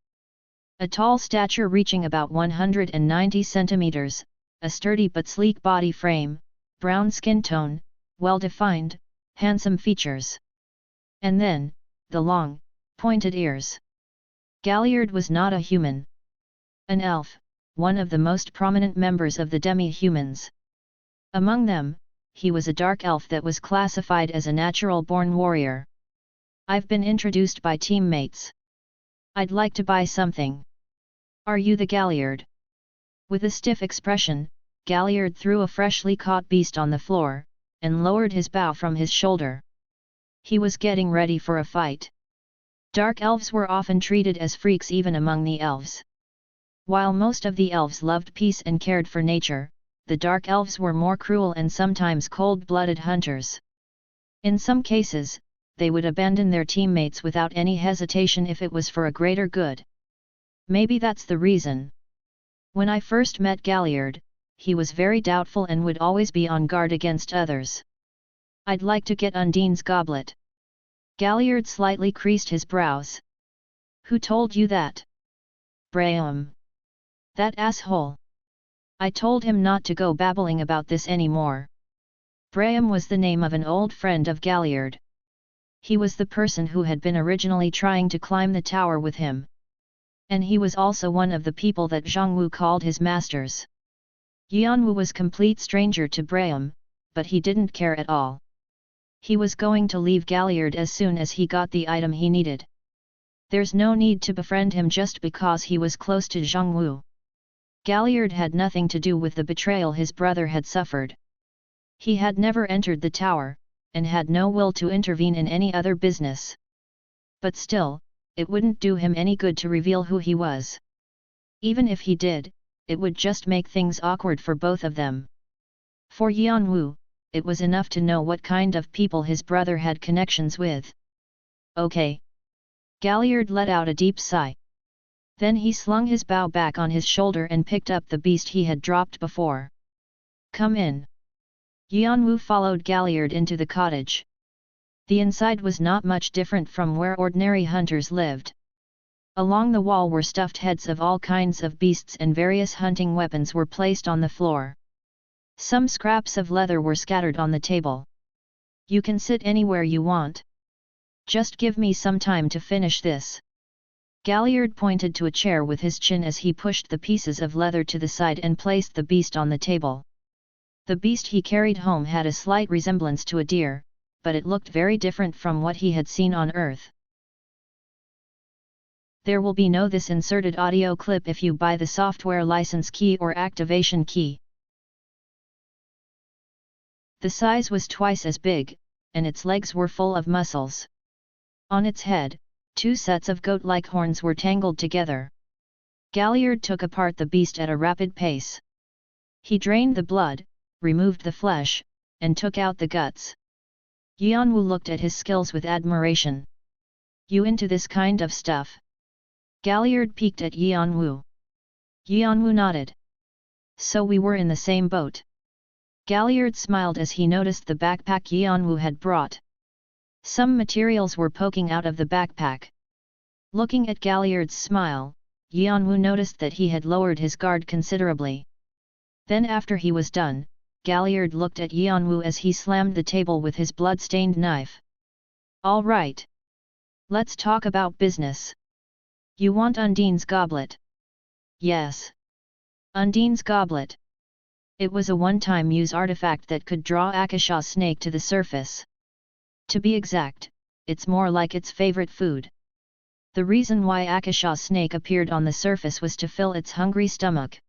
A tall stature reaching about 190 centimeters, a sturdy but sleek body frame, brown skin tone, well-defined, handsome features. And then, the long, pointed ears. Galliard was not a human. An elf, one of the most prominent members of the demi-humans. Among them, he was a dark elf that was classified as a natural-born warrior. "I've been introduced by teammates. I'd like to buy something. Are you the Galliard?" With a stiff expression, Galliard threw a freshly caught beast on the floor, and lowered his bow from his shoulder. He was getting ready for a fight. Dark elves were often treated as freaks even among the elves. While most of the elves loved peace and cared for nature, the dark elves were more cruel and sometimes cold-blooded hunters. In some cases, they would abandon their teammates without any hesitation if it was for a greater good. Maybe that's the reason. When I first met Galliard, he was very doubtful and would always be on guard against others. "I'd like to get Undine's goblet." Galliard slightly creased his brows. "Who told you that?" "Braham. That asshole. I told him not to go babbling about this anymore." Braham was the name of an old friend of Galliard. He was the person who had been originally trying to climb the tower with him. And he was also one of the people that Jeong-woo called his masters. Yeon-woo was complete stranger to Braham, but he didn't care at all. He was going to leave Galliard as soon as he got the item he needed. There's no need to befriend him just because he was close to Jeong-woo. Galliard had nothing to do with the betrayal his brother had suffered. He had never entered the tower, and had no will to intervene in any other business. But still, it wouldn't do him any good to reveal who he was. Even if he did, it would just make things awkward for both of them. For Yeon-woo, it was enough to know what kind of people his brother had connections with. "Okay." Galliard let out a deep sigh. Then he slung his bow back on his shoulder and picked up the beast he had dropped before. "Come in." Yeon-woo followed Galliard into the cottage. The inside was not much different from where ordinary hunters lived. Along the wall were stuffed heads of all kinds of beasts and various hunting weapons were placed on the floor. Some scraps of leather were scattered on the table. "You can sit anywhere you want. Just give me some time to finish this." Galliard pointed to a chair with his chin as he pushed the pieces of leather to the side and placed the beast on the table. The beast he carried home had a slight resemblance to a deer, but it looked very different from what he had seen on Earth. There will be no this inserted audio clip if you buy the software license key or activation key. The size was twice as big, and its legs were full of muscles. On its head, 2 sets of goat-like horns were tangled together. Galliard took apart the beast at a rapid pace. He drained the blood, removed the flesh, and took out the guts. Yeon-woo looked at his skills with admiration. You into this kind of stuff? Galliard peeked at Yeon-woo. Yeon-woo nodded. So we were in the same boat. Galliard smiled as he noticed the backpack Yeon-woo had brought. Some materials were poking out of the backpack. Looking at Galliard's smile, Yeon-woo noticed that he had lowered his guard considerably. Then after he was done, Galliard looked at Yeon-woo as he slammed the table with his blood-stained knife. All right. Let's talk about business. You want Undine's goblet? Yes. Undine's goblet. It was a one-time use artifact that could draw Akasha snake to the surface. To be exact, it's more like its favorite food. The reason why Akasha snake appeared on the surface was to fill its hungry stomach.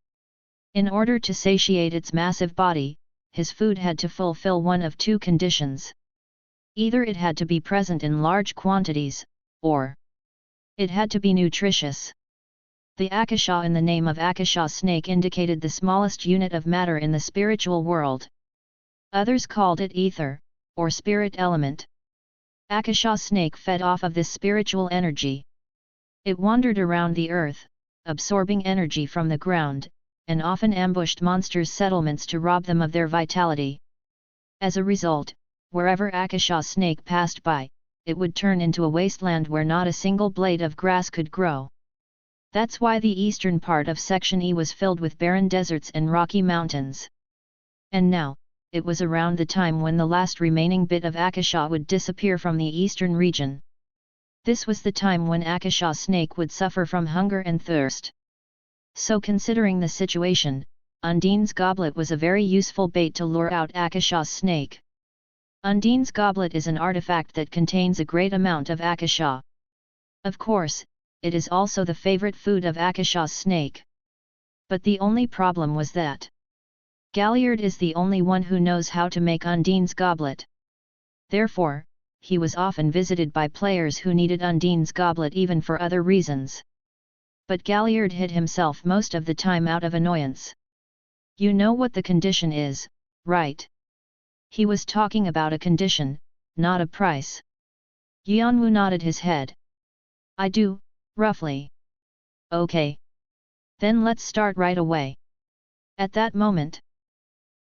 In order to satiate its massive body, his food had to fulfill one of two conditions. Either it had to be present in large quantities, or it had to be nutritious. The Akasha in the name of Akasha snake indicated the smallest unit of matter in the spiritual world. Others called it ether, or spirit element. Akasha snake fed off of this spiritual energy. It wandered around the earth, absorbing energy from the ground, and often ambushed monsters' settlements to rob them of their vitality. As a result, wherever Akasha snake passed by, it would turn into a wasteland where not a single blade of grass could grow. That's why the eastern part of Section E was filled with barren deserts and rocky mountains. And now, it was around the time when the last remaining bit of Akasha would disappear from the eastern region. This was the time when Akasha snake would suffer from hunger and thirst. So considering the situation, Undine's goblet was a very useful bait to lure out Akasha snake. Undine's goblet is an artifact that contains a great amount of Akasha. Of course, it is also the favorite food of Akasha snake. But the only problem was that Galliard is the only one who knows how to make Undine's goblet. Therefore, he was often visited by players who needed Undine's goblet even for other reasons. But Galliard hid himself most of the time out of annoyance. You know what the condition is, right? He was talking about a condition, not a price. Yeon-woo nodded his head. I do, roughly. Okay. Then let's start right away. At that moment,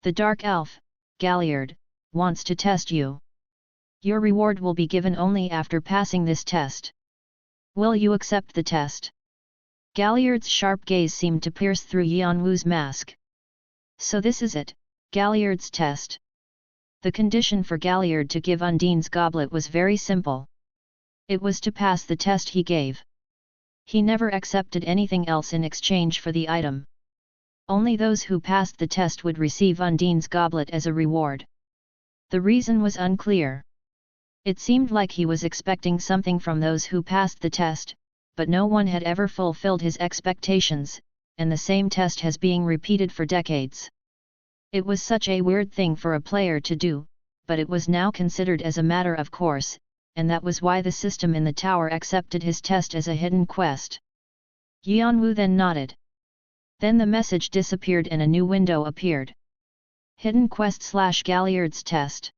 the Dark Elf, Galliard, wants to test you. Your reward will be given only after passing this test. Will you accept the test? Galliard's sharp gaze seemed to pierce through Yeon-woo's mask. So this is it, Galliard's test. The condition for Galliard to give Undine's goblet was very simple. It was to pass the test he gave. He never accepted anything else in exchange for the item. Only those who passed the test would receive Undine's goblet as a reward. The reason was unclear. It seemed like he was expecting something from those who passed the test, but no one had ever fulfilled his expectations, and the same test has been repeated for decades. It was such a weird thing for a player to do, but it was now considered as a matter of course, and that was why the system in the tower accepted his test as a hidden quest. Yeon-woo then nodded. Then the message disappeared and a new window appeared. Hidden quest / Galliard's test.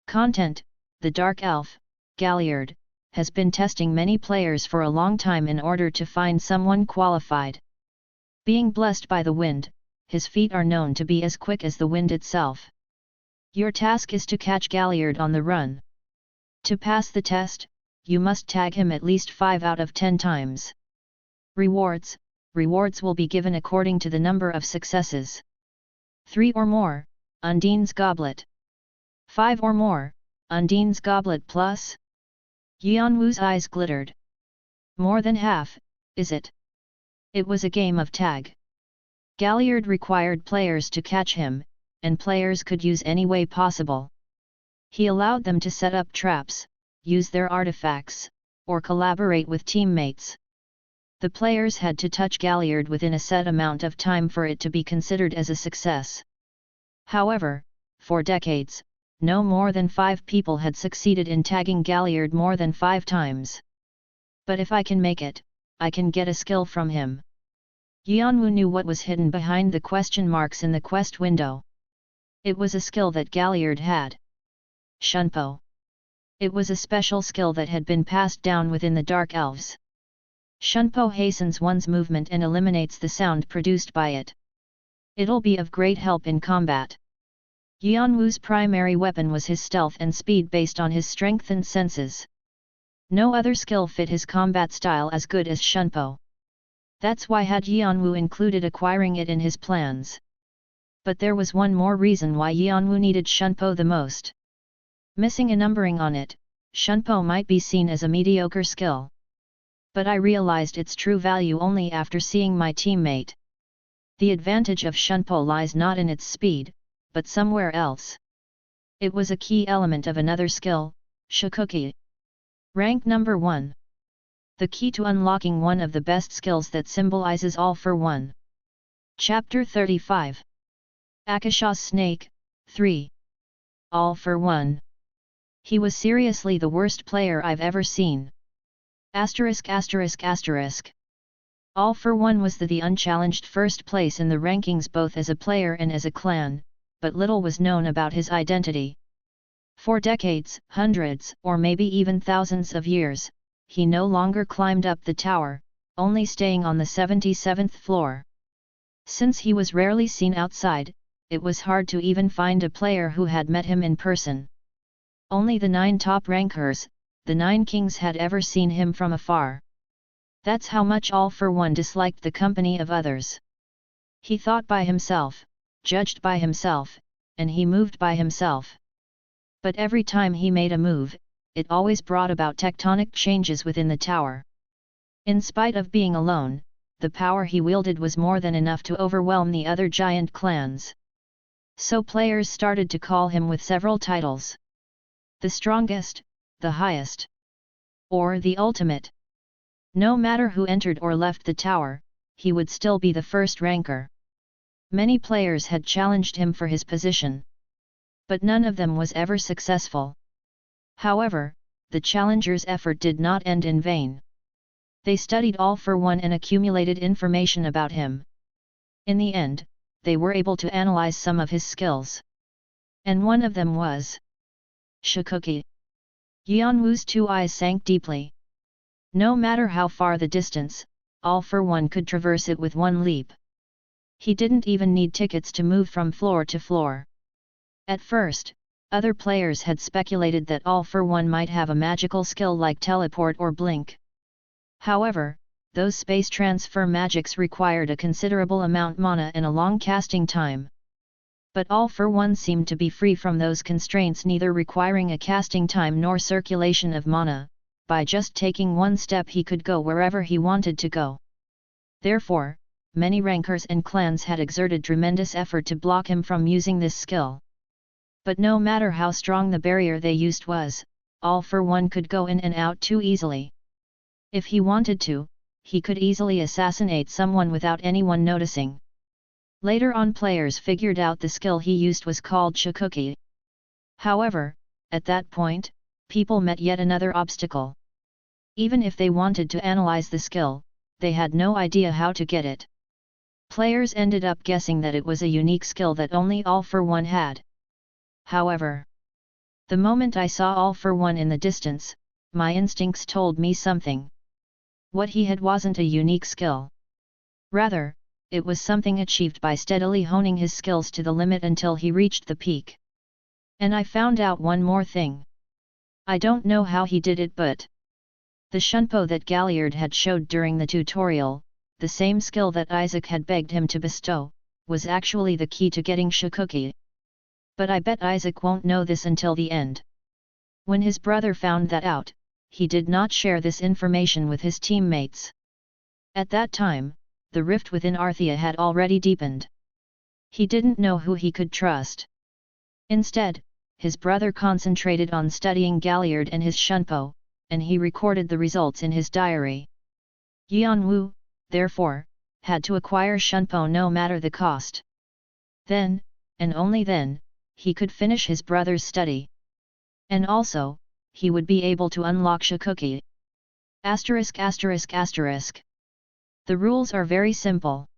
Content: The Dark Elf, Galliard, has been testing many players for a long time in order to find someone qualified. Being blessed by the wind, his feet are known to be as quick as the wind itself. Your task is to catch Galliard on the run. To pass the test, you must tag him at least 5 out of 10 times. Rewards: rewards will be given according to the number of successes. 3 or more, Undine's goblet. 5 or more, Undine's goblet plus. Yeon-woo's eyes glittered. More than half, is it? It was a game of tag. Galliard required players to catch him, and players could use any way possible. He allowed them to set up traps, use their artifacts, or collaborate with teammates. The players had to touch Galliard within a set amount of time for it to be considered as a success. However, for decades, no more than 5 people had succeeded in tagging Galliard more than 5 times. But if I can make it, I can get a skill from him. Yeon-woo knew what was hidden behind the question marks in the quest window. It was a skill that Galliard had. Shunpo. It was a special skill that had been passed down within the Dark Elves. Shunpo hastens one's movement and eliminates the sound produced by it. It'll be of great help in combat. Yeon-woo's primary weapon was his stealth and speed based on his strengthened senses. No other skill fit his combat style as good as Shunpo. That's why had Yeon-woo included acquiring it in his plans. But there was one more reason why Yeon-woo needed Shunpo the most. Missing a numbering on it, Shunpo might be seen as a mediocre skill. But I realized its true value only after seeing my teammate. The advantage of Shunpo lies not in its speed, but somewhere else. It was a key element of another skill, Shikuki. Rank number 1. The key to unlocking one of the best skills that symbolizes all for one. Chapter 35. Akasha's Snake, 3. All for one. He was seriously the worst player I've ever seen. All for one was the unchallenged first place in the rankings both as a player and as a clan, but little was known about his identity. For decades, hundreds, or maybe even thousands of years, he no longer climbed up the tower, only staying on the 77th floor. Since he was rarely seen outside, it was hard to even find a player who had met him in person. Only the 9 top rankers, the 9 kings, had ever seen him from afar. That's how much All for One disliked the company of others. He thought by himself, judged by himself, and he moved by himself. But every time he made a move, it always brought about tectonic changes within the tower. In spite of being alone, the power he wielded was more than enough to overwhelm the other giant clans. So players started to call him with several titles. The strongest, the highest, or the ultimate. No matter who entered or left the tower, he would still be the first ranker. Many players had challenged him for his position. But none of them was ever successful. However, the challengers' effort did not end in vain. They studied All for One and accumulated information about him. In the end, they were able to analyze some of his skills. And one of them was Shikuki. Yeon-woo's 2 eyes sank deeply. No matter how far the distance, All for One could traverse it with one leap. He didn't even need tickets to move from floor to floor. At first, other players had speculated that All for One might have a magical skill like teleport or blink. However, those space transfer magics required a considerable amount mana and a long casting time. But All for One seemed to be free from those constraints, neither requiring a casting time nor circulation of mana. By just taking one step he could go wherever he wanted to go. Therefore, many rankers and clans had exerted tremendous effort to block him from using this skill. But no matter how strong the barrier they used was, All for One could go in and out too easily. If he wanted to, he could easily assassinate someone without anyone noticing. Later on, players figured out the skill he used was called Shikuki. However, at that point, people met yet another obstacle. Even if they wanted to analyze the skill, they had no idea how to get it. Players ended up guessing that it was a unique skill that only All for One had. However, the moment I saw All for One in the distance, my instincts told me something. What he had wasn't a unique skill. Rather, it was something achieved by steadily honing his skills to the limit until he reached the peak. And I found out one more thing. I don't know how he did it, but the Shunpo that Galliard had showed during the tutorial, the same skill that Isaac had begged him to bestow, was actually the key to getting Shikuki. But I bet Isaac won't know this until the end. When his brother found that out, he did not share this information with his teammates. At that time, the rift within Arthea had already deepened. He didn't know who he could trust. Instead, his brother concentrated on studying Galliard and his Shunpo, and he recorded the results in his diary. Yeon-woo, therefore, had to acquire Shunpo no matter the cost. Then, and only then, he could finish his brother's study. And also, he would be able to unlock Shikuki. The rules are very simple.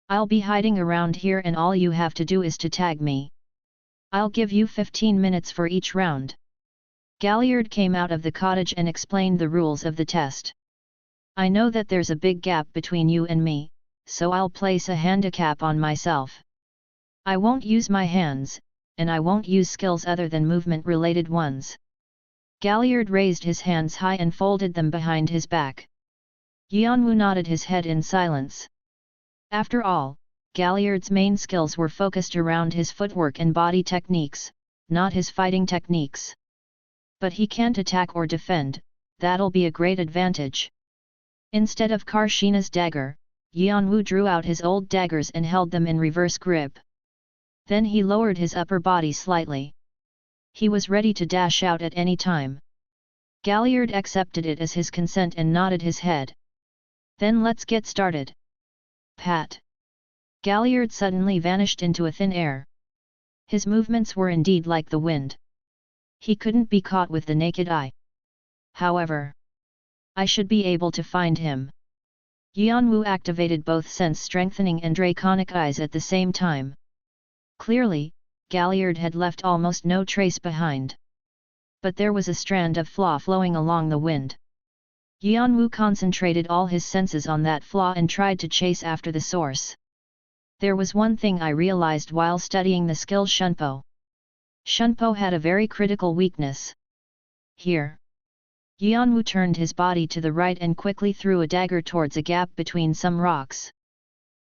I'll be hiding around here and all you have to do is to tag me. I'll give you 15 minutes for each round. Galliard came out of the cottage and explained the rules of the test. I know that there's a big gap between you and me, so I'll place a handicap on myself. I won't use my hands, and I won't use skills other than movement-related ones. Galliard raised his hands high and folded them behind his back. Yeon-woo nodded his head in silence. After all, Galliard's main skills were focused around his footwork and body techniques, not his fighting techniques. But he can't attack or defend, that'll be a great advantage. Instead of Karshina's dagger, Yeon-woo drew out his old daggers and held them in reverse grip. Then he lowered his upper body slightly. He was ready to dash out at any time. Galliard accepted it as his consent and nodded his head. Then let's get started. Pat. Galliard suddenly vanished into a thin air. His movements were indeed like the wind. He couldn't be caught with the naked eye. However, I should be able to find him. Yeon-woo activated both sense-strengthening and draconic eyes at the same time. Clearly, Galliard had left almost no trace behind. But there was a strand of flaw flowing along the wind. Yeon-woo concentrated all his senses on that flaw and tried to chase after the source. There was one thing I realized while studying the skill Shunpo. Shunpo had a very critical weakness. Here. Yeon-woo turned his body to the right and quickly threw a dagger towards a gap between some rocks.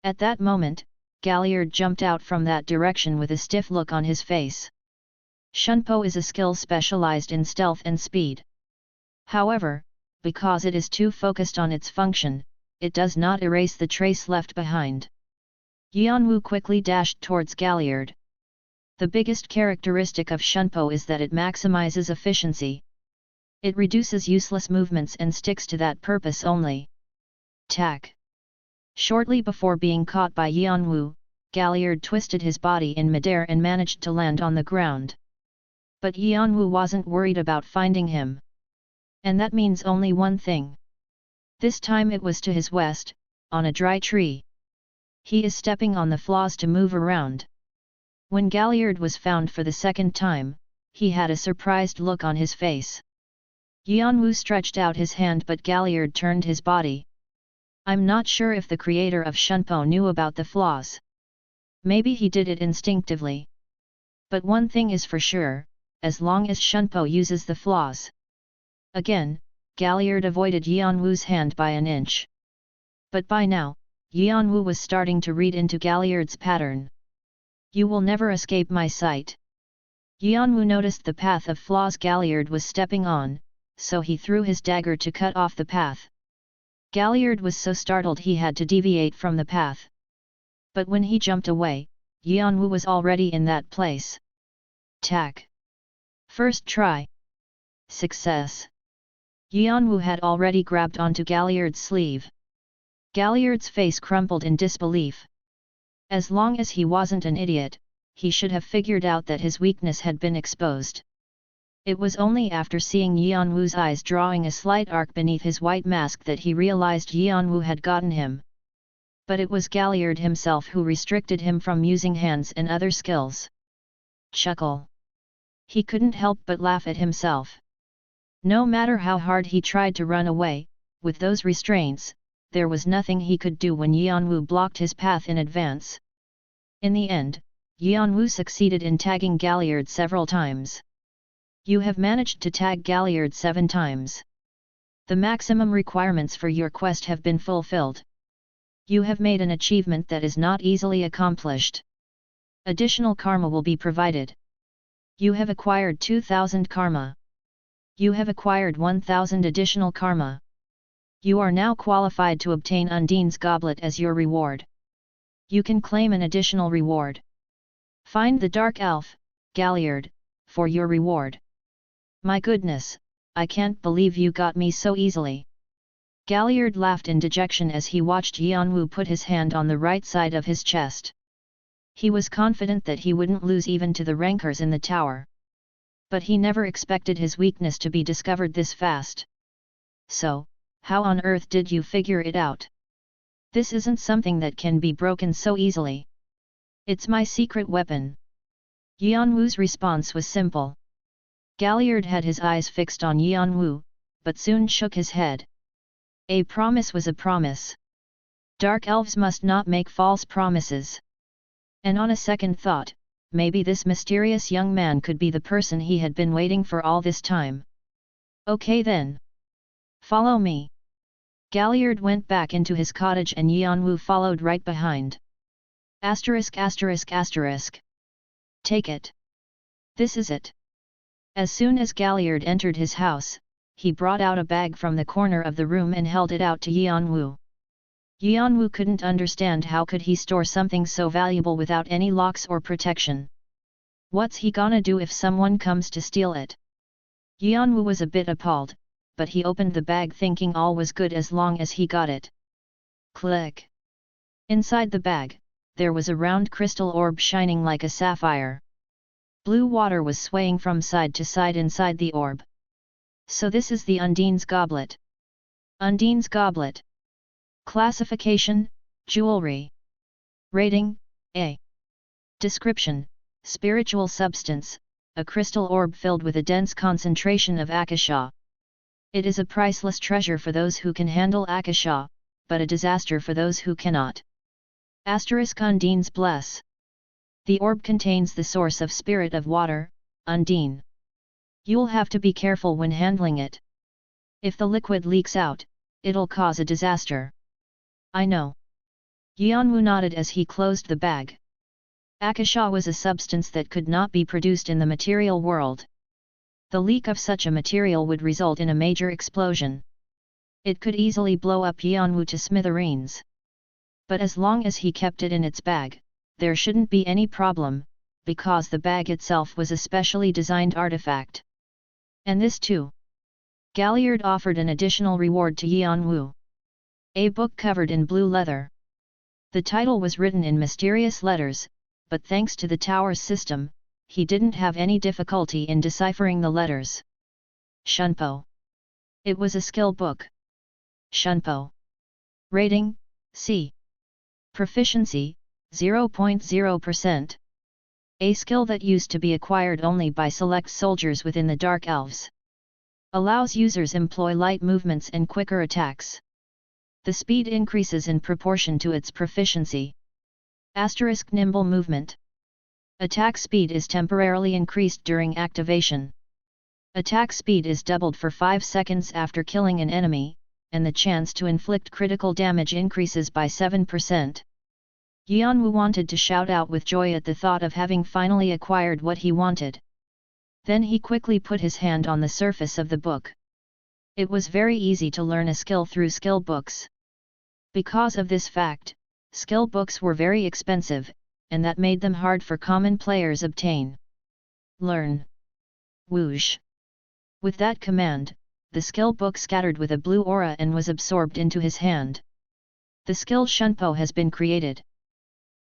At that moment, Galliard jumped out from that direction with a stiff look on his face. Shunpo is a skill specialized in stealth and speed. However, because it is too focused on its function, it does not erase the trace left behind. Yeon-woo quickly dashed towards Galliard. The biggest characteristic of Shunpo is that it maximizes efficiency. It reduces useless movements and sticks to that purpose only. Tack. Shortly before being caught by Yeon-woo, Galliard twisted his body in midair and managed to land on the ground. But Yeon-woo wasn't worried about finding him. And that means only one thing. This time it was to his west, on a dry tree. He is stepping on the flaws to move around. When Galliard was found for the second time, he had a surprised look on his face. Yeon-woo stretched out his hand but Galliard turned his body. I'm not sure if the creator of Shunpo knew about the flaws. Maybe he did it instinctively. But one thing is for sure, as long as Shunpo uses the flaws. Again, Galliard avoided Yeon-woo's hand by an inch. But by now, Yeon-woo was starting to read into Galliard's pattern. You will never escape my sight. Yeon-woo noticed the path of flaws Galliard was stepping on, so he threw his dagger to cut off the path. Galliard was so startled he had to deviate from the path. But when he jumped away, Yeon-woo was already in that place. Tack. First try. Success. Yeon-woo had already grabbed onto Galliard's sleeve. Galliard's face crumpled in disbelief. As long as he wasn't an idiot, he should have figured out that his weakness had been exposed. It was only after seeing Yeon-woo's eyes drawing a slight arc beneath his white mask that he realized Yeon-woo had gotten him. But it was Galliard himself who restricted him from using hands and other skills. Chuckle. He couldn't help but laugh at himself. No matter how hard he tried to run away, with those restraints, there was nothing he could do when Yeon-woo blocked his path in advance. In the end, Yeon-woo succeeded in tagging Galliard several times. You have managed to tag Galliard 7 times. The maximum requirements for your quest have been fulfilled. You have made an achievement that is not easily accomplished. Additional karma will be provided. You have acquired 2000 karma. You have acquired 1000 additional karma. You are now qualified to obtain Undine's goblet as your reward. You can claim an additional reward. Find the Dark Elf, Galliard, for your reward. My goodness, I can't believe you got me so easily. Galliard laughed in dejection as he watched Yeon-woo put his hand on the right side of his chest. He was confident that he wouldn't lose even to the rankers in the tower. But he never expected his weakness to be discovered this fast. So, how on earth did you figure it out? This isn't something that can be broken so easily. It's my secret weapon. Yeon-woo's response was simple. Galliard had his eyes fixed on Yeon-woo, but soon shook his head. A promise was a promise. Dark elves must not make false promises. And on a second thought, maybe this mysterious young man could be the person he had been waiting for all this time. Okay then. Follow me. Galliard went back into his cottage and Yeon-woo followed right behind. Asterisk asterisk asterisk. Take it. This is it. As soon as Galliard entered his house, he brought out a bag from the corner of the room and held it out to Yeon-woo. Yeon-woo couldn't understand how could he store something so valuable without any locks or protection. What's he gonna do if someone comes to steal it? Yeon-woo was a bit appalled, but he opened the bag thinking all was good as long as he got it. Click! Inside the bag, there was a round crystal orb shining like a sapphire. Blue water was swaying from side to side inside the orb. So this is the Undine's goblet. Undine's goblet. Classification, jewelry. Rating, A. Description, spiritual substance, a crystal orb filled with a dense concentration of akasha. It is a priceless treasure for those who can handle akasha, but a disaster for those who cannot. Asterisk Undine's bless. The orb contains the source of spirit of water, Undine. You'll have to be careful when handling it. If the liquid leaks out, it'll cause a disaster. I know. Yeon-woo nodded as he closed the bag. Akasha was a substance that could not be produced in the material world. The leak of such a material would result in a major explosion. It could easily blow up Yeon-woo to smithereens. But as long as he kept it in its bag, there shouldn't be any problem, because the bag itself was a specially designed artifact. And this too. Galliard offered an additional reward to Yeon-woo. A book covered in blue leather. The title was written in mysterious letters, but thanks to the tower's system, he didn't have any difficulty in deciphering the letters. Shunpo. It was a skill book. Shunpo. Rating, C. Proficiency, 0.0%. A skill that used to be acquired only by select soldiers within the Dark Elves. Allows users employ light movements and quicker attacks. The speed increases in proportion to its proficiency. Asterisk nimble movement. Attack speed is temporarily increased during activation. Attack speed is doubled for 5 seconds after killing an enemy, and the chance to inflict critical damage increases by 7%. Yeon-woo wanted to shout out with joy at the thought of having finally acquired what he wanted. Then he quickly put his hand on the surface of the book. It was very easy to learn a skill through skill books. Because of this fact, skill books were very expensive, and that made them hard for common players obtain. Learn. Whoosh. With that command, the skill book scattered with a blue aura and was absorbed into his hand. The skill Shunpo has been created.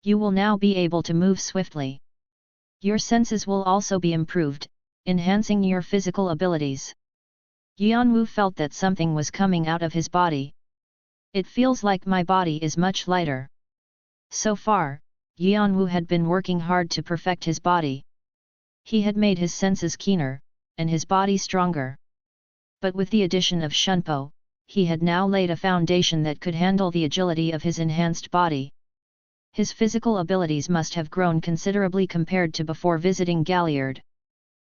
You will now be able to move swiftly. Your senses will also be improved, enhancing your physical abilities. Yeon-woo felt that something was coming out of his body. It feels like my body is much lighter. So far, Yeon-woo had been working hard to perfect his body. He had made his senses keener, and his body stronger. But with the addition of Shunpo, he had now laid a foundation that could handle the agility of his enhanced body. His physical abilities must have grown considerably compared to before visiting Galliard.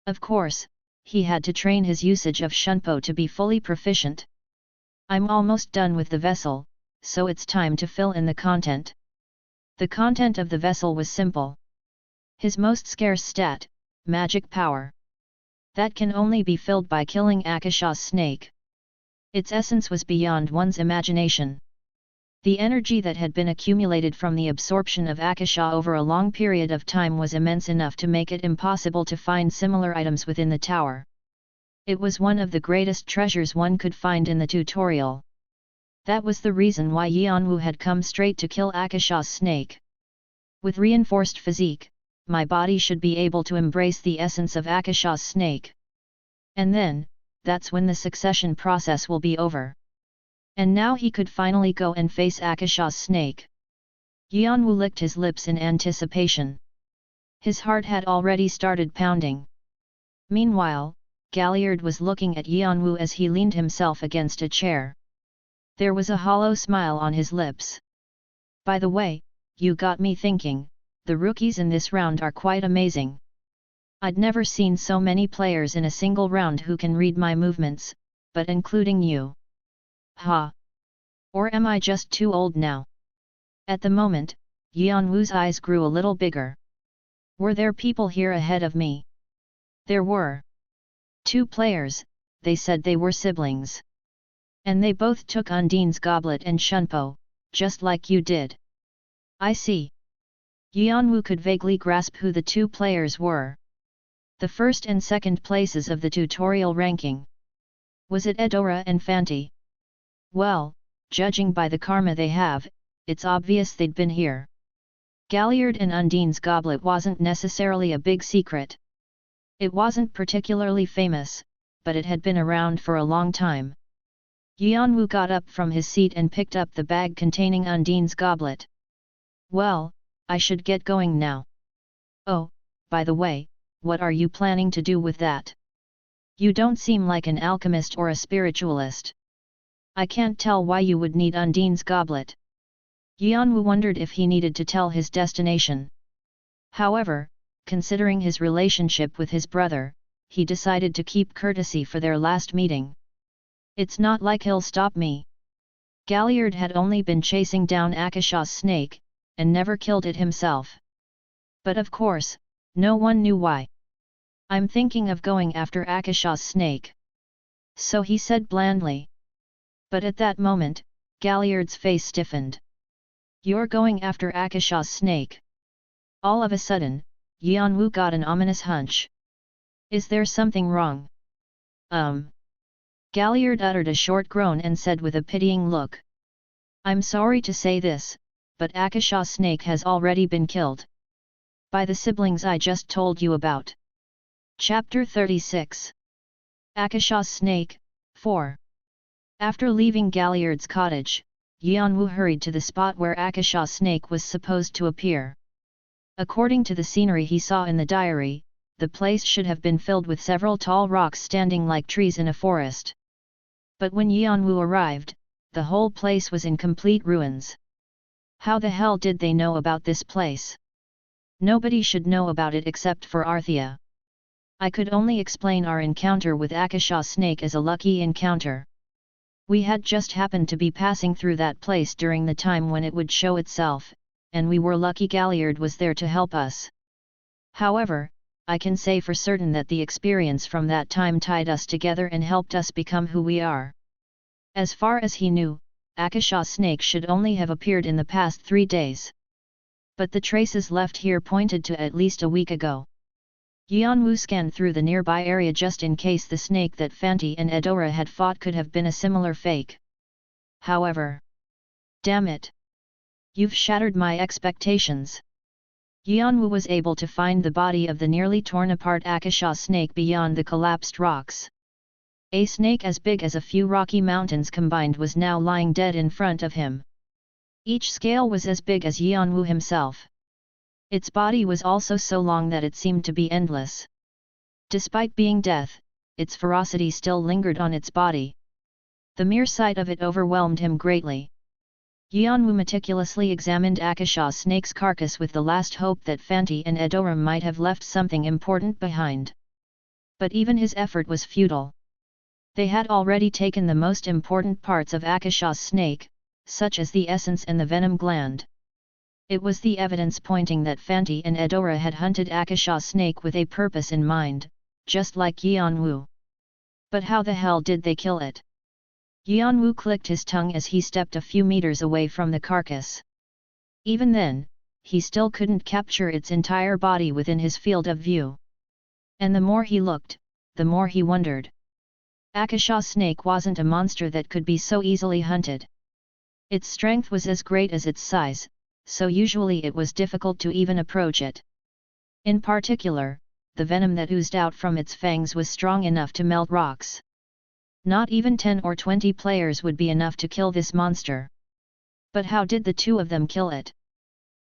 Of course, he had to train his usage of Shunpo to be fully proficient. I'm almost done with the vessel, so it's time to fill in the content. The content of the vessel was simple. His most scarce stat, magic power. That can only be filled by killing Akasha's snake. Its essence was beyond one's imagination. The energy that had been accumulated from the absorption of Akasha over a long period of time was immense enough to make it impossible to find similar items within the tower. It was one of the greatest treasures one could find in the tutorial. That was the reason why Yeon-woo had come straight to kill Akasha's snake. With reinforced physique, my body should be able to embrace the essence of Akasha's snake. And then, that's when the succession process will be over. And now he could finally go and face Akasha's snake. Yeon-woo licked his lips in anticipation. His heart had already started pounding. Meanwhile, Galliard was looking at Yeon-woo as he leaned himself against a chair. There was a hollow smile on his lips. By the way, you got me thinking, the rookies in this round are quite amazing. I'd never seen so many players in a single round who can read my movements, but including you. Ha! Or am I just too old now? At the moment, Yeon-woo's eyes grew a little bigger. Were there people here ahead of me? There were. 2 players, they said they were siblings. And they both took Undine's goblet and Shunpo, just like you did. I see. Yeon-woo could vaguely grasp who the 2 players were. The first and second places of the tutorial ranking. Was it Eudora and Fenty? Well, judging by the karma they have, it's obvious they'd been here. Galliard and Undine's goblet wasn't necessarily a big secret. It wasn't particularly famous, but it had been around for a long time. Yeon-woo got up from his seat and picked up the bag containing Undine's goblet. Well, I should get going now. Oh, by the way, what are you planning to do with that? You don't seem like an alchemist or a spiritualist. I can't tell why you would need Undine's goblet. Yeon-woo wondered if he needed to tell his destination. However, considering his relationship with his brother, he decided to keep courtesy for their last meeting. It's not like he'll stop me. Galliard had only been chasing down Akasha's snake, and never killed it himself. But of course, no one knew why. I'm thinking of going after Akasha's snake. So he said blandly. But at that moment, Galliard's face stiffened. You're going after Akasha's snake. All of a sudden, Yeon-woo got an ominous hunch. Is there something wrong? Galliard uttered a short groan and said with a pitying look. I'm sorry to say this, but Akasha's snake has already been killed. By the siblings I just told you about. Chapter 36. Akasha's snake, 4. After leaving Galliard's cottage, Yeon-woo hurried to the spot where Akasha's snake was supposed to appear. According to the scenery he saw in the diary, the place should have been filled with several tall rocks standing like trees in a forest. But when Yeon-woo arrived, the whole place was in complete ruins. How the hell did they know about this place? Nobody should know about it except for Arthea. I could only explain our encounter with Akasha's snake as a lucky encounter. We had just happened to be passing through that place during the time when it would show itself, and we were lucky Galliard was there to help us. However, I can say for certain that the experience from that time tied us together and helped us become who we are. As far as he knew, Akasha's snake should only have appeared in the past 3 days. But the traces left here pointed to at least a week ago. Yeon-woo scanned through the nearby area just in case the snake that Fenty and Eudora had fought could have been a similar fake. However, damn it! You've shattered my expectations. Yeon-woo was able to find the body of the nearly torn-apart Akasha's snake beyond the collapsed rocks. A snake as big as a few Rocky Mountains combined was now lying dead in front of him. Each scale was as big as Yeon-woo himself. Its body was also so long that it seemed to be endless. Despite being death, its ferocity still lingered on its body. The mere sight of it overwhelmed him greatly. Yeon-woo meticulously examined Akasha's snake's carcass with the last hope that Fenty and Eudora might have left something important behind. But even his effort was futile. They had already taken the most important parts of Akasha's snake, such as the essence and the venom gland. It was the evidence pointing that Fenty and Eudora had hunted Akasha's snake with a purpose in mind, just like Yeon-woo. But how the hell did they kill it? Yeon-woo clicked his tongue as he stepped a few meters away from the carcass. Even then, he still couldn't capture its entire body within his field of view. And the more he looked, the more he wondered. Akasha's snake wasn't a monster that could be so easily hunted. Its strength was as great as its size, so usually it was difficult to even approach it. In particular, the venom that oozed out from its fangs was strong enough to melt rocks. Not even 10 or 20 players would be enough to kill this monster. But how did the 2 of them kill it?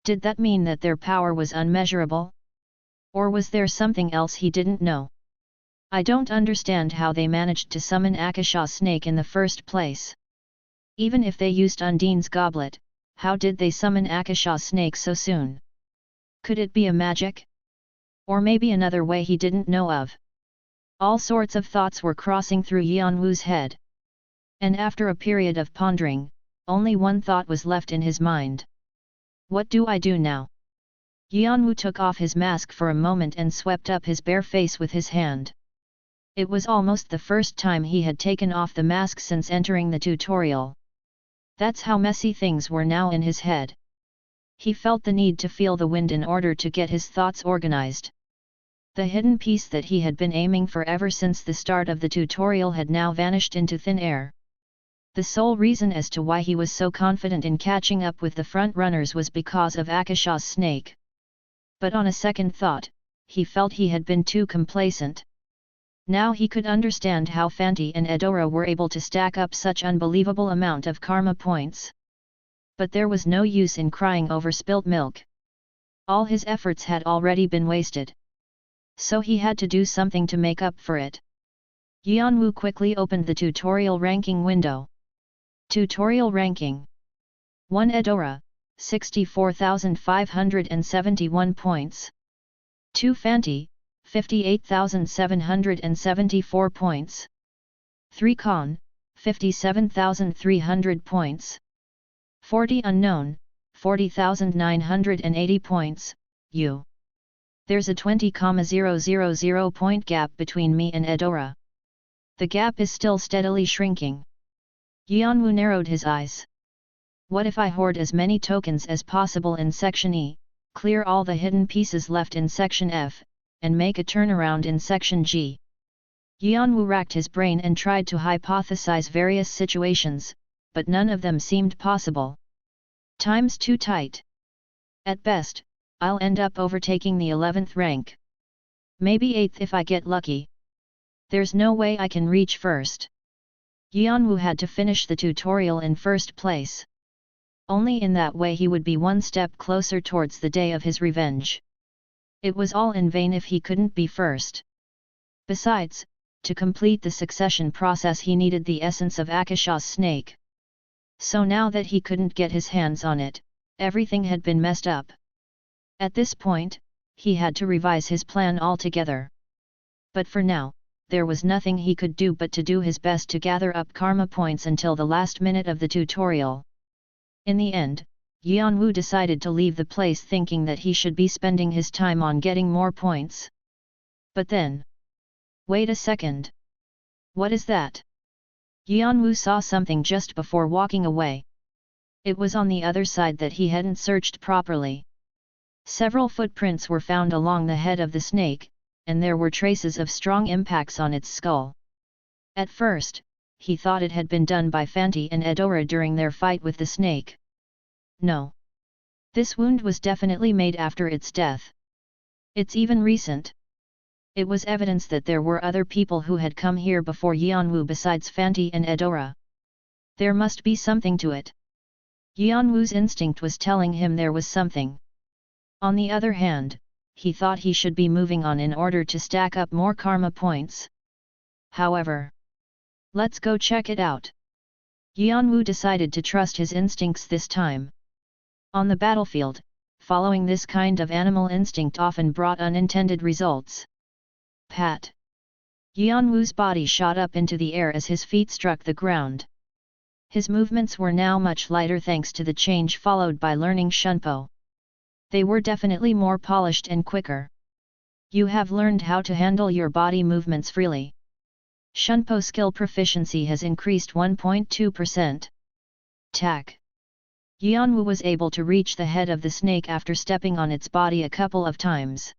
Did that mean that their power was unmeasurable? Or was there something else he didn't know? I don't understand how they managed to summon Akasha snake in the first place. Even if they used Undine's goblet, how did they summon Akasha snake so soon? Could it be a magic? Or maybe another way he didn't know of? All sorts of thoughts were crossing through Yeon-woo's head. And after a period of pondering, only one thought was left in his mind. What do I do now? Yeon-woo took off his mask for a moment and swept up his bare face with his hand. It was almost the first time he had taken off the mask since entering the tutorial. That's how messy things were now in his head. He felt the need to feel the wind in order to get his thoughts organized. The hidden piece that he had been aiming for ever since the start of the tutorial had now vanished into thin air. The sole reason as to why he was so confident in catching up with the front runners was because of Akasha's snake. But on a second thought, he felt he had been too complacent. Now he could understand how Fenty and Eudora were able to stack up such unbelievable amount of karma points. But there was no use in crying over spilt milk. All his efforts had already been wasted. So he had to do something to make up for it. Yeon-woo quickly opened the tutorial ranking window. Tutorial ranking. 1 Eudora, 64,571 points. 2 Fenty, 58,774 points. 3 Con, 57,300 points. 40 Unknown, 40,980 points. There's a 20,000 point gap between me and Eudora. The gap is still steadily shrinking. Yeon-woo narrowed his eyes. What if I hoard as many tokens as possible in Section E, clear all the hidden pieces left in Section F, and make a turnaround in Section G? Yeon-woo racked his brain and tried to hypothesize various situations, but none of them seemed possible. Time's too tight. At best, I'll end up overtaking the 11th rank. Maybe 8th if I get lucky. There's no way I can reach first. Yeon-woo had to finish the tutorial in first place. Only in that way he would be one step closer towards the day of his revenge. It was all in vain if he couldn't be first. Besides, to complete the succession process he needed the essence of Akasha's snake. So now that he couldn't get his hands on it, everything had been messed up. At this point, he had to revise his plan altogether. But for now, there was nothing he could do but to do his best to gather up karma points until the last minute of the tutorial. In the end, Yeon-woo decided to leave the place thinking that he should be spending his time on getting more points. But then... Wait a second. What is that? Yeon-woo saw something just before walking away. It was on the other side that he hadn't searched properly. Several footprints were found along the head of the snake, and there were traces of strong impacts on its skull. At first, he thought it had been done by Fenty and Eudora during their fight with the snake. No. This wound was definitely made after its death. It's even recent. It was evidence that there were other people who had come here before Yeon-woo besides Fenty and Eudora. There must be something to it. Yeon-woo's instinct was telling him there was something. On the other hand, he thought he should be moving on in order to stack up more karma points. However, let's go check it out. Yeon-woo decided to trust his instincts this time. On the battlefield, following this kind of animal instinct often brought unintended results. Pat! Yeon-woo's body shot up into the air as his feet struck the ground. His movements were now much lighter thanks to the change followed by learning Shunpo. They were definitely more polished and quicker. You have learned how to handle your body movements freely. Shunpo skill proficiency has increased 1.2%. Tack. Yeon-woo was able to reach the head of the snake after stepping on its body a couple of times.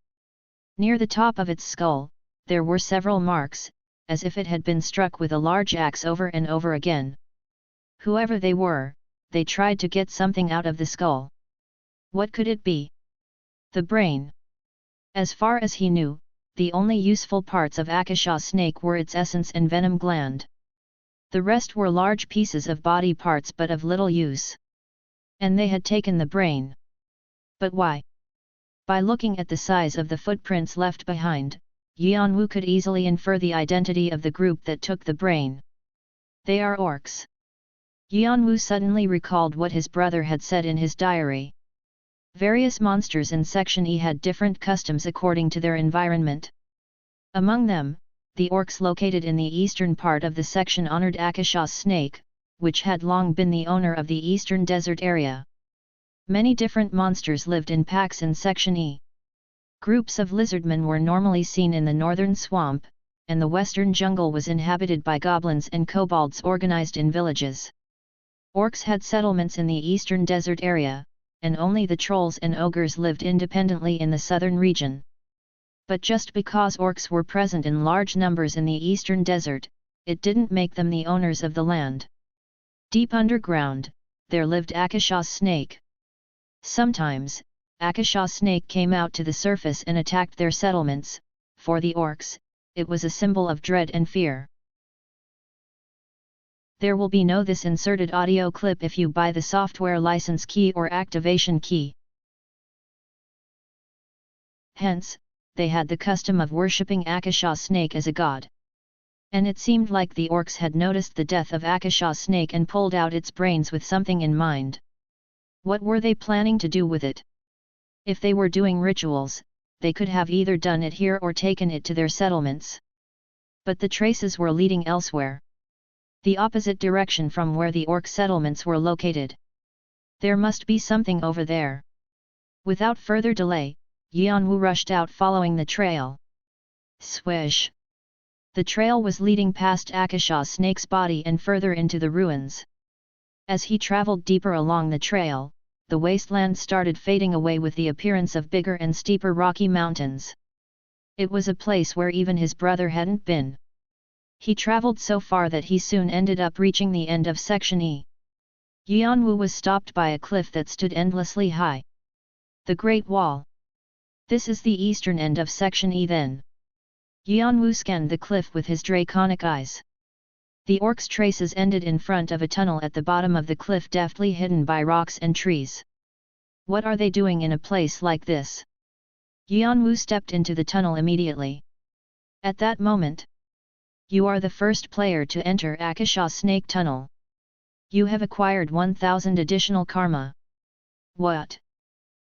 Near the top of its skull, there were several marks, as if it had been struck with a large axe over and over again. Whoever they were, they tried to get something out of the skull. What could it be? The brain. As far as he knew, the only useful parts of Akasha's snake were its essence and venom gland. The rest were large pieces of body parts but of little use. And they had taken the brain. But why? By looking at the size of the footprints left behind, Yeon-woo could easily infer the identity of the group that took the brain. They are orcs. Yeon-woo suddenly recalled what his brother had said in his diary. Various monsters in Section E had different customs according to their environment. Among them, the orcs located in the eastern part of the section honored Akasha's snake, which had long been the owner of the eastern desert area. Many different monsters lived in packs in Section E. Groups of lizardmen were normally seen in the northern swamp, and the western jungle was inhabited by goblins and kobolds organized in villages. Orcs had settlements in the eastern desert area, and only the trolls and ogres lived independently in the southern region. But just because orcs were present in large numbers in the eastern desert, it didn't make them the owners of the land. Deep underground, there lived Akasha's snake. Sometimes, Akasha's snake came out to the surface and attacked their settlements. For the orcs, it was a symbol of dread and fear. There will be no this inserted audio clip if you buy the software license key or activation key. Hence, they had the custom of worshipping Akasha's snake as a god. And it seemed like the orcs had noticed the death of Akasha's snake and pulled out its brains with something in mind. What were they planning to do with it? If they were doing rituals, they could have either done it here or taken it to their settlements. But the traces were leading elsewhere. The opposite direction from where the orc settlements were located. There must be something over there. Without further delay, Yeon-woo rushed out following the trail. Swish! The trail was leading past Akasha's snake's body and further into the ruins. As he traveled deeper along the trail, the wasteland started fading away with the appearance of bigger and steeper rocky mountains. It was a place where even his brother hadn't been. He traveled so far that he soon ended up reaching the end of Section E. Yeon-woo was stopped by a cliff that stood endlessly high. The Great Wall. This is the eastern end of Section E then. Yeon-woo scanned the cliff with his draconic eyes. The orcs' traces ended in front of a tunnel at the bottom of the cliff deftly hidden by rocks and trees. What are they doing in a place like this? Yeon-woo stepped into the tunnel immediately. At that moment, you are the first player to enter Akasha's snake tunnel. You have acquired 1000 additional karma. What?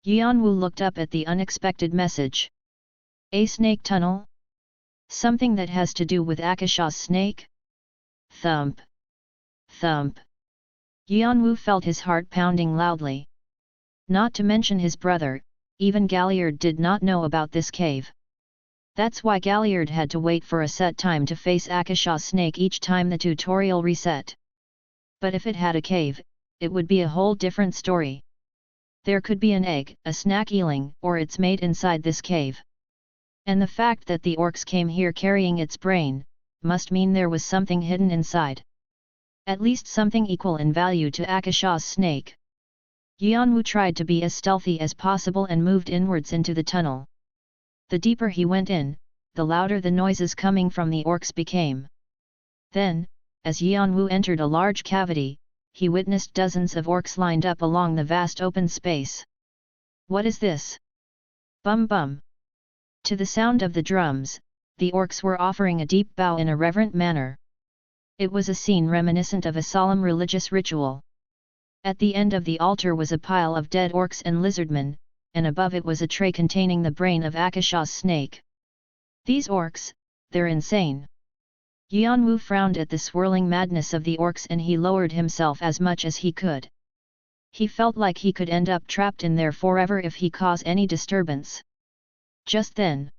Yeon-woo looked up at the unexpected message. A snake tunnel? Something that has to do with Akasha's snake? Thump. Thump. Yeon-woo felt his heart pounding loudly. Not to mention his brother, even Galliard did not know about this cave. That's why Galliard had to wait for a set time to face Akasha's snake each time the tutorial reset. But if it had a cave, it would be a whole different story. There could be an egg, a snack eeling, or its mate inside this cave. And the fact that the orcs came here carrying its brain, must mean there was something hidden inside. At least something equal in value to Akasha's snake. Yeon-woo tried to be as stealthy as possible and moved inwards into the tunnel. The deeper he went in, the louder the noises coming from the orcs became. Then, as Yeon-woo entered a large cavity, he witnessed dozens of orcs lined up along the vast open space. What is this? Bum bum. To the sound of the drums, the orcs were offering a deep bow in a reverent manner. It was a scene reminiscent of a solemn religious ritual. At the end of the altar was a pile of dead orcs and lizardmen, and above it was a tray containing the brain of Akasha's snake. These orcs, they're insane. Yeon-woo frowned at the swirling madness of the orcs and he lowered himself as much as he could. He felt like he could end up trapped in there forever if he caused any disturbance. Just then,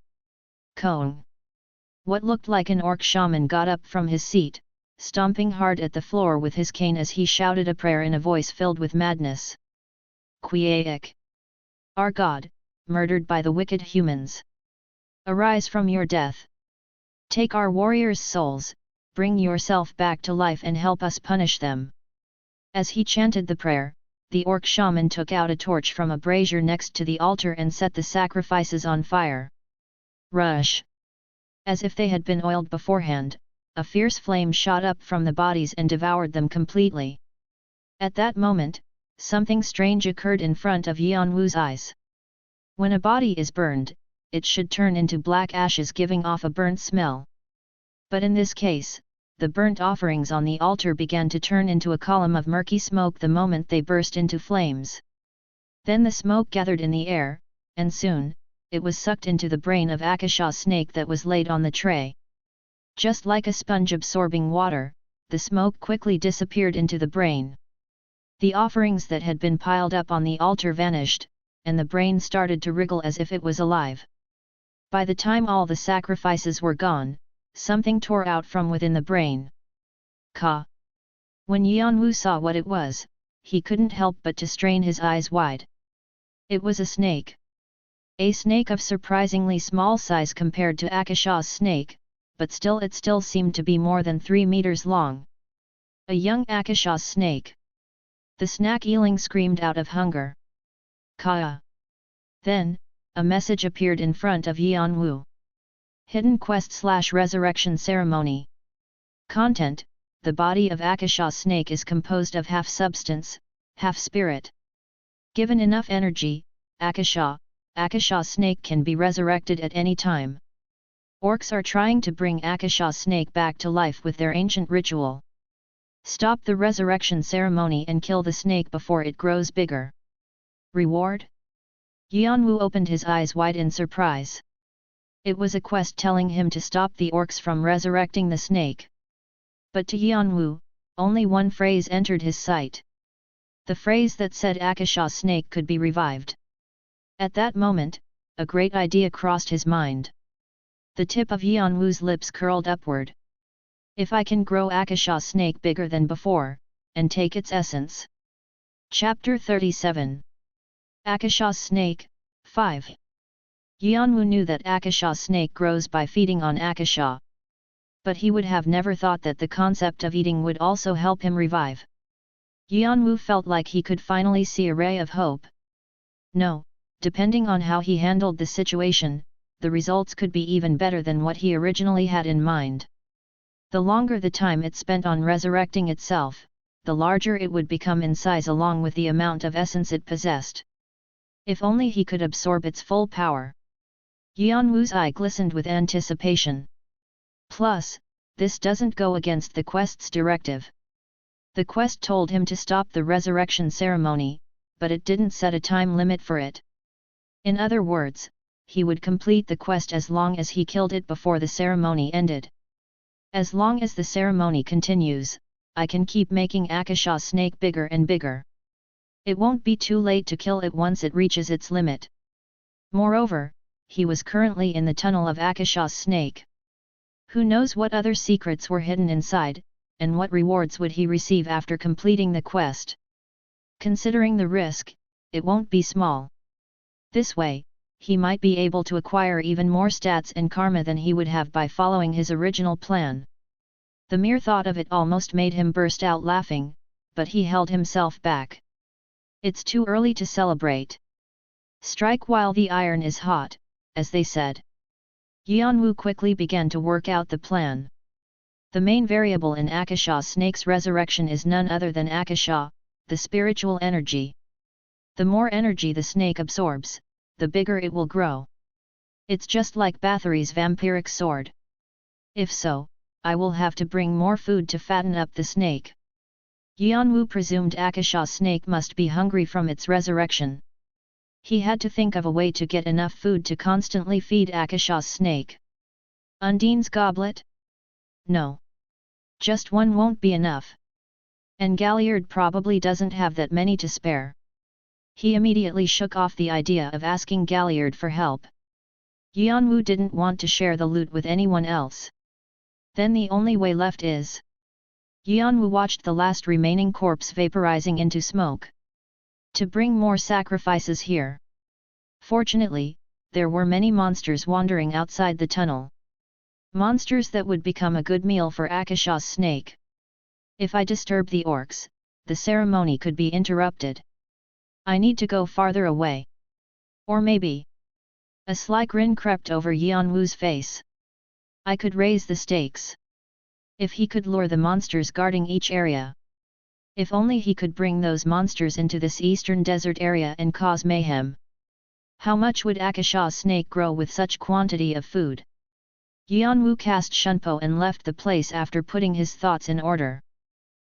Kong! What looked like an orc shaman got up from his seat, stomping hard at the floor with his cane as he shouted a prayer in a voice filled with madness. Quiaek! Our God, murdered by the wicked humans. Arise from your death. Take our warriors' souls, bring yourself back to life and help us punish them. As he chanted the prayer, the orc shaman took out a torch from a brazier next to the altar and set the sacrifices on fire. Rush! As if they had been oiled beforehand, a fierce flame shot up from the bodies and devoured them completely. At that moment, something strange occurred in front of Yeon-woo's eyes. When a body is burned, it should turn into black ashes giving off a burnt smell. But in this case, the burnt offerings on the altar began to turn into a column of murky smoke the moment they burst into flames. Then the smoke gathered in the air, and soon, it was sucked into the brain of Akasha snake that was laid on the tray. Just like a sponge absorbing water, the smoke quickly disappeared into the brain. The offerings that had been piled up on the altar vanished, and the brain started to wriggle as if it was alive. By the time all the sacrifices were gone, something tore out from within the brain. Ka! When Yeon-woo saw what it was, he couldn't help but to strain his eyes wide. It was a snake. A snake of surprisingly small size compared to Akasha's snake, but still it seemed to be more than 3 meters long. A young Akasha snake. The snack eeling screamed out of hunger. Ka! Then, a message appeared in front of Yeon-woo. Hidden quest/resurrection ceremony. Content: the body of Akasha snake is composed of half substance, half spirit. Given enough energy, Akasha snake can be resurrected at any time. Orcs are trying to bring Akasha snake back to life with their ancient ritual. Stop the resurrection ceremony and kill the snake before it grows bigger. Reward? Yeon-woo opened his eyes wide in surprise. It was a quest telling him to stop the orcs from resurrecting the snake. But to Yeon-woo, only one phrase entered his sight. The phrase that said Akasha snake could be revived. At that moment, a great idea crossed his mind. The tip of Yeon-woo's lips curled upward. If I can grow Akasha snake bigger than before, and take its essence. Chapter 37. Akasha snake, 5. Yeon-woo knew that Akasha snake grows by feeding on Akasha. But he would have never thought that the concept of eating would also help him revive. Yeon-woo felt like he could finally see a ray of hope. No, depending on how he handled the situation, the results could be even better than what he originally had in mind. The longer the time it spent on resurrecting itself, the larger it would become in size along with the amount of essence it possessed. If only he could absorb its full power. Yeon-woo's eye glistened with anticipation. Plus, this doesn't go against the quest's directive. The quest told him to stop the resurrection ceremony, but it didn't set a time limit for it. In other words, he would complete the quest as long as he killed it before the ceremony ended. As long as the ceremony continues, I can keep making Akasha snake bigger and bigger. It won't be too late to kill it once it reaches its limit. Moreover, he was currently in the tunnel of Akasha's snake. Who knows what other secrets were hidden inside, and what rewards would he receive after completing the quest? Considering the risk, it won't be small. This way, he might be able to acquire even more stats and karma than he would have by following his original plan. The mere thought of it almost made him burst out laughing, but he held himself back. It's too early to celebrate. Strike while the iron is hot, as they said. Yeon-woo quickly began to work out the plan. The main variable in Akasha snake's resurrection is none other than Akasha, the spiritual energy. The more energy the snake absorbs, the bigger it will grow. It's just like Bathory's vampiric sword. If so, I will have to bring more food to fatten up the snake. Yeon-woo presumed Akasha snake must be hungry from its resurrection. He had to think of a way to get enough food to constantly feed Akasha's snake. Undine's goblet? No. Just one won't be enough. And Galliard probably doesn't have that many to spare. He immediately shook off the idea of asking Galliard for help. Yeon-woo didn't want to share the loot with anyone else. Then the only way left is... Yeon-woo watched the last remaining corpse vaporizing into smoke. To bring more sacrifices here. Fortunately, there were many monsters wandering outside the tunnel. Monsters that would become a good meal for Akasha's snake. If I disturb the orcs, the ceremony could be interrupted. I need to go farther away. Or maybe... A sly grin crept over Yeon-woo's face. I could raise the stakes. If he could lure the monsters guarding each area. If only he could bring those monsters into this eastern desert area and cause mayhem. How much would Akasha's snake grow with such quantity of food? Yeon-woo cast Shunpo and left the place after putting his thoughts in order.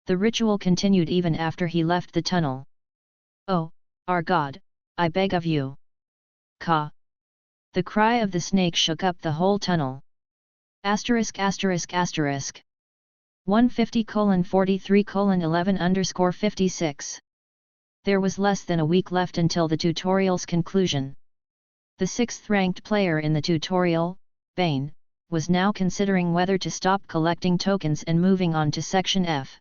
The ritual continued even after he left the tunnel. Oh, our god, I beg of you. Ka. The cry of the snake shook up the whole tunnel. ******. 150:43:11_56. There was less than a week left until the tutorial's conclusion. The 6th-ranked player in the tutorial, Bane, was now considering whether to stop collecting tokens and moving on to Section F.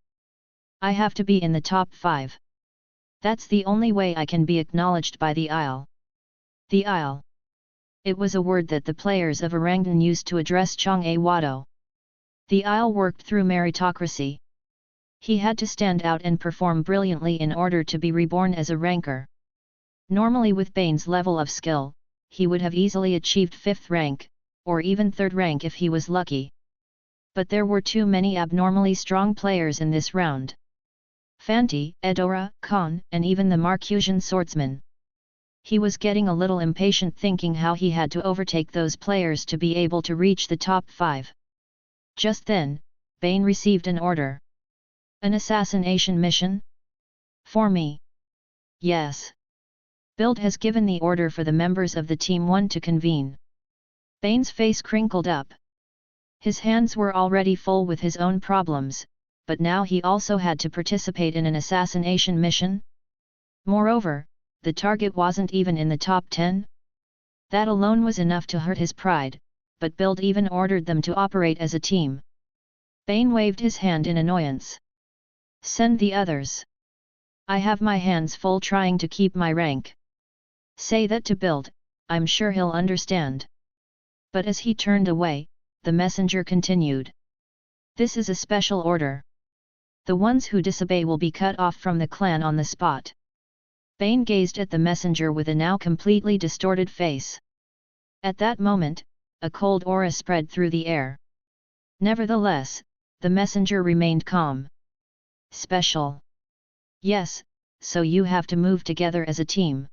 I have to be in the top 5. That's the only way I can be acknowledged by the Isle. The Isle. It was a word that the players of Orangdan used to address Jeong-woo. The Isle worked through meritocracy. He had to stand out and perform brilliantly in order to be reborn as a ranker. Normally with Bane's level of skill, he would have easily achieved 5th rank, or even 3rd rank if he was lucky. But there were too many abnormally strong players in this round. Fanti, Edora, Khan, and even the Marcusian swordsman. He was getting a little impatient thinking how he had to overtake those players to be able to reach the top 5. Just then, Bane received an order. An assassination mission? For me? Yes. Build has given the order for the members of the Team 1 to convene. Bane's face crinkled up. His hands were already full with his own problems, but now he also had to participate in an assassination mission? Moreover, the target wasn't even in the top 10? That alone was enough to hurt his pride, but Build even ordered them to operate as a team. Bane waved his hand in annoyance. Send the others. I have my hands full trying to keep my rank. Say that to Build, I'm sure he'll understand. But as he turned away, the messenger continued. This is a special order. The ones who disobey will be cut off from the clan on the spot. Bane gazed at the messenger with a now completely distorted face. At that moment, a cold aura spread through the air. Nevertheless, the messenger remained calm. Special. Yes, so you have to move together as a team.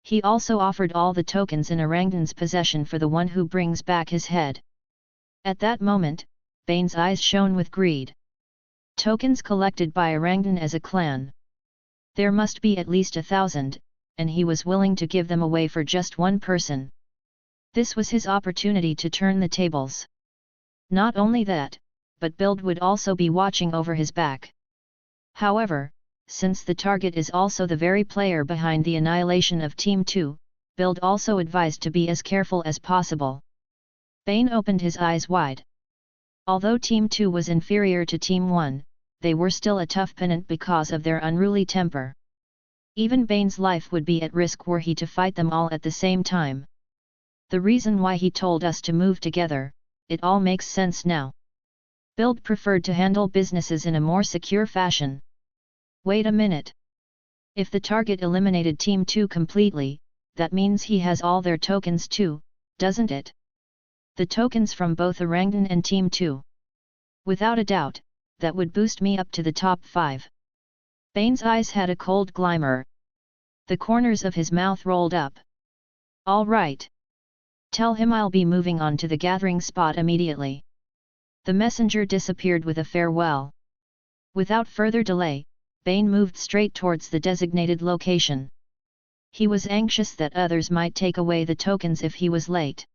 He also offered all the tokens in Orangdan's possession for the one who brings back his head. At that moment, Bane's eyes shone with greed. Tokens collected by Orangdan as a clan. There must be at least 1,000, and he was willing to give them away for just one person. This was his opportunity to turn the tables. Not only that, but Build would also be watching over his back. However, since the target is also the very player behind the annihilation of Team 2, Build also advised to be as careful as possible. Bane opened his eyes wide. Although Team 2 was inferior to Team 1, they were still a tough opponent because of their unruly temper. Even Bane's life would be at risk were he to fight them all at the same time. The reason why he told us to move together, it all makes sense now. Build preferred to handle businesses in a more secure fashion. Wait a minute. If the target eliminated Team 2 completely, that means he has all their tokens too, doesn't it? The tokens from both Orangdan and Team 2. Without a doubt, that would boost me up to the top 5. Bane's eyes had a cold glimmer. The corners of his mouth rolled up. All right. Tell him I'll be moving on to the gathering spot immediately. The messenger disappeared with a farewell. Without further delay, Bane moved straight towards the designated location. He was anxious that others might take away the tokens if he was late.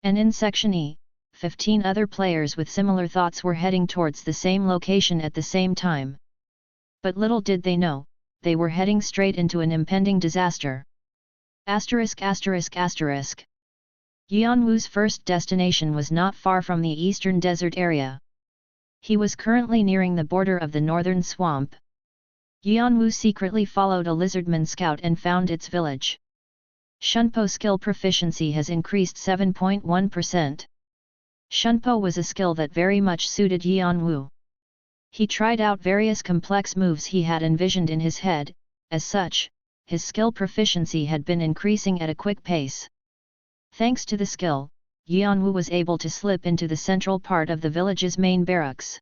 And in Section E, 15 other players with similar thoughts were heading towards the same location at the same time. But little did they know, they were heading straight into an impending disaster. Yeon-woo's first destination was not far from the eastern desert area. He was currently nearing the border of the northern swamp. Yeon-woo secretly followed a lizardman scout and found its village. Shunpo skill proficiency has increased 7.1%. Shunpo was a skill that very much suited Yeon-woo. He tried out various complex moves he had envisioned in his head, as such, his skill proficiency had been increasing at a quick pace. Thanks to the skill, Yeon-woo was able to slip into the central part of the village's main barracks.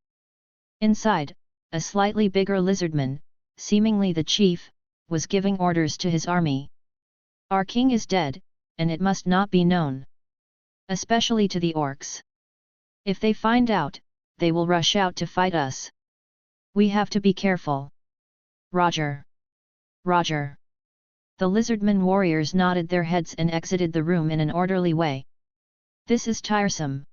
Inside, a slightly bigger lizardman, seemingly the chief, was giving orders to his army. Our king is dead, and it must not be known. Especially to the orcs. If they find out, they will rush out to fight us. We have to be careful. Roger. Roger. The lizardmen warriors nodded their heads and exited the room in an orderly way. This is tiresome.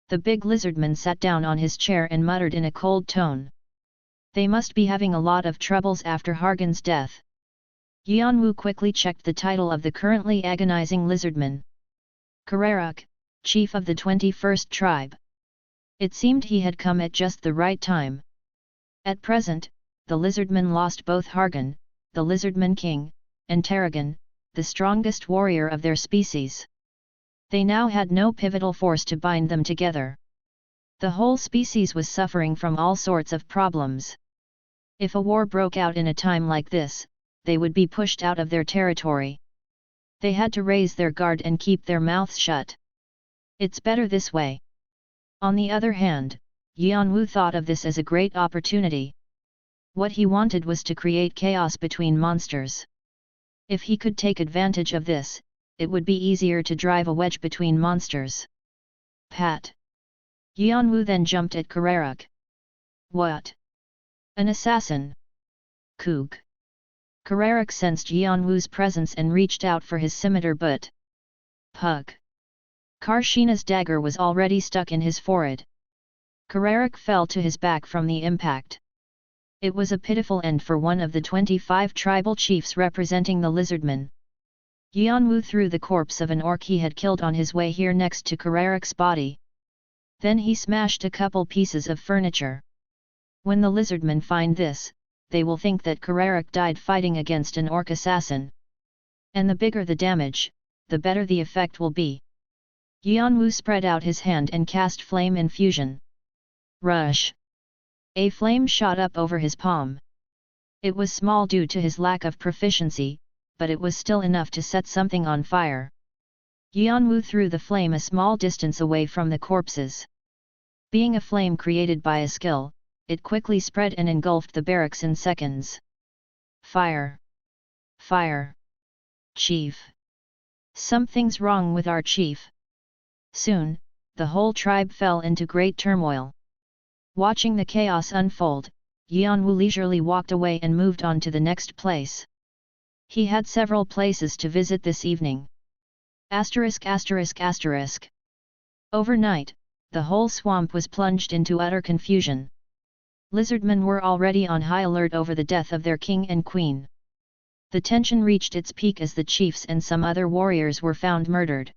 The big lizardman sat down on his chair and muttered in a cold tone. They must be having a lot of troubles after Hargan's death. Yeon-woo quickly checked the title of the currently agonizing lizardman. Kararuk, chief of the 21st tribe. It seemed he had come at just the right time. At present, the lizardmen lost both Hargan, the lizardman king, and Tarragon, the strongest warrior of their species. They now had no pivotal force to bind them together. The whole species was suffering from all sorts of problems. If a war broke out in a time like this, they would be pushed out of their territory. They had to raise their guard and keep their mouths shut. It's better this way. On the other hand, Yeon-woo thought of this as a great opportunity. What he wanted was to create chaos between monsters. If he could take advantage of this, it would be easier to drive a wedge between monsters. Pat. Yeon-woo then jumped at Kararuk. What? An assassin? Kook. Kararuk sensed Yeon-woo's presence and reached out for his scimitar but... Pug. Karshina's dagger was already stuck in his forehead. Kararuk fell to his back from the impact. It was a pitiful end for one of the 25 tribal chiefs representing the lizardmen. Yeon-woo threw the corpse of an orc he had killed on his way here next to Kararuk's body. Then he smashed a couple pieces of furniture. When the lizardmen find this, they will think that Kararuk died fighting against an orc assassin. And the bigger the damage, the better the effect will be. Yeon-woo spread out his hand and cast flame infusion. Rush! A flame shot up over his palm. It was small due to his lack of proficiency, but it was still enough to set something on fire. Yeon-woo threw the flame a small distance away from the corpses. Being a flame created by a skill, it quickly spread and engulfed the barracks in seconds. Fire! Fire! Chief! Something's wrong with our chief. Soon, the whole tribe fell into great turmoil. Watching the chaos unfold, Yeon-woo leisurely walked away and moved on to the next place. He had several places to visit this evening. Overnight, the whole swamp was plunged into utter confusion. Lizardmen were already on high alert over the death of their king and queen. The tension reached its peak as the chiefs and some other warriors were found murdered.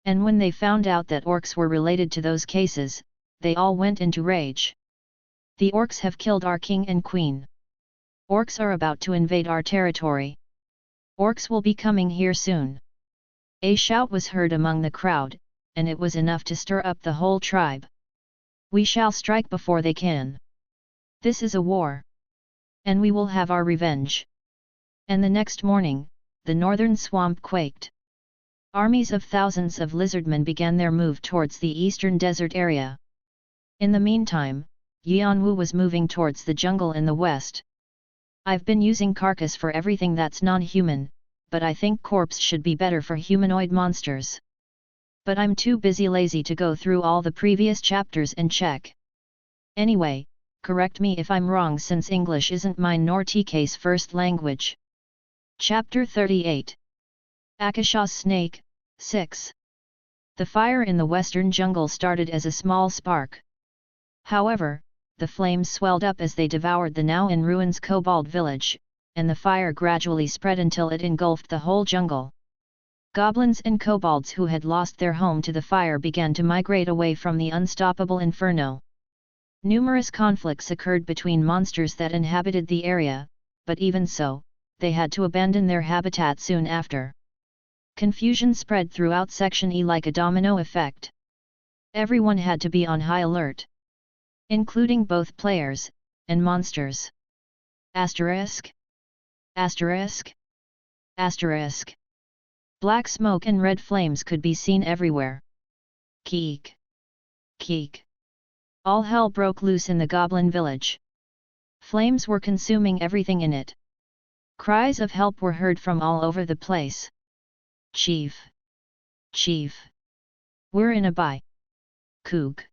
And when they found out that orcs were related to those cases, they all went into rage. The orcs have killed our king and queen. Orcs are about to invade our territory. Orcs will be coming here soon. A shout was heard among the crowd, and it was enough to stir up the whole tribe. We shall strike before they can. This is a war. And we will have our revenge. And the next morning, the northern swamp quaked. Armies of thousands of lizardmen began their move towards the eastern desert area. In the meantime, Yeon-woo was moving towards the jungle in the west. I've been using carcass for everything that's non-human, but I think corpse should be better for humanoid monsters. But I'm too busy lazy to go through all the previous chapters and check. Anyway, correct me if I'm wrong since English isn't mine nor TK's first language. Chapter 38. Akasha's Snake, 6. The fire in the western jungle started as a small spark. However, the flames swelled up as they devoured the now in ruins kobold village, and the fire gradually spread until it engulfed the whole jungle. Goblins and kobolds who had lost their home to the fire began to migrate away from the unstoppable inferno. Numerous conflicts occurred between monsters that inhabited the area, but even so, they had to abandon their habitat soon after. Confusion spread throughout Section E like a domino effect. Everyone had to be on high alert, including both players and monsters. Asterisk. Asterisk. Asterisk. Black smoke and red flames could be seen everywhere. Keek. Keek. All hell broke loose in the goblin village. Flames were consuming everything in it. Cries of help were heard from all over the place. Chief! Chief! We're in a by Kook.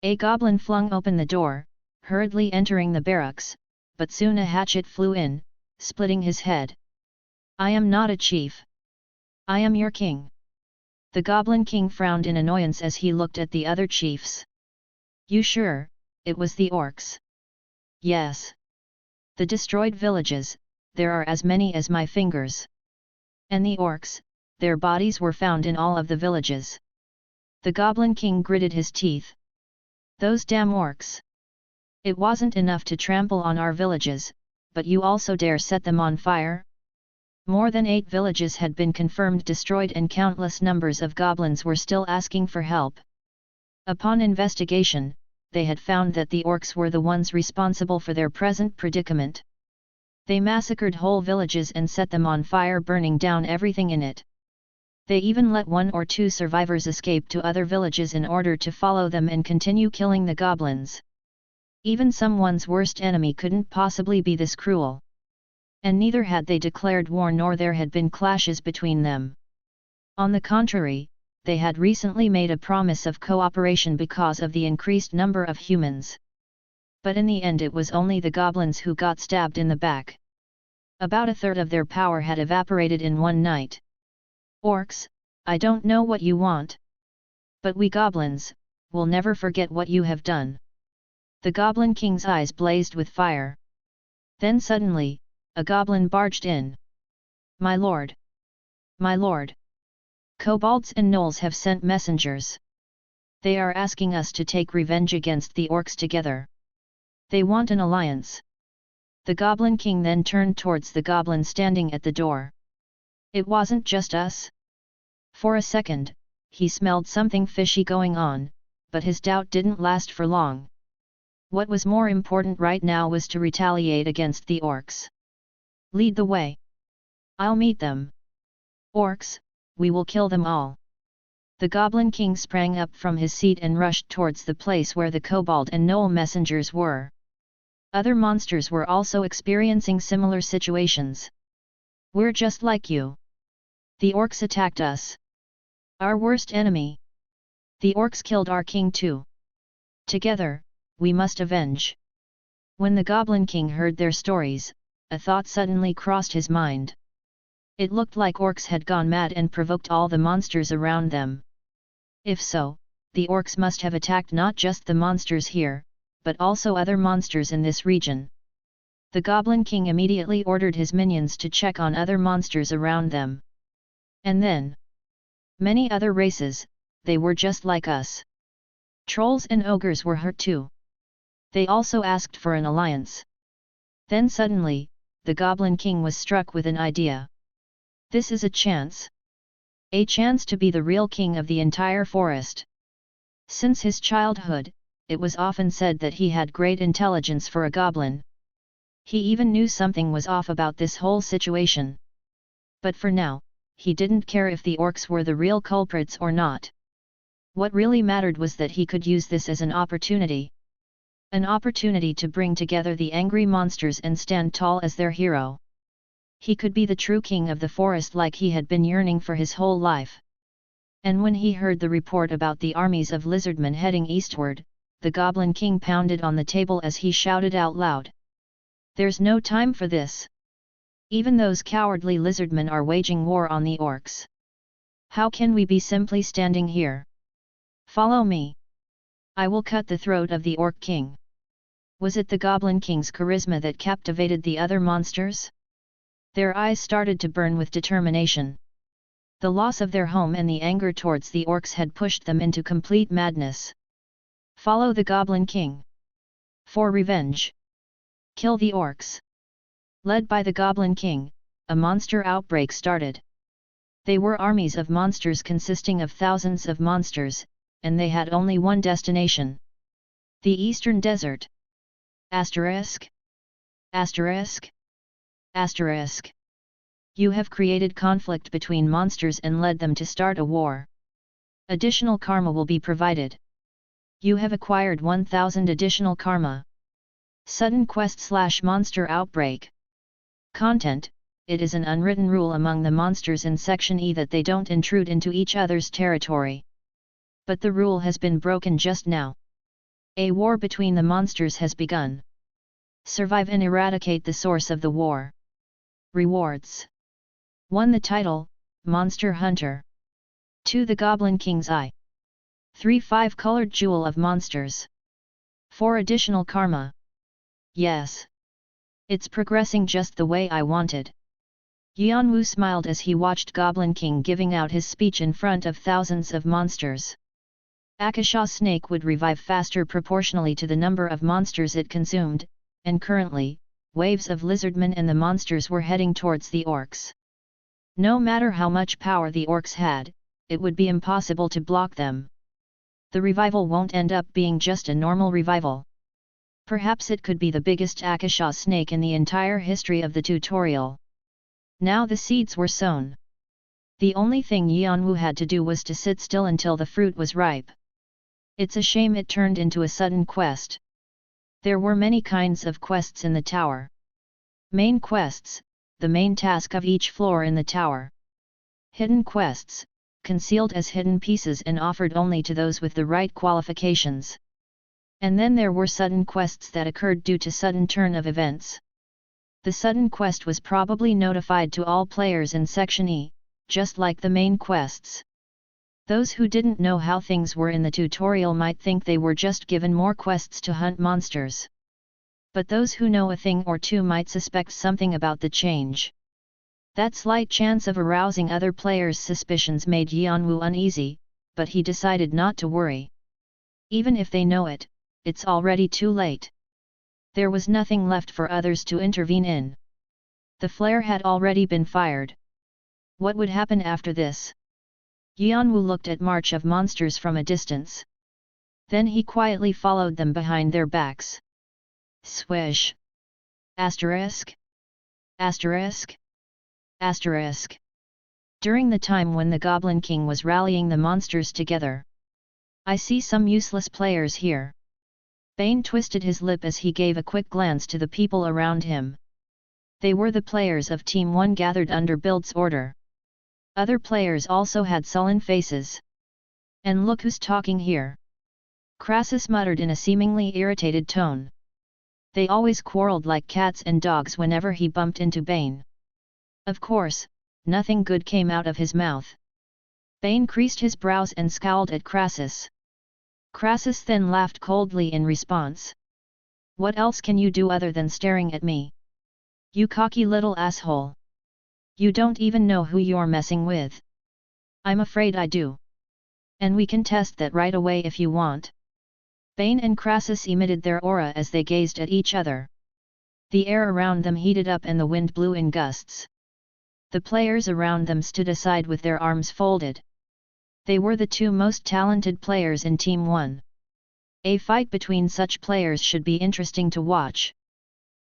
A goblin flung open the door, hurriedly entering the barracks, but soon a hatchet flew in, splitting his head. I am not a chief. I am your king. The Goblin King frowned in annoyance as he looked at the other chiefs. You sure, it was the orcs? Yes. The destroyed villages, there are as many as my fingers. And the orcs, their bodies were found in all of the villages. The Goblin King gritted his teeth. Those damn orcs! It wasn't enough to trample on our villages, but you also dare set them on fire? More than 8 villages had been confirmed destroyed and countless numbers of goblins were still asking for help. Upon investigation, they had found that the orcs were the ones responsible for their present predicament. They massacred whole villages and set them on fire, burning down everything in it. They even let 1 or 2 survivors escape to other villages in order to follow them and continue killing the goblins. Even someone's worst enemy couldn't possibly be this cruel. And neither had they declared war nor there had been clashes between them. On the contrary, they had recently made a promise of cooperation because of the increased number of humans. But in the end it was only the goblins who got stabbed in the back. About a third of their power had evaporated in one night. Orcs, I don't know what you want. But we goblins, will never forget what you have done. The Goblin King's eyes blazed with fire. Then suddenly, a goblin barged in. My lord! My lord! Kobolds and gnolls have sent messengers. They are asking us to take revenge against the orcs together. They want an alliance. The Goblin King then turned towards the goblin standing at the door. It wasn't just us. For a second, he smelled something fishy going on, but his doubt didn't last for long. What was more important right now was to retaliate against the orcs. Lead the way. I'll meet them. Orcs, we will kill them all. The Goblin King sprang up from his seat and rushed towards the place where the kobold and gnoll messengers were. Other monsters were also experiencing similar situations. We're just like you. The orcs attacked us. Our worst enemy. The orcs killed our king too. Together, we must avenge. When the Goblin King heard their stories, a thought suddenly crossed his mind. It looked like orcs had gone mad and provoked all the monsters around them. If so, the orcs must have attacked not just the monsters here, but also other monsters in this region. The Goblin King immediately ordered his minions to check on other monsters around them. And then, many other races, they were just like us. Trolls and ogres were hurt too. They also asked for an alliance. Then suddenly, the Goblin King was struck with an idea. This is a chance. A chance to be the real king of the entire forest. Since his childhood, it was often said that he had great intelligence for a goblin. He even knew something was off about this whole situation. But for now, he didn't care if the orcs were the real culprits or not. What really mattered was that he could use this as an opportunity. An opportunity to bring together the angry monsters and stand tall as their hero. He could be the true king of the forest like he had been yearning for his whole life. And when he heard the report about the armies of lizardmen heading eastward, the Goblin King pounded on the table as he shouted out loud. There's no time for this. Even those cowardly lizardmen are waging war on the orcs. How can we be simply standing here? Follow me. I will cut the throat of the Orc King. Was it the Goblin King's charisma that captivated the other monsters? Their eyes started to burn with determination. The loss of their home and the anger towards the orcs had pushed them into complete madness. Follow the Goblin King. For revenge. Kill the orcs. Led by the Goblin King, a monster outbreak started. They were armies of monsters consisting of thousands of monsters, and they had only one destination. The Eastern Desert. Asterisk. Asterisk. Asterisk. You have created conflict between monsters and led them to start a war. Additional karma will be provided. You have acquired 1000 additional karma. Sudden quest/monster outbreak. Content: it is an unwritten rule among the monsters in Section E that they don't intrude into each other's territory. But the rule has been broken just now. A war between the monsters has begun. Survive and eradicate the source of the war. Rewards: 1. The title, Monster Hunter. 2. The Goblin King's Eye. 3. 5-colored Jewel of Monsters. 4. Additional Karma. Yes. It's progressing just the way I wanted. Yeon-woo smiled as he watched Goblin King giving out his speech in front of thousands of monsters. Akasha Snake would revive faster proportionally to the number of monsters it consumed, and currently, waves of lizardmen and the monsters were heading towards the orcs. No matter how much power the orcs had, it would be impossible to block them. The revival won't end up being just a normal revival. Perhaps it could be the biggest Akasha snake in the entire history of the tutorial. Now the seeds were sown. The only thing Yeon-woo had to do was to sit still until the fruit was ripe. It's a shame it turned into a sudden quest. There were many kinds of quests in the tower. Main quests, the main task of each floor in the tower. Hidden quests, concealed as hidden pieces and offered only to those with the right qualifications. And then there were sudden quests that occurred due to sudden turn of events. The sudden quest was probably notified to all players in Section E, just like the main quests. Those who didn't know how things were in the tutorial might think they were just given more quests to hunt monsters. But those who know a thing or two might suspect something about the change. That slight chance of arousing other players' suspicions made Yeon-woo uneasy, but he decided not to worry. Even if they know it, it's already too late. There was nothing left for others to intervene in. The flare had already been fired. What would happen after this? Yeon-woo looked at march of monsters from a distance. Then he quietly followed them behind their backs. Swish! Asterisk! Asterisk! Asterisk! During the time when the Goblin King was rallying the monsters together. I see some useless players here. Bane twisted his lip as he gave a quick glance to the people around him. They were the players of Team 1 gathered under Build's order. Other players also had sullen faces. And look who's talking here. Crassus muttered in a seemingly irritated tone. They always quarreled like cats and dogs whenever he bumped into Bane. Of course, nothing good came out of his mouth. Bane creased his brows and scowled at Crassus. Crassus then laughed coldly in response. What else can you do other than staring at me? You cocky little asshole. You don't even know who you're messing with. I'm afraid I do. And we can test that right away if you want. Bane and Crassus emitted their aura as they gazed at each other. The air around them heated up and the wind blew in gusts. The players around them stood aside with their arms folded. They were the two most talented players in Team 1. A fight between such players should be interesting to watch.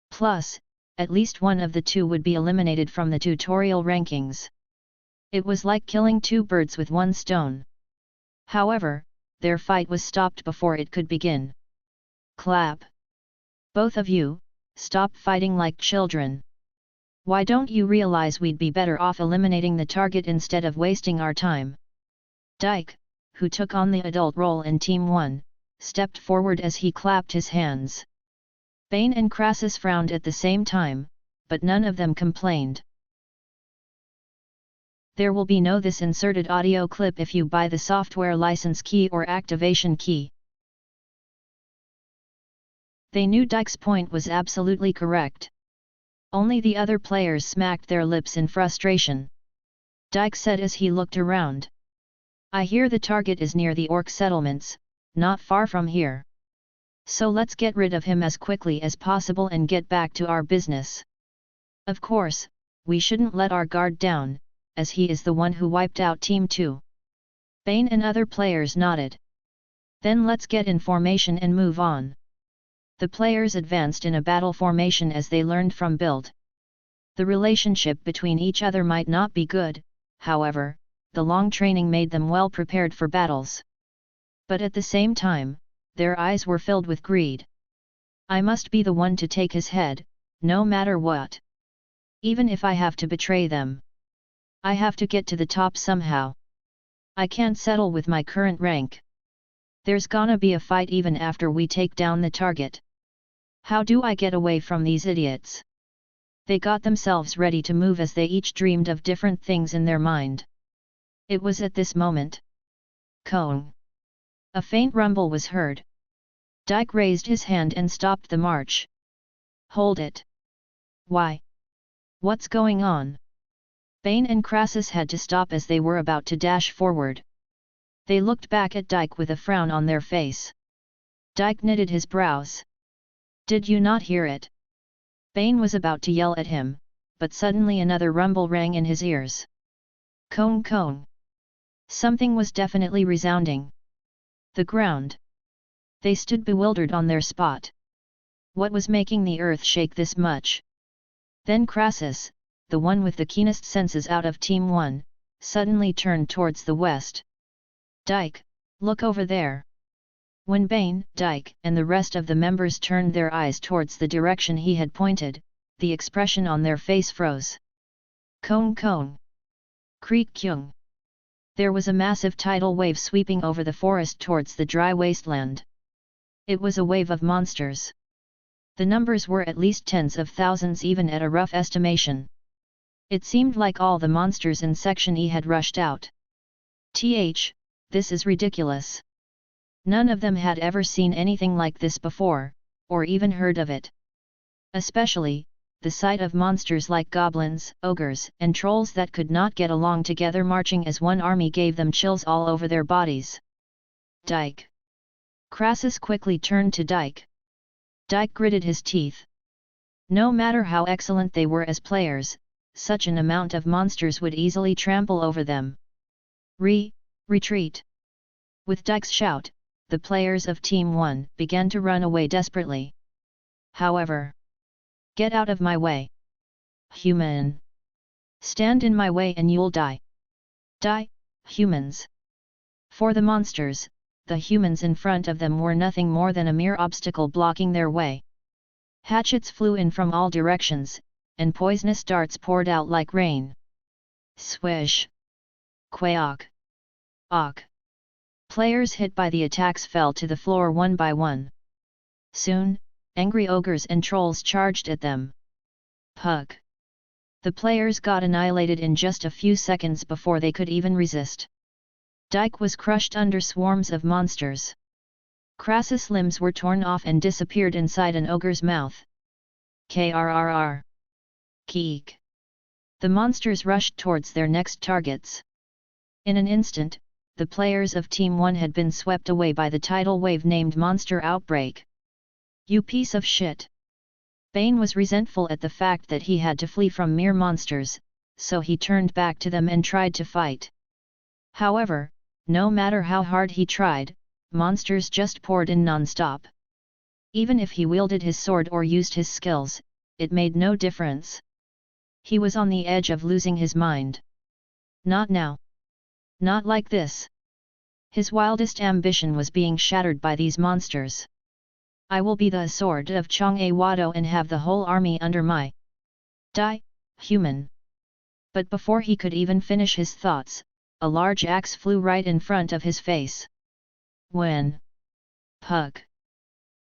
Plus, at least one of the two would be eliminated from the tutorial rankings. It was like killing two birds with one stone. However, their fight was stopped before it could begin. Clap! Both of you, stop fighting like children. Why don't you realize we'd be better off eliminating the target instead of wasting our time? Dyke, who took on the adult role in Team 1, stepped forward as he clapped his hands. Bane and Crassus frowned at the same time, but none of them complained. There will be no this inserted audio clip if you buy the software license key or activation key. They knew Dyke's point was absolutely correct. Only the other players smacked their lips in frustration. Dyke said as he looked around. I hear the target is near the orc settlements, not far from here. So let's get rid of him as quickly as possible and get back to our business. Of course, we shouldn't let our guard down, as he is the one who wiped out Team 2. Bane and other players nodded. Then let's get in formation and move on. The players advanced in a battle formation as they learned from Build. The relationship between each other might not be good, however, the long training made them well prepared for battles. But at the same time, their eyes were filled with greed. I must be the one to take his head, no matter what. Even if I have to betray them. I have to get to the top somehow. I can't settle with my current rank. There's gonna be a fight even after we take down the target. How do I get away from these idiots? They got themselves ready to move as they each dreamed of different things in their mind. It was at this moment. Kong. A faint rumble was heard. Dike raised his hand and stopped the march. Hold it. Why? What's going on? Bane and Crassus had to stop as they were about to dash forward. They looked back at Dike with a frown on their face. Dike knitted his brows. Did you not hear it? Bane was about to yell at him, but suddenly another rumble rang in his ears. Kong kong. Something was definitely resounding. The ground. They stood bewildered on their spot. What was making the earth shake this much? Then Crassus, the one with the keenest senses out of Team 1, suddenly turned towards the west. Dike, look over there. When Bane, Dike, and the rest of the members turned their eyes towards the direction he had pointed, the expression on their face froze. Kong kong. Creak kyung. There was a massive tidal wave sweeping over the forest towards the dry wasteland. It was a wave of monsters. The numbers were at least tens of thousands even at a rough estimation. It seemed like all the monsters in Section E had rushed out. This is ridiculous. None of them had ever seen anything like this before, or even heard of it. Especially, the sight of monsters like goblins, ogres, and trolls that could not get along together marching as one army gave them chills all over their bodies. Dike. Crassus quickly turned to Dike. Dike gritted his teeth. No matter how excellent they were as players, such an amount of monsters would easily trample over them. Retreat. With Dike's shout, the players of Team 1 began to run away desperately. However, get out of my way. Human. Stand in my way and you'll die. Die, humans. For the monsters, the humans in front of them were nothing more than a mere obstacle blocking their way. Hatchets flew in from all directions, and poisonous darts poured out like rain. Swish. Quaok. Ok. Players hit by the attacks fell to the floor one by one. Soon, angry ogres and trolls charged at them. Pug. The players got annihilated in just a few seconds before they could even resist. Dike was crushed under swarms of monsters. Crassus' limbs were torn off and disappeared inside an ogre's mouth. Krrr. Keek. The monsters rushed towards their next targets. In an instant, the players of Team 1 had been swept away by the tidal wave named Monster Outbreak. You piece of shit! Bane was resentful at the fact that he had to flee from mere monsters, so he turned back to them and tried to fight. However, no matter how hard he tried, monsters just poured in non-stop. Even if he wielded his sword or used his skills, it made no difference. He was on the edge of losing his mind. Not now. Not like this. His wildest ambition was being shattered by these monsters. I will be the sword of Jeong-woo and have the whole army under my human. But before he could even finish his thoughts, a large axe flew right in front of his face. When Pug.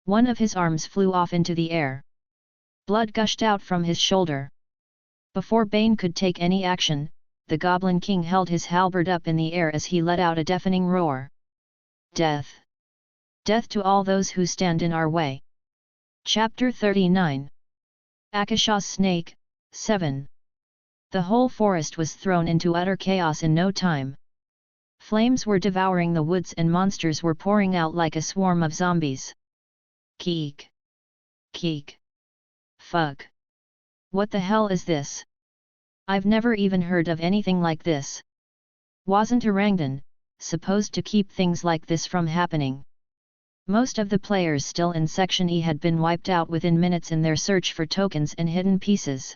One of his arms flew off into the air. Blood gushed out from his shoulder. Before Bane could take any action, the Goblin King held his halberd up in the air as he let out a deafening roar. Death! Death to all those who stand in our way! Chapter 39. Akasha's Snake, 7. The whole forest was thrown into utter chaos in no time. Flames were devouring the woods and monsters were pouring out like a swarm of zombies. Keek! Keek! Fuck! What the hell is this? I've never even heard of anything like this. Wasn't Orangdan supposed to keep things like this from happening? Most of the players still in Section E had been wiped out within minutes in their search for tokens and hidden pieces.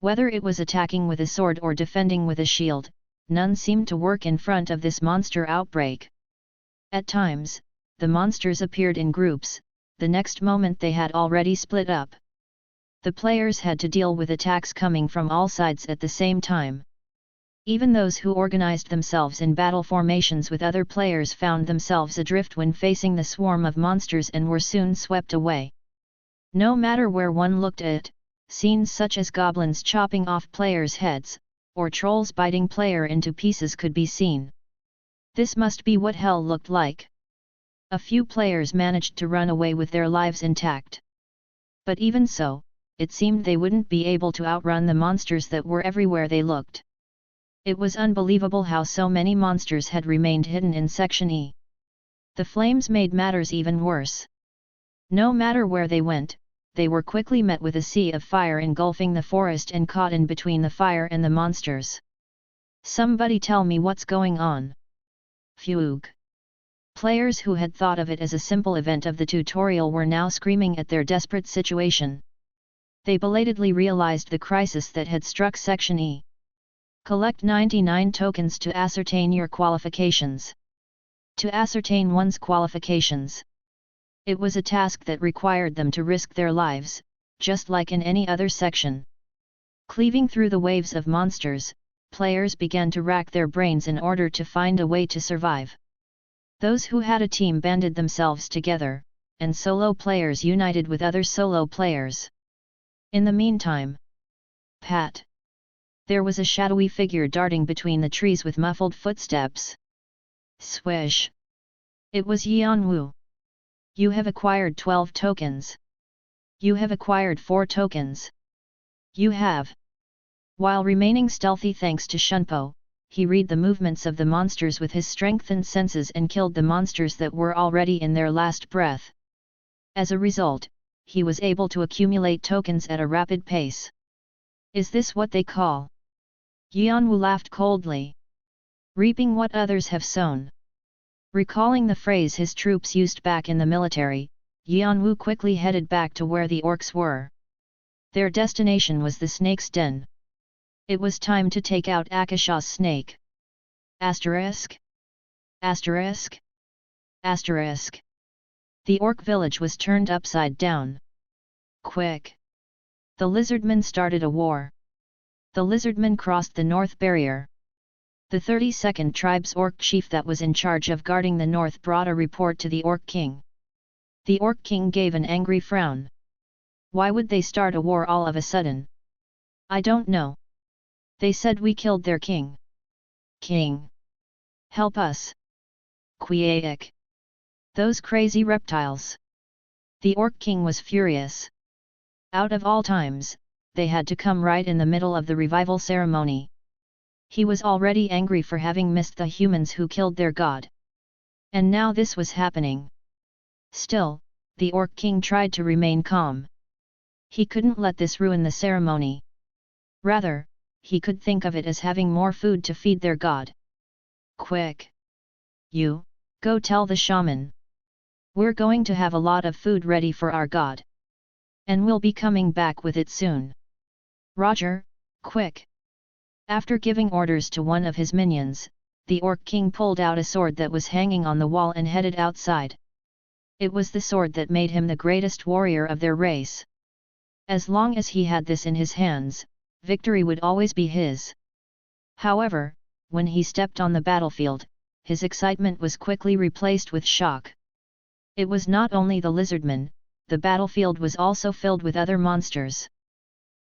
Whether it was attacking with a sword or defending with a shield, none seemed to work in front of this monster outbreak. At times, the monsters appeared in groups, the next moment they had already split up. The players had to deal with attacks coming from all sides at the same time. Even those who organized themselves in battle formations with other players found themselves adrift when facing the swarm of monsters and were soon swept away. No matter where one looked at, scenes such as goblins chopping off players' heads, or trolls biting player into pieces could be seen. This must be what hell looked like. A few players managed to run away with their lives intact. But even so, it seemed they wouldn't be able to outrun the monsters that were everywhere they looked. It was unbelievable how so many monsters had remained hidden in Section E. The flames made matters even worse. No matter where they went, they were quickly met with a sea of fire engulfing the forest and caught in between the fire and the monsters. Somebody tell me what's going on. Fugue. Players who had thought of it as a simple event of the tutorial were now screaming at their desperate situation. They belatedly realized the crisis that had struck Section E. Collect 99 tokens to ascertain your qualifications. To ascertain one's qualifications. It was a task that required them to risk their lives, just like in any other section. Cleaving through the waves of monsters, players began to rack their brains in order to find a way to survive. Those who had a team banded themselves together, and solo players united with other solo players. In the meantime, Pat. There was a shadowy figure darting between the trees with muffled footsteps. Swish. It was Yeon-woo. You have acquired 12 tokens. You have acquired 4 tokens. You have. While remaining stealthy thanks to Shunpo, he read the movements of the monsters with his strengthened senses and killed the monsters that were already in their last breath. As a result, he was able to accumulate tokens at a rapid pace. Is this what they call? Yeon-woo laughed coldly. Reaping what others have sown. Recalling the phrase his troops used back in the military, Yeon-woo quickly headed back to where the orcs were. Their destination was the snake's den. It was time to take out Akasha's snake. Asterisk. Asterisk. Asterisk. The orc village was turned upside down. Quick! The lizardmen started a war. The lizardmen crossed the north barrier. The 32nd tribe's orc chief that was in charge of guarding the north brought a report to the orc king. The orc king gave an angry frown. Why would they start a war all of a sudden? I don't know. They said we killed their king. King! Help us! Quiek! Those crazy reptiles! The orc king was furious. Out of all times, they had to come right in the middle of the revival ceremony. He was already angry for having missed the humans who killed their god. And now this was happening. Still, the orc king tried to remain calm. He couldn't let this ruin the ceremony. Rather, he could think of it as having more food to feed their god. Quick! You, go tell the shaman. We're going to have a lot of food ready for our god. And we'll be coming back with it soon. Roger, quick! After giving orders to one of his minions, the orc king pulled out a sword that was hanging on the wall and headed outside. It was the sword that made him the greatest warrior of their race. As long as he had this in his hands, victory would always be his. However, when he stepped on the battlefield, his excitement was quickly replaced with shock. It was not only the lizardmen, the battlefield was also filled with other monsters.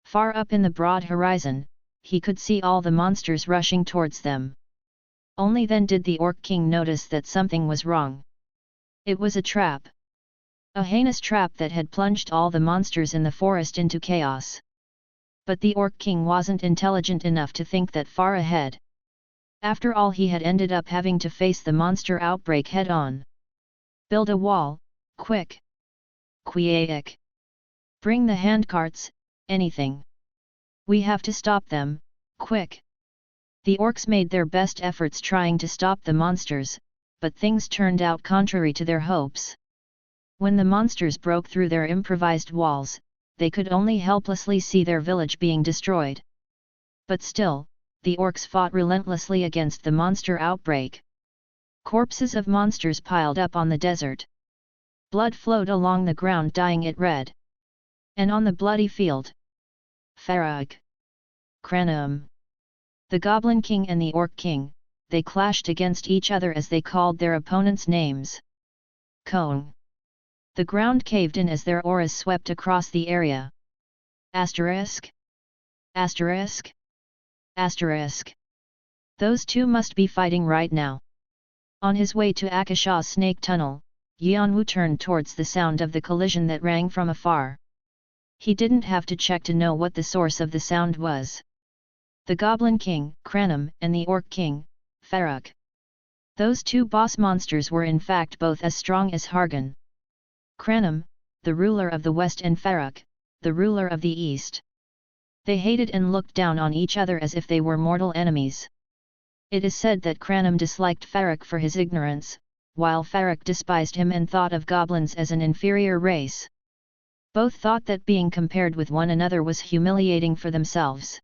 Far up in the broad horizon, he could see all the monsters rushing towards them. Only then did the orc king notice that something was wrong. It was a trap. A heinous trap that had plunged all the monsters in the forest into chaos. But the orc king wasn't intelligent enough to think that far ahead. After all, he had ended up having to face the monster outbreak head-on. Build a wall, quick! Quiek! Bring the handcarts, anything! We have to stop them, quick! The orcs made their best efforts trying to stop the monsters, but things turned out contrary to their hopes. When the monsters broke through their improvised walls, they could only helplessly see their village being destroyed. But still, the orcs fought relentlessly against the monster outbreak. Corpses of monsters piled up on the desert. Blood flowed along the ground, dyeing it red. And on the bloody field, Farag, Kranum, the Goblin King and the Orc King, they clashed against each other as they called their opponents' names. Kong. The ground caved in as their auras swept across the area. Asterisk. Asterisk. Asterisk. Those two must be fighting right now. On his way to Akasha's snake tunnel, Yeon-woo turned towards the sound of the collision that rang from afar. He didn't have to check to know what the source of the sound was. The Goblin King, Kranum, and the Orc King, Farag. Those two boss monsters were in fact both as strong as Hargan. Kranum, the ruler of the west, and Farag, the ruler of the east. They hated and looked down on each other as if they were mortal enemies. It is said that Kranum disliked Farag for his ignorance, while Farag despised him and thought of goblins as an inferior race. Both thought that being compared with one another was humiliating for themselves.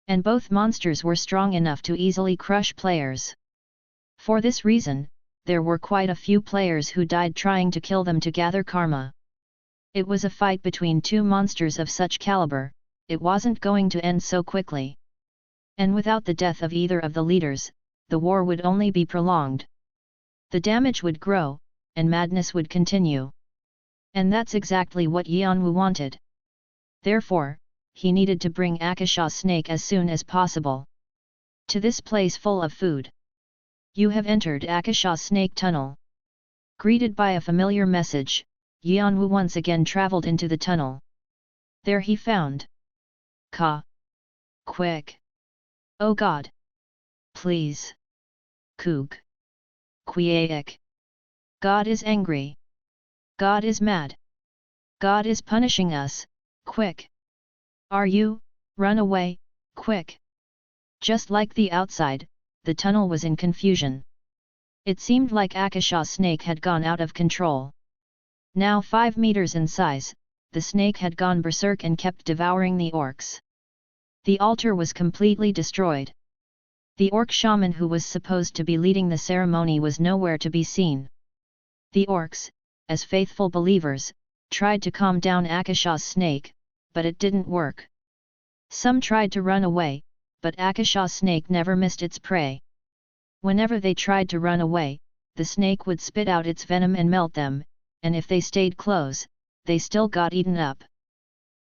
And both monsters were strong enough to easily crush players. For this reason, there were quite a few players who died trying to kill them to gather karma. It was a fight between two monsters of such caliber, it wasn't going to end so quickly. And without the death of either of the leaders, the war would only be prolonged. The damage would grow, and madness would continue. And that's exactly what Yeon-woo wanted. Therefore, he needed to bring Akasha's snake as soon as possible to this place full of food. You have entered Akasha's snake tunnel. Greeted by a familiar message, Yeon-woo once again traveled into the tunnel. There he found Ka. Quick. Oh God. Please. Kook. Quiek. God is angry. God is mad. God is punishing us, quick. Are you? Run away, quick. Just like the outside, the tunnel was in confusion. It seemed like Akasha's snake had gone out of control. Now 5 meters in size, the snake had gone berserk and kept devouring the orcs. The altar was completely destroyed. The orc shaman who was supposed to be leading the ceremony was nowhere to be seen. The orcs, as faithful believers, tried to calm down Akasha's snake, but it didn't work. Some tried to run away, but Akasha's snake never missed its prey. Whenever they tried to run away, the snake would spit out its venom and melt them, and if they stayed close, they still got eaten up.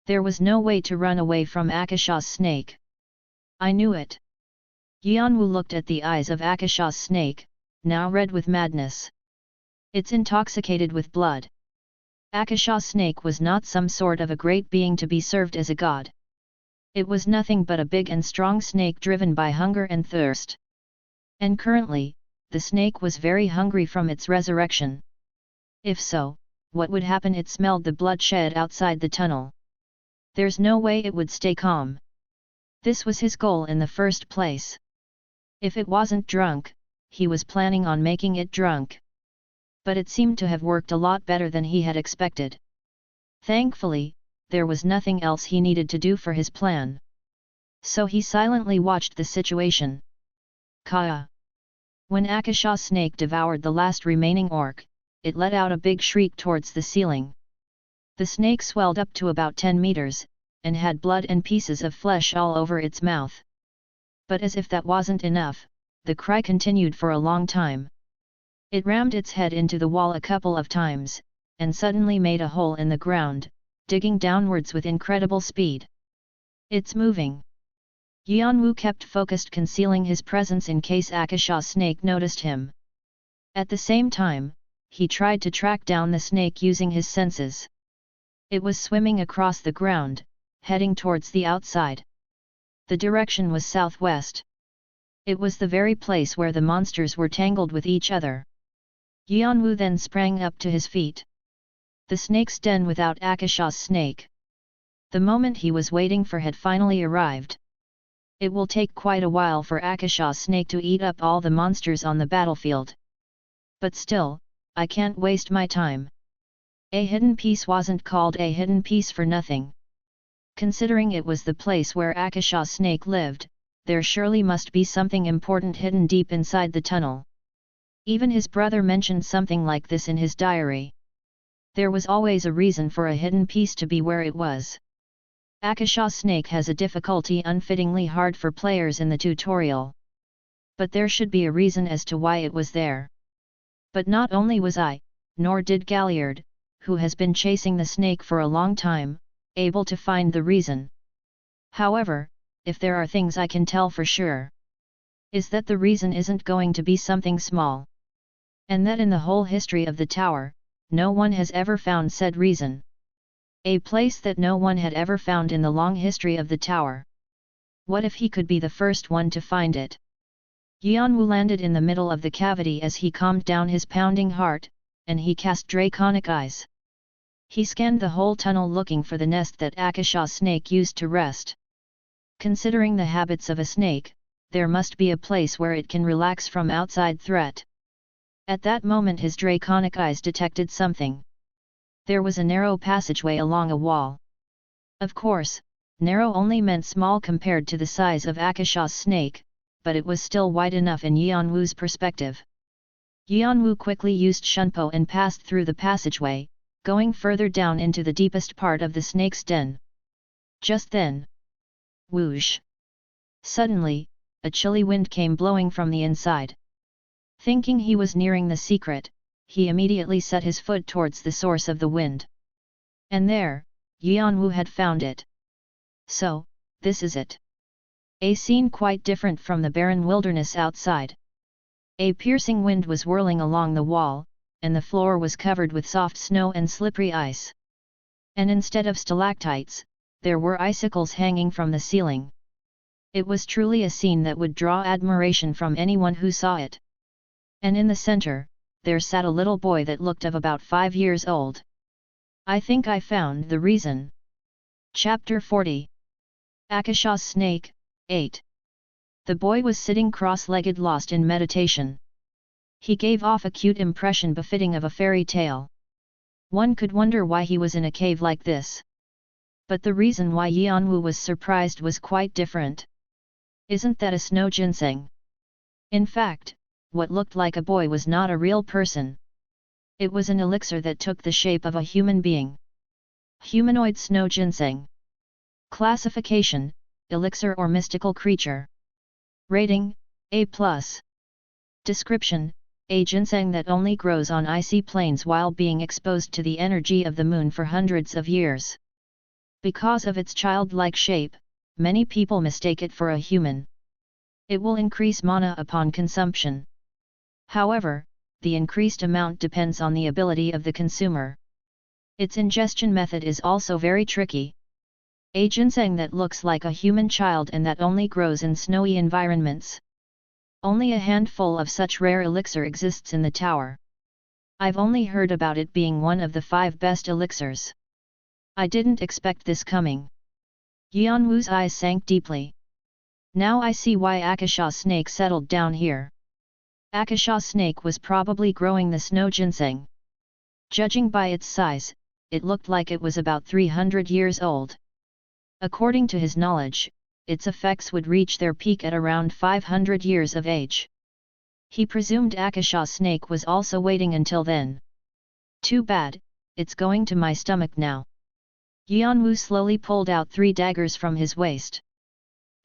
There was no way to run away from Akasha's snake. I knew it. Yeon-woo looked at the eyes of Akasha's snake, now red with madness. It's intoxicated with blood. Akasha's snake was not some sort of a great being to be served as a god. It was nothing but a big and strong snake driven by hunger and thirst. And currently, the snake was very hungry from its resurrection. If so, what would happen? It smelled the bloodshed outside the tunnel. There's no way it would stay calm. This was his goal in the first place. If it wasn't drunk, he was planning on making it drunk. But it seemed to have worked a lot better than he had expected. Thankfully, there was nothing else he needed to do for his plan. So he silently watched the situation. Kaya. When Akasha's snake devoured the last remaining orc, it let out a big shriek towards the ceiling. The snake swelled up to about 10 meters, and had blood and pieces of flesh all over its mouth. But as if that wasn't enough, the cry continued for a long time. It rammed its head into the wall a couple of times, and suddenly made a hole in the ground, digging downwards with incredible speed. It's moving. Yeon-woo kept focused, concealing his presence in case Akasha's snake noticed him. At the same time, he tried to track down the snake using his senses. It was swimming across the ground, heading towards the outside. The direction was southwest. It was the very place where the monsters were tangled with each other. Yeon-woo then sprang up to his feet. The snake's den without Akasha's snake. The moment he was waiting for had finally arrived. It will take quite a while for Akasha's snake to eat up all the monsters on the battlefield. But still, I can't waste my time. A hidden piece wasn't called a hidden piece for nothing. Considering it was the place where Akasha's snake lived, there surely must be something important hidden deep inside the tunnel. Even his brother mentioned something like this in his diary. There was always a reason for a hidden piece to be where it was. Akasha snake has a difficulty unfittingly hard for players in the tutorial. But there should be a reason as to why it was there. But not only was I, nor did Galliard, who has been chasing the snake for a long time, able to find the reason. However, if there are things I can tell for sure, is that the reason isn't going to be something small. And that in the whole history of the tower, no one has ever found said reason. A place that no one had ever found in the long history of the tower. What if he could be the first one to find it? Yeon-woo landed in the middle of the cavity as he calmed down his pounding heart, and he cast draconic eyes. He scanned the whole tunnel looking for the nest that Akasha snake used to rest. Considering the habits of a snake, there must be a place where it can relax from outside threat. At that moment his draconic eyes detected something. There was a narrow passageway along a wall. Of course, narrow only meant small compared to the size of Akasha's snake, but it was still wide enough in Yeon-woo's perspective. Yeon-woo quickly used Shunpo and passed through the passageway, going further down into the deepest part of the snake's den. Just then, whoosh! Suddenly, a chilly wind came blowing from the inside. Thinking he was nearing the secret, he immediately set his foot towards the source of the wind. And there, Yeon-woo had found it. So, this is it. A scene quite different from the barren wilderness outside. A piercing wind was whirling along the wall, and the floor was covered with soft snow and slippery ice. And instead of stalactites, there were icicles hanging from the ceiling. It was truly a scene that would draw admiration from anyone who saw it. And in the center, there sat a little boy that looked of about 5 years old. I think I found the reason. Chapter 40. Akasha's Snake, 8. The boy was sitting cross-legged lost in meditation. He gave off a cute impression befitting of a fairy tale. One could wonder why he was in a cave like this. But the reason why Yeon-woo was surprised was quite different. Isn't that a snow ginseng? In fact, what looked like a boy was not a real person. It was an elixir that took the shape of a human being. Humanoid snow ginseng. Classification, elixir or mystical creature. Rating, A+. Description, a ginseng that only grows on icy plains while being exposed to the energy of the moon for hundreds of years. Because of its childlike shape, many people mistake it for a human. It will increase mana upon consumption. However, the increased amount depends on the ability of the consumer. Its ingestion method is also very tricky. A ginseng that looks like a human child and that only grows in snowy environments. Only a handful of such rare elixir exists in the tower. I've only heard about it being one of the 5 best elixirs. I didn't expect this coming. Yeon-woo's eyes sank deeply. Now I see why Akasha snake settled down here. Akasha snake was probably growing the snow ginseng. Judging by its size, it looked like it was about 300 years old. According to his knowledge, its effects would reach their peak at around 500 years of age. He presumed Akasha snake was also waiting until then. Too bad, it's going to my stomach now. Yeon-woo slowly pulled out 3 daggers from his waist.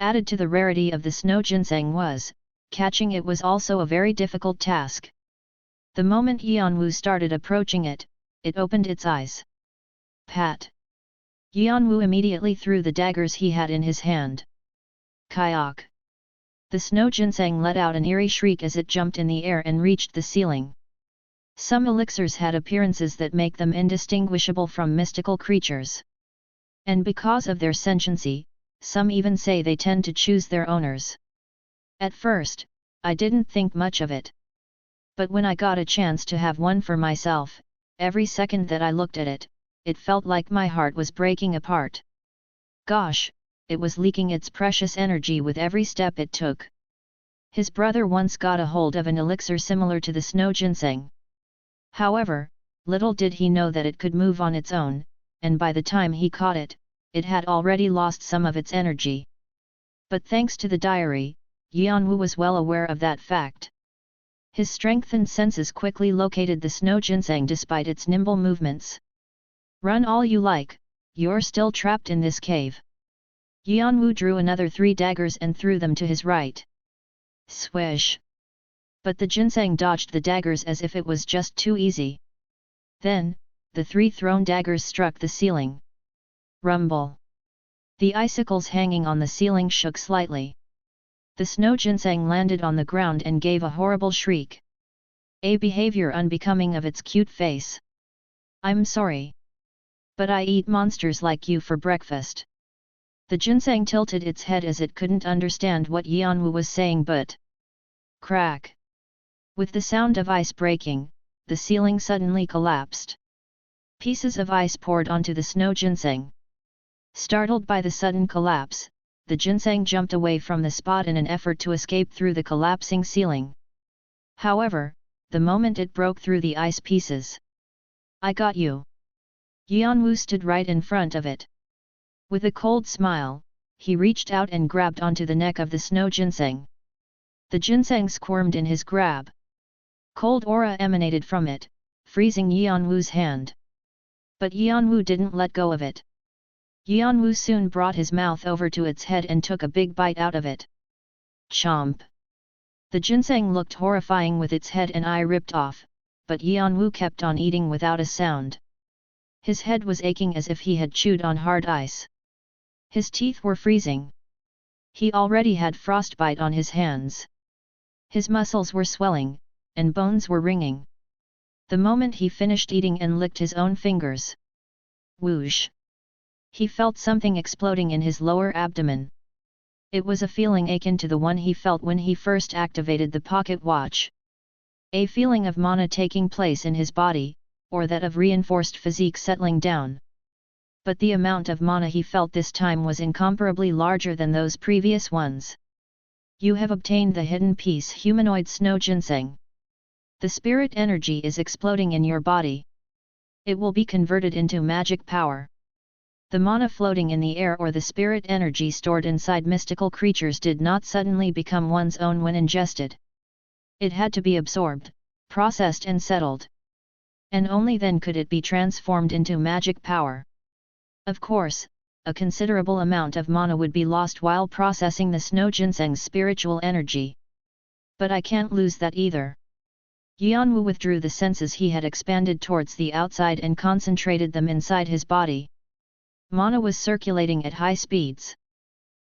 Added to the rarity of the snow ginseng was, catching it was also a very difficult task. The moment Yeon-woo started approaching it, it opened its eyes. Pat! Yeon-woo immediately threw the daggers he had in his hand. Kayak! The snow ginseng let out an eerie shriek as it jumped in the air and reached the ceiling. Some elixirs had appearances that make them indistinguishable from mystical creatures. And because of their sentiency, some even say they tend to choose their owners. At first, I didn't think much of it. But when I got a chance to have one for myself, every second that I looked at it, it felt like my heart was breaking apart. Gosh, it was leaking its precious energy with every step it took. His brother once got a hold of an elixir similar to the snow ginseng. However, little did he know that it could move on its own, and by the time he caught it, it had already lost some of its energy. But thanks to the diary, Yeon-woo was well aware of that fact. His strengthened senses quickly located the snow ginseng despite its nimble movements. Run all you like, you're still trapped in this cave. Yeon-woo drew another 3 daggers and threw them to his right. Swish! But the ginseng dodged the daggers as if it was just too easy. Then, the 3 thrown daggers struck the ceiling. Rumble! The icicles hanging on the ceiling shook slightly. The snow ginseng landed on the ground and gave a horrible shriek. A behavior unbecoming of its cute face. I'm sorry. But I eat monsters like you for breakfast. The ginseng tilted its head as it couldn't understand what Yeon-woo was saying, but... Crack! With the sound of ice breaking, the ceiling suddenly collapsed. Pieces of ice poured onto the snow ginseng. Startled by the sudden collapse, the ginseng jumped away from the spot in an effort to escape through the collapsing ceiling. However, the moment it broke through the ice pieces. I got you. Yeon-woo stood right in front of it. With a cold smile, he reached out and grabbed onto the neck of the snow ginseng. The ginseng squirmed in his grab. Cold aura emanated from it, freezing Yeon-woo's hand. But Yeon-woo didn't let go of it. Yeon-woo soon brought his mouth over to its head and took a big bite out of it. Chomp! The ginseng looked horrifying with its head and eye ripped off, but Yeon-woo kept on eating without a sound. His head was aching as if he had chewed on hard ice. His teeth were freezing. He already had frostbite on his hands. His muscles were swelling, and bones were ringing. The moment he finished eating and licked his own fingers. Whoosh! He felt something exploding in his lower abdomen. It was a feeling akin to the one he felt when he first activated the pocket watch. A feeling of mana taking place in his body, or that of reinforced physique settling down. But the amount of mana he felt this time was incomparably larger than those previous ones. You have obtained the hidden piece humanoid snow ginseng. The spirit energy is exploding in your body. It will be converted into magic power. The mana floating in the air or the spirit energy stored inside mystical creatures did not suddenly become one's own when ingested. It had to be absorbed, processed and settled. And only then could it be transformed into magic power. Of course, a considerable amount of mana would be lost while processing the snow ginseng's spiritual energy. But I can't lose that either. Yeon-woo withdrew the senses he had expanded towards the outside and concentrated them inside his body. Mana was circulating at high speeds.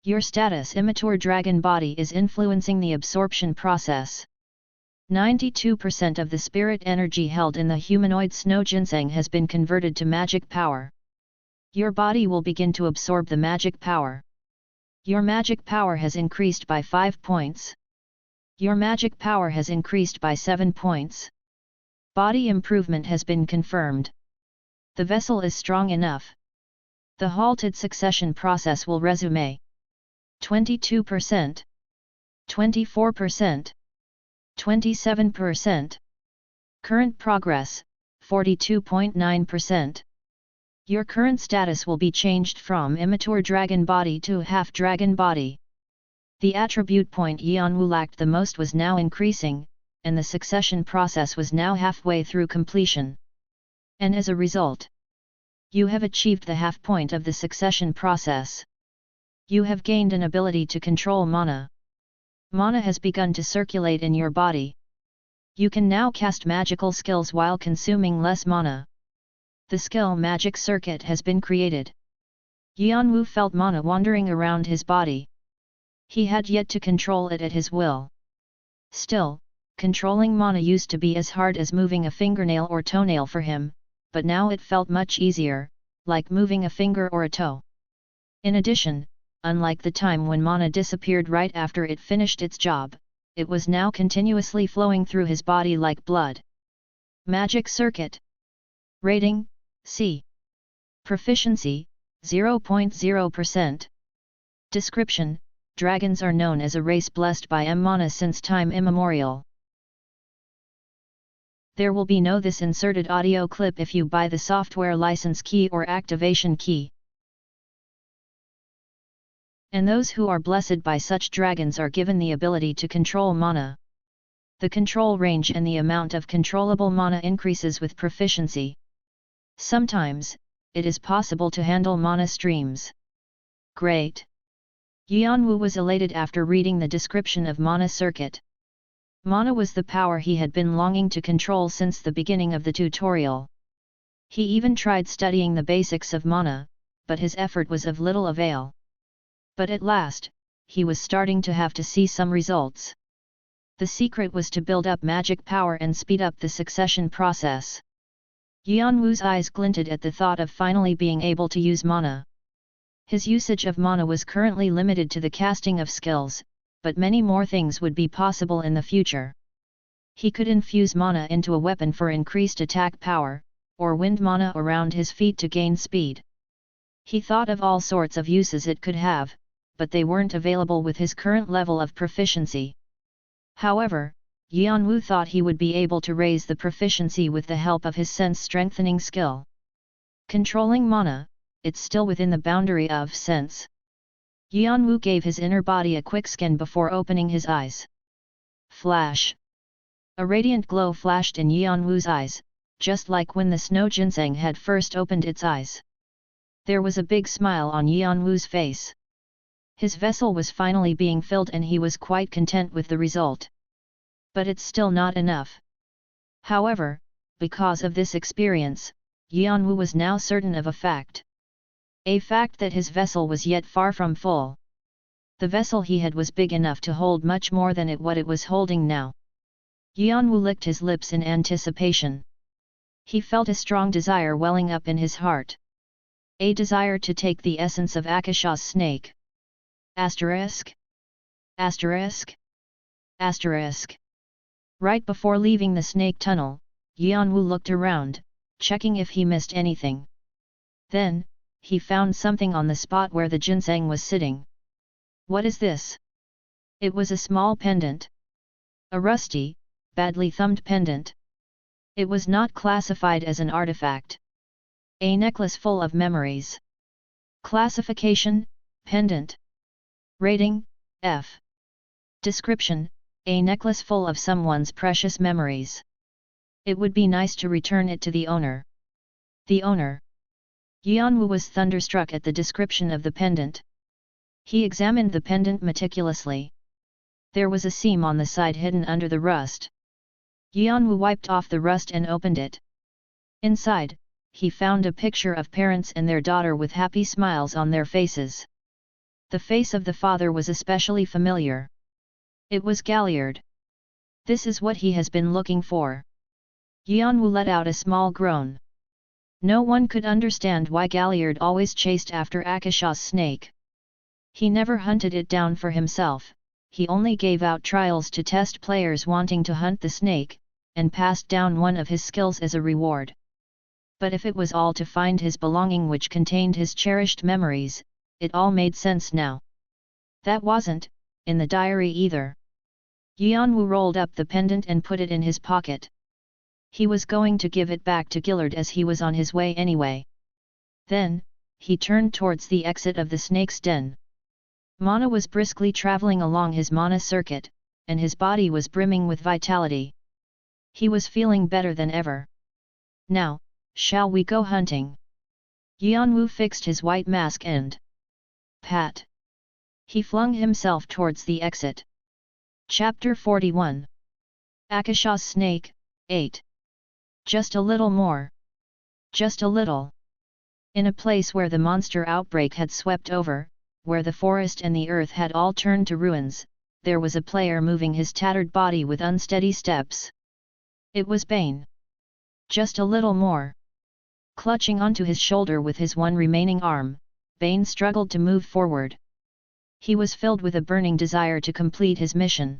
Your status immature dragon body is influencing the absorption process. 92% of the spirit energy held in the humanoid snow ginseng has been converted to magic power. Your body will begin to absorb the magic power. Your magic power has increased by 5 points. Your magic power has increased by 7 points. Body improvement has been confirmed. The vessel is strong enough. The halted succession process will resume. 22%. 24%. 27%. Current progress, 42.9%. Your current status will be changed from immature dragon body to half dragon body. The attribute point Yeon-woo lacked the most was now increasing, and the succession process was now halfway through completion. And as a result, you have achieved the half point of the succession process. You have gained an ability to control mana. Mana has begun to circulate in your body. You can now cast magical skills while consuming less mana. The skill magic circuit has been created. Yeon-woo felt mana wandering around his body. He had yet to control it at his will. Still, controlling mana used to be as hard as moving a fingernail or toenail for him, but now it felt much easier, like moving a finger or a toe. In addition, unlike the time when mana disappeared right after it finished its job, it was now continuously flowing through his body like blood. Magic Circuit. Rating, C. Proficiency, 0.0%. Description: Dragons are known as a race blessed by mana since time immemorial. There will be no this inserted audio clip if you buy the software license key or activation key. And those who are blessed by such dragons are given the ability to control mana. The control range and the amount of controllable mana increases with proficiency. Sometimes, it is possible to handle mana streams. Great! Yeon-woo was elated after reading the description of mana circuit. Mana was the power he had been longing to control since the beginning of the tutorial. He even tried studying the basics of mana, but his effort was of little avail. But at last, he was starting to have to see some results. The secret was to build up magic power and speed up the succession process. Yeon-woo's eyes glinted at the thought of finally being able to use mana. His usage of mana was currently limited to the casting of skills, but many more things would be possible in the future. He could infuse mana into a weapon for increased attack power, or wind mana around his feet to gain speed. He thought of all sorts of uses it could have, but they weren't available with his current level of proficiency. However, Yeon-woo thought he would be able to raise the proficiency with the help of his sense-strengthening skill. Controlling mana, it's still within the boundary of sense. Yeon-woo gave his inner body a quick scan before opening his eyes. Flash! A radiant glow flashed in Yeon-woo's eyes, just like when the snow ginseng had first opened its eyes. There was a big smile on Yeon-woo's face. His vessel was finally being filled and he was quite content with the result. But it's still not enough. However, because of this experience, Yeon-woo was now certain of a fact. A fact that his vessel was yet far from full. The vessel he had was big enough to hold much more than what it was holding now. Yeon-woo licked his lips in anticipation. He felt a strong desire welling up in his heart. A desire to take the essence of Akasha's snake. Asterisk. Asterisk. Asterisk. Right before leaving the snake tunnel, Yeon-woo looked around, checking if he missed anything. Then, he found something on the spot where the ginseng was sitting. What is this? It was a small pendant. A rusty, badly thumbed pendant. It was not classified as an artifact. A necklace full of memories. Classification, pendant. Rating, F. Description, a necklace full of someone's precious memories. It would be nice to return it to the owner. The owner. Yeon-woo was thunderstruck at the description of the pendant. He examined the pendant meticulously. There was a seam on the side hidden under the rust. Yeon-woo wiped off the rust and opened it. Inside, he found a picture of parents and their daughter with happy smiles on their faces. The face of the father was especially familiar. It was Galliard. This is what he has been looking for. Yeon-woo let out a small groan. No one could understand why Galliard always chased after Akasha's snake. He never hunted it down for himself, he only gave out trials to test players wanting to hunt the snake, and passed down one of his skills as a reward. But if it was all to find his belonging which contained his cherished memories, it all made sense now. That wasn't in the diary either. Yeon-woo rolled up the pendant and put it in his pocket. He was going to give it back to Gillard as he was on his way anyway. Then, he turned towards the exit of the snake's den. Mana was briskly traveling along his mana circuit, and his body was brimming with vitality. He was feeling better than ever. Now, shall we go hunting? Yeon-woo fixed his white mask and pat. He flung himself towards the exit. Chapter 41. Akasha's Snake, 8. Just a little more. Just a little. In a place where the monster outbreak had swept over, where the forest and the earth had all turned to ruins, there was a player moving his tattered body with unsteady steps. It was Bane. Just a little more. Clutching onto his shoulder with his one remaining arm, Bane struggled to move forward. He was filled with a burning desire to complete his mission.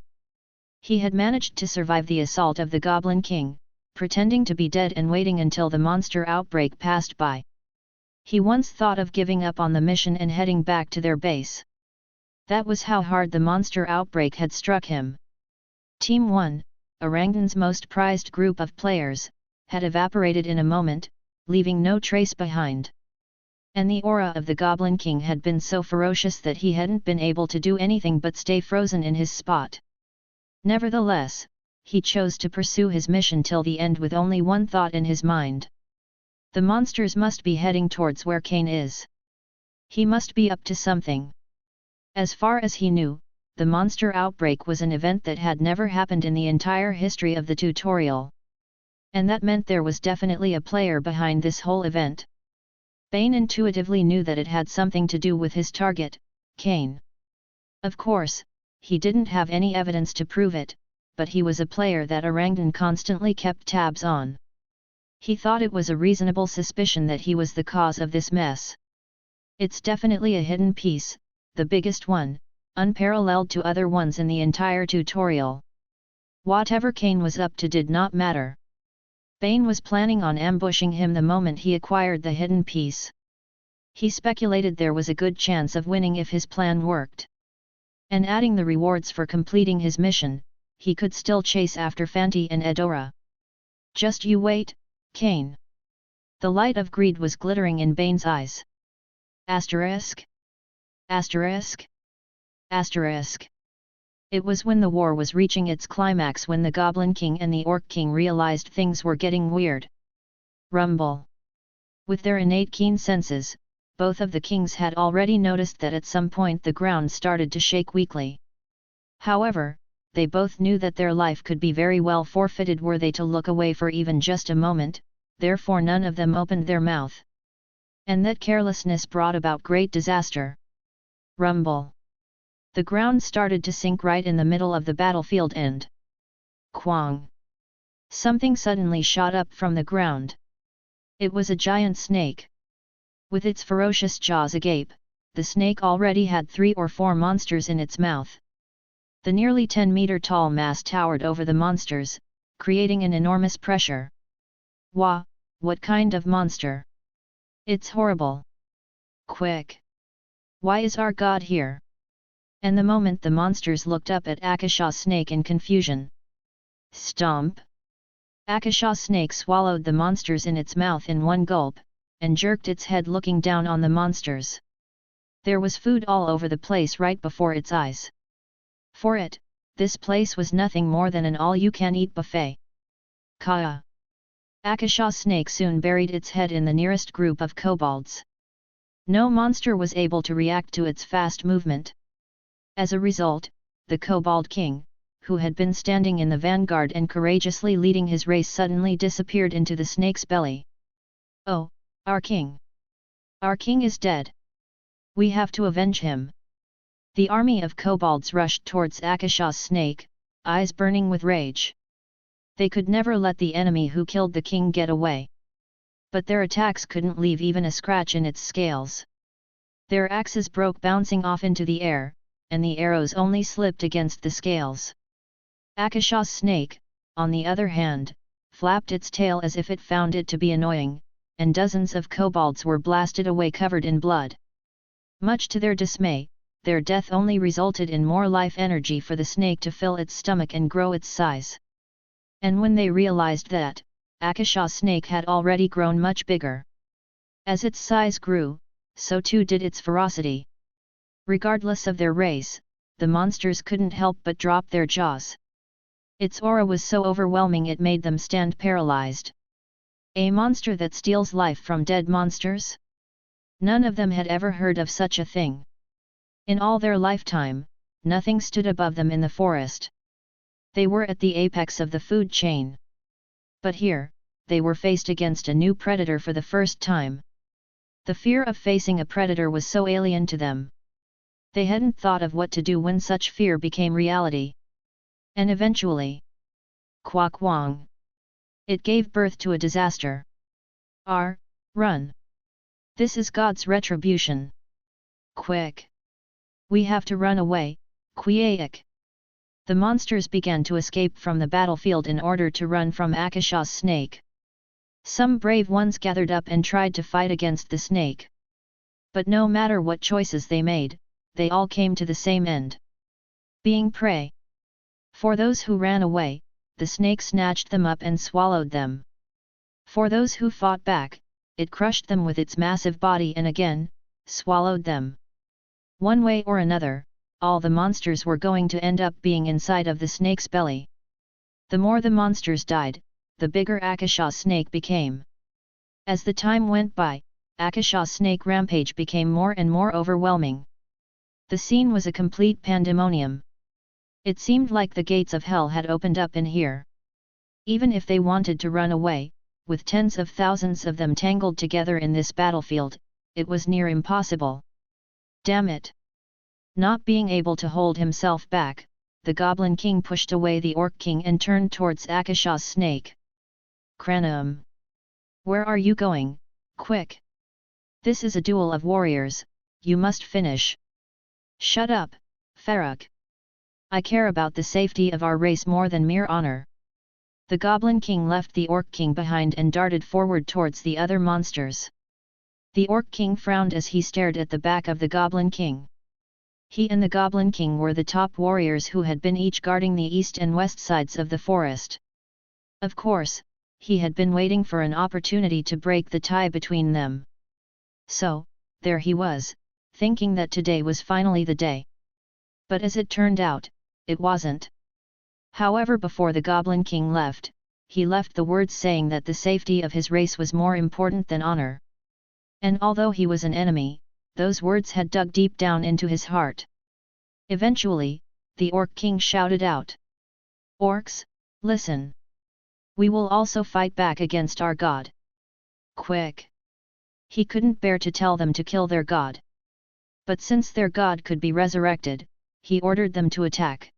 He had managed to survive the assault of the Goblin King, pretending to be dead and waiting until the monster outbreak passed by. He once thought of giving up on the mission and heading back to their base. That was how hard the monster outbreak had struck him. Team 1, Orangdan's most prized group of players, had evaporated in a moment, leaving no trace behind. And the aura of the Goblin King had been so ferocious that he hadn't been able to do anything but stay frozen in his spot. Nevertheless, he chose to pursue his mission till the end with only one thought in his mind. The monsters must be heading towards where Cain is. He must be up to something. As far as he knew, the monster outbreak was an event that had never happened in the entire history of the tutorial. And that meant there was definitely a player behind this whole event. Bane intuitively knew that it had something to do with his target, Cain. Of course, he didn't have any evidence to prove it, but he was a player that Orangutan constantly kept tabs on. He thought it was a reasonable suspicion that he was the cause of this mess. It's definitely a hidden piece, the biggest one, unparalleled to other ones in the entire tutorial. Whatever Cain was up to did not matter. Bane was planning on ambushing him the moment he acquired the hidden piece. He speculated there was a good chance of winning if his plan worked. And adding the rewards for completing his mission, he could still chase after Fanti and Edora. Just you wait, Cain. The light of greed was glittering in Bane's eyes. Asterisk? Asterisk? Asterisk. It was when the war was reaching its climax when the Goblin King and the Orc King realized things were getting weird. Rumble. With their innate keen senses, both of the kings had already noticed that at some point the ground started to shake weakly. However, they both knew that their life could be very well forfeited were they to look away for even just a moment, therefore none of them opened their mouth. And that carelessness brought about great disaster. Rumble. The ground started to sink right in the middle of the battlefield and Quang! Something suddenly shot up from the ground. It was a giant snake. With its ferocious jaws agape, the snake already had 3 or 4 monsters in its mouth. The nearly 10-meter-tall mass towered over the monsters, creating an enormous pressure. Wah, what kind of monster? It's horrible. Quick! Why is our god here? And the moment the monsters looked up at Akasha's snake in confusion. Stomp! Akasha's snake swallowed the monsters in its mouth in one gulp, and jerked its head looking down on the monsters. There was food all over the place right before its eyes. For it, this place was nothing more than an all-you-can-eat buffet. Kaya! Akasha's snake soon buried its head in the nearest group of kobolds. No monster was able to react to its fast movement. As a result, the Kobold King, who had been standing in the vanguard and courageously leading his race suddenly disappeared into the snake's belly. Oh, our king! Our king is dead! We have to avenge him! The army of kobolds rushed towards Akasha's snake, eyes burning with rage. They could never let the enemy who killed the king get away. But their attacks couldn't leave even a scratch in its scales. Their axes broke bouncing off into the air, and the arrows only slipped against the scales. Akasha's snake, on the other hand, flapped its tail as if it found it to be annoying, and dozens of kobolds were blasted away covered in blood. Much to their dismay, their death only resulted in more life energy for the snake to fill its stomach and grow its size. And when they realized that, Akasha's snake had already grown much bigger. As its size grew, so too did its ferocity. Regardless of their race, the monsters couldn't help but drop their jaws. Its aura was so overwhelming it made them stand paralyzed. A monster that steals life from dead monsters? None of them had ever heard of such a thing. In all their lifetime, nothing stood above them in the forest. They were at the apex of the food chain. But here, they were faced against a new predator for the first time. The fear of facing a predator was so alien to them. They hadn't thought of what to do when such fear became reality. And eventually, Kwak Wang! It gave birth to a disaster. Run! This is God's retribution. Quick! We have to run away, Quiek! The monsters began to escape from the battlefield in order to run from Akasha's snake. Some brave ones gathered up and tried to fight against the snake. But no matter what choices they made, they all came to the same end. Being prey. For those who ran away, the snake snatched them up and swallowed them. For those who fought back, it crushed them with its massive body and again, swallowed them. One way or another, all the monsters were going to end up being inside of the snake's belly. The more the monsters died, the bigger Akasha's snake became. As the time went by, Akasha's snake rampage became more and more overwhelming. The scene was a complete pandemonium. It seemed like the gates of hell had opened up in here. Even if they wanted to run away, with tens of thousands of them tangled together in this battlefield, it was near impossible. Damn it! Not being able to hold himself back, the Goblin King pushed away the Orc King and turned towards Akasha's snake. Cranum! Where are you going? Quick! This is a duel of warriors, you must finish. Shut up, Farouk. I care about the safety of our race more than mere honor. The Goblin King left the Orc King behind and darted forward towards the other monsters. The Orc King frowned as he stared at the back of the Goblin King. He and the Goblin King were the top warriors who had been each guarding the east and west sides of the forest. Of course, he had been waiting for an opportunity to break the tie between them. So, there he was, thinking that today was finally the day. But as it turned out, it wasn't. However, before the Goblin King left, he left the words saying that the safety of his race was more important than honor. And although he was an enemy, those words had dug deep down into his heart. Eventually, the Orc King shouted out, "Orcs, listen! We will also fight back against our god. Quick!" He couldn't bear to tell them to kill their god. But since their god could be resurrected, he ordered them to attack.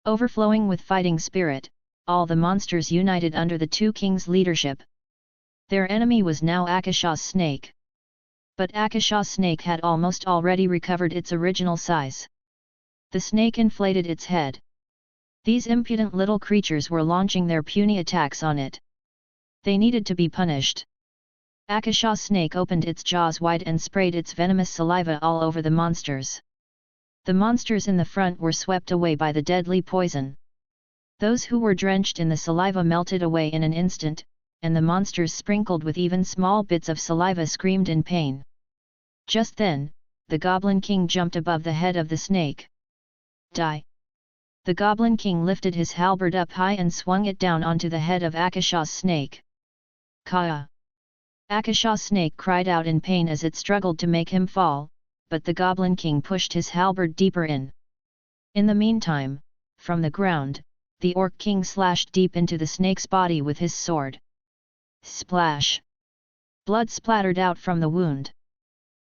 Overflowing with fighting spirit, all the monsters united under the two kings' leadership. Their enemy was now Akasha's snake. But Akasha's snake had almost already recovered its original size. The snake inflated its head. These impudent little creatures were launching their puny attacks on it. They needed to be punished. Akasha's snake opened its jaws wide and sprayed its venomous saliva all over the monsters. The monsters in the front were swept away by the deadly poison. Those who were drenched in the saliva melted away in an instant, and the monsters sprinkled with even small bits of saliva screamed in pain. Just then, the Goblin King jumped above the head of the snake. Die! The Goblin King lifted his halberd up high and swung it down onto the head of Akasha's snake. Kaya! Akasha's snake cried out in pain as it struggled to make him fall, but the Goblin King pushed his halberd deeper in. In the meantime, from the ground, the Orc King slashed deep into the snake's body with his sword. Splash! Blood splattered out from the wound.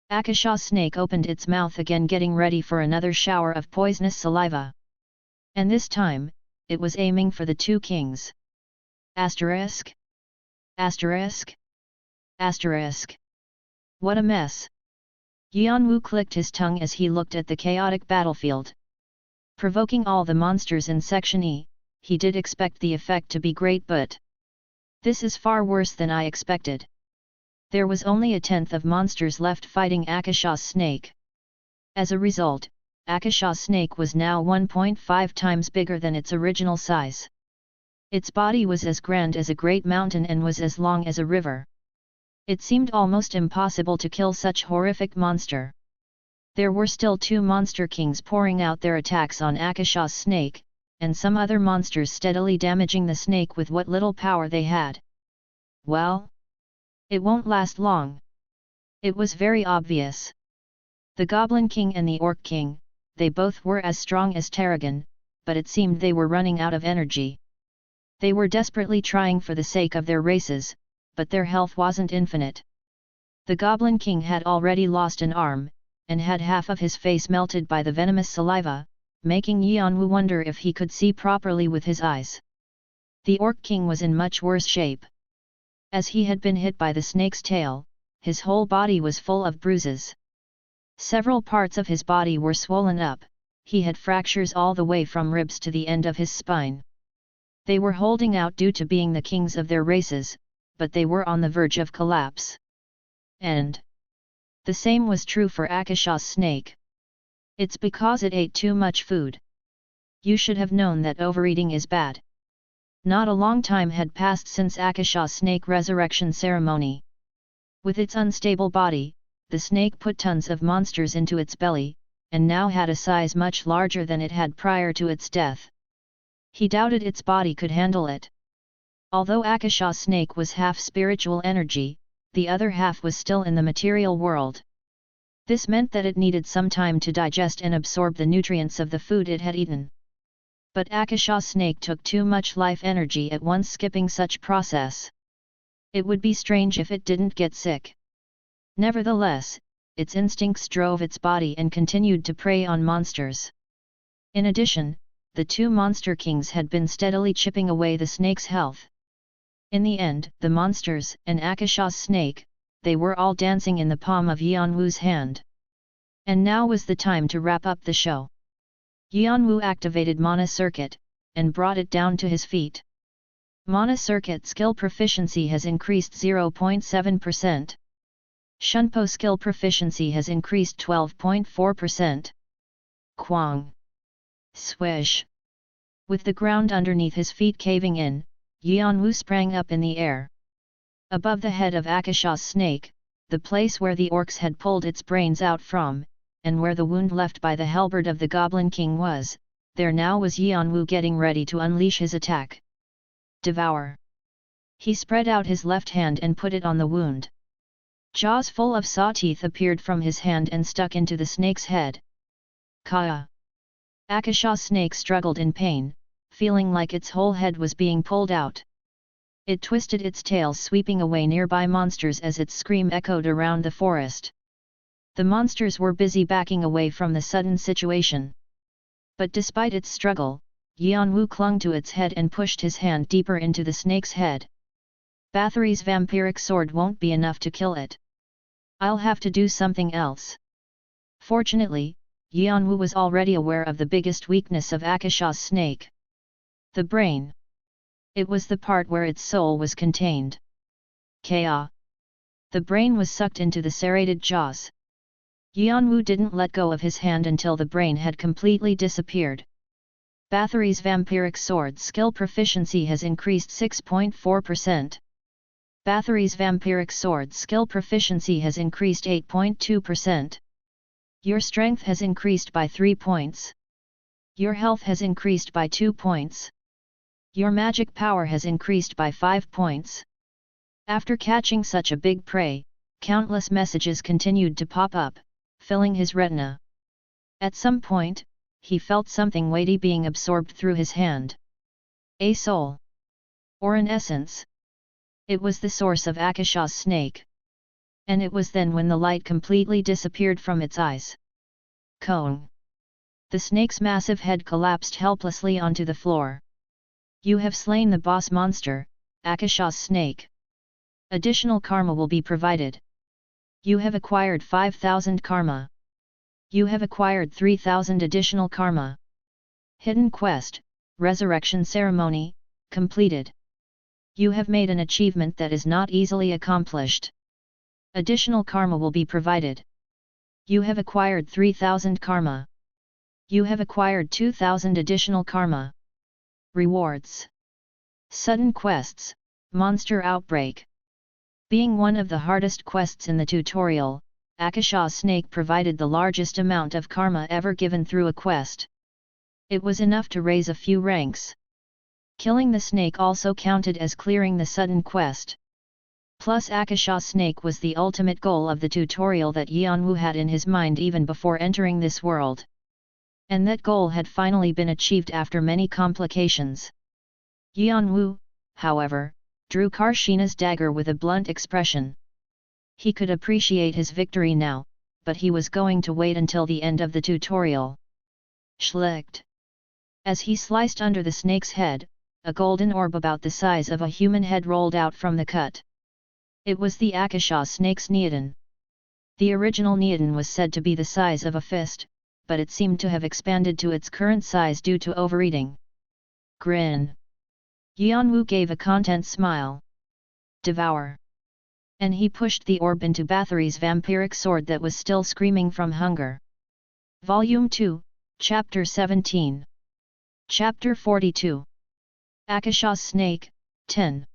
Akasha's snake opened its mouth again, getting ready for another shower of poisonous saliva. And this time, it was aiming for the two kings. Asterisk? Asterisk? Asterisk. What a mess! Yeon-woo clicked his tongue as he looked at the chaotic battlefield. Provoking all the monsters in Section E, he did expect the effect to be great, but this is far worse than I expected. There was only a tenth of monsters left fighting Akasha's snake. As a result, Akasha's snake was now 1.5 times bigger than its original size. Its body was as grand as a great mountain and was as long as a river. It seemed almost impossible to kill such horrific monster. There were still two monster kings pouring out their attacks on Akasha's snake, and some other monsters steadily damaging the snake with what little power they had. Well, it won't last long. It was very obvious. The Goblin King and the Orc King, they both were as strong as Tarragon, but it seemed they were running out of energy. They were desperately trying for the sake of their races, but their health wasn't infinite. The Goblin King had already lost an arm, and had half of his face melted by the venomous saliva, making Yeon-woo wonder if he could see properly with his eyes. The Orc King was in much worse shape. As he had been hit by the snake's tail, his whole body was full of bruises. Several parts of his body were swollen up, he had fractures all the way from ribs to the end of his spine. They were holding out due to being the kings of their races, but they were on the verge of collapse. And the same was true for Akasha's snake. It's because it ate too much food. You should have known that overeating is bad. Not a long time had passed since Akasha's snake resurrection ceremony. With its unstable body, the snake put tons of monsters into its belly, and now had a size much larger than it had prior to its death. He doubted its body could handle it. Although Akasha's snake was half spiritual energy, the other half was still in the material world. This meant that it needed some time to digest and absorb the nutrients of the food it had eaten. But Akasha snake took too much life energy at once, skipping such process. It would be strange if it didn't get sick. Nevertheless, its instincts drove its body and continued to prey on monsters. In addition, the two monster kings had been steadily chipping away the snake's health. In the end, the monsters and Akasha's snake, they were all dancing in the palm of Yeon-woo's hand. And now was the time to wrap up the show. Yeon-woo activated Mana Circuit, and brought it down to his feet. Mana Circuit skill proficiency has increased 0.7%. Shunpo skill proficiency has increased 12.4%. Kwang. Swish. With the ground underneath his feet caving in, Yeon-woo sprang up in the air. Above the head of Akasha's snake, the place where the orcs had pulled its brains out from, and where the wound left by the halberd of the Goblin King was, there now was Yeon-woo getting ready to unleash his attack. Devour. He spread out his left hand and put it on the wound. Jaws full of saw teeth appeared from his hand and stuck into the snake's head. Ka! Akasha's snake struggled in pain, feeling like its whole head was being pulled out. It twisted its tail, sweeping away nearby monsters as its scream echoed around the forest. The monsters were busy backing away from the sudden situation. But despite its struggle, Yeon-woo clung to its head and pushed his hand deeper into the snake's head. Bathory's vampiric sword won't be enough to kill it. I'll have to do something else. Fortunately, Yeon-woo was already aware of the biggest weakness of Akasha's snake. The brain. It was the part where its soul was contained. Ka! The brain was sucked into the serrated jaws. Yeon-woo didn't let go of his hand until the brain had completely disappeared. Bathory's vampiric sword skill proficiency has increased 6.4%. Bathory's vampiric sword skill proficiency has increased 8.2%. Your strength has increased by 3 points. Your health has increased by 2 points. Your magic power has increased by 5 points. After catching such a big prey, countless messages continued to pop up, filling his retina. At some point, he felt something weighty being absorbed through his hand. A soul. Or an essence. It was the source of Akasha's snake. And it was then when the light completely disappeared from its eyes. Kong. The snake's massive head collapsed helplessly onto the floor. You have slain the boss monster, Akasha's snake. Additional karma will be provided. You have acquired 5,000 karma. You have acquired 3,000 additional karma. Hidden quest, Resurrection Ceremony, completed. You have made an achievement that is not easily accomplished. Additional karma will be provided. You have acquired 3,000 karma. You have acquired 2,000 additional karma. Rewards. Sudden quests, Monster Outbreak. Being one of the hardest quests in the tutorial, Akasha's snake provided the largest amount of karma ever given through a quest. It was enough to raise a few ranks. Killing the snake also counted as clearing the sudden quest. Plus Akasha's snake was the ultimate goal of the tutorial that Yeon-woo had in his mind even before entering this world. And that goal had finally been achieved after many complications. Yeon-woo, however, drew Karshina's dagger with a blunt expression. He could appreciate his victory now, but he was going to wait until the end of the tutorial. Schlicked. As he sliced under the snake's head, a golden orb about the size of a human head rolled out from the cut. It was the Akasha snake's Neodon. The original Neodon was said to be the size of a fist, but it seemed to have expanded to its current size due to overeating. Grin. Yeon-woo gave a content smile. Devour. And he pushed the orb into Bathory's vampiric sword that was still screaming from hunger. Volume 2, Chapter 17. Chapter 42. Akasha's Snake, 10.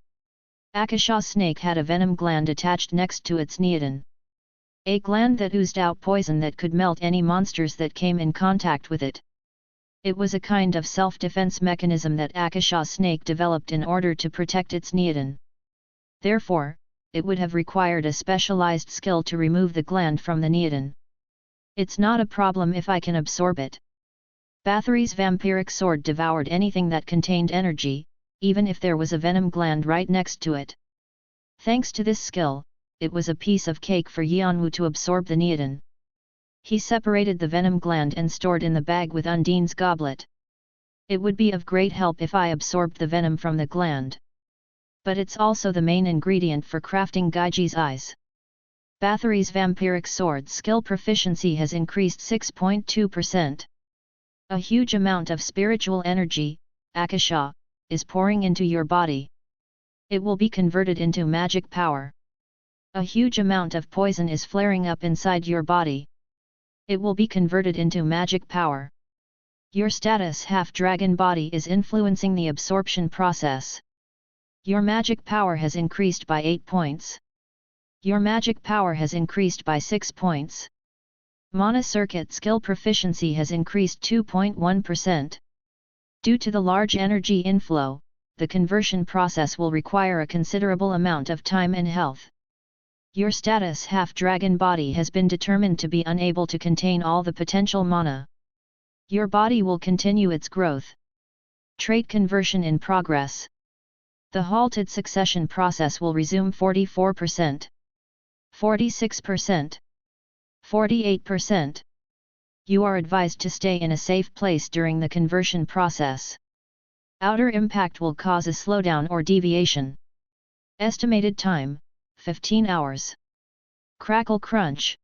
Akasha's snake had a venom gland attached next to its Neodon. A gland that oozed out poison that could melt any monsters that came in contact with it. It was a kind of self-defense mechanism that Akasha's snake developed in order to protect its Neodon. Therefore, it would have required a specialized skill to remove the gland from the neodon. It's not a problem if I can absorb it. Bathory's vampiric sword devoured anything that contained energy, even if there was a venom gland right next to it. Thanks to this skill, it was a piece of cake for Yeon-woo to absorb the neodon. He separated the venom gland and stored in the bag with Undine's goblet. It would be of great help if I absorbed the venom from the gland. But it's also the main ingredient for crafting Gaiji's eyes. Bathory's vampiric sword skill proficiency has increased 6.2%. A huge amount of spiritual energy, Akasha, is pouring into your body. It will be converted into magic power. A huge amount of poison is flaring up inside your body. It will be converted into magic power. Your status half-dragon body is influencing the absorption process. Your magic power has increased by 8 points. Your magic power has increased by 6 points. Mana circuit skill proficiency has increased 2.1%. Due to the large energy inflow, the conversion process will require a considerable amount of time and health. Your status half-dragon body has been determined to be unable to contain all the potential mana. Your body will continue its growth. Trait conversion in progress. The halted succession process will resume 44%, 46%, 48%. You are advised to stay in a safe place during the conversion process. Outer impact will cause a slowdown or deviation. Estimated time, 15 hours. Crackle crunch.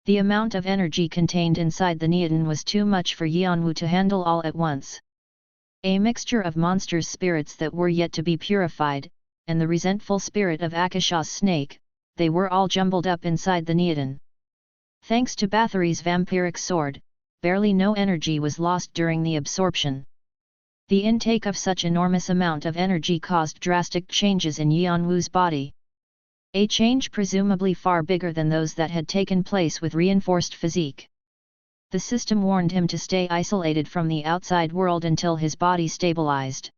The amount of energy contained inside the neodon was too much for Yeon-woo to handle all at once. A mixture of monsters' spirits that were yet to be purified, and the resentful spirit of Akasha's snake, they were all jumbled up inside the neodon. Thanks to Bathory's vampiric sword, barely no energy was lost during the absorption. The intake of such enormous amount of energy caused drastic changes in Yeon-woo's body. A change presumably far bigger than those that had taken place with reinforced physique. The system warned him to stay isolated from the outside world until his body stabilized.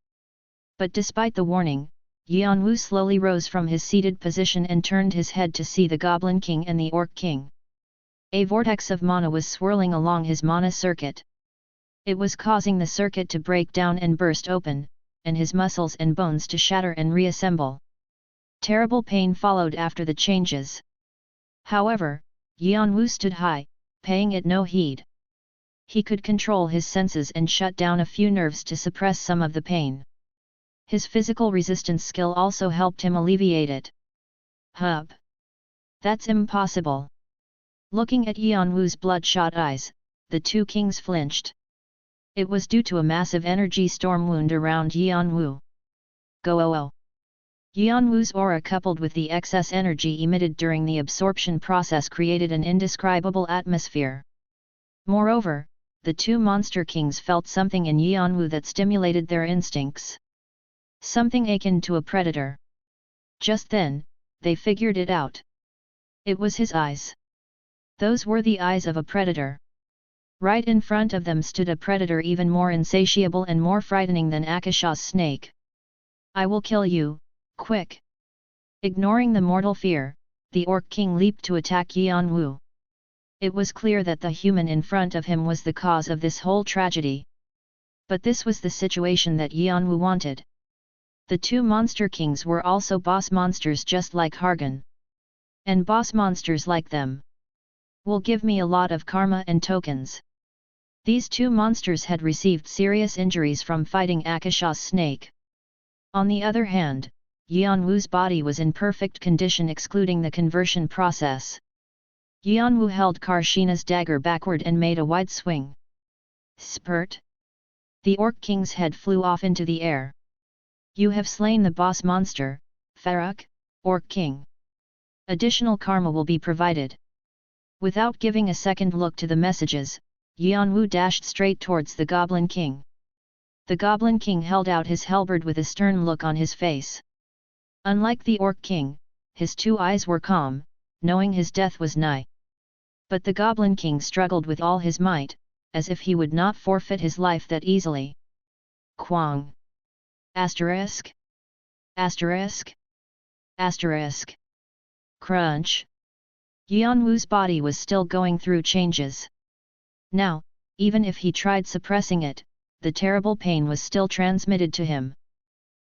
But despite the warning, Yeon-woo slowly rose from his seated position and turned his head to see the Goblin King and the Orc King. A vortex of mana was swirling along his mana circuit. It was causing the circuit to break down and burst open, and his muscles and bones to shatter and reassemble. Terrible pain followed after the changes. However, Yeon-woo stood high, paying it no heed. He could control his senses and shut down a few nerves to suppress some of the pain. His physical resistance skill also helped him alleviate it. Hub. That's impossible. Looking at Yeon-woo's bloodshot eyes, the two kings flinched. It was due to a massive energy storm wound around Yeon-woo. Go-oh-oh. Yeon-woo's aura coupled with the excess energy emitted during the absorption process created an indescribable atmosphere. Moreover, the two monster kings felt something in Yeon-woo that stimulated their instincts. Something akin to a predator. Just then, they figured it out. It was his eyes. Those were the eyes of a predator. Right in front of them stood a predator even more insatiable and more frightening than Akasha's snake. I will kill you, quick! Ignoring the mortal fear, the Orc King leaped to attack Yeon-woo. It was clear that the human in front of him was the cause of this whole tragedy. But this was the situation that Yeon-woo wanted. The two monster kings were also boss monsters just like Hargan. And boss monsters like them will give me a lot of karma and tokens. These two monsters had received serious injuries from fighting Akasha's snake. On the other hand, Yeon-woo's body was in perfect condition excluding the conversion process. Yeon-woo held Karshina's dagger backward and made a wide swing. Spurt! The Orc King's head flew off into the air. You have slain the boss monster, Farouk, Orc King. Additional karma will be provided. Without giving a second look to the messages, Yeon-woo dashed straight towards the Goblin King. The Goblin King held out his halberd with a stern look on his face. Unlike the Orc King, his two eyes were calm, knowing his death was nigh. But the Goblin King struggled with all his might, as if he would not forfeit his life that easily. Kwang! Asterisk? Asterisk? Asterisk. Crunch. Yeon-woo's body was still going through changes. Now, even if he tried suppressing it, the terrible pain was still transmitted to him.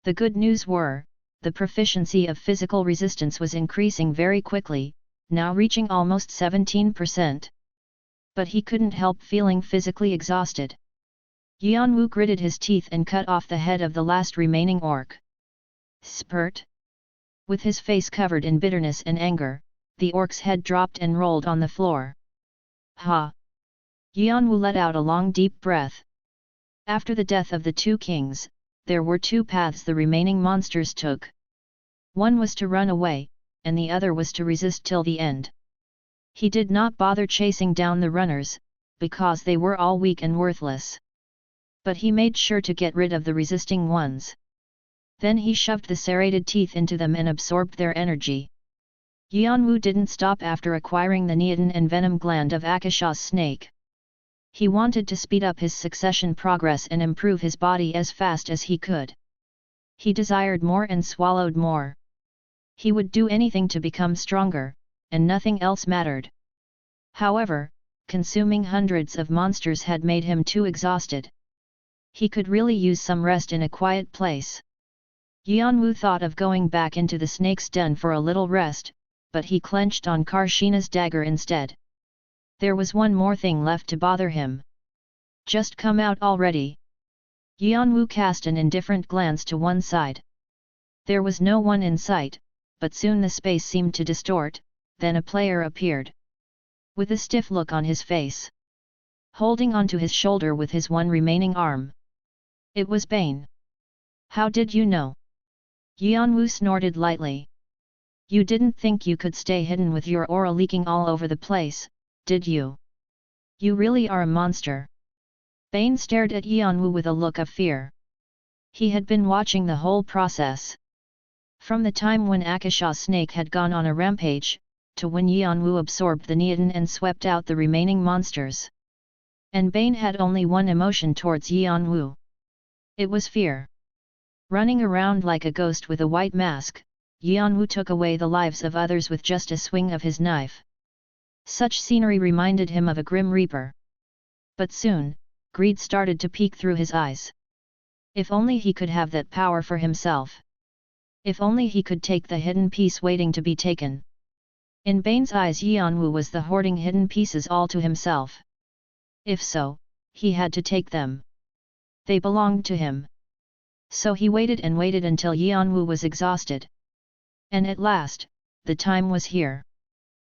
The good news were, the proficiency of physical resistance was increasing very quickly, now reaching almost 17%. But he couldn't help feeling physically exhausted. Yeon-woo gritted his teeth and cut off the head of the last remaining orc. Spurt. With his face covered in bitterness and anger, the orc's head dropped and rolled on the floor. Ha! Yeon-woo let out a long deep breath. After the death of the two kings, there were two paths the remaining monsters took. One was to run away, and the other was to resist till the end. He did not bother chasing down the runners, because they were all weak and worthless. But he made sure to get rid of the resisting ones. Then he shoved the serrated teeth into them and absorbed their energy. Yeon-woo didn't stop after acquiring the neotin and venom gland of Akasha's snake. He wanted to speed up his succession progress and improve his body as fast as he could. He desired more and swallowed more. He would do anything to become stronger, and nothing else mattered. However, consuming hundreds of monsters had made him too exhausted. He could really use some rest in a quiet place. Yeon-woo thought of going back into the snake's den for a little rest, but he clenched on Karshina's dagger instead. There was one more thing left to bother him. Just come out already. Yeon-woo cast an indifferent glance to one side. There was no one in sight, but soon the space seemed to distort, then a player appeared. With a stiff look on his face. Holding onto his shoulder with his one remaining arm. It was Bane. How did you know? Yeon-woo snorted lightly. You didn't think you could stay hidden with your aura leaking all over the place, did you? You really are a monster. Bane stared at Yeon-woo with a look of fear. He had been watching the whole process. From the time when Akasha's snake had gone on a rampage, to when Yeon-woo absorbed the neotin and swept out the remaining monsters. And Bane had only one emotion towards Yeon-woo. It was fear. Running around like a ghost with a white mask, Yeon-woo took away the lives of others with just a swing of his knife. Such scenery reminded him of a grim reaper. But soon, greed started to peek through his eyes. If only he could have that power for himself. If only he could take the hidden piece waiting to be taken. In Bane's eyes, Yeon-woo was the hoarding hidden pieces all to himself. If so, he had to take them. They belonged to him. So he waited and waited until Yeon-woo was exhausted. And at last, the time was here.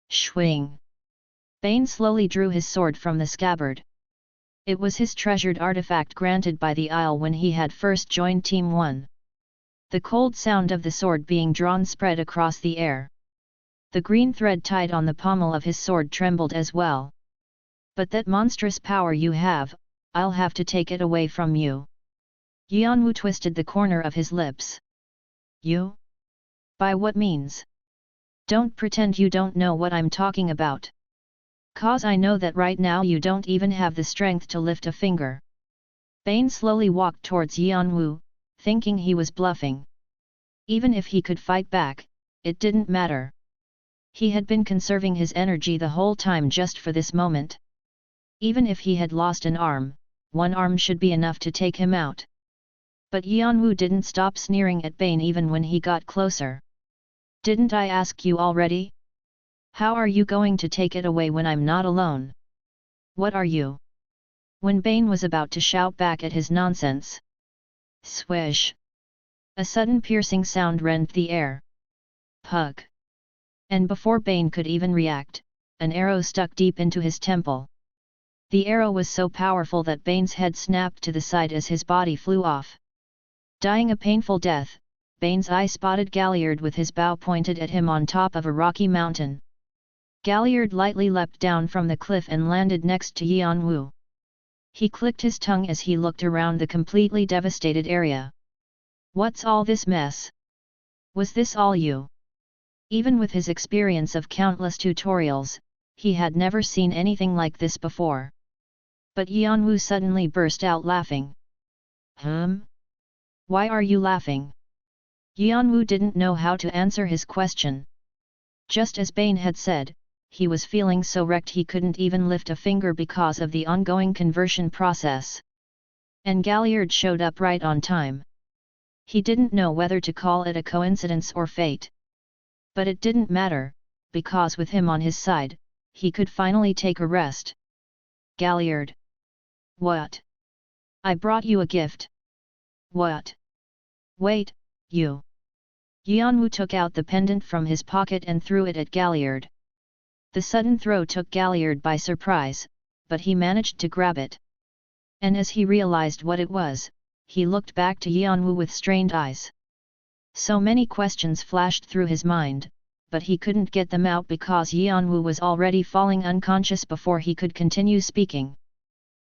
Swing! Bane slowly drew his sword from the scabbard. It was his treasured artifact granted by the Isle when he had first joined Team 1. The cold sound of the sword being drawn spread across the air. The green thread tied on the pommel of his sword trembled as well. But that monstrous power you have, I'll have to take it away from you. Yeon-woo twisted the corner of his lips. You? By what means? Don't pretend you don't know what I'm talking about. 'Cause I know that right now you don't even have the strength to lift a finger. Bane slowly walked towards Yeon-woo, thinking he was bluffing. Even if he could fight back, it didn't matter. He had been conserving his energy the whole time just for this moment. Even if he had lost an arm, one arm should be enough to take him out. But Yeon-woo didn't stop sneering at Bane even when he got closer. Didn't I ask you already? How are you going to take it away when I'm not alone? What are you? When Bane was about to shout back at his nonsense. Swish! A sudden piercing sound rent the air. Pug! And before Bane could even react, an arrow stuck deep into his temple. The arrow was so powerful that Bane's head snapped to the side as his body flew off. Dying a painful death, Bane's eye spotted Galliard with his bow pointed at him on top of a rocky mountain. Galliard lightly leapt down from the cliff and landed next to Yeon-woo. He clicked his tongue as he looked around the completely devastated area. What's all this mess? Was this all you? Even with his experience of countless tutorials, he had never seen anything like this before. But Yeon-woo suddenly burst out laughing. Why are you laughing? Yeon-woo didn't know how to answer his question. Just as Bane had said, he was feeling so wrecked he couldn't even lift a finger because of the ongoing conversion process. And Galliard showed up right on time. He didn't know whether to call it a coincidence or fate. But it didn't matter, because with him on his side, he could finally take a rest. Galliard. What? I brought you a gift. What? Wait, you. Yeon-woo took out the pendant from his pocket and threw it at Galliard. The sudden throw took Galliard by surprise, but he managed to grab it. And as he realized what it was, he looked back to Yeon-woo with strained eyes. So many questions flashed through his mind, but he couldn't get them out because Yeon-woo was already falling unconscious before he could continue speaking.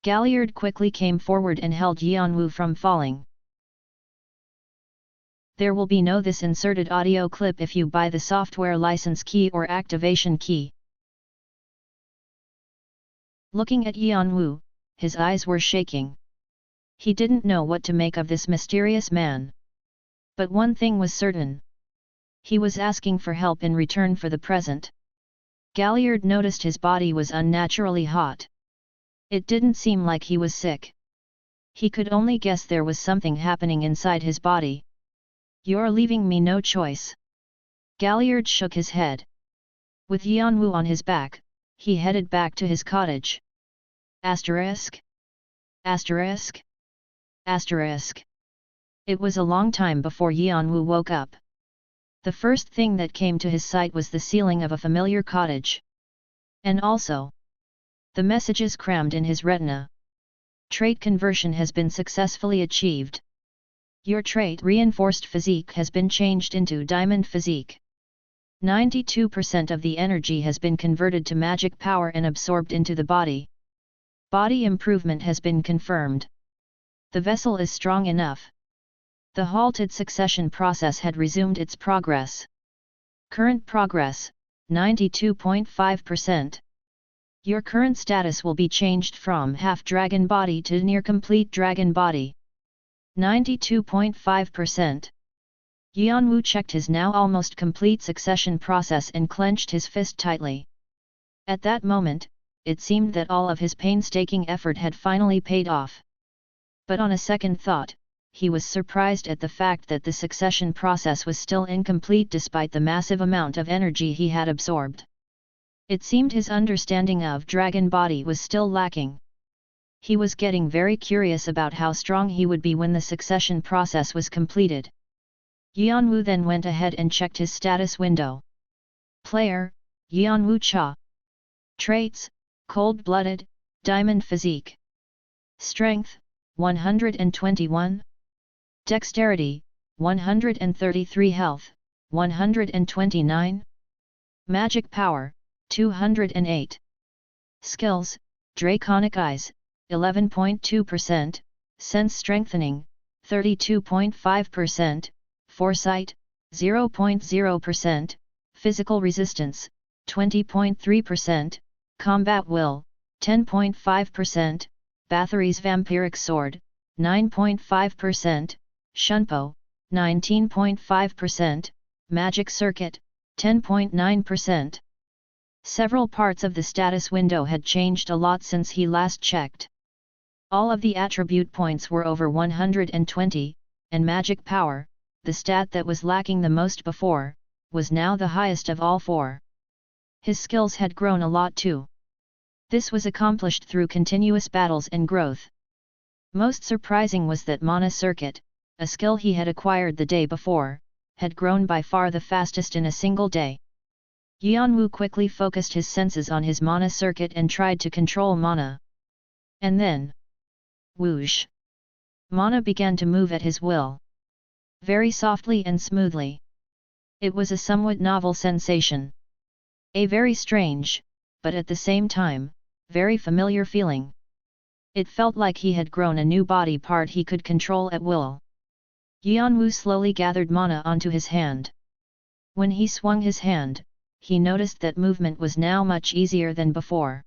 Galliard quickly came forward and held Yeon-woo from falling. There will be no this inserted audio clip if you buy the software license key or activation key. Looking at Yeon-woo, his eyes were shaking. He didn't know what to make of this mysterious man. But one thing was certain. He was asking for help in return for the present. Galliard noticed his body was unnaturally hot. It didn't seem like he was sick. He could only guess there was something happening inside his body. You're leaving me no choice. Galliard shook his head. With Yeon-woo on his back, he headed back to his cottage. Asterisk? Asterisk? Asterisk. It was a long time before Yeon-woo woke up. The first thing that came to his sight was the ceiling of a familiar cottage. And also, the messages crammed in his retina. Trait conversion has been successfully achieved. Your trait reinforced physique has been changed into diamond physique. 92% of the energy has been converted to magic power and absorbed into the body. Body improvement has been confirmed. The vessel is strong enough. The halted succession process had resumed its progress. Current progress, 92.5%. Your current status will be changed from half dragon body to near complete dragon body. 92.5%. Yeon-woo checked his now almost complete succession process and clenched his fist tightly. At that moment, it seemed that all of his painstaking effort had finally paid off. But on a second thought, he was surprised at the fact that the succession process was still incomplete despite the massive amount of energy he had absorbed. It seemed his understanding of dragon body was still lacking. He was getting very curious about how strong he would be when the succession process was completed. Yeon-woo then went ahead and checked his status window. Player, Yeon-woo Cha. Traits, cold-blooded, diamond physique. Strength, 121. Dexterity, 133. Health, 129. Magic power, 208. Skills, Draconic Eyes, 11.2%, Sense Strengthening, 32.5%, Foresight, 0.0%, Physical Resistance, 20.3%, Combat Will, 10.5%, Bathory's Vampiric Sword, 9.5%, Shunpo, 19.5%, Magic Circuit, 10.9%. Several parts of the status window had changed a lot since he last checked. All of the attribute points were over 120, and magic power, the stat that was lacking the most before, was now the highest of all four. His skills had grown a lot too. This was accomplished through continuous battles and growth. Most surprising was that Mana Circuit, a skill he had acquired the day before, had grown by far the fastest in a single day. Yeon-woo quickly focused his senses on his Mana Circuit and tried to control Mana. And then, whoosh! Mana began to move at his will. Very softly and smoothly. It was a somewhat novel sensation. A very strange, but at the same time, very familiar feeling. It felt like he had grown a new body part he could control at will. Yeon-woo slowly gathered Mana onto his hand. When he swung his hand, he noticed that movement was now much easier than before.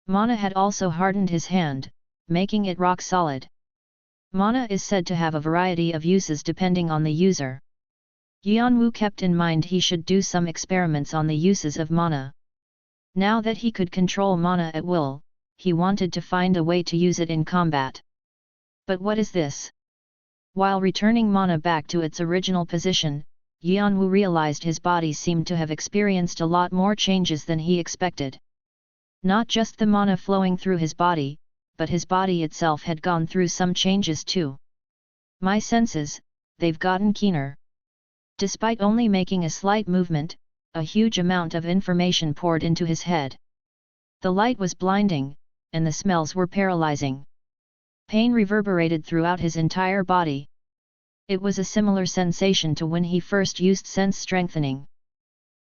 Mana had also hardened his hand, making it rock solid. Mana is said to have a variety of uses depending on the user. Yeon-woo kept in mind he should do some experiments on the uses of mana. Now that he could control mana at will, he wanted to find a way to use it in combat. But what is this? While returning mana back to its original position, Yeon-woo realized his body seemed to have experienced a lot more changes than he expected. Not just the mana flowing through his body, but his body itself had gone through some changes too. My senses, they've gotten keener. Despite only making a slight movement, a huge amount of information poured into his head. The light was blinding, and the smells were paralyzing. Pain reverberated throughout his entire body. It was a similar sensation to when he first used sense strengthening.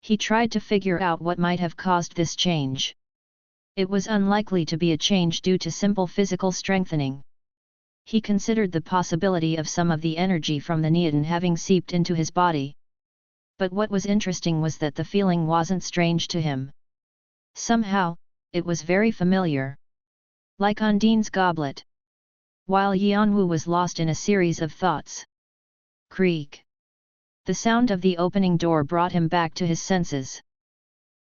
He tried to figure out what might have caused this change. It was unlikely to be a change due to simple physical strengthening. He considered the possibility of some of the energy from the Neoden having seeped into his body. But what was interesting was that the feeling wasn't strange to him. Somehow, it was very familiar. Like Undine's goblet. While Yeon-woo was lost in a series of thoughts. Creak. The sound of the opening door brought him back to his senses.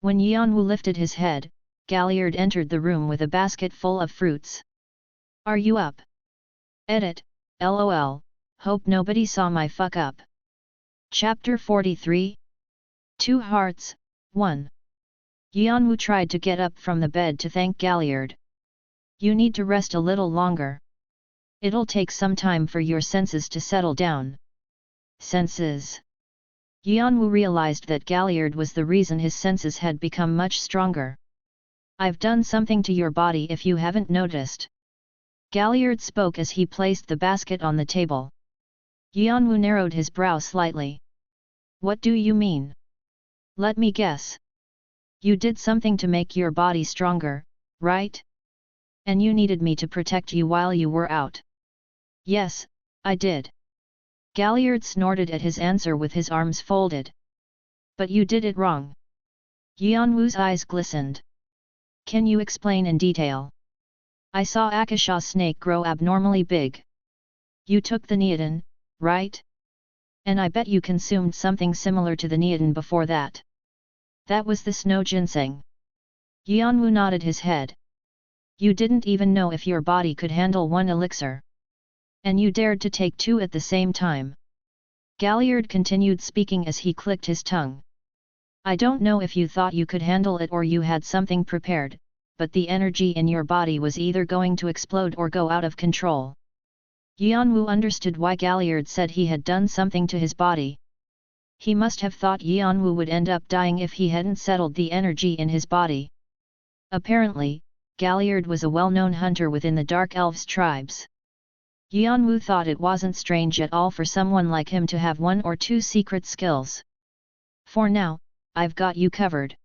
When Yeon-woo lifted his head, Galliard entered the room with a basket full of fruits. Are you up? Edit, LOL, hope nobody saw my fuck up. Chapter 43 Two Hearts, 1. Yeon-woo tried to get up from the bed to thank Galliard. You need to rest a little longer. It'll take some time for your senses to settle down. Senses. Yeon-woo realized that Galliard was the reason his senses had become much stronger. I've done something to your body if you haven't noticed. Galliard spoke as he placed the basket on the table. Yeon-woo narrowed his brow slightly. What do you mean? Let me guess. You did something to make your body stronger, right? And you needed me to protect you while you were out. Yes, I did. Galliard snorted at his answer with his arms folded. But you did it wrong. Yeon-woo's eyes glistened. Can you explain in detail? I saw Akasha snake grow abnormally big. You took the Neoden, right? And I bet you consumed something similar to the Neoden before that. That was the snow ginseng. Yeon-woo nodded his head. You didn't even know if your body could handle one elixir. And you dared to take two at the same time. Galliard continued speaking as he clicked his tongue. I don't know if you thought you could handle it or you had something prepared, but the energy in your body was either going to explode or go out of control. Yeon-woo understood why Galliard said he had done something to his body. He must have thought Yeon-woo would end up dying if he hadn't settled the energy in his body. Apparently, Galliard was a well-known hunter within the Dark Elves tribes. Yeon-woo thought it wasn't strange at all for someone like him to have one or two secret skills. For now, I've got you covered.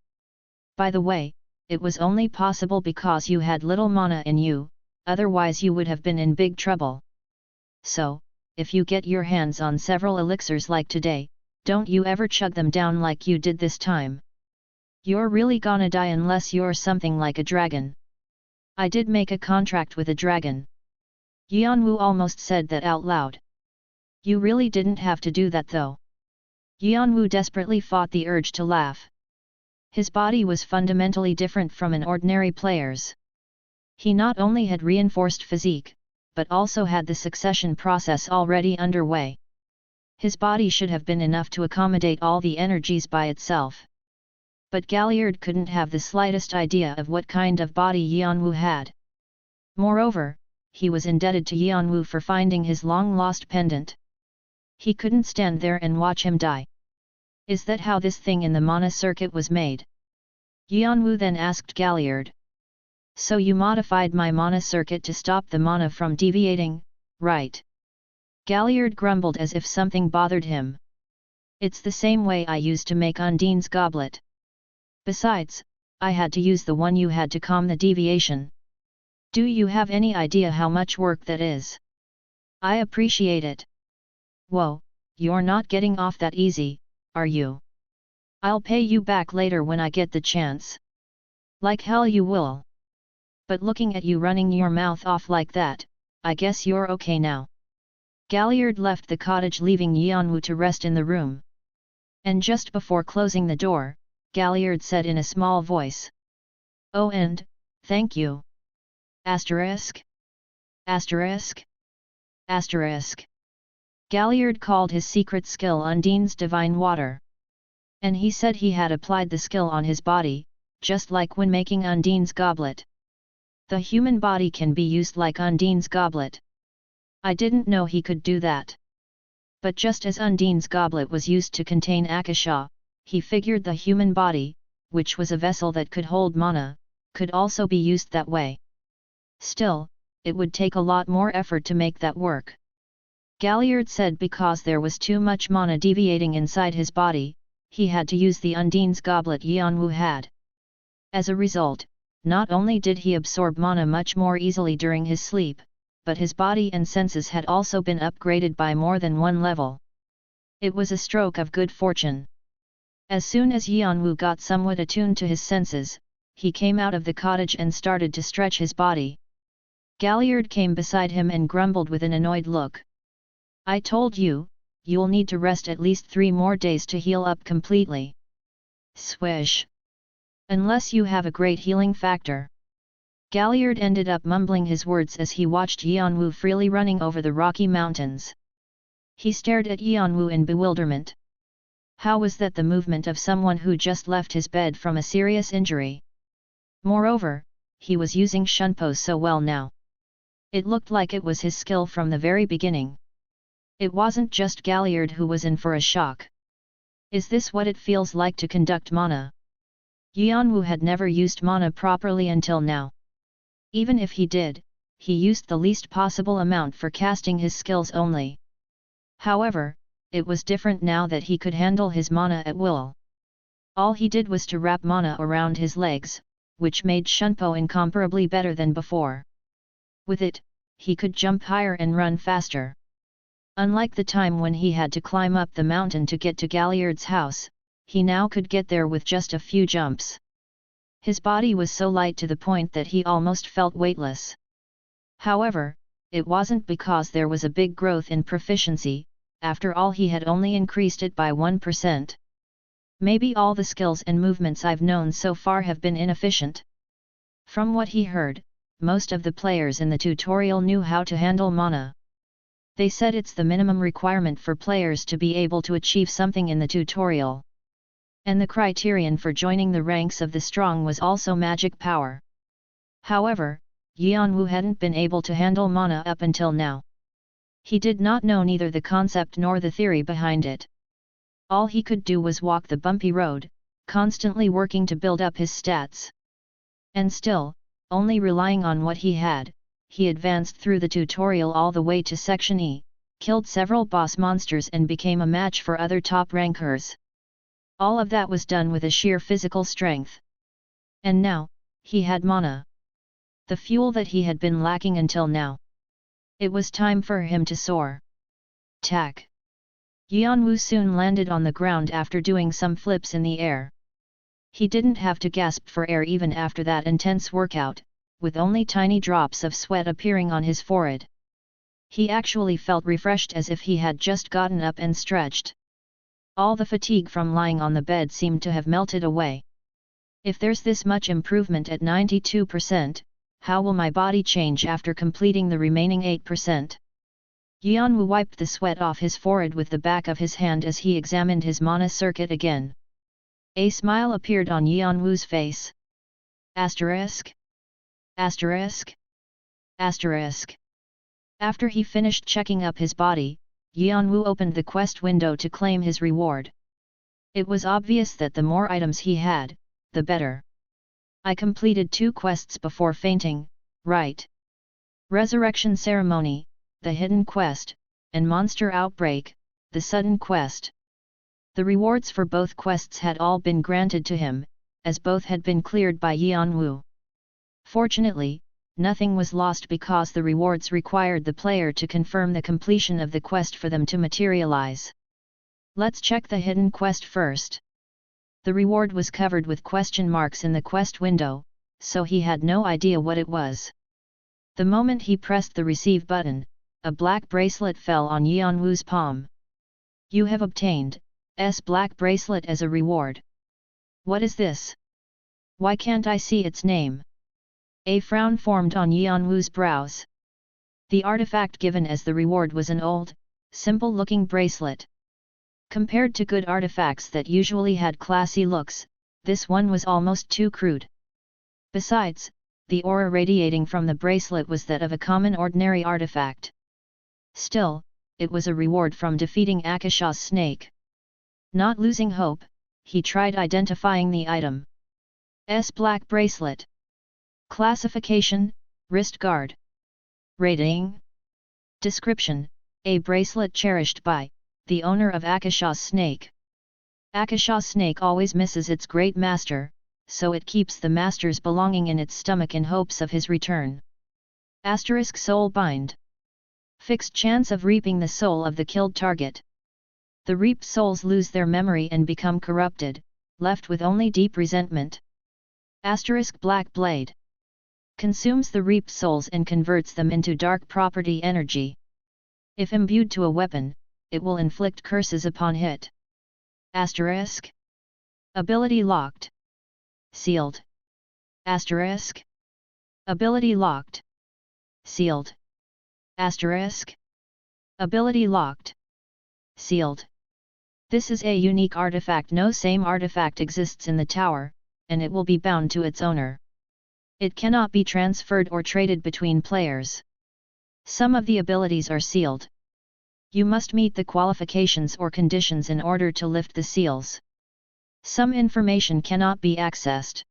By the way, it was only possible because you had little mana in you, otherwise you would have been in big trouble. So, if you get your hands on several elixirs like today, don't you ever chug them down like you did this time. You're really gonna die unless you're something like a dragon. I did make a contract with a dragon. Yeon-woo almost said that out loud. You really didn't have to do that though. Yeon-woo desperately fought the urge to laugh. His body was fundamentally different from an ordinary player's. He not only had reinforced physique, but also had the succession process already underway. His body should have been enough to accommodate all the energies by itself. But Galliard couldn't have the slightest idea of what kind of body Yeon-woo had. Moreover, he was indebted to Yeon-woo for finding his long-lost pendant. He couldn't stand there and watch him die. Is that how this thing in the mana circuit was made? Yeon-woo then asked Galliard. So you modified my mana circuit to stop the mana from deviating, right? Galliard grumbled as if something bothered him. It's the same way I used to make Undine's goblet. Besides, I had to use the one you had to calm the deviation. Do you have any idea how much work that is? I appreciate it. Whoa, you're not getting off that easy, are you? I'll pay you back later when I get the chance. Like hell you will. But looking at you running your mouth off like that, I guess you're okay now. Galliard left the cottage leaving Yeon-woo to rest in the room. And just before closing the door, Galliard said in a small voice. "Oh, and, thank you. Asterisk? Asterisk? Asterisk." Galliard called his secret skill Undine's Divine Water. And he said he had applied the skill on his body, just like when making Undine's goblet. The human body can be used like Undine's goblet. I didn't know he could do that. But just as Undine's goblet was used to contain Akasha, he figured the human body, which was a vessel that could hold mana, could also be used that way. Still, it would take a lot more effort to make that work. Galliard said because there was too much mana deviating inside his body, he had to use the Undine's goblet Yeon-woo had. As a result, not only did he absorb mana much more easily during his sleep, but his body and senses had also been upgraded by more than one level. It was a stroke of good fortune. As soon as Yeon-woo got somewhat attuned to his senses, he came out of the cottage and started to stretch his body. Galliard came beside him and grumbled with an annoyed look. "I told you, you'll need to rest at least 3 more days to heal up completely. Swish! Unless you have a great healing factor." Galliard ended up mumbling his words as he watched Yeon-woo freely running over the Rocky Mountains. He stared at Yeon-woo in bewilderment. How was that the movement of someone who just left his bed from a serious injury? Moreover, he was using Shunpo so well now. It looked like it was his skill from the very beginning. It wasn't just Galliard who was in for a shock. Is this what it feels like to conduct mana? Yeon-woo had never used mana properly until now. Even if he did, he used the least possible amount for casting his skills only. However, it was different now that he could handle his mana at will. All he did was to wrap mana around his legs, which made Shunpo incomparably better than before. With it, he could jump higher and run faster. Unlike the time when he had to climb up the mountain to get to Galliard's house, he now could get there with just a few jumps. His body was so light to the point that he almost felt weightless. However, it wasn't because there was a big growth in proficiency, after all he had only increased it by 1%. Maybe all the skills and movements I've known so far have been inefficient. From what he heard, most of the players in the tutorial knew how to handle mana. They said it's the minimum requirement for players to be able to achieve something in the tutorial. And the criterion for joining the ranks of the strong was also magic power. However, Yeon-woo hadn't been able to handle mana up until now. He did not know neither the concept nor the theory behind it. All he could do was walk the bumpy road, constantly working to build up his stats. And still, only relying on what he had, he advanced through the tutorial all the way to Section E, killed several boss monsters and became a match for other top rankers. All of that was done with a sheer physical strength. And now, he had mana. The fuel that he had been lacking until now. It was time for him to soar. Tack! Yeon-woo soon landed on the ground after doing some flips in the air. He didn't have to gasp for air even after that intense workout, with only tiny drops of sweat appearing on his forehead. He actually felt refreshed as if he had just gotten up and stretched. All the fatigue from lying on the bed seemed to have melted away. If there's this much improvement at 92%, how will my body change after completing the remaining 8%? Yeon-woo wiped the sweat off his forehead with the back of his hand as he examined his mana circuit again. A smile appeared on Yeon-woo's face. Asterisk? Asterisk? Asterisk. After he finished checking up his body, Yeon-woo opened the quest window to claim his reward. It was obvious that the more items he had, the better. I completed 2 quests before fainting, right? Resurrection Ceremony, the hidden quest, and Monster Outbreak, the sudden quest. The rewards for both quests had all been granted to him, as both had been cleared by Yeon-woo. Fortunately, nothing was lost because the rewards required the player to confirm the completion of the quest for them to materialize. Let's check the hidden quest first. The reward was covered with question marks in the quest window, so he had no idea what it was. The moment he pressed the receive button, a black bracelet fell on Yeon-woo's palm. You have obtained black bracelet as a reward. What is this? Why can't I see its name? A frown formed on Yeon-woo's brows. The artifact given as the reward was an old, simple-looking bracelet. Compared to good artifacts that usually had classy looks, this one was almost too crude. Besides, the aura radiating from the bracelet was that of a common ordinary artifact. Still, it was a reward from defeating Akasha's snake. Not losing hope, he tried identifying the item. Black bracelet. Classification, wrist guard. Rating. Description, a bracelet cherished by the owner of Akasha's snake. Akasha's snake always misses its great master, so it keeps the master's belonging in its stomach in hopes of his return. Soul bind. Fixed chance of reaping the soul of the killed target. The reaped souls lose their memory and become corrupted, left with only deep resentment. Black blade. Consumes the reaped souls and converts them into dark property energy. If imbued to a weapon, it will inflict curses upon hit. Ability locked. Sealed. Ability locked. Sealed. Ability locked. Sealed. This is a unique artifact. No same artifact exists in the tower, and it will be bound to its owner. It cannot be transferred or traded between players. Some of the abilities are sealed. You must meet the qualifications or conditions in order to lift the seals. Some information cannot be accessed.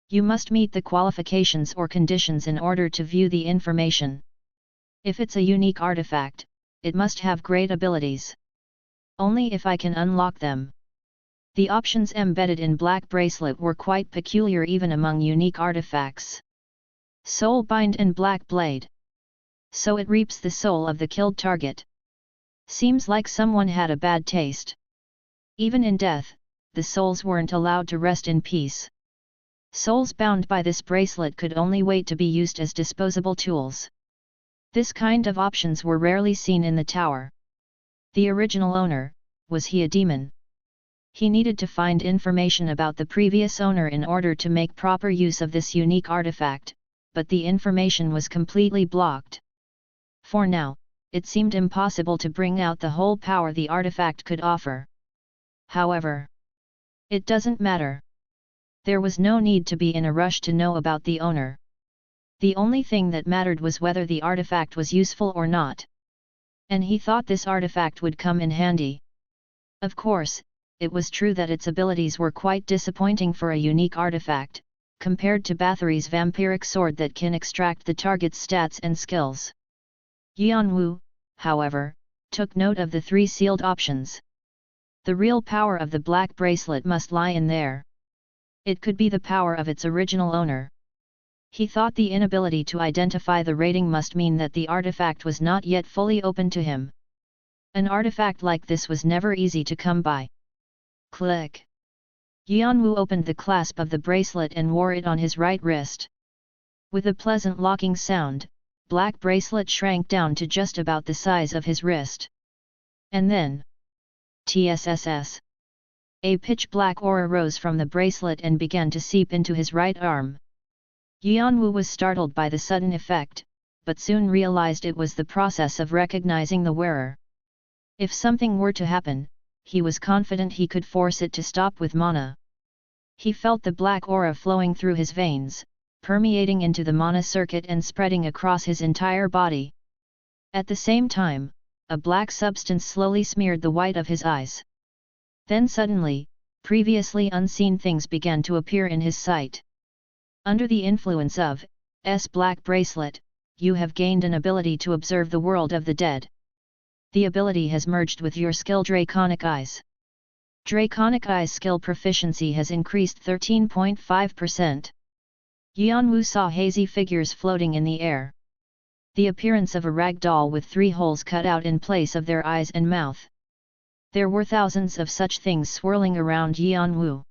You must meet the qualifications or conditions in order to view the information. If it's a unique artifact, it must have great abilities. Only if I can unlock them. The options embedded in Black Bracelet were quite peculiar even among unique artifacts. Soul Bind and Black Blade. So it reaps the soul of the killed target. Seems like someone had a bad taste. Even in death, the souls weren't allowed to rest in peace. Souls bound by this bracelet could only wait to be used as disposable tools. This kind of options were rarely seen in the tower. The original owner, was he a demon? He needed to find information about the previous owner in order to make proper use of this unique artifact, but the information was completely blocked. For now, it seemed impossible to bring out the whole power the artifact could offer. However, it doesn't matter. There was no need to be in a rush to know about the owner. The only thing that mattered was whether the artifact was useful or not. And he thought this artifact would come in handy. Of course, it was true that its abilities were quite disappointing for a unique artifact, compared to Bathory's vampiric sword that can extract the target's stats and skills. Yeon-woo, however, took note of the three sealed options. The real power of the Black Bracelet must lie in there. It could be the power of its original owner. He thought the inability to identify the rating must mean that the artifact was not yet fully open to him. An artifact like this was never easy to come by. Click. Yeon-woo opened the clasp of the bracelet and wore it on his right wrist. With a pleasant locking sound, Black Bracelet shrank down to just about the size of his wrist. And then, TSSS. A pitch-black aura rose from the bracelet and began to seep into his right arm. Yeon-woo was startled by the sudden effect, but soon realized it was the process of recognizing the wearer. If something were to happen, he was confident he could force it to stop with mana. He felt the black aura flowing through his veins, permeating into the mana circuit and spreading across his entire body. At the same time, a black substance slowly smeared the white of his eyes. Then suddenly, previously unseen things began to appear in his sight. Under the influence of Black Bracelet, you have gained an ability to observe the world of the dead. The ability has merged with your skill Draconic Eyes. Draconic Eyes skill proficiency has increased 13.5%. Yeon-woo saw hazy figures floating in the air. The appearance of a rag doll with 3 holes cut out in place of their eyes and mouth. There were thousands of such things swirling around Yeon-woo.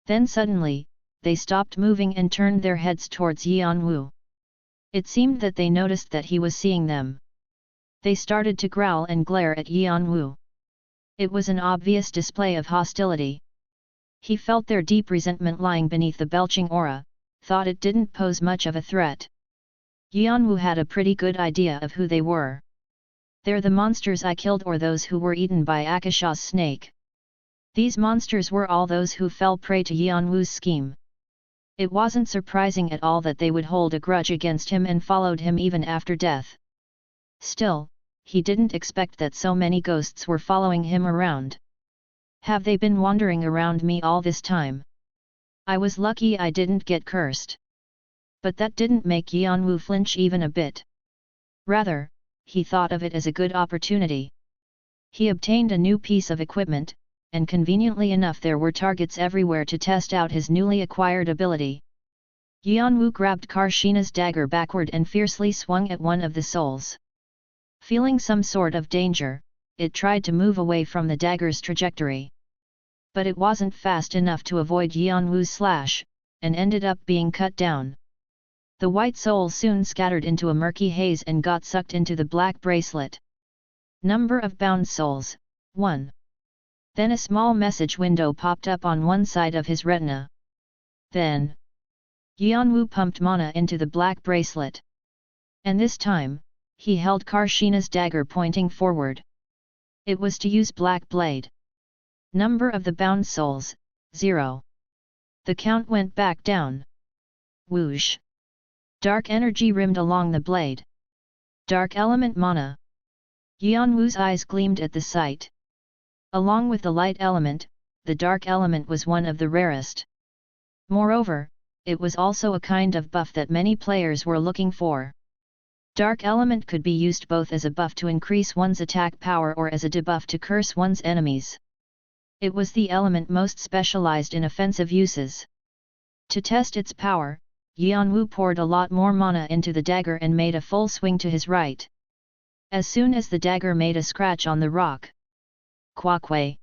Then suddenly, they stopped moving and turned their heads towards Yeon-woo. It seemed that they noticed that he was seeing them. They started to growl and glare at Yeon-woo. It was an obvious display of hostility. He felt their deep resentment lying beneath the belching aura, thought it didn't pose much of a threat. Yeon-woo had a pretty good idea of who they were. They're the monsters I killed or those who were eaten by Akasha's snake. These monsters were all those who fell prey to Yeon-woo's scheme. It wasn't surprising at all that they would hold a grudge against him and followed him even after death. Still, he didn't expect that so many ghosts were following him around. Have they been wandering around me all this time? I was lucky I didn't get cursed. But that didn't make Yeon-woo flinch even a bit. Rather, he thought of it as a good opportunity. He obtained a new piece of equipment, and conveniently enough there were targets everywhere to test out his newly acquired ability. Yeon-woo grabbed Karshina's dagger backward and fiercely swung at one of the souls. Feeling some sort of danger, it tried to move away from the dagger's trajectory. But it wasn't fast enough to avoid Yeon-woo's slash, and ended up being cut down. The white soul soon scattered into a murky haze and got sucked into the black bracelet. Number of bound souls, 1. Then a small message window popped up on one side of his retina. Then, Yeon-woo pumped mana into the black bracelet. And this time, he held Karshina's dagger pointing forward. It was to use Black Blade. Number of the bound souls, 0. The count went back down. Whoosh! Dark energy rimmed along the blade. Dark element mana. Yeon-woo's eyes gleamed at the sight. Along with the light element, the dark element was one of the rarest. Moreover, it was also a kind of buff that many players were looking for. Dark element could be used both as a buff to increase one's attack power or as a debuff to curse one's enemies. It was the element most specialized in offensive uses. To test its power, Yeon-woo poured a lot more mana into the dagger and made a full swing to his right. As soon as the dagger made a scratch on the rock, quack.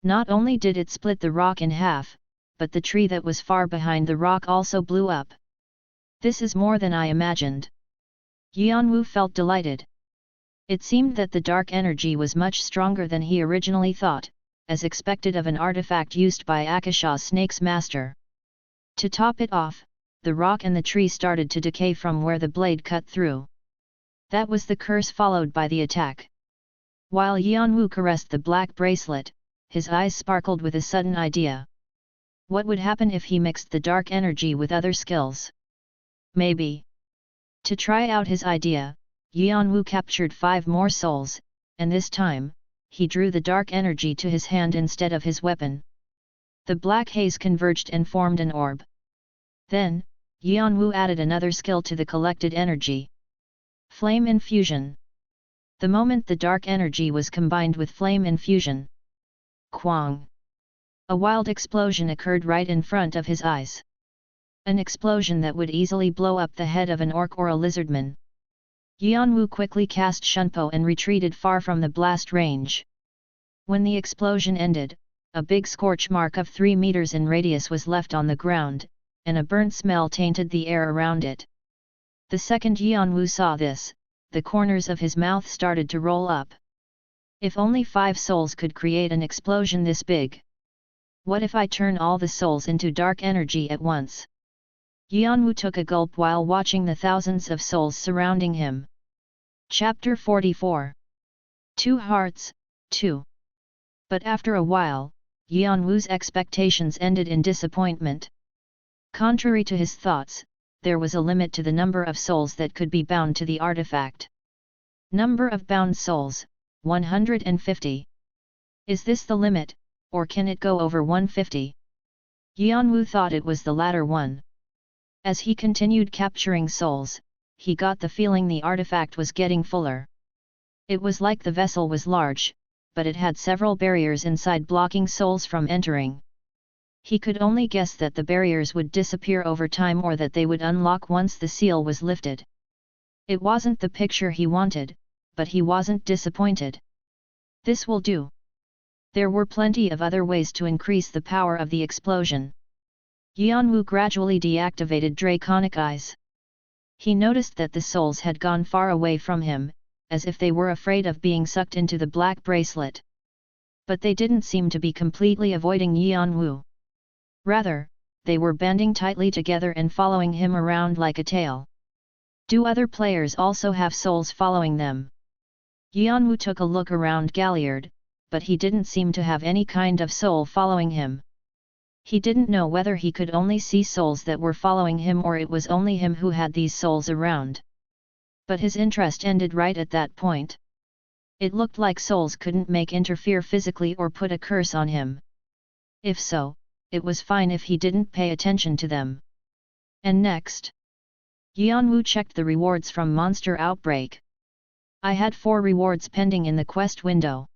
Not only did it split the rock in half, but the tree that was far behind the rock also blew up. This is more than I imagined. Yeon-woo felt delighted. It seemed that the dark energy was much stronger than he originally thought, as expected of an artifact used by Akasha's snake's master. To top it off, the rock and the tree started to decay from where the blade cut through. That was the curse followed by the attack. While Yeon-woo caressed the black bracelet, his eyes sparkled with a sudden idea. What would happen if he mixed the dark energy with other skills? Maybe. To try out his idea, Yeon-woo captured 5 more souls, and this time, he drew the dark energy to his hand instead of his weapon. The black haze converged and formed an orb. Then, Yeon-woo added another skill to the collected energy. Flame infusion. The moment the dark energy was combined with flame infusion, Kwang! A wild explosion occurred right in front of his eyes. An explosion that would easily blow up the head of an orc or a lizardman. Yeon-woo quickly cast Shunpo and retreated far from the blast range. When the explosion ended, a big scorch mark of 3 meters in radius was left on the ground, and a burnt smell tainted the air around it. The second Yeon-woo saw this, the corners of his mouth started to roll up. If only 5 souls could create an explosion this big. What if I turn all the souls into dark energy at once? Yeon-woo took a gulp while watching the thousands of souls surrounding him. Chapter 44. 2 Hearts, 2. But after a while, Yeon-woo's expectations ended in disappointment. Contrary to his thoughts, there was a limit to the number of souls that could be bound to the artifact. Number of bound souls, 150. Is this the limit, or can it go over 150? Yeon-woo thought it was the latter one. As he continued capturing souls, he got the feeling the artifact was getting fuller. It was like the vessel was large, but it had several barriers inside blocking souls from entering. He could only guess that the barriers would disappear over time or that they would unlock once the seal was lifted. It wasn't the picture he wanted, but he wasn't disappointed. This will do. There were plenty of other ways to increase the power of the explosion. Yeon-woo gradually deactivated Draconic Eyes. He noticed that the souls had gone far away from him, as if they were afraid of being sucked into the black bracelet. But they didn't seem to be completely avoiding Yeon-woo. Rather, they were banding tightly together and following him around like a tail. Do other players also have souls following them? Yeon-woo took a look around Galliard, but he didn't seem to have any kind of soul following him. He didn't know whether he could only see souls that were following him or it was only him who had these souls around. But his interest ended right at that point. It looked like souls couldn't interfere physically or put a curse on him. If so, it was fine if he didn't pay attention to them. And next, Yeon-woo checked the rewards from Monster Outbreak. I had 4 rewards pending in the quest window.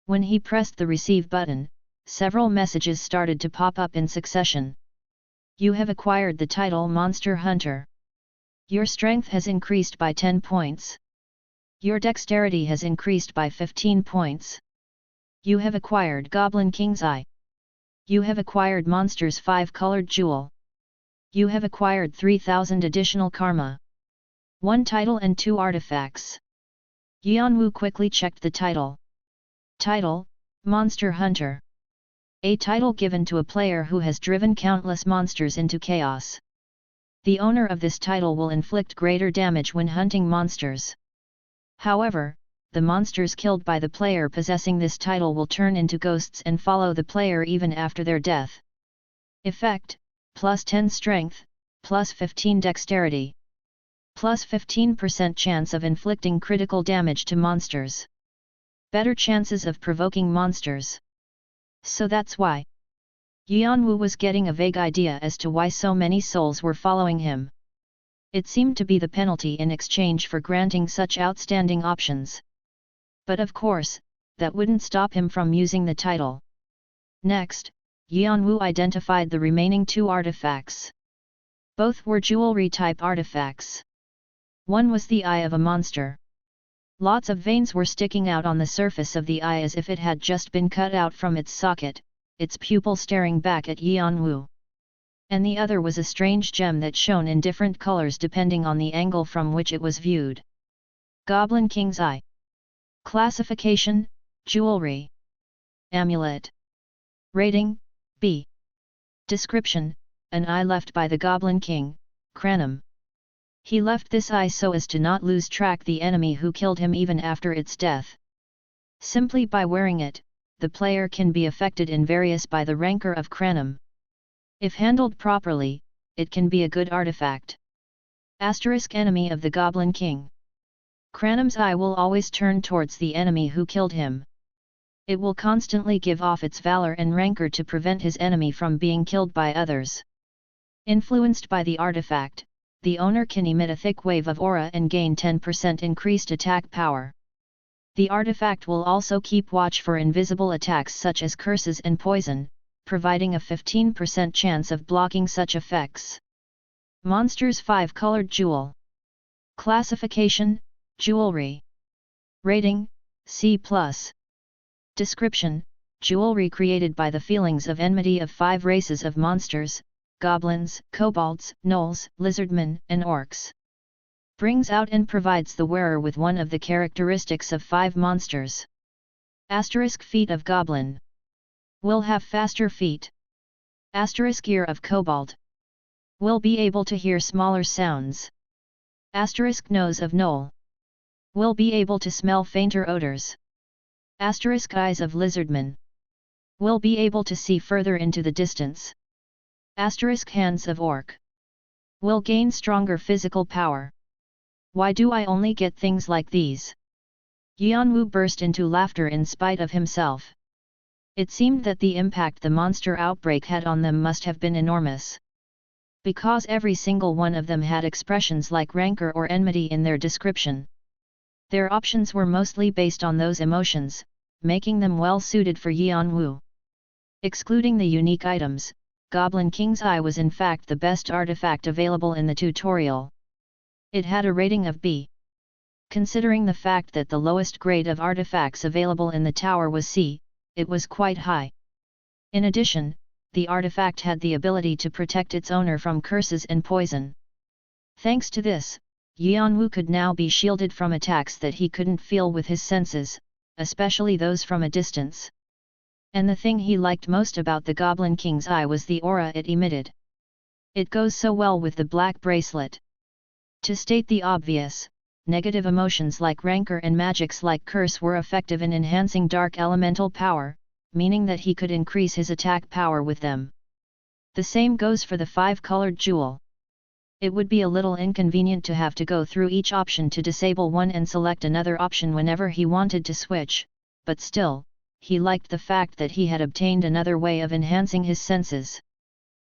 When he pressed the receive button, several messages started to pop up in succession. You have acquired the title Monster Hunter. Your strength has increased by 10 points. Your dexterity has increased by 15 points. You have acquired Goblin King's Eye. You have acquired Monster's 5-colored jewel. You have acquired 3000 additional karma. 1 title and 2 artifacts. Yeon-woo quickly checked the title. Title, Monster Hunter. A title given to a player who has driven countless monsters into chaos. The owner of this title will inflict greater damage when hunting monsters. However, the monsters killed by the player possessing this title will turn into ghosts and follow the player even after their death. Effect, plus 10 strength, plus 15 dexterity. Plus 15% chance of inflicting critical damage to monsters. Better chances of provoking monsters. So that's why. Yeon-woo was getting a vague idea as to why so many souls were following him. It seemed to be the penalty in exchange for granting such outstanding options. But of course, that wouldn't stop him from using the title. Next, Yeon-woo identified the remaining 2 artifacts. Both were jewelry-type artifacts. One was the eye of a monster. Lots of veins were sticking out on the surface of the eye as if it had just been cut out from its socket, its pupil staring back at Yeon-woo. And the other was a strange gem that shone in different colors depending on the angle from which it was viewed. Goblin King's Eye. Classification, Jewelry. Amulet. Rating, B. Description, an eye left by the Goblin King, Cranum. He left this eye so as to not lose track the enemy who killed him even after its death. Simply by wearing it, the player can be affected in various by the rancor of Cranum. If handled properly, it can be a good artifact. Asterisk enemy of the Goblin King. Cranum's eye will always turn towards the enemy who killed him. It will constantly give off its valor and rancor to prevent his enemy from being killed by others. Influenced by the artifact, the owner can emit a thick wave of aura and gain 10% increased attack power. The artifact will also keep watch for invisible attacks such as curses and poison, providing a 15% chance of blocking such effects. Monster's 5-colored jewel. Classification, Jewelry. Rating, C+. Description, jewelry created by the feelings of enmity of 5 races of monsters, goblins, kobolds, gnolls, lizardmen, and orcs. Brings out and provides the wearer with one of the characteristics of 5 monsters. Asterisk feet of goblin. Will have faster feet. Asterisk ear of kobold. Will be able to hear smaller sounds. Asterisk nose of gnoll. Will be able to smell fainter odors. Asterisk eyes of lizardman. Will be able to see further into the distance. Asterisk hands of orc. Will gain stronger physical power. Why do I only get things like these? Yeon-woo burst into laughter in spite of himself. It seemed that the impact the monster outbreak had on them must have been enormous. Because every single one of them had expressions like rancor or enmity in their description. Their options were mostly based on those emotions, making them well suited for Yeon-woo. Excluding the unique items, Goblin King's Eye was in fact the best artifact available in the tutorial. It had a rating of B. Considering the fact that the lowest grade of artifacts available in the tower was C, it was quite high. In addition, the artifact had the ability to protect its owner from curses and poison. Thanks to this, Yeon-woo could now be shielded from attacks that he couldn't feel with his senses, especially those from a distance. And the thing he liked most about the Goblin King's eye was the aura it emitted. It goes so well with the black bracelet. To state the obvious, negative emotions like rancor and magics like curse were effective in enhancing dark elemental power, meaning that he could increase his attack power with them. The same goes for the 5-colored jewel. It would be a little inconvenient to have to go through each option to disable one and select another option whenever he wanted to switch, but still, he liked the fact that he had obtained another way of enhancing his senses.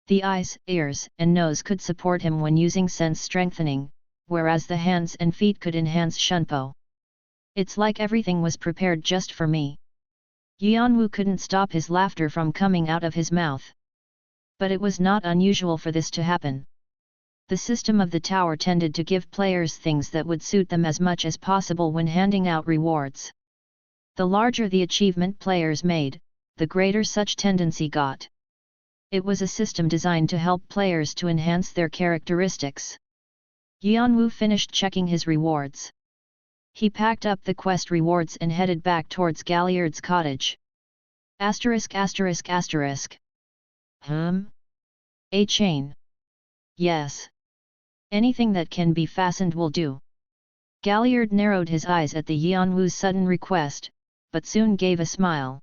The eyes, ears, and nose could support him when using sense strengthening, whereas the hands and feet could enhance Shunpo. It's like everything was prepared just for me. Yeon-woo couldn't stop his laughter from coming out of his mouth. But it was not unusual for this to happen. The system of the tower tended to give players things that would suit them as much as possible when handing out rewards. The larger the achievement players made, the greater such tendency got. It was a system designed to help players to enhance their characteristics. Yeon-woo finished checking his rewards. He packed up the quest rewards and headed back towards Galliard's cottage. ******. A chain. Yes. Anything that can be fastened will do. Galliard narrowed his eyes at the Yeon-woo's sudden request, but soon gave a smile.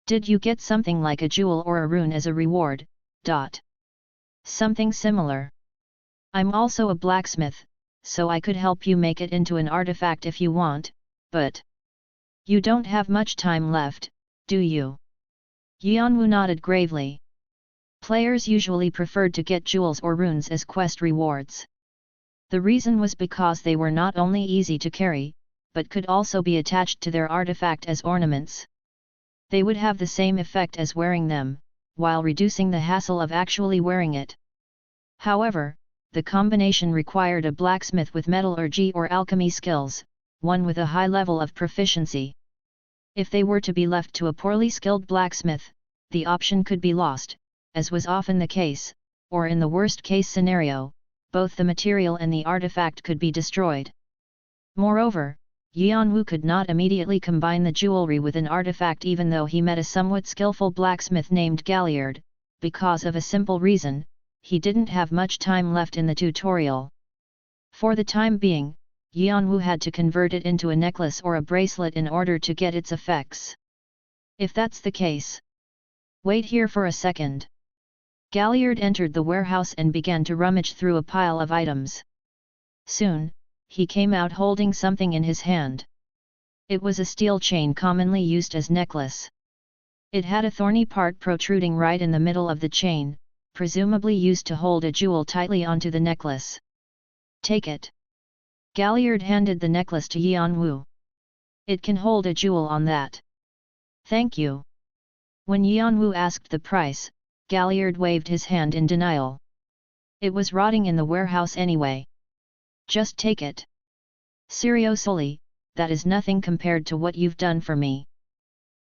Did you get something like a jewel or a rune as a reward? Something similar. I'm also a blacksmith, so I could help you make it into an artifact if you want, but you don't have much time left, do you? Yeon-woo nodded gravely. Players usually preferred to get jewels or runes as quest rewards. The reason was because they were not only easy to carry, but could also be attached to their artifact as ornaments. They would have the same effect as wearing them, while reducing the hassle of actually wearing it. However, the combination required a blacksmith with metallurgy or alchemy skills, one with a high level of proficiency. If they were to be left to a poorly skilled blacksmith, the option could be lost, as was often the case, or in the worst-case scenario, both the material and the artifact could be destroyed. Moreover, Yeon-woo could not immediately combine the jewelry with an artifact even though he met a somewhat skillful blacksmith named Galliard, because of a simple reason: he didn't have much time left in the tutorial. For the time being, Yeon-woo had to convert it into a necklace or a bracelet in order to get its effects. If that's the case, wait here for a second. Galliard entered the warehouse and began to rummage through a pile of items. Soon, he came out holding something in his hand. It was a steel chain commonly used as necklace. It had a thorny part protruding right in the middle of the chain, presumably used to hold a jewel tightly onto the necklace. Take it. Galliard handed the necklace to Yeon-woo. It can hold a jewel on that. Thank you. When Yeon-woo asked the price, Galliard waved his hand in denial. It was rotting in the warehouse anyway. Just take it. Seriously, that is nothing compared to what you've done for me.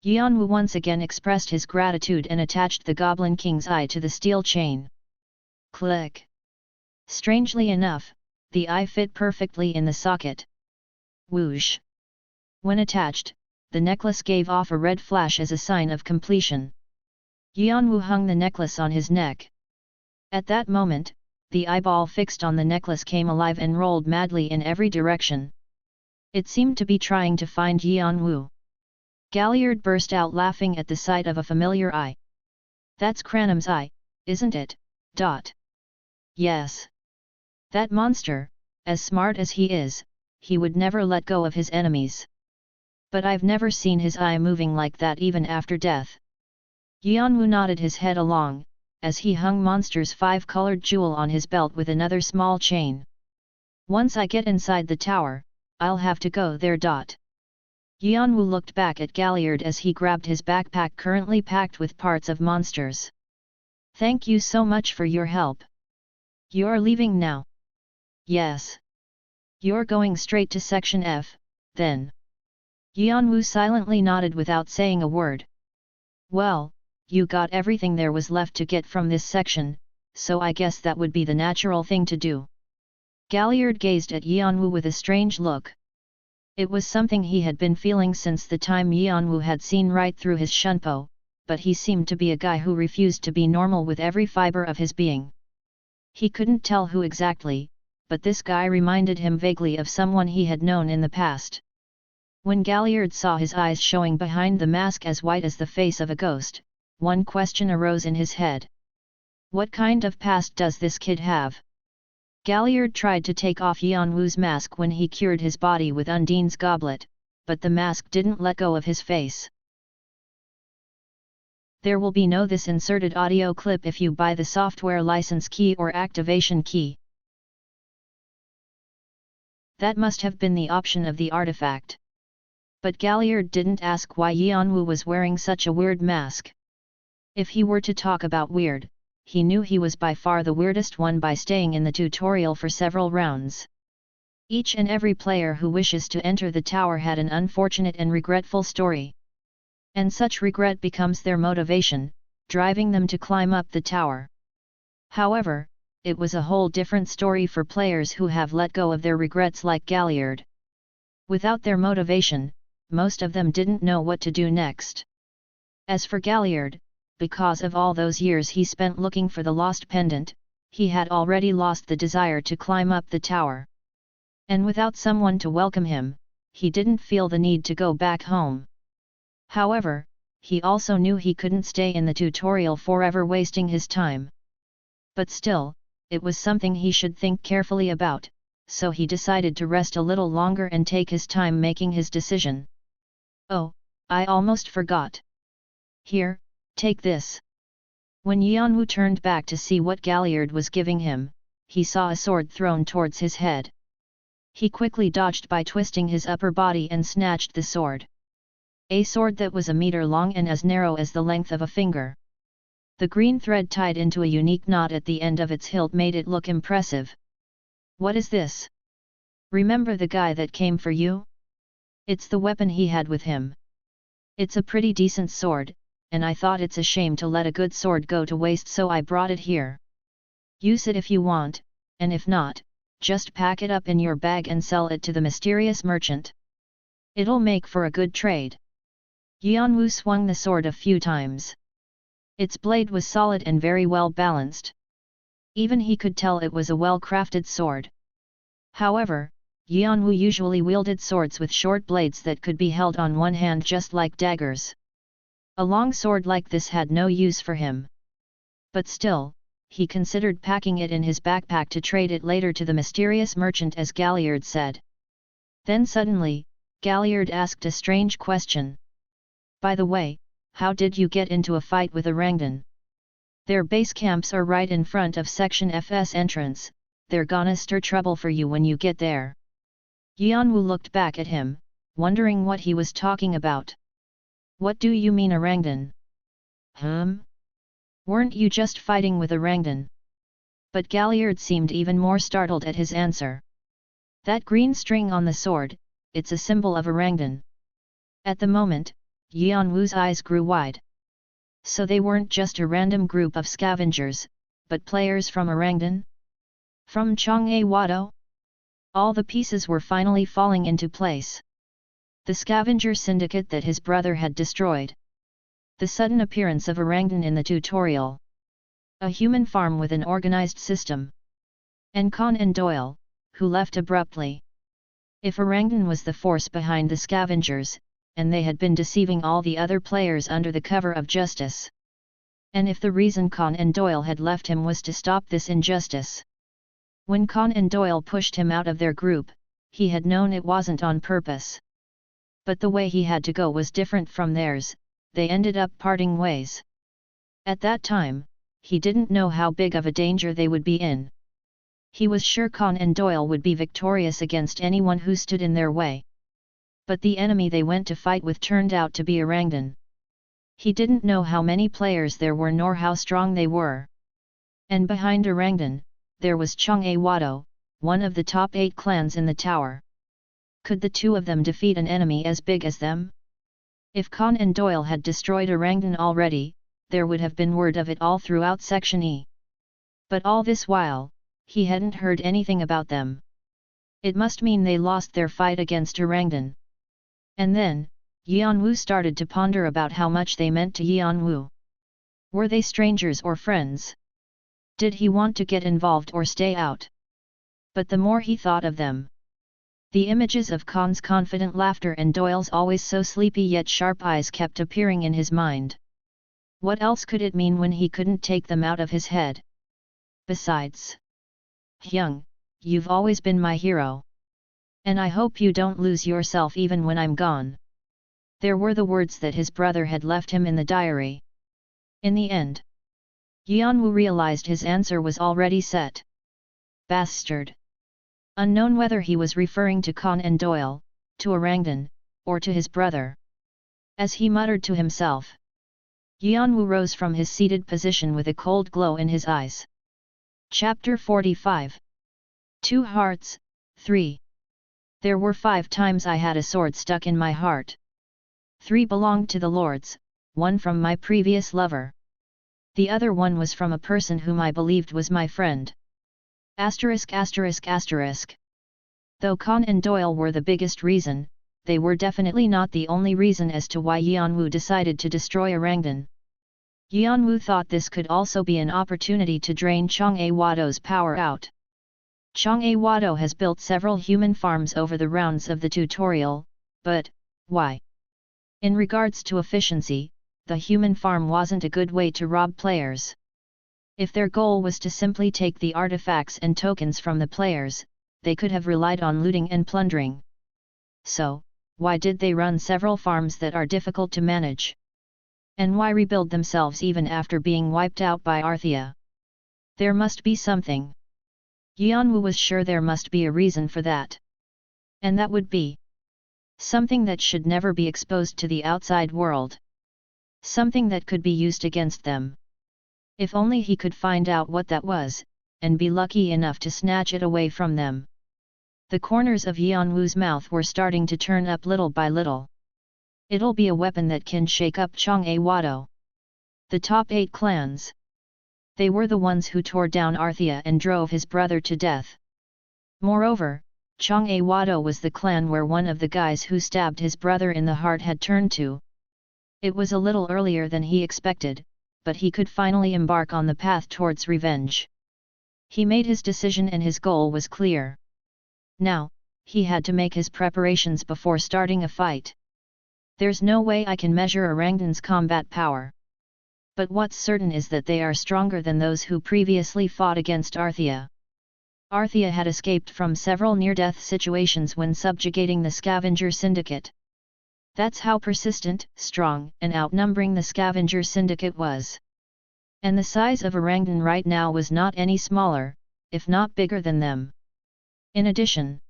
Yeon-woo once again expressed his gratitude and attached the Goblin King's eye to the steel chain. Click. Strangely enough, the eye fit perfectly in the socket. Whoosh. When attached, the necklace gave off a red flash as a sign of completion. Yeon-woo hung the necklace on his neck. At that moment, the eyeball fixed on the necklace came alive and rolled madly in every direction. It seemed to be trying to find Yeon-woo. Galliard burst out laughing at the sight of a familiar eye. That's Cranham's eye, isn't it? Yes. That monster, as smart as he is, he would never let go of his enemies. But I've never seen his eye moving like that even after death. Yeon-woo nodded his head along, as he hung Monster's 5-colored jewel on his belt with another small chain. Once I get inside the tower, I'll have to go there. Yeon-woo looked back at Galliard as he grabbed his backpack currently packed with parts of Monsters. Thank you so much for your help. You're leaving now? Yes. You're going straight to Section F, then? Yeon-woo silently nodded without saying a word. Well, you got everything there was left to get from this section, so I guess that would be the natural thing to do. Galliard gazed at Yeon-woo with a strange look. It was something he had been feeling since the time Yeon-woo had seen right through his shunpo, but he seemed to be a guy who refused to be normal with every fiber of his being. He couldn't tell who exactly, but this guy reminded him vaguely of someone he had known in the past. When Galliard saw his eyes showing behind the mask as white as the face of a ghost, one question arose in his head. What kind of past does this kid have? Galliard tried to take off Yeon-woo's mask when he cured his body with Undine's goblet, but the mask didn't let go of his face. There will be no this inserted audio clip if you buy the software license key or activation key. That must have been the option of the artifact. But Galliard didn't ask why Yeon-woo was wearing such a weird mask. If he were to talk about weird, he knew he was by far the weirdest one by staying in the tutorial for several rounds. Each and every player who wishes to enter the tower had an unfortunate and regretful story. And such regret becomes their motivation, driving them to climb up the tower. However, it was a whole different story for players who have let go of their regrets like Galliard. Without their motivation, most of them didn't know what to do next. As for Galliard, because of all those years he spent looking for the lost pendant, he had already lost the desire to climb up the tower. And without someone to welcome him, he didn't feel the need to go back home. However, he also knew he couldn't stay in the tutorial forever wasting his time. But still, it was something he should think carefully about, so he decided to rest a little longer and take his time making his decision. Oh, I almost forgot. Here, take this. When Yeon-woo turned back to see what Galliard was giving him, he saw a sword thrown towards his head. He quickly dodged by twisting his upper body and snatched the sword. A sword that was a meter long and as narrow as the length of a finger. The green thread tied into a unique knot at the end of its hilt made it look impressive. What is this? Remember the guy that came for you? It's the weapon he had with him. It's a pretty decent sword, and I thought it's a shame to let a good sword go to waste, so I brought it here. Use it if you want, and if not, just pack it up in your bag and sell it to the mysterious merchant. It'll make for a good trade. Yeon-woo swung the sword a few times. Its blade was solid and very well balanced. Even he could tell it was a well-crafted sword. However, Yeon-woo usually wielded swords with short blades that could be held on one hand just like daggers. A long sword like this had no use for him. But still, he considered packing it in his backpack to trade it later to the mysterious merchant as Galliard said. Then suddenly, Galliard asked a strange question. By the way, how did you get into a fight with Orangdan? Their base camps are right in front of Section F's entrance, they're gonna stir trouble for you when you get there. Yeon-woo looked back at him, wondering what he was talking about. What do you mean Orangdan? Weren't you just fighting with Orangdan? But Galliard seemed even more startled at his answer. That green string on the sword, it's a symbol of Orangdan. At the moment, Yeon-woo's eyes grew wide. So they weren't just a random group of scavengers, but players from Orangdan? From Jeong-woo? All the pieces were finally falling into place. The scavenger syndicate that his brother had destroyed. The sudden appearance of Orangdan in the tutorial. A human farm with an organized system. And Conan Doyle, who left abruptly. If Orangdan was the force behind the scavengers, and they had been deceiving all the other players under the cover of justice. And if the reason Conan Doyle had left him was to stop this injustice. When Conan Doyle pushed him out of their group, he had known it wasn't on purpose. But the way he had to go was different from theirs, they ended up parting ways. At that time, he didn't know how big of a danger they would be in. He was sure Conan Doyle would be victorious against anyone who stood in their way. But the enemy they went to fight with turned out to be Orangdan. He didn't know how many players there were nor how strong they were. And behind Orangdan, there was Jeong-woo, one of the top 8 clans in the tower. Could the two of them defeat an enemy as big as them? If Conan Doyle had destroyed Orangdan already, there would have been word of it all throughout Section E. But all this while, he hadn't heard anything about them. It must mean they lost their fight against Orangdan. And then, Yeon-woo started to ponder about how much they meant to Yeon-woo. Were they strangers or friends? Did he want to get involved or stay out? But the more he thought of them, the images of Khan's confident laughter and Doyle's always so sleepy yet sharp eyes kept appearing in his mind. What else could it mean when he couldn't take them out of his head? Besides, Hyung, you've always been my hero. And I hope you don't lose yourself even when I'm gone. There were the words that his brother had left him in the diary. In the end, Yeon-woo realized his answer was already set. Bastard. Unknown whether he was referring to Khan and Doyle, to Orangdan, or to his brother. As he muttered to himself, Yeon-woo rose from his seated position with a cold glow in his eyes. Chapter 45. 2 Hearts, 3. There were 5 times I had a sword stuck in my heart. 3 belonged to the lords, 1 from my previous lover. The other one was from a person whom I believed was my friend. Asterisk asterisk asterisk. Though Khan and Doyle were the biggest reason, they were definitely not the only reason as to why Yeon-woo decided to destroy Orangdan. Yeon-woo thought this could also be an opportunity to drain Jeong-woo-Cha's power out. Jeong-woo-Cha has built several human farms over the rounds of the tutorial, but, why? In regards to efficiency, the human farm wasn't a good way to rob players. If their goal was to simply take the artifacts and tokens from the players, they could have relied on looting and plundering. So, why did they run several farms that are difficult to manage? And why rebuild themselves even after being wiped out by Arthea? There must be something. Yeon-woo was sure there must be a reason for that. And that would be something that should never be exposed to the outside world. Something that could be used against them. If only he could find out what that was, and be lucky enough to snatch it away from them. The corners of Yeon-woo's mouth were starting to turn up little by little. It'll be a weapon that can shake up Jeong-woo-Cha. The top 8 clans. They were the ones who tore down Arthea and drove his brother to death. Moreover, Jeong-woo-Cha was the clan where one of the guys who stabbed his brother in the heart had turned to. It was a little earlier than he expected, but he could finally embark on the path towards revenge. He made his decision and his goal was clear. Now, he had to make his preparations before starting a fight. There's no way I can measure Orangdan's combat power. But what's certain is that they are stronger than those who previously fought against Arthea. Arthea had escaped from several near-death situations when subjugating the Scavenger Syndicate. That's how persistent, strong, and outnumbering the Scavenger Syndicate was. And the size of Orangdan right now was not any smaller, if not bigger than them. In addition,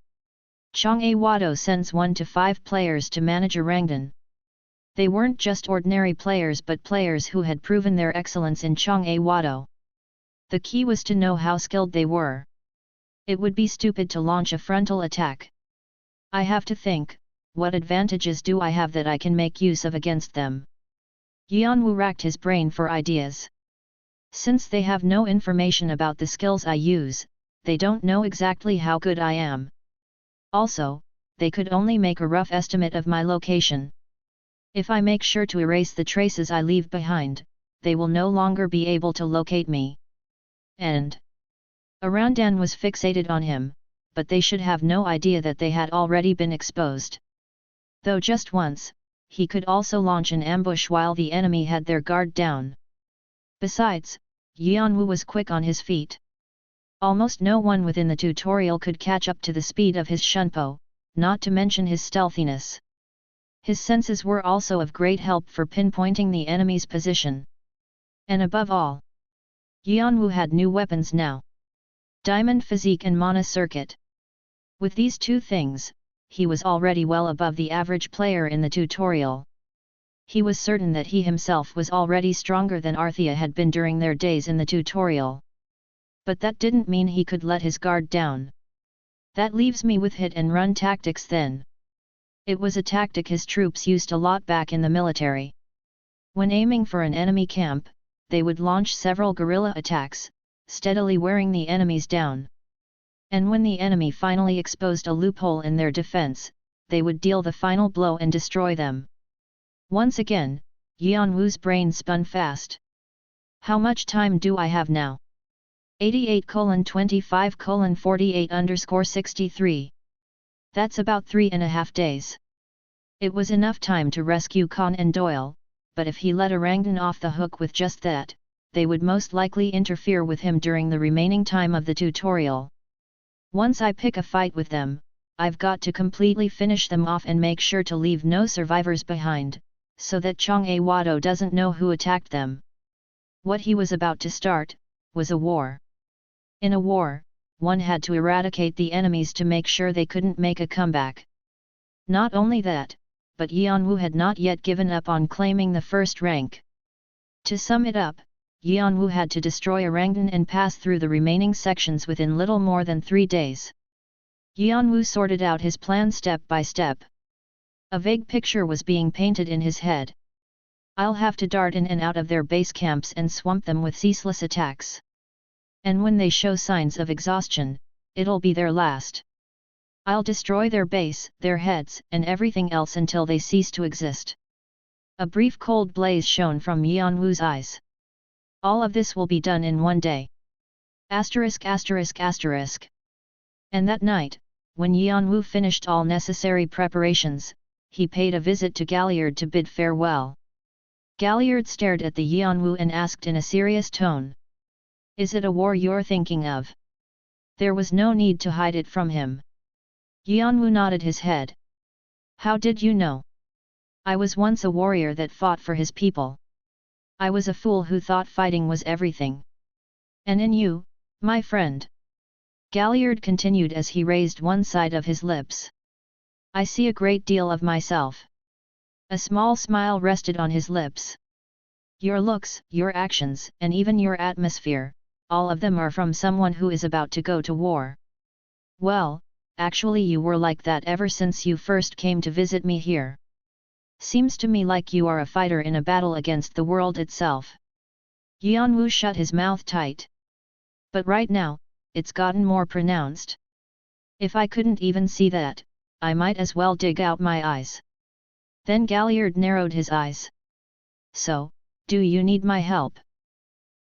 Jeong-woo-Cha sends 1 to 5 players to manage Orangdan. They weren't just ordinary players but players who had proven their excellence in Jeong-woo-Cha. The key was to know how skilled they were. It would be stupid to launch a frontal attack. I have to think, what advantages do I have that I can make use of against them? Yeon-woo racked his brain for ideas. Since they have no information about the skills I use, they don't know exactly how good I am. Also, they could only make a rough estimate of my location. If I make sure to erase the traces I leave behind, they will no longer be able to locate me. And Orangdan was fixated on him, but they should have no idea that they had already been exposed. Though just once, he could also launch an ambush while the enemy had their guard down. Besides, Yeon-woo was quick on his feet. Almost no one within the tutorial could catch up to the speed of his shunpo, not to mention his stealthiness. His senses were also of great help for pinpointing the enemy's position. And above all, Yeon-woo had new weapons now. Diamond Physique and Mana Circuit. With these 2 things, he was already well above the average player in the tutorial. He was certain that he himself was already stronger than Arthea had been during their days in the tutorial. But that didn't mean he could let his guard down. That leaves me with hit and run tactics then. It was a tactic his troops used a lot back in the military. When aiming for an enemy camp, they would launch several guerrilla attacks, steadily wearing the enemies down. And when the enemy finally exposed a loophole in their defense, they would deal the final blow and destroy them. Once again, Yeon-woo's brain spun fast. How much time do I have now? 88:25:48_63. That's about 3.5 days. It was enough time to rescue Khan and Doyle, but if he let Orangdan off the hook with just that, they would most likely interfere with him during the remaining time of the tutorial. Once I pick a fight with them, I've got to completely finish them off and make sure to leave no survivors behind, so that Jeong-woo doesn't know who attacked them. What he was about to start was a war. In a war, one had to eradicate the enemies to make sure they couldn't make a comeback. Not only that, but Yeon-woo had not yet given up on claiming the first rank. To sum it up, Yeon-woo had to destroy Orangdan and pass through the remaining sections within little more than 3 days. Yeon-woo sorted out his plan step by step. A vague picture was being painted in his head. I'll have to dart in and out of their base camps and swamp them with ceaseless attacks. And when they show signs of exhaustion, it'll be their last. I'll destroy their base, their heads, and everything else until they cease to exist. A brief cold blaze shone from Yeon-woo's eyes. All of this will be done in one day. Asterisk asterisk asterisk. And that night, when Yeon-woo finished all necessary preparations, he paid a visit to Galliard to bid farewell. Galliard stared at the Yeon-woo and asked in a serious tone. Is it a war you're thinking of? There was no need to hide it from him. Yeon-woo nodded his head. How did you know? I was once a warrior that fought for his people. I was a fool who thought fighting was everything. And in you, my friend. Galliard continued as he raised one side of his lips. I see a great deal of myself. A small smile rested on his lips. Your looks, your actions, and even your atmosphere, all of them are from someone who is about to go to war. Well, actually you were like that ever since you first came to visit me here. Seems to me like you are a fighter in a battle against the world itself. Yeon-woo shut his mouth tight. But right now, it's gotten more pronounced. If I couldn't even see that, I might as well dig out my eyes. Then Galliard narrowed his eyes. So, do you need my help?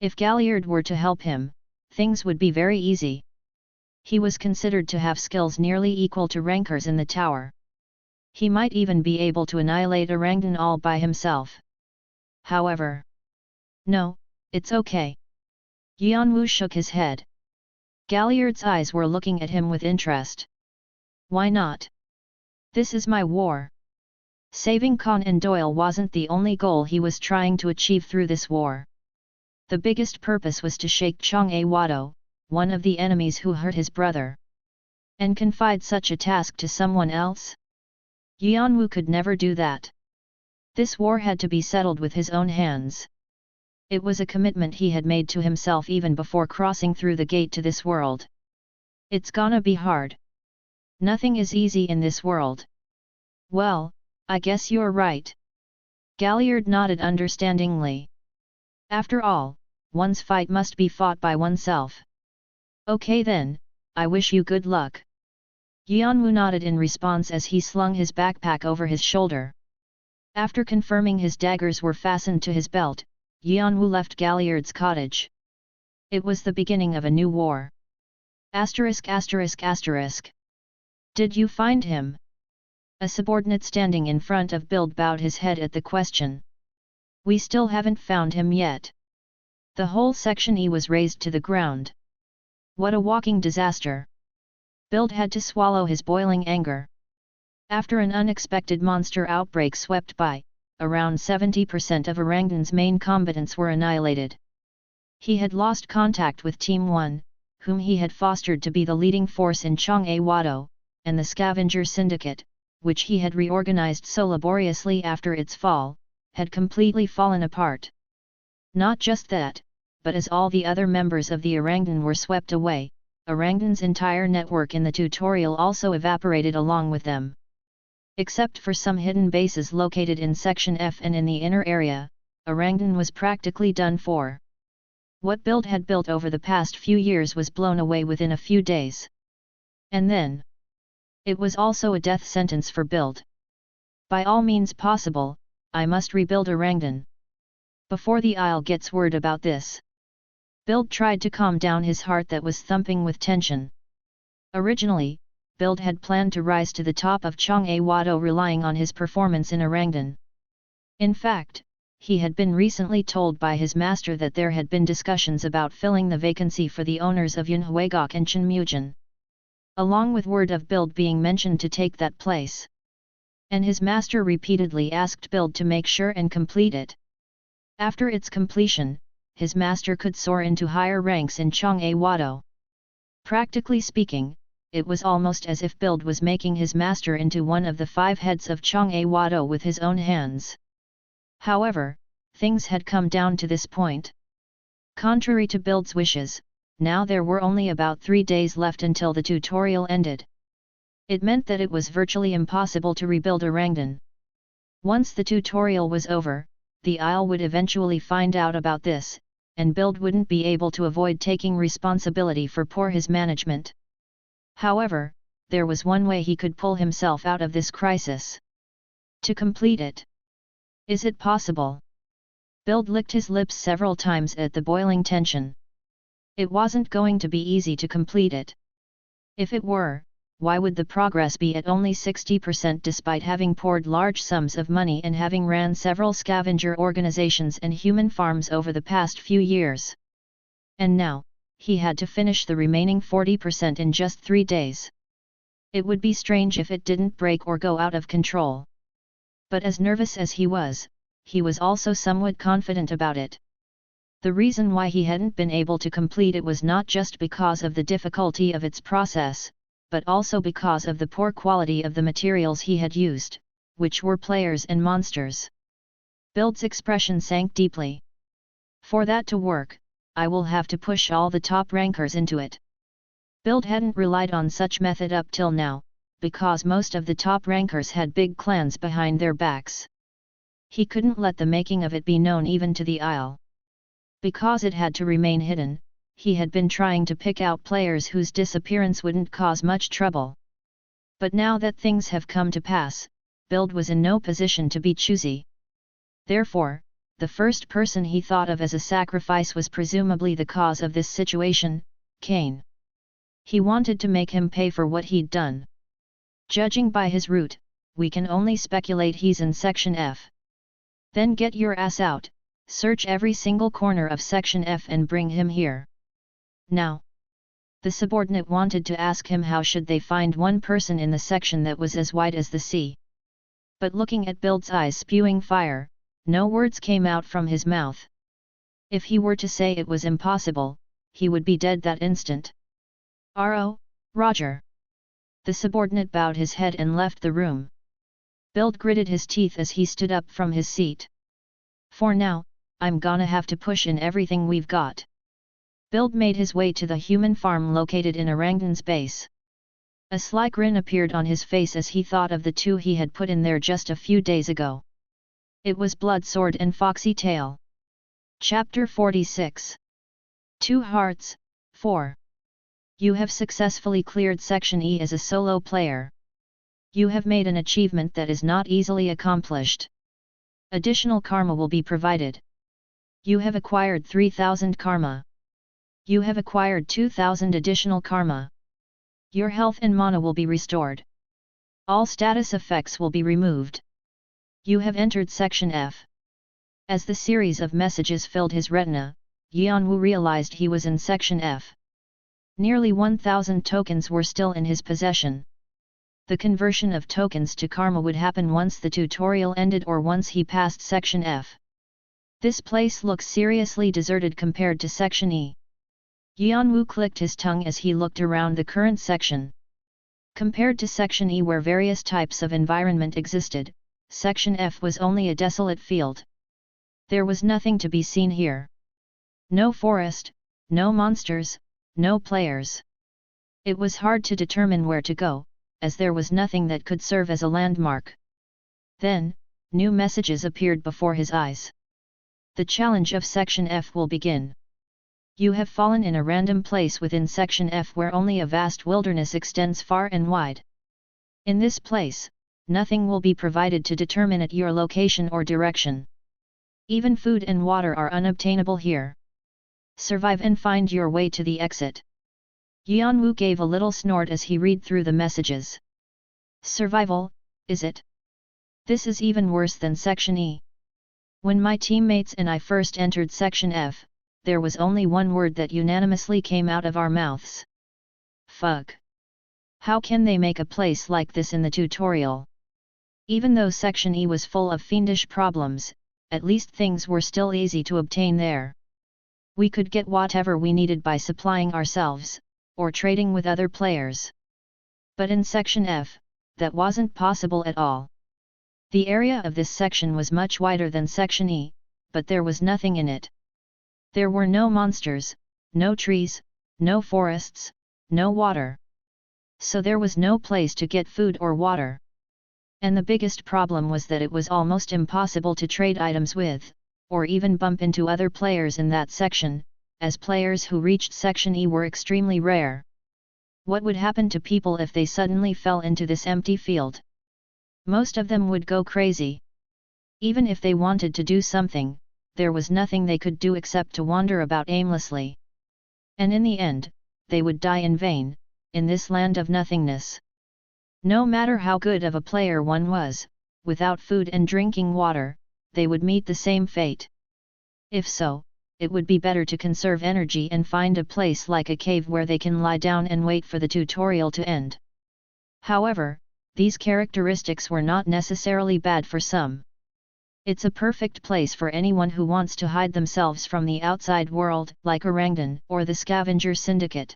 If Galliard were to help him, things would be very easy. He was considered to have skills nearly equal to rankers in the tower. He might even be able to annihilate Orangdan all by himself. However, no, it's okay. Yeon-woo shook his head. Galliard's eyes were looking at him with interest. Why not? This is my war. Saving Khan and Doyle wasn't the only goal he was trying to achieve through this war. The biggest purpose was to shake Jeong-woo, one of the enemies who hurt his brother. And confide such a task to someone else? Yeon-woo could never do that. This war had to be settled with his own hands. It was a commitment he had made to himself even before crossing through the gate to this world. It's gonna be hard. Nothing is easy in this world. Well, I guess you're right. Galliard nodded understandingly. After all, one's fight must be fought by oneself. Okay then, I wish you good luck. Yeon-woo nodded in response as he slung his backpack over his shoulder. After confirming his daggers were fastened to his belt, Yeon-woo left Galliard's cottage. It was the beginning of a new war. Asterisk asterisk asterisk. Did you find him? A subordinate standing in front of Bild bowed his head at the question. We still haven't found him yet. The whole section E was razed to the ground. What a walking disaster. Bild had to swallow his boiling anger. After an unexpected monster outbreak swept by, around 70% of Orangdan's main combatants were annihilated. He had lost contact with Team 1, whom he had fostered to be the leading force in Jeong-woo, and the Scavenger Syndicate, which he had reorganized so laboriously after its fall, had completely fallen apart. Not just that, but as all the other members of the Orangdan were swept away, Orangdan's entire network in the tutorial also evaporated along with them. Except for some hidden bases located in Section F and in the inner area, Orangdan was practically done for. What Bild had built over the past few years was blown away within a few days. And then, it was also a death sentence for Bild. By all means possible, I must rebuild Orangdan. Before the Isle gets word about this. Bild tried to calm down his heart that was thumping with tension. Originally, Bild had planned to rise to the top of Jeong-woo relying on his performance in Orangdan. In fact, he had been recently told by his master that there had been discussions about filling the vacancy for the owners of Yeon-woo and Chunmugjeon, along with word of Bild being mentioned to take that place. And his master repeatedly asked Bild to make sure and complete it. After its completion, his master could soar into higher ranks in Jeong-woo. Practically speaking, it was almost as if Bild was making his master into one of the 5 heads of Jeong-woo with his own hands. However, things had come down to this point. Contrary to Bild's wishes, now there were only about 3 days left until the tutorial ended. It meant that it was virtually impossible to rebuild Orangdan. Once the tutorial was over, the Isle would eventually find out about this, and Bild wouldn't be able to avoid taking responsibility for poor his management. However, there was one way he could pull himself out of this crisis. To complete it. Is it possible? Bild licked his lips several times at the boiling tension. It wasn't going to be easy to complete it. If it were, why would the progress be at only 60% despite having poured large sums of money and having ran several scavenger organizations and human farms over the past few years? And now, he had to finish the remaining 40% in just 3 days. It would be strange if it didn't break or go out of control. But as nervous as he was also somewhat confident about it. The reason why he hadn't been able to complete it was not just because of the difficulty of its process, but also because of the poor quality of the materials he had used, which were players and monsters. Bild's expression sank deeply. For that to work, I will have to push all the top rankers into it. Bild hadn't relied on such method up till now, because most of the top rankers had big clans behind their backs. He couldn't let the making of it be known even to the Isle. Because it had to remain hidden, he had been trying to pick out players whose disappearance wouldn't cause much trouble. But now that things have come to pass, Bild was in no position to be choosy. Therefore, the first person he thought of as a sacrifice was presumably the cause of this situation, Kane. He wanted to make him pay for what he'd done. Judging by his route, we can only speculate he's in Section F. Then get your ass out, search every single corner of Section F and bring him here. Now. The subordinate wanted to ask him how should they find one person in the section that was as wide as the sea. But looking at Bild's eyes spewing fire, no words came out from his mouth. If he were to say it was impossible, he would be dead that instant. Roger. The subordinate bowed his head and left the room. Bild gritted his teeth as he stood up from his seat. For now, I'm gonna have to push in everything we've got. Bild made his way to the human farm located in Orangdan's base. A sly grin appeared on his face as he thought of the 2 he had put in there just a few days ago. It was Bloodsword and Foxy Tail. Chapter 46. 2 Hearts, 4. You have successfully cleared Section E as a solo player. You have made an achievement that is not easily accomplished. Additional karma will be provided. You have acquired 3000 karma. You have acquired 2000 additional karma. Your health and mana will be restored. All status effects will be removed. You have entered Section F. As the series of messages filled his retina, Yeon-woo realized he was in Section F. Nearly 1000 tokens were still in his possession. The conversion of tokens to karma would happen once the tutorial ended or once he passed Section F. This place looks seriously deserted compared to Section E. Yeon-woo clicked his tongue as he looked around the current section. Compared to Section E where various types of environment existed, Section F was only a desolate field. There was nothing to be seen here. No forest, no monsters, no players. It was hard to determine where to go, as there was nothing that could serve as a landmark. Then, new messages appeared before his eyes. The challenge of Section F will begin. You have fallen in a random place within Section F where only a vast wilderness extends far and wide. In this place, nothing will be provided to determine your location or direction. Even food and water are unobtainable here. Survive and find your way to the exit. Yeon-woo gave a little snort as he read through the messages. Survival, is it? This is even worse than Section E. When my teammates and I first entered Section F, there was only one word that unanimously came out of our mouths. Fuck. How can they make a place like this in the tutorial? Even though Section E was full of fiendish problems, at least things were still easy to obtain there. We could get whatever we needed by supplying ourselves, or trading with other players. But in Section F, that wasn't possible at all. The area of this section was much wider than Section E, but there was nothing in it. There were no monsters, no trees, no forests, no water. So there was no place to get food or water. And the biggest problem was that it was almost impossible to trade items with, or even bump into other players in that section, as players who reached Section E were extremely rare. What would happen to people if they suddenly fell into this empty field? Most of them would go crazy. Even if they wanted to do something, there was nothing they could do except to wander about aimlessly. And in the end, they would die in vain, in this land of nothingness. No matter how good of a player one was, without food and drinking water, they would meet the same fate. If so, it would be better to conserve energy and find a place like a cave where they can lie down and wait for the tutorial to end. However, these characteristics were not necessarily bad for some. It's a perfect place for anyone who wants to hide themselves from the outside world, like Orangutan or the Scavenger Syndicate.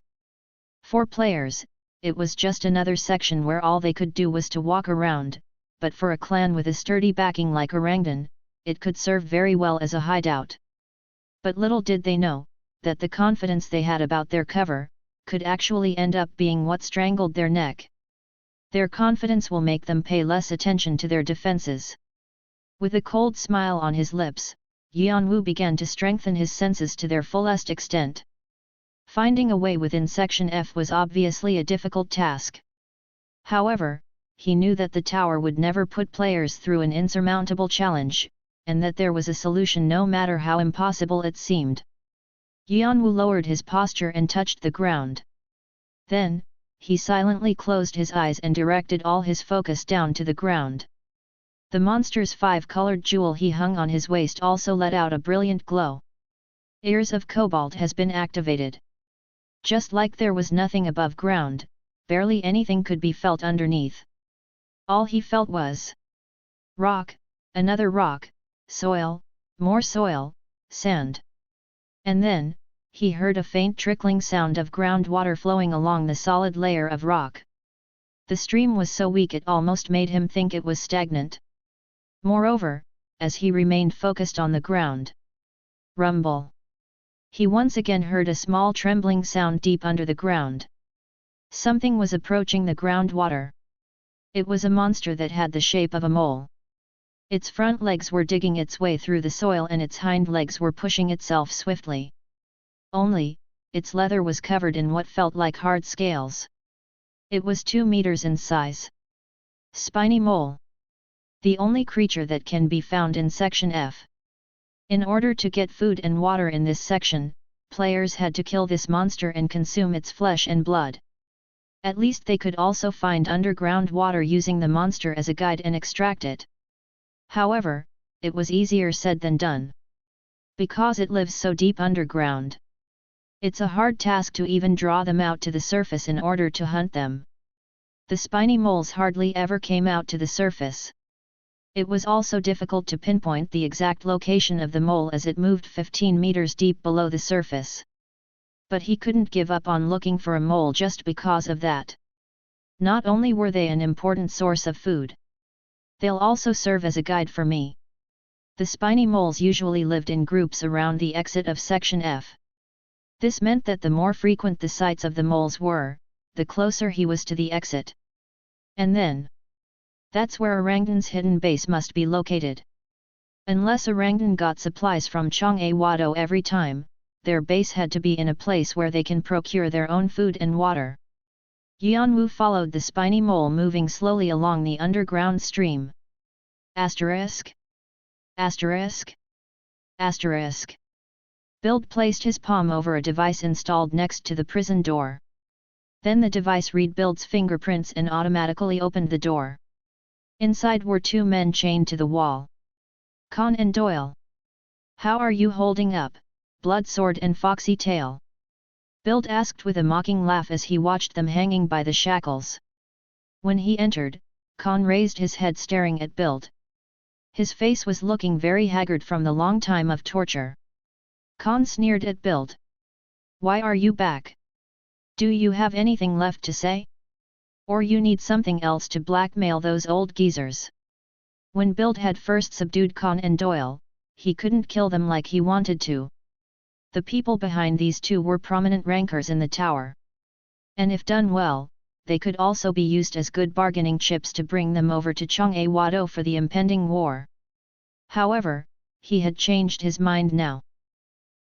For players, it was just another section where all they could do was to walk around, but for a clan with a sturdy backing like Orangutan, it could serve very well as a hideout. But little did they know, that the confidence they had about their cover, could actually end up being what strangled their neck. Their confidence will make them pay less attention to their defenses. With a cold smile on his lips, Yeon-woo began to strengthen his senses to their fullest extent. Finding a way within Section F was obviously a difficult task. However, he knew that the tower would never put players through an insurmountable challenge, and that there was a solution no matter how impossible it seemed. Yeon-woo lowered his posture and touched the ground. Then, he silently closed his eyes and directed all his focus down to the ground. The monster's 5-colored jewel he hung on his waist also let out a brilliant glow. Ears of Cobalt has been activated. Just like there was nothing above ground, barely anything could be felt underneath. All he felt was rock, another rock, soil, more soil, sand. And then, he heard a faint trickling sound of groundwater flowing along the solid layer of rock. The stream was so weak it almost made him think it was stagnant. Moreover, as he remained focused on the ground, rumble. He once again heard a small trembling sound deep under the ground. Something was approaching the groundwater. It was a monster that had the shape of a mole. Its front legs were digging its way through the soil and its hind legs were pushing itself swiftly. Only, its leather was covered in what felt like hard scales. It was 2 meters in size. Spiny mole. The only creature that can be found in Section F. In order to get food and water in this section, players had to kill this monster and consume its flesh and blood. At least they could also find underground water using the monster as a guide and extract it. However, it was easier said than done. Because it lives so deep underground. It's a hard task to even draw them out to the surface in order to hunt them. The spiny moles hardly ever came out to the surface. It was also difficult to pinpoint the exact location of the mole as it moved 15 meters deep below the surface. But he couldn't give up on looking for a mole just because of that. Not only were they an important source of food, they'll also serve as a guide for me. The spiny moles usually lived in groups around the exit of Section F. This meant that the more frequent the sights of the moles were, the closer he was to the exit. And then, that's where Orangutan's hidden base must be located. Unless Orangutan got supplies from Jeong-woo every time, their base had to be in a place where they can procure their own food and water. Yeon-woo followed the spiny mole moving slowly along the underground stream. Asterisk. Asterisk. Asterisk. Build placed his palm over a device installed next to the prison door. Then the device read Build's fingerprints and automatically opened the door. Inside were two men chained to the wall. Khan and Doyle. How are you holding up, Bloodsword and Foxy Tail? Build asked with a mocking laugh as he watched them hanging by the shackles. When he entered, Khan raised his head staring at Build. His face was looking very haggard from the long time of torture. Khan sneered at Build. Why are you back? Do you have anything left to say? Or you need something else to blackmail those old geezers? When Build had first subdued Khan and Doyle, he couldn't kill them like he wanted to. The people behind these two were prominent rankers in the tower. And if done well, they could also be used as good bargaining chips to bring them over to Jeong-woo for the impending war. However, he had changed his mind now.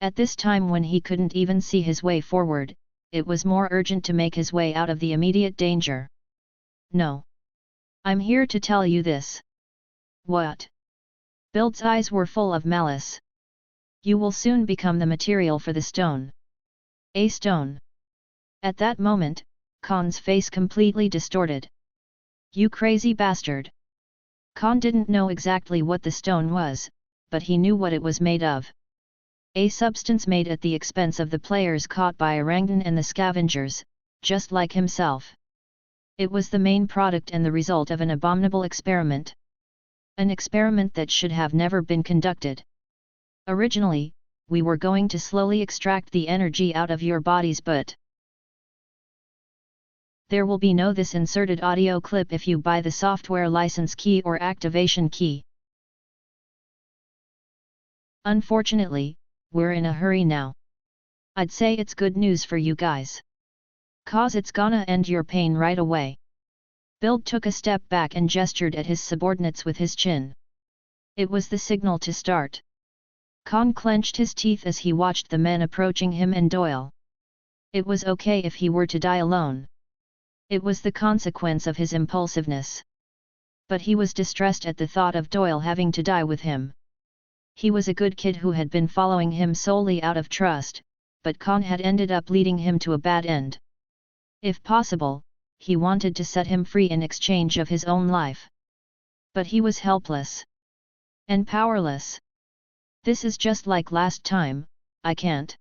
At this time when he couldn't even see his way forward, it was more urgent to make his way out of the immediate danger. No. I'm here to tell you this. What? Build's eyes were full of malice. You will soon become the material for the stone. A stone. At that moment, Khan's face completely distorted. You crazy bastard. Khan didn't know exactly what the stone was, but he knew what it was made of. A substance made at the expense of the players caught by Orangutan and the scavengers, just like himself. It was the main product and the result of an abominable experiment. An experiment that should have never been conducted. Originally, we were going to slowly extract the energy out of your bodies, but there will be no this inserted audio clip if you buy the software license key or activation key. Unfortunately, we're in a hurry now. I'd say it's good news for you guys. 'Cause it's gonna end your pain right away. Build took a step back and gestured at his subordinates with his chin. It was the signal to start. Khan clenched his teeth as he watched the men approaching him and Doyle. It was okay if he were to die alone. It was the consequence of his impulsiveness. But he was distressed at the thought of Doyle having to die with him. He was a good kid who had been following him solely out of trust, but Khan had ended up leading him to a bad end. If possible, he wanted to set him free in exchange of his own life. But he was helpless. And powerless. This is just like last time, I can't.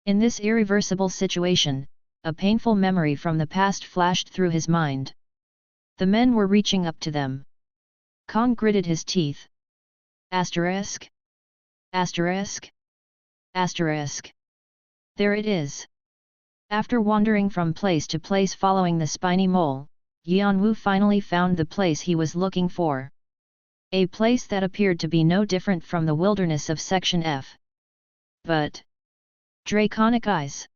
In this irreversible situation, a painful memory from the past flashed through his mind. The men were reaching up to them. Khan gritted his teeth. Asterisk. Asterisk. Asterisk. There it is. After wandering from place to place following the spiny mole, Yeon-woo finally found the place he was looking for. A place that appeared to be no different from the wilderness of Section F. But draconic eyes.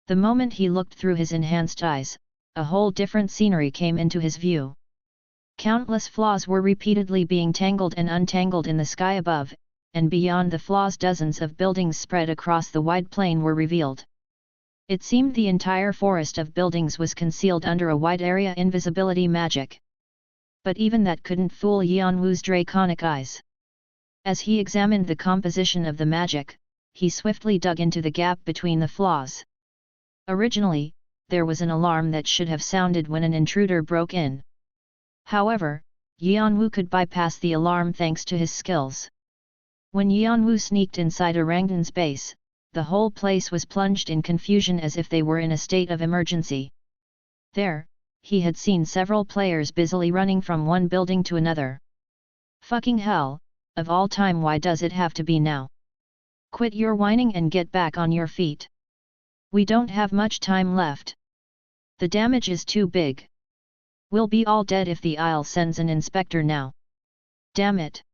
The moment he looked through his enhanced eyes, a whole different scenery came into his view. Countless flaws were repeatedly being tangled and untangled in the sky above, and beyond the flaws dozens of buildings spread across the wide plain were revealed. It seemed the entire forest of buildings was concealed under a wide area invisibility magic. But even that couldn't fool Yeon-woo's draconic eyes. As he examined the composition of the magic, he swiftly dug into the gap between the flaws. Originally, there was an alarm that should have sounded when an intruder broke in. However, Yeon-woo could bypass the alarm thanks to his skills. When Yeon-woo sneaked inside Orangutan's base, the whole place was plunged in confusion as if they were in a state of emergency. There, he had seen several players busily running from one building to another. Fucking hell, of all time, why does it have to be now? Quit your whining and get back on your feet. We don't have much time left. The damage is too big. We'll be all dead if the Isle sends an inspector now. Damn it.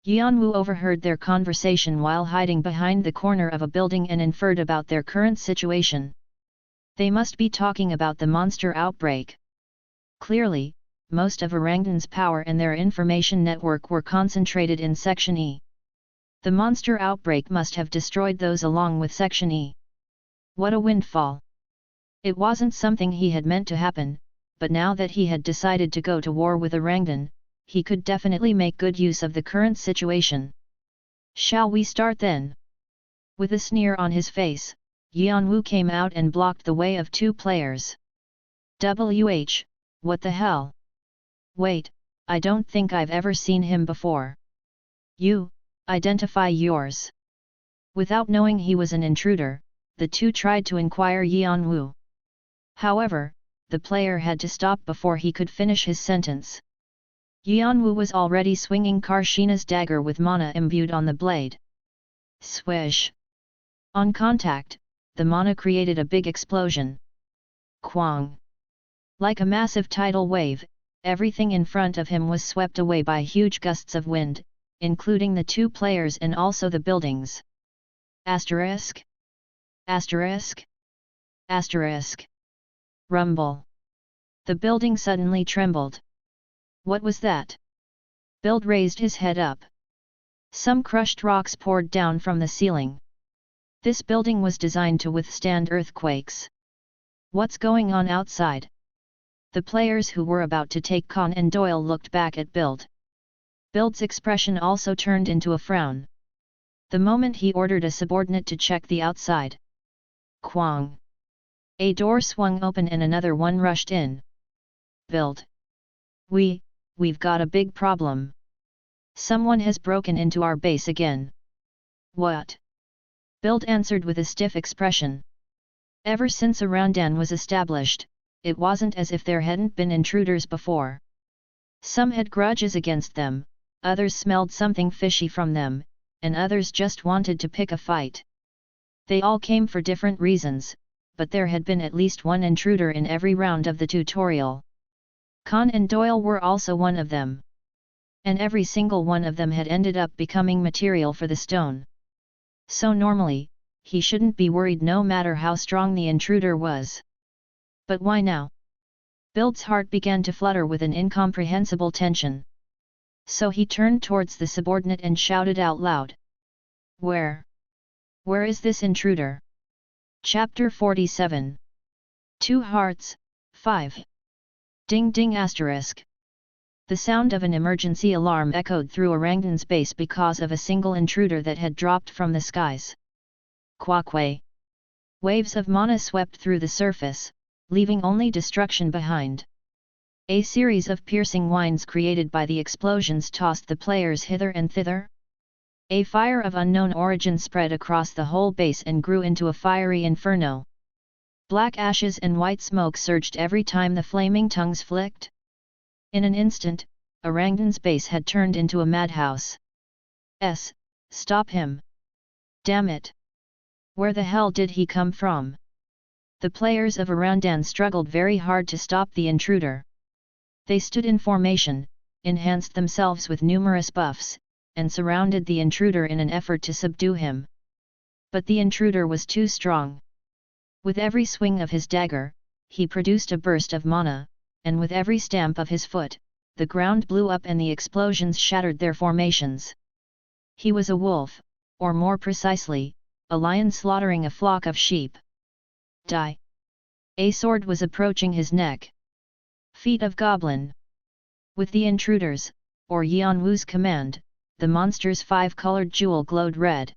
Yeon-woo overheard their conversation while hiding behind the corner of a building and inferred about their current situation. They must be talking about the monster outbreak. Clearly, most of Orangutan's power and their information network were concentrated in Section E. The monster outbreak must have destroyed those along with Section E. What a windfall! It wasn't something he had meant to happen, but now that he had decided to go to war with Orangdan, he could definitely make good use of the current situation. Shall we start then? With a sneer on his face, Yeon-woo came out and blocked the way of two players. What the hell? Wait, I don't think I've ever seen him before. You, identify yours. Without knowing he was an intruder, the two tried to inquire Yeon-woo. However, the player had to stop before he could finish his sentence. Yeon-woo was already swinging Karshina's dagger with mana imbued on the blade. Swish! On contact, the mana created a big explosion. Kwang! Like a massive tidal wave, everything in front of him was swept away by huge gusts of wind, including the two players and also the buildings. Asterisk? Asterisk? Asterisk. Rumble. The building suddenly trembled. What was that? Bild raised his head up. Some crushed rocks poured down from the ceiling. This building was designed to withstand earthquakes. What's going on outside? The players who were about to take Khan and Doyle looked back at Bild. Bild's expression also turned into a frown. The moment he ordered a subordinate to check the outside. Kwang! A door swung open and another one rushed in. Bild! We've got a big problem. Someone has broken into our base again. What? Bild answered with a stiff expression. Ever since Orangdan was established, it wasn't as if there hadn't been intruders before. Some had grudges against them, others smelled something fishy from them, and others just wanted to pick a fight. They all came for different reasons, but there had been at least one intruder in every round of the tutorial. Khan and Doyle were also one of them. And every single one of them had ended up becoming material for the stone. So normally, he shouldn't be worried no matter how strong the intruder was. But why now? Bild's heart began to flutter with an incomprehensible tension. So he turned towards the subordinate and shouted out loud. Where is this intruder? Chapter 47. 2 Hearts, 5. Ding ding asterisk. The sound of an emergency alarm echoed through Orangdan's base because of a single intruder that had dropped from the skies. Quackway! Waves of mana swept through the surface, leaving only destruction behind. A series of piercing whines created by the explosions tossed the players hither and thither. A fire of unknown origin spread across the whole base and grew into a fiery inferno. Black ashes and white smoke surged every time the flaming tongues flicked. In an instant, Orangdan's base had turned into a madhouse. Stop him! Damn it! Where the hell did he come from? The players of Orangdan struggled very hard to stop the intruder. They stood in formation, enhanced themselves with numerous buffs, and surrounded the intruder in an effort to subdue him. But the intruder was too strong. With every swing of his dagger, he produced a burst of mana, and with every stamp of his foot, the ground blew up and the explosions shattered their formations. He was a wolf, or more precisely, a lion slaughtering a flock of sheep. Die! A sword was approaching his neck. Feet of Goblin! With the intruders, or Yeon-woo's command, the monster's 5-colored jewel glowed red.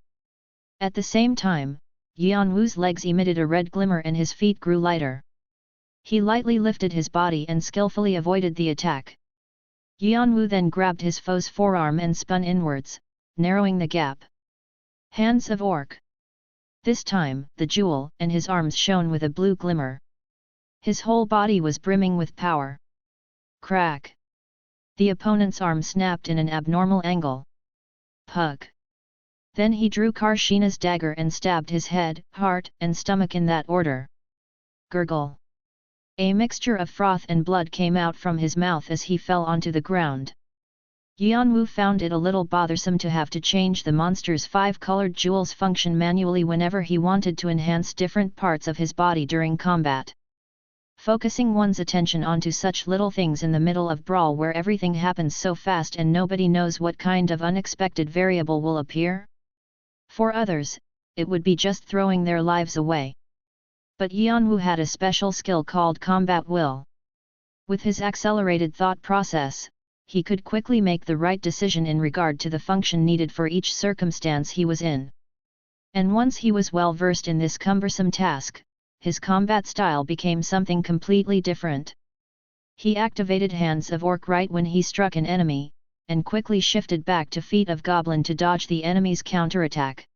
At the same time, Yeon-woo's legs emitted a red glimmer and his feet grew lighter. He lightly lifted his body and skillfully avoided the attack. Yeon-woo then grabbed his foe's forearm and spun inwards, narrowing the gap. Hands of Orc! This time, the jewel and his arms shone with a blue glimmer. His whole body was brimming with power. Crack! The opponent's arm snapped in an abnormal angle. Pug! Then he drew Karshina's dagger and stabbed his head, heart, and stomach in that order. Gurgle! A mixture of froth and blood came out from his mouth as he fell onto the ground. Yeon-woo found it a little bothersome to have to change the monster's 5-colored jewel's function manually whenever he wanted to enhance different parts of his body during combat. Focusing one's attention onto such little things in the middle of brawl where everything happens so fast and nobody knows what kind of unexpected variable will appear? For others, it would be just throwing their lives away. But Yeon-woo had a special skill called combat will. With his accelerated thought process, he could quickly make the right decision in regard to the function needed for each circumstance he was in. And once he was well versed in this cumbersome task, his combat style became something completely different. He activated Hands of Orc right when he struck an enemy, and quickly shifted back to Feet of Goblin to dodge the enemy's counterattack.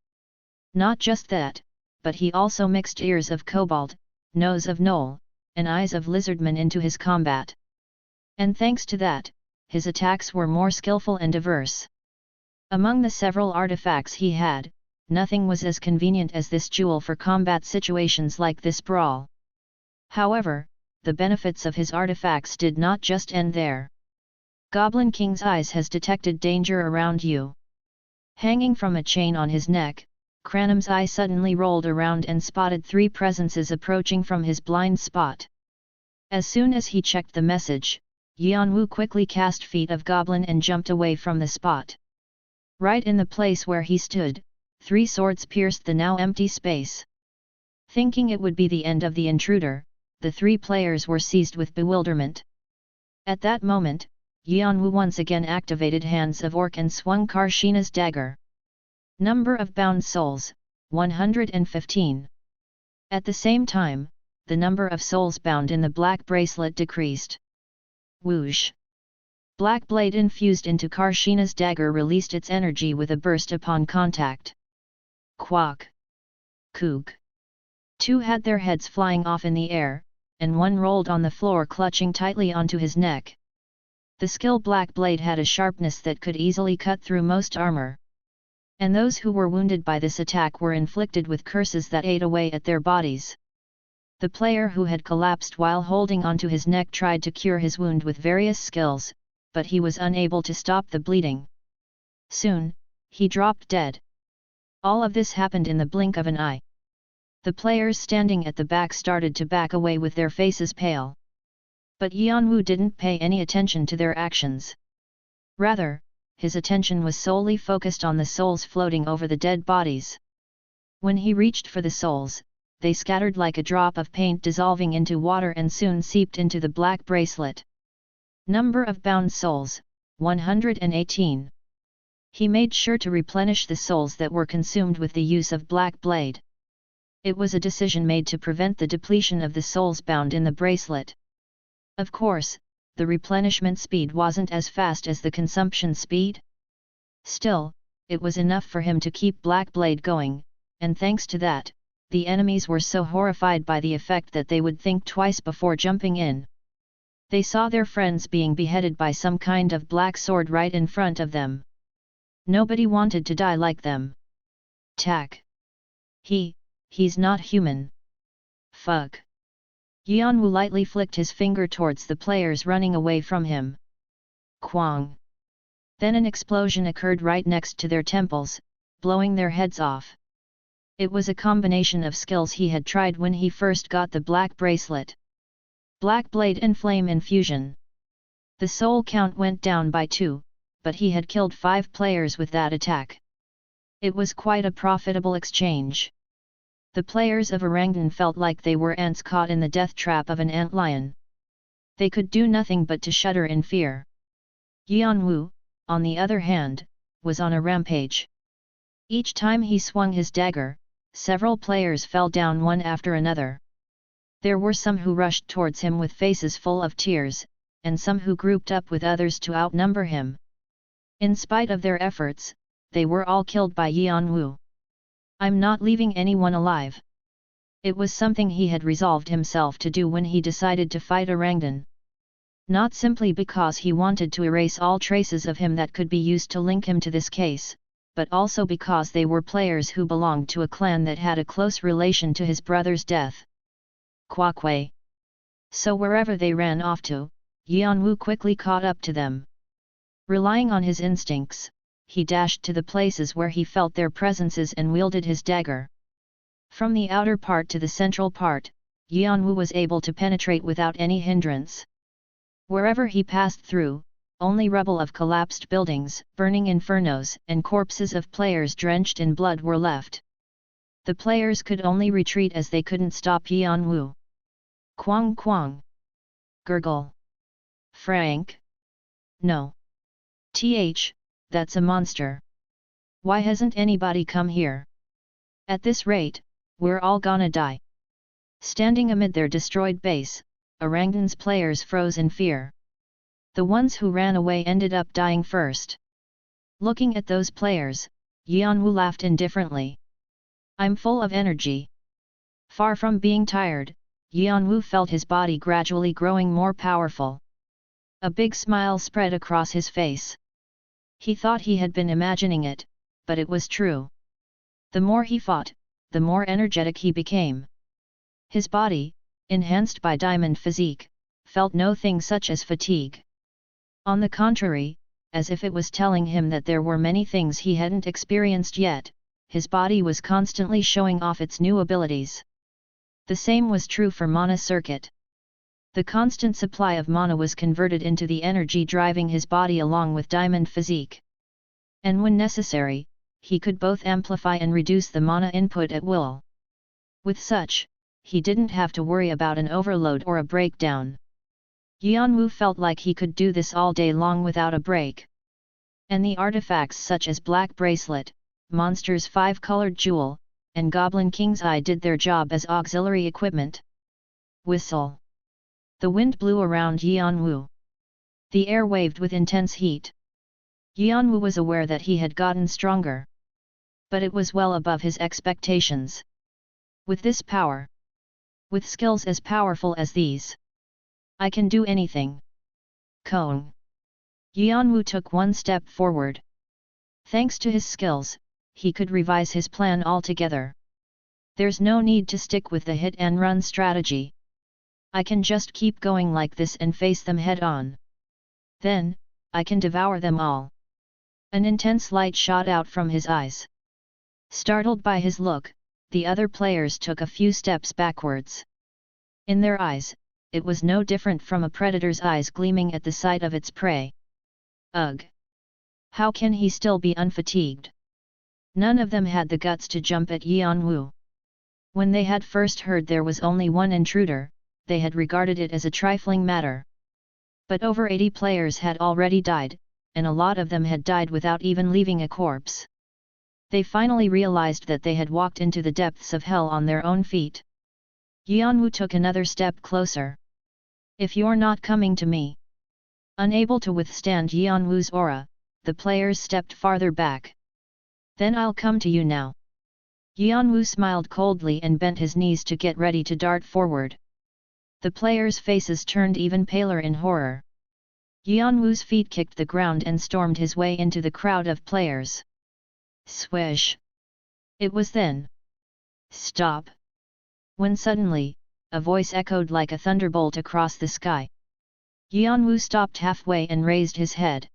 Not just that, but he also mixed Ears of Kobold, Nose of Gnoll, and Eyes of Lizardman into his combat. And thanks to that, his attacks were more skillful and diverse. Among the several artifacts he had, nothing was as convenient as this jewel for combat situations like this brawl. However, the benefits of his artifacts did not just end there. Goblin King's Eyes has detected danger around you. Hanging from a chain on his neck, Cranham's eye suddenly rolled around and spotted 3 presences approaching from his blind spot. As soon as he checked the message, Yeon-woo quickly cast Feet of Goblin and jumped away from the spot. Right in the place where he stood, 3 swords pierced the now empty space. Thinking it would be the end of the intruder, the 3 players were seized with bewilderment. At that moment, Yeon-woo once again activated Hands of Orc and swung Karshina's dagger. Number of bound souls, 115. At the same time, the number of souls bound in the black bracelet decreased. Whoosh! Black blade infused into Karshina's dagger released its energy with a burst upon contact. Quack! Kook! 2 had their heads flying off in the air, and 1 rolled on the floor clutching tightly onto his neck. The skill Black Blade had a sharpness that could easily cut through most armor. And those who were wounded by this attack were inflicted with curses that ate away at their bodies. The player who had collapsed while holding onto his neck tried to cure his wound with various skills, but he was unable to stop the bleeding. Soon, he dropped dead. All of this happened in the blink of an eye. The players standing at the back started to back away with their faces pale. But Yeon-woo didn't pay any attention to their actions. Rather, his attention was solely focused on the souls floating over the dead bodies. When he reached for the souls, they scattered like a drop of paint dissolving into water and soon seeped into the black bracelet. Number of bound souls, 118. He made sure to replenish the souls that were consumed with the use of Black Blade. It was a decision made to prevent the depletion of the souls bound in the bracelet. Of course, the replenishment speed wasn't as fast as the consumption speed. Still, it was enough for him to keep Black Blade going, and thanks to that, the enemies were so horrified by the effect that they would think twice before jumping in. They saw their friends being beheaded by some kind of black sword right in front of them. Nobody wanted to die like them. Tack. He's not human. Fuck. Yeon-woo lightly flicked his finger towards the players running away from him. Quang. Then an explosion occurred right next to their temples, blowing their heads off. It was a combination of skills he had tried when he first got the black bracelet. Black Blade and Flame Infusion. The soul count went down by 2, but he had killed 5 players with that attack. It was quite a profitable exchange. The players of Orangdan felt like they were ants caught in the death trap of an antlion. They could do nothing but to shudder in fear. Yeon-woo, on the other hand, was on a rampage. Each time he swung his dagger, several players fell down one after another. There were some who rushed towards him with faces full of tears, and some who grouped up with others to outnumber him. In spite of their efforts, they were all killed by Yeon-woo. I'm not leaving anyone alive. It was something he had resolved himself to do when he decided to fight Orangdan. Not simply because he wanted to erase all traces of him that could be used to link him to this case, but also because they were players who belonged to a clan that had a close relation to his brother's death. Kwakwe. So wherever they ran off to, Yeon-woo quickly caught up to them. Relying on his instincts, he dashed to the places where he felt their presences and wielded his dagger. From the outer part to the central part, Yeon-woo was able to penetrate without any hindrance. Wherever he passed through, only rubble of collapsed buildings, burning infernos, and corpses of players drenched in blood were left. The players could only retreat as they couldn't stop Yeon-woo. Quang quang. Gurgle. Frank? No. That's a monster. Why hasn't anybody come here? At this rate, we're all gonna die. Standing amid their destroyed base, Orangdan's players froze in fear. The ones who ran away ended up dying first. Looking at those players, Yeon-woo laughed indifferently. I'm full of energy. Far from being tired, Yeon-woo felt his body gradually growing more powerful. A big smile spread across his face. He thought he had been imagining it, but it was true. The more he fought, the more energetic he became. His body, enhanced by diamond physique, felt no thing such as fatigue. On the contrary, as if it was telling him that there were many things he hadn't experienced yet, his body was constantly showing off its new abilities. The same was true for mana circuit. The constant supply of mana was converted into the energy driving his body along with diamond physique. And when necessary, he could both amplify and reduce the mana input at will. With such, he didn't have to worry about an overload or a breakdown. Yeon-woo felt like he could do this all day long without a break. And the artifacts such as Black Bracelet, Monster's 5-colored jewel, and Goblin King's Eye did their job as auxiliary equipment. Whistle. The wind blew around Yeon-woo. The air waved with intense heat. Yeon-woo was aware that he had gotten stronger. But it was well above his expectations. With this power, with skills as powerful as these, I can do anything. Kong. Yeon-woo took one step forward. Thanks to his skills, he could revise his plan altogether. There's no need to stick with the hit-and-run strategy. I can just keep going like this and face them head-on. Then, I can devour them all. An intense light shot out from his eyes. Startled by his look, the other players took a few steps backwards. In their eyes, it was no different from a predator's eyes gleaming at the sight of its prey. Ugh! How can he still be unfatigued? None of them had the guts to jump at Yeon-woo. When they had first heard there was only one intruder, they had regarded it as a trifling matter. But over 80 players had already died, and a lot of them had died without even leaving a corpse. They finally realized that they had walked into the depths of hell on their own feet. Yeon-woo took another step closer. If you're not coming to me. Unable to withstand Yeon-woo's aura, the players stepped farther back. Then I'll come to you now. Yeon-woo smiled coldly and bent his knees to get ready to dart forward. The players' faces turned even paler in horror. Yeon-woo's feet kicked the ground and stormed his way into the crowd of players. Swish! It was then. Stop! When suddenly, a voice echoed like a thunderbolt across the sky. Yeon-woo stopped halfway and raised his head.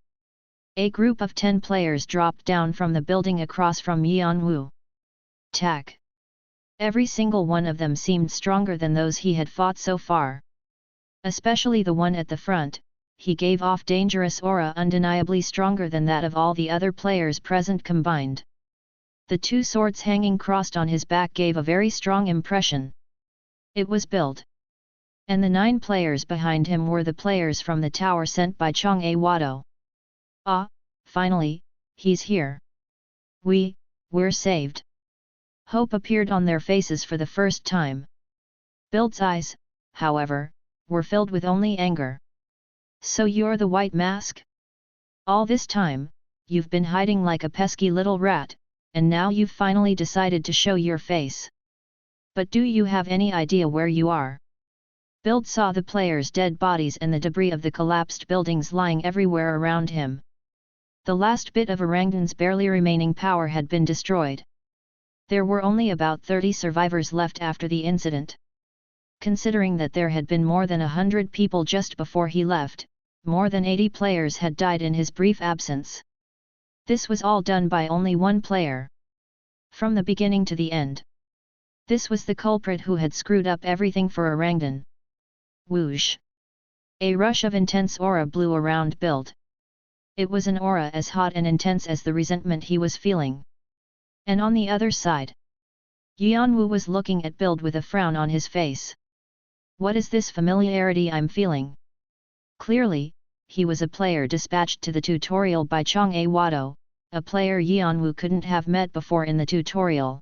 A group of 10 players dropped down from the building across from Yeon-woo. Tack! Every single one of them seemed stronger than those he had fought so far. Especially the one at the front, he gave off dangerous aura undeniably stronger than that of all the other players present combined. The 2 swords hanging crossed on his back gave a very strong impression. It was built. And the 9 players behind him were the players from the tower sent by Jeong-woo. Ah, finally, he's here. We're saved. Hope appeared on their faces for the first time. Build's eyes, however, were filled with only anger. So you're the White Mask? All this time, you've been hiding like a pesky little rat, and now you've finally decided to show your face. But do you have any idea where you are? Build saw the players' dead bodies and the debris of the collapsed buildings lying everywhere around him. The last bit of Orangdan's barely remaining power had been destroyed. There were only about 30 survivors left after the incident. Considering that there had been more than 100 people just before he left, more than 80 players had died in his brief absence. This was all done by only one player. From the beginning to the end. This was the culprit who had screwed up everything for Orangdan. Whoosh! A rush of intense aura blew around Build. It was an aura as hot and intense as the resentment he was feeling. And on the other side, Yeon-woo was looking at Build with a frown on his face. What is this familiarity I'm feeling? Clearly, he was a player dispatched to the tutorial by Jeong-woo, a player Yeon-woo couldn't have met before in the tutorial.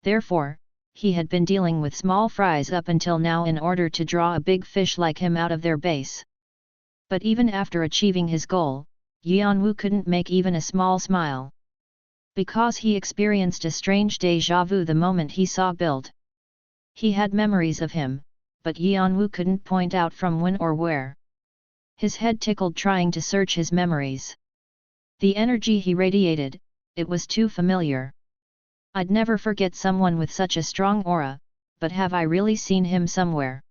Therefore, he had been dealing with small fries up until now in order to draw a big fish like him out of their base. But even after achieving his goal, Yeon-woo couldn't make even a small smile. Because he experienced a strange déjà vu the moment he saw Build. He had memories of him, but Yeon-woo couldn't point out from when or where. His head tickled trying to search his memories. The energy he radiated, it was too familiar. I'd never forget someone with such a strong aura, but have I really seen him somewhere?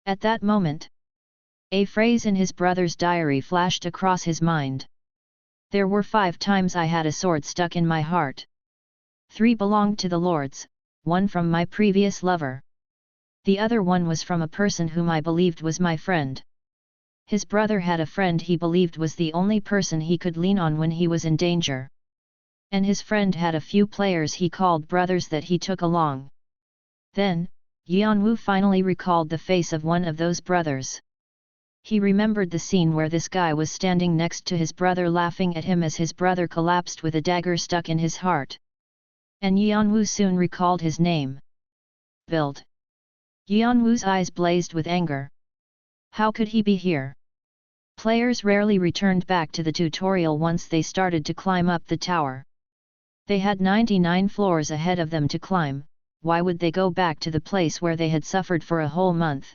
At that moment, a phrase in his brother's diary flashed across his mind. There were 5 times I had a sword stuck in my heart. 3 belonged to the lords, 1 from my previous lover. The other 1 was from a person whom I believed was my friend. His brother had a friend he believed was the only person he could lean on when he was in danger. And his friend had a few players he called brothers that he took along. Then, Yeon-woo finally recalled the face of one of those brothers. He remembered the scene where this guy was standing next to his brother laughing at him as his brother collapsed with a dagger stuck in his heart. And Yeon-woo soon recalled his name. Build. Yeon-woo's eyes blazed with anger. How could he be here? Players rarely returned back to the tutorial once they started to climb up the tower. They had 99 floors ahead of them to climb, why would they go back to the place where they had suffered for a whole month?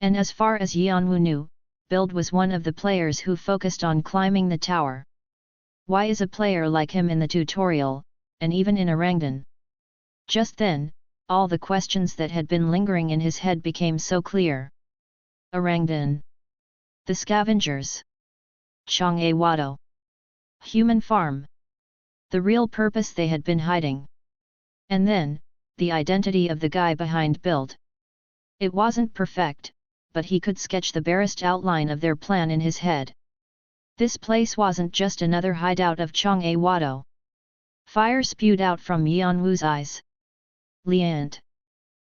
And as far as Yeon-woo knew, Build was one of the players who focused on climbing the tower. Why is a player like him in the tutorial, and even in Arangdan? Just then, all the questions that had been lingering in his head became so clear. Arangdan. The scavengers. Jeong-woo. Human farm. The real purpose they had been hiding. And then, the identity of the guy behind Build. It wasn't perfect, but he could sketch the barest outline of their plan in his head. This place wasn't just another hideout of Jeong-woo. Fire spewed out from Yeon-woo's eyes. Liant.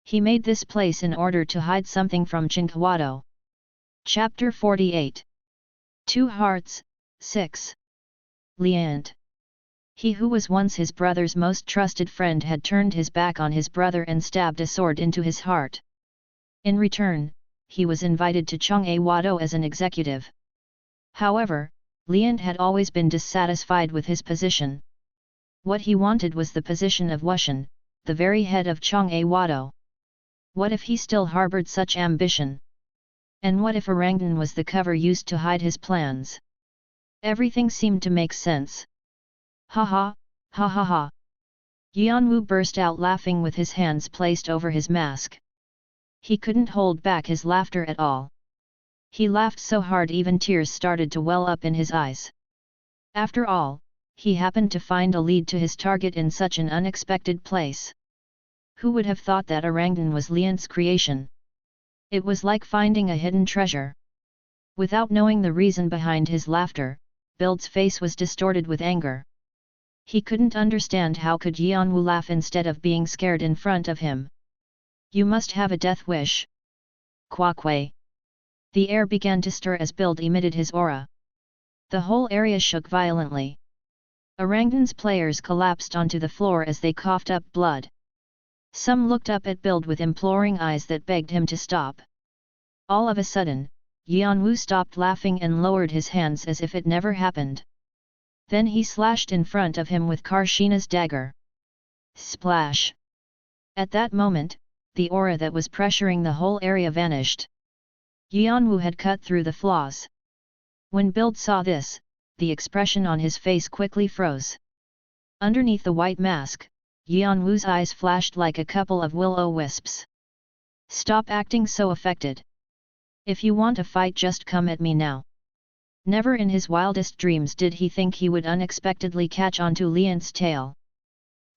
He made this place in order to hide something from Jeong-woo. Chapter 48. 2 Hearts, 6. Liant. He who was once his brother's most trusted friend had turned his back on his brother and stabbed a sword into his heart. In return, he was invited to Jeong-woo as an executive. However, Liant had always been dissatisfied with his position. What he wanted was the position of Wushan, the very head of Jeong-woo. What if he still harbored such ambition? And what if Arangdan was the cover used to hide his plans? Everything seemed to make sense. Ha ha, ha ha ha. Yeon-woo burst out laughing with his hands placed over his mask. He couldn't hold back his laughter at all. He laughed so hard even tears started to well up in his eyes. After all, he happened to find a lead to his target in such an unexpected place. Who would have thought that Arangdan was Liant's creation? It was like finding a hidden treasure. Without knowing the reason behind his laughter, Build's face was distorted with anger. He couldn't understand how could Yeon-woo laugh instead of being scared in front of him. You must have a death wish. Kwakwe. The air began to stir as Build emitted his aura. The whole area shook violently. Arangdan's players collapsed onto the floor as they coughed up blood. Some looked up at Build with imploring eyes that begged him to stop. All of a sudden, Yeon-woo stopped laughing and lowered his hands as if it never happened. Then he slashed in front of him with Karshina's dagger. Splash! At that moment, the aura that was pressuring the whole area vanished. Yeon-woo had cut through the flaws. When Build saw this, the expression on his face quickly froze. Underneath the white mask, Yeon-woo's eyes flashed like a couple of will-o-wisps. Stop acting so affected. If you want a fight, just come at me now. Never in his wildest dreams did he think he would unexpectedly catch onto Liant's tail.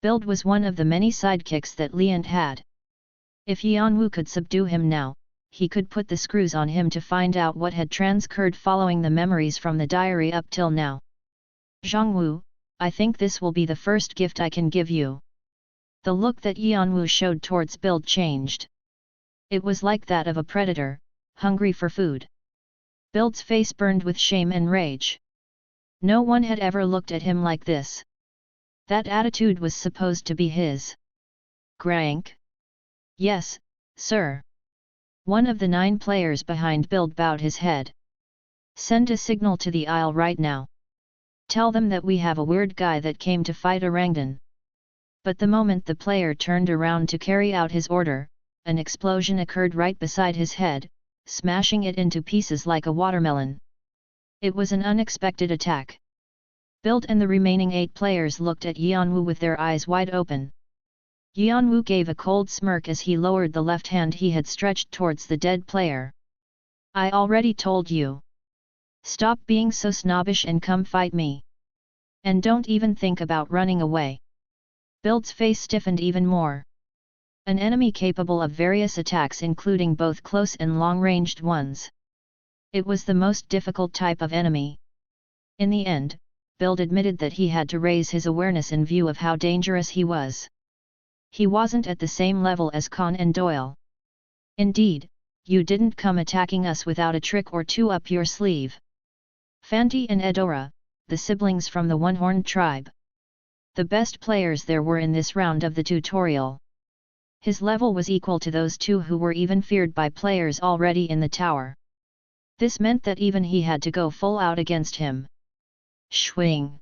Build was one of the many sidekicks that Liant had. If Yeon-woo could subdue him now, he could put the screws on him to find out what had transcurred following the memories from the diary up till now. Jeong-woo, I think this will be the first gift I can give you. The look that Yeon-woo showed towards Build changed. It was like that of a predator, hungry for food. Build's face burned with shame and rage. No one had ever looked at him like this. That attitude was supposed to be his. Grank? Yes, sir. One of the 9 players behind Build bowed his head. Send a signal to the aisle right now. Tell them that we have a weird guy that came to fight Orangdan. But the moment the player turned around to carry out his order, an explosion occurred right beside his head, smashing it into pieces like a watermelon. It was an unexpected attack. Build and the remaining 8 players looked at Yeon-woo with their eyes wide open. Yeon-woo gave a cold smirk as he lowered the left hand he had stretched towards the dead player. I already told you. Stop being so snobbish and come fight me. And don't even think about running away. Build's face stiffened even more. An enemy capable of various attacks including both close and long-ranged ones. It was the most difficult type of enemy. In the end, Build admitted that he had to raise his awareness in view of how dangerous he was. He wasn't at the same level as Khan and Doyle. Indeed, you didn't come attacking us without a trick or two up your sleeve. Fanti and Edora, the siblings from the One-Horned tribe. The best players there were in this round of the tutorial. His level was equal to those 2 who were even feared by players already in the tower. This meant that even he had to go full out against him. Swing!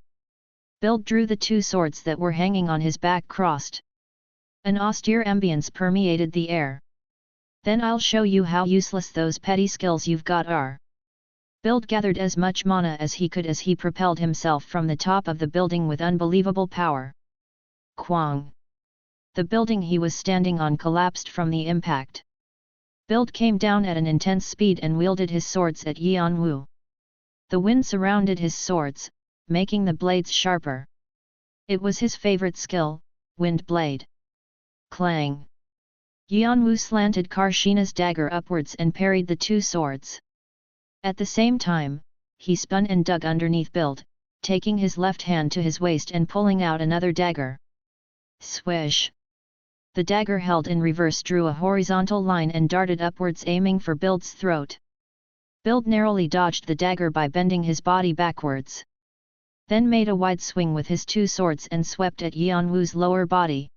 Build drew the 2 swords that were hanging on his back crossed. An austere ambience permeated the air. Then I'll show you how useless those petty skills you've got are. Build gathered as much mana as he could as he propelled himself from the top of the building with unbelievable power. Kwang! The building he was standing on collapsed from the impact. Build came down at an intense speed and wielded his swords at Yeon-woo. The wind surrounded his swords, making the blades sharper. It was his favorite skill, wind blade. Clang! Yeon-woo slanted Karshina's dagger upwards and parried the 2 swords. At the same time, he spun and dug underneath Build, taking his left hand to his waist and pulling out another dagger. Swish! The dagger held in reverse drew a horizontal line and darted upwards aiming for Build's throat. Build narrowly dodged the dagger by bending his body backwards. Then made a wide swing with his 2 swords and swept at Yeon-woo's lower body.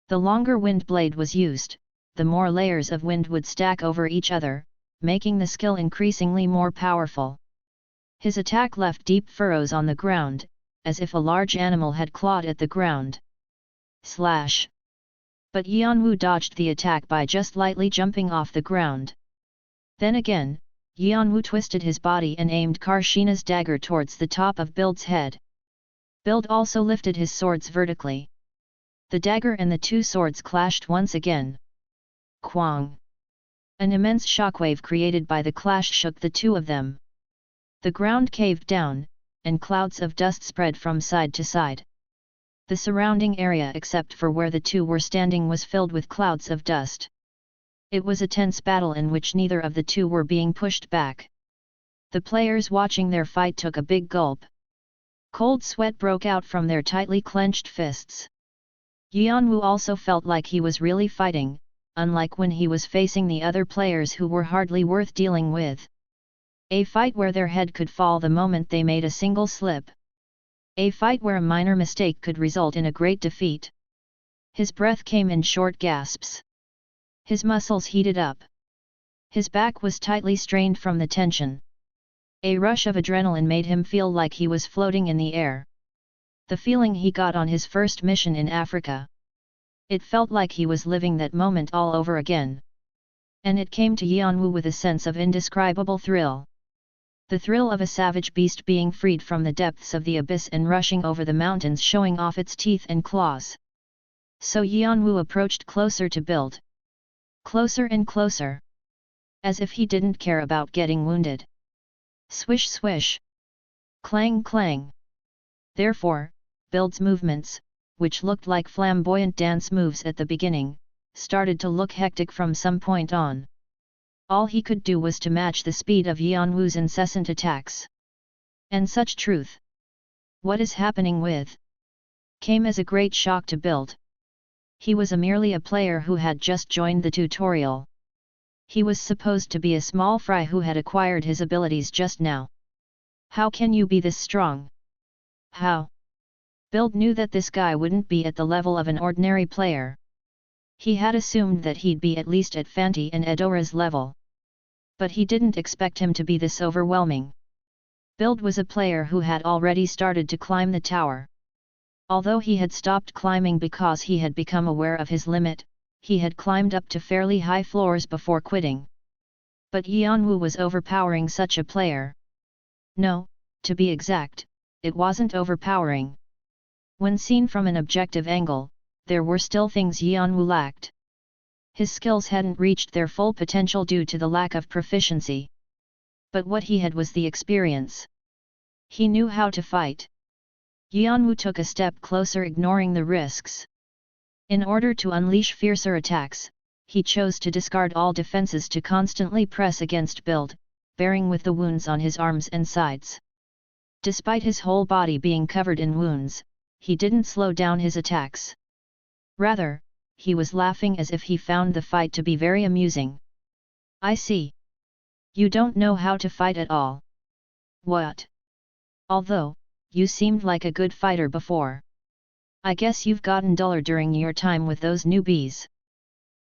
The longer wind blade was used, the more layers of wind would stack over each other, making the skill increasingly more powerful. His attack left deep furrows on the ground, as if a large animal had clawed at the ground. Slash! But Yeon-woo dodged the attack by just lightly jumping off the ground. Then again, Yeon-woo twisted his body and aimed Karshina's dagger towards the top of Build's head. Build also lifted his swords vertically. The dagger and the 2 swords clashed once again. Kwang! An immense shockwave created by the clash shook the 2 of them. The ground caved down, and clouds of dust spread from side to side. The surrounding area except for where the 2 were standing was filled with clouds of dust. It was a tense battle in which neither of the 2 were being pushed back. The players watching their fight took a big gulp. Cold sweat broke out from their tightly clenched fists. Yeon-woo also felt like he was really fighting, unlike when he was facing the other players who were hardly worth dealing with. A fight where their head could fall the moment they made a single slip. A fight where a minor mistake could result in a great defeat. His breath came in short gasps. His muscles heated up. His back was tightly strained from the tension. A rush of adrenaline made him feel like he was floating in the air. The feeling he got on his first mission in Africa. It felt like he was living that moment all over again. And it came to Yeon-woo with a sense of indescribable thrill. The thrill of a savage beast being freed from the depths of the abyss and rushing over the mountains showing off its teeth and claws. So Yeon-woo approached closer to Build. Closer and closer. As if he didn't care about getting wounded. Swish swish. Clang clang. Therefore, Build's movements, which looked like flamboyant dance moves at the beginning, started to look hectic from some point on. All he could do was to match the speed of Yeon-woo's incessant attacks. And such truth. What is happening with? Came as a great shock to Build. He was merely a player who had just joined the tutorial. He was supposed to be a small fry who had acquired his abilities just now. How can you be this strong? How? Build knew that this guy wouldn't be at the level of an ordinary player. He had assumed that he'd be at least at Fanti and Edora's level. But he didn't expect him to be this overwhelming. Build was a player who had already started to climb the tower. Although he had stopped climbing because he had become aware of his limit, he had climbed up to fairly high floors before quitting. But Yeon-woo was overpowering such a player. No, to be exact, it wasn't overpowering. When seen from an objective angle, there were still things Yeon-woo lacked. His skills hadn't reached their full potential due to the lack of proficiency. But what he had was the experience. He knew how to fight. Yeon-woo took a step closer, ignoring the risks. In order to unleash fiercer attacks, he chose to discard all defenses to constantly press against Build, bearing with the wounds on his arms and sides. Despite his whole body being covered in wounds, he didn't slow down his attacks. Rather, he was laughing as if he found the fight to be very amusing. I see. You don't know how to fight at all. What? Although, you seemed like a good fighter before. I guess you've gotten duller during your time with those newbies.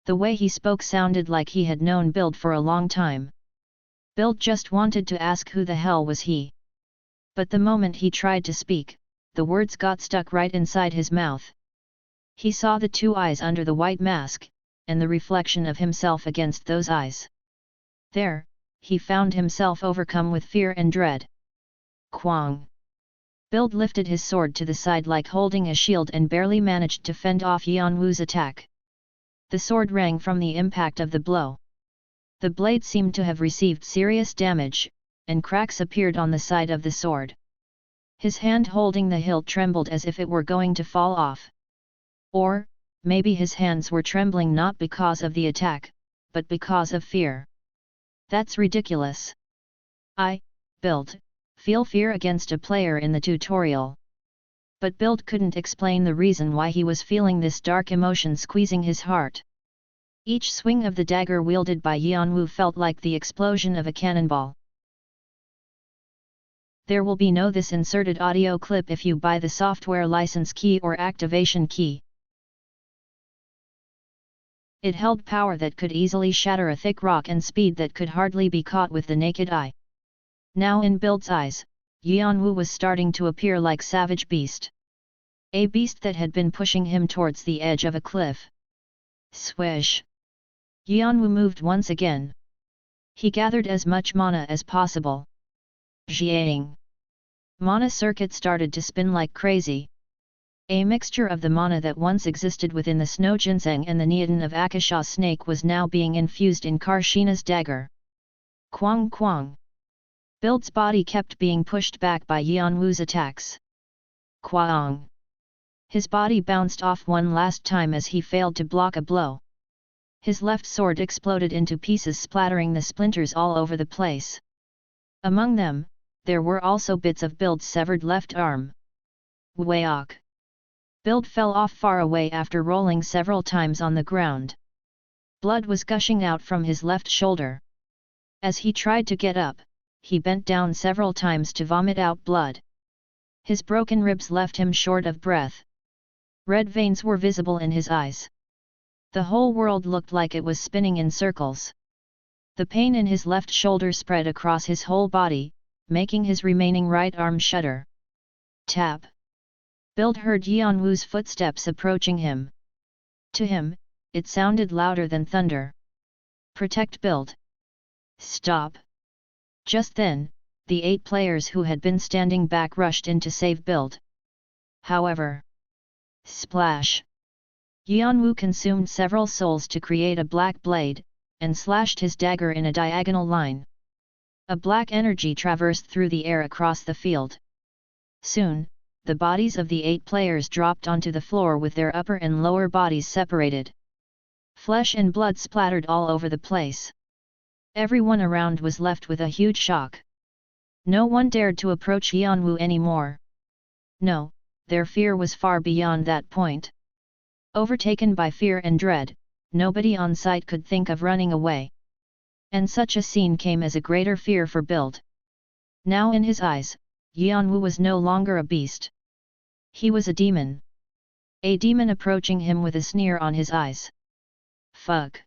The way he spoke sounded like he had known Build for a long time. Build just wanted to ask who the hell was he. But the moment he tried to speak, the words got stuck right inside his mouth. He saw the two eyes under the white mask, and the reflection of himself against those eyes. There, he found himself overcome with fear and dread. Kwang! Build lifted his sword to the side like holding a shield and barely managed to fend off Yeon-woo's attack. The sword rang from the impact of the blow. The blade seemed to have received serious damage, and cracks appeared on the side of the sword. His hand holding the hilt trembled as if it were going to fall off. Or, maybe his hands were trembling not because of the attack, but because of fear. That's ridiculous. Build, feel fear against a player in the tutorial. But Build couldn't explain the reason why he was feeling this dark emotion squeezing his heart. Each swing of the dagger wielded by Yeon-woo felt like the explosion of a cannonball. There will be no this inserted audio clip if you buy the software license key or activation key. It held power that could easily shatter a thick rock and speed that could hardly be caught with the naked eye. Now in Build's eyes, Yeon-woo was starting to appear like savage beast. A beast that had been pushing him towards the edge of a cliff. Swish! Yeon-woo moved once again. He gathered as much mana as possible. Zhiang! Mana circuit started to spin like crazy. A mixture of the mana that once existed within the snow ginseng and the neodon of Akasha's snake was now being infused in Karshina's dagger. Kwang kwang! Build's body kept being pushed back by Yeon-woo's attacks. Kwang! His body bounced off one last time as he failed to block a blow. His left sword exploded into pieces, splattering the splinters all over the place. Among them, there were also bits of Build's severed left arm. Wayok! Build fell off far away after rolling several times on the ground. Blood was gushing out from his left shoulder. As he tried to get up, he bent down several times to vomit out blood. His broken ribs left him short of breath. Red veins were visible in his eyes. The whole world looked like it was spinning in circles. The pain in his left shoulder spread across his whole body, making his remaining right arm shudder. Tap! Build heard Yeon-woo's footsteps approaching him. To him, it sounded louder than thunder. Protect Build! Stop! Just then, the 8 players who had been standing back rushed in to save Build. However, splash! Yeon-woo consumed several souls to create a black blade, and slashed his dagger in a diagonal line. A black energy traversed through the air across the field. Soon, the bodies of the 8 players dropped onto the floor with their upper and lower bodies separated. Flesh and blood splattered all over the place. Everyone around was left with a huge shock. No one dared to approach Yeon-woo anymore. No, their fear was far beyond that point. Overtaken by fear and dread, nobody on site could think of running away. And such a scene came as a greater fear for Build. Now in his eyes, Yeon-woo was no longer a beast. He was a demon. A demon approaching him with a sneer on his eyes. Fuck.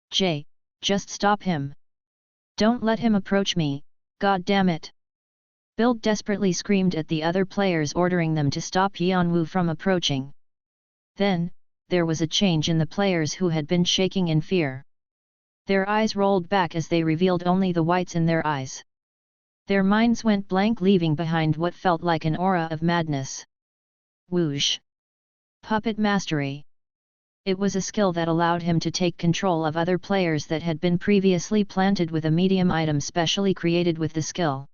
Jay, just stop him. Don't let him approach me, god damn it. Build desperately screamed at the other players, ordering them to stop Yeon-woo from approaching. Then, there was a change in the players who had been shaking in fear. Their eyes rolled back as they revealed only the whites in their eyes. Their minds went blank, leaving behind what felt like an aura of madness. Whoosh! Puppet mastery. It was a skill that allowed him to take control of other players that had been previously planted with a medium item specially created with the skill.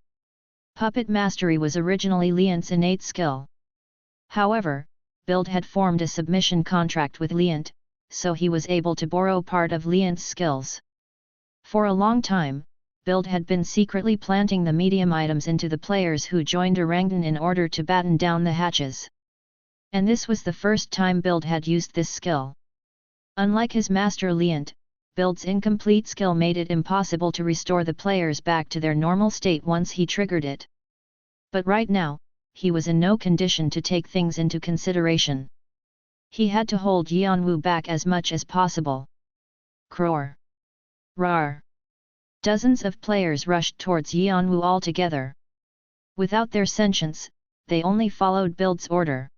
Puppet mastery was originally Liant's innate skill. However, Build had formed a submission contract with Liant, so he was able to borrow part of Liant's skills. For a long time, Build had been secretly planting the medium items into the players who joined Orangdan in order to batten down the hatches. And this was the first time Build had used this skill. Unlike his master Liant, Build's incomplete skill made it impossible to restore the players back to their normal state once he triggered it. But right now, he was in no condition to take things into consideration. He had to hold Yeon-woo back as much as possible. Crore. Rar. Dozens of players rushed towards Yeon-woo all together. Without their sentience, they only followed Build's order.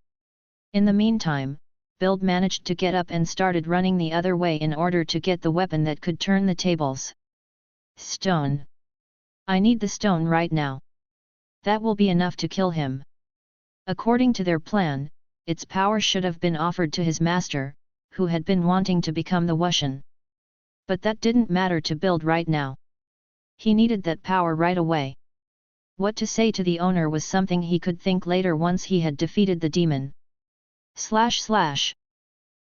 In the meantime, Build managed to get up and started running the other way in order to get the weapon that could turn the tables. Stone. I need the stone right now. That will be enough to kill him. According to their plan, its power should have been offered to his master, who had been wanting to become the Wushan. But that didn't matter to Build right now. He needed that power right away. What to say to the owner was something he could think later once he had defeated the demon.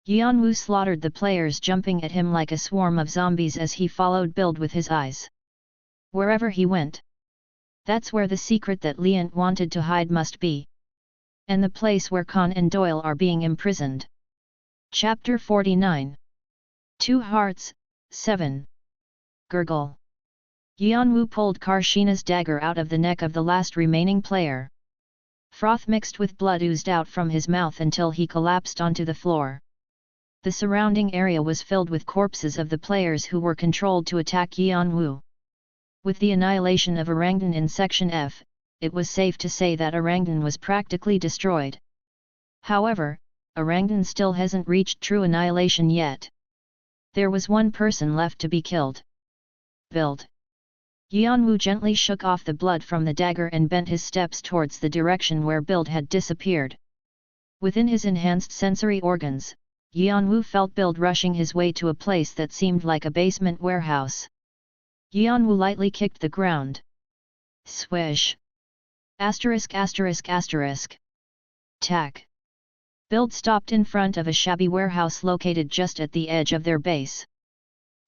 Yeon-woo slaughtered the players, jumping at him like a swarm of zombies as he followed Build with his eyes. Wherever he went. That's where the secret that Liant wanted to hide must be. And the place where Khan and Doyle are being imprisoned. Chapter 49. 2 Hearts, 7. Gurgle. Yeon-woo pulled Karshina's dagger out of the neck of the last remaining player. Froth mixed with blood oozed out from his mouth until he collapsed onto the floor. The surrounding area was filled with corpses of the players who were controlled to attack Yeon-woo. With the annihilation of Orangdan in Section F, it was safe to say that Orangdan was practically destroyed. However, Orangdan still hasn't reached true annihilation yet. There was one person left to be killed. Build. Yeon-woo gently shook off the blood from the dagger and bent his steps towards the direction where Build had disappeared. Within his enhanced sensory organs, Yeon-woo felt Build rushing his way to a place that seemed like a basement warehouse. Yeon-woo lightly kicked the ground. Swish. Asterisk. Tack. Build stopped in front of a shabby warehouse located just at the edge of their base.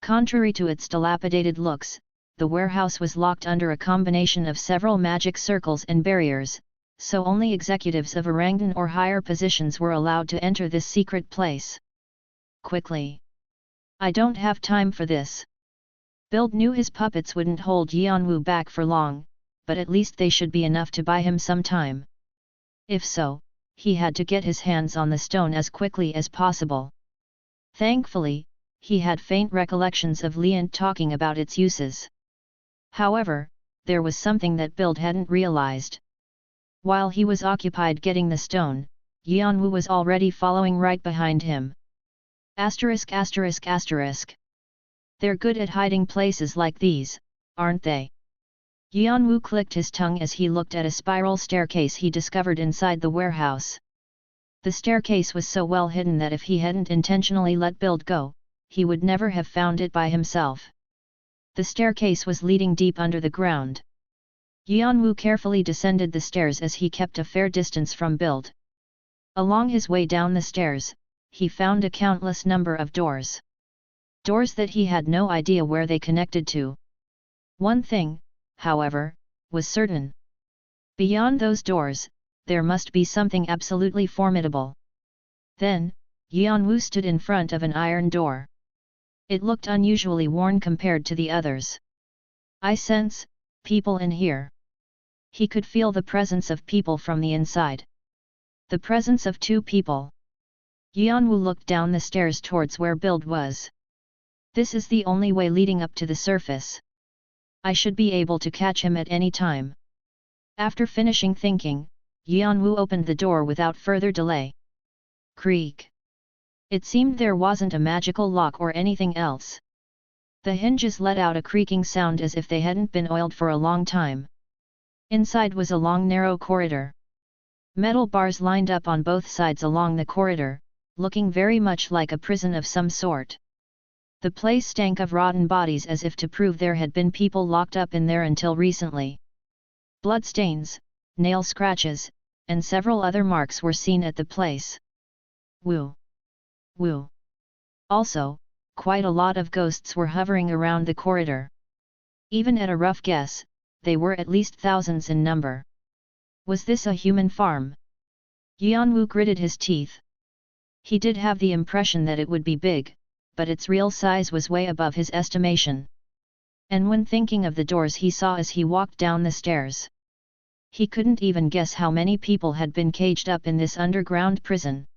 Contrary to its dilapidated looks, the warehouse was locked under a combination of several magic circles and barriers, so only executives of Orangdan or higher positions were allowed to enter this secret place. Quickly. I don't have time for this. Build knew his puppets wouldn't hold Yeon-woo back for long, but at least they should be enough to buy him some time. If so, he had to get his hands on the stone as quickly as possible. Thankfully, he had faint recollections of Liant talking about its uses. However, there was something that Build hadn't realized. While he was occupied getting the stone, Yeon-woo was already following right behind him. Asterisk. They're good at hiding places like these, aren't they? Yeon-woo clicked his tongue as he looked at a spiral staircase he discovered inside the warehouse. The staircase was so well hidden that if he hadn't intentionally let Build go, he would never have found it by himself. The staircase was leading deep under the ground. Yeon-woo carefully descended the stairs as he kept a fair distance from Build. Along his way down the stairs, he found a countless number of doors. Doors that he had no idea where they connected to. One thing, however, was certain. Beyond those doors, there must be something absolutely formidable. Then, Yeon-woo stood in front of an iron door. It looked unusually worn compared to the others. "I sense people in here." He could feel the presence of people from the inside. The presence of two people. Yeon-woo looked down the stairs towards where Build was. "This is the only way leading up to the surface. I should be able to catch him at any time." After finishing thinking, Yeon-woo opened the door without further delay. Creak. It seemed there wasn't a magical lock or anything else. The hinges let out a creaking sound as if they hadn't been oiled for a long time. Inside was a long narrow corridor. Metal bars lined up on both sides along the corridor, looking very much like a prison of some sort. The place stank of rotten bodies as if to prove there had been people locked up in there until recently. Bloodstains, nail scratches, and several other marks were seen at the place. Woo! Woo! Also, quite a lot of ghosts were hovering around the corridor. Even at a rough guess, they were at least thousands in number. Was this a human farm? Yeon-woo gritted his teeth. He did have the impression that it would be big, but its real size was way above his estimation. And when thinking of the doors he saw as he walked down the stairs, he couldn't even guess how many people had been caged up in this underground prison.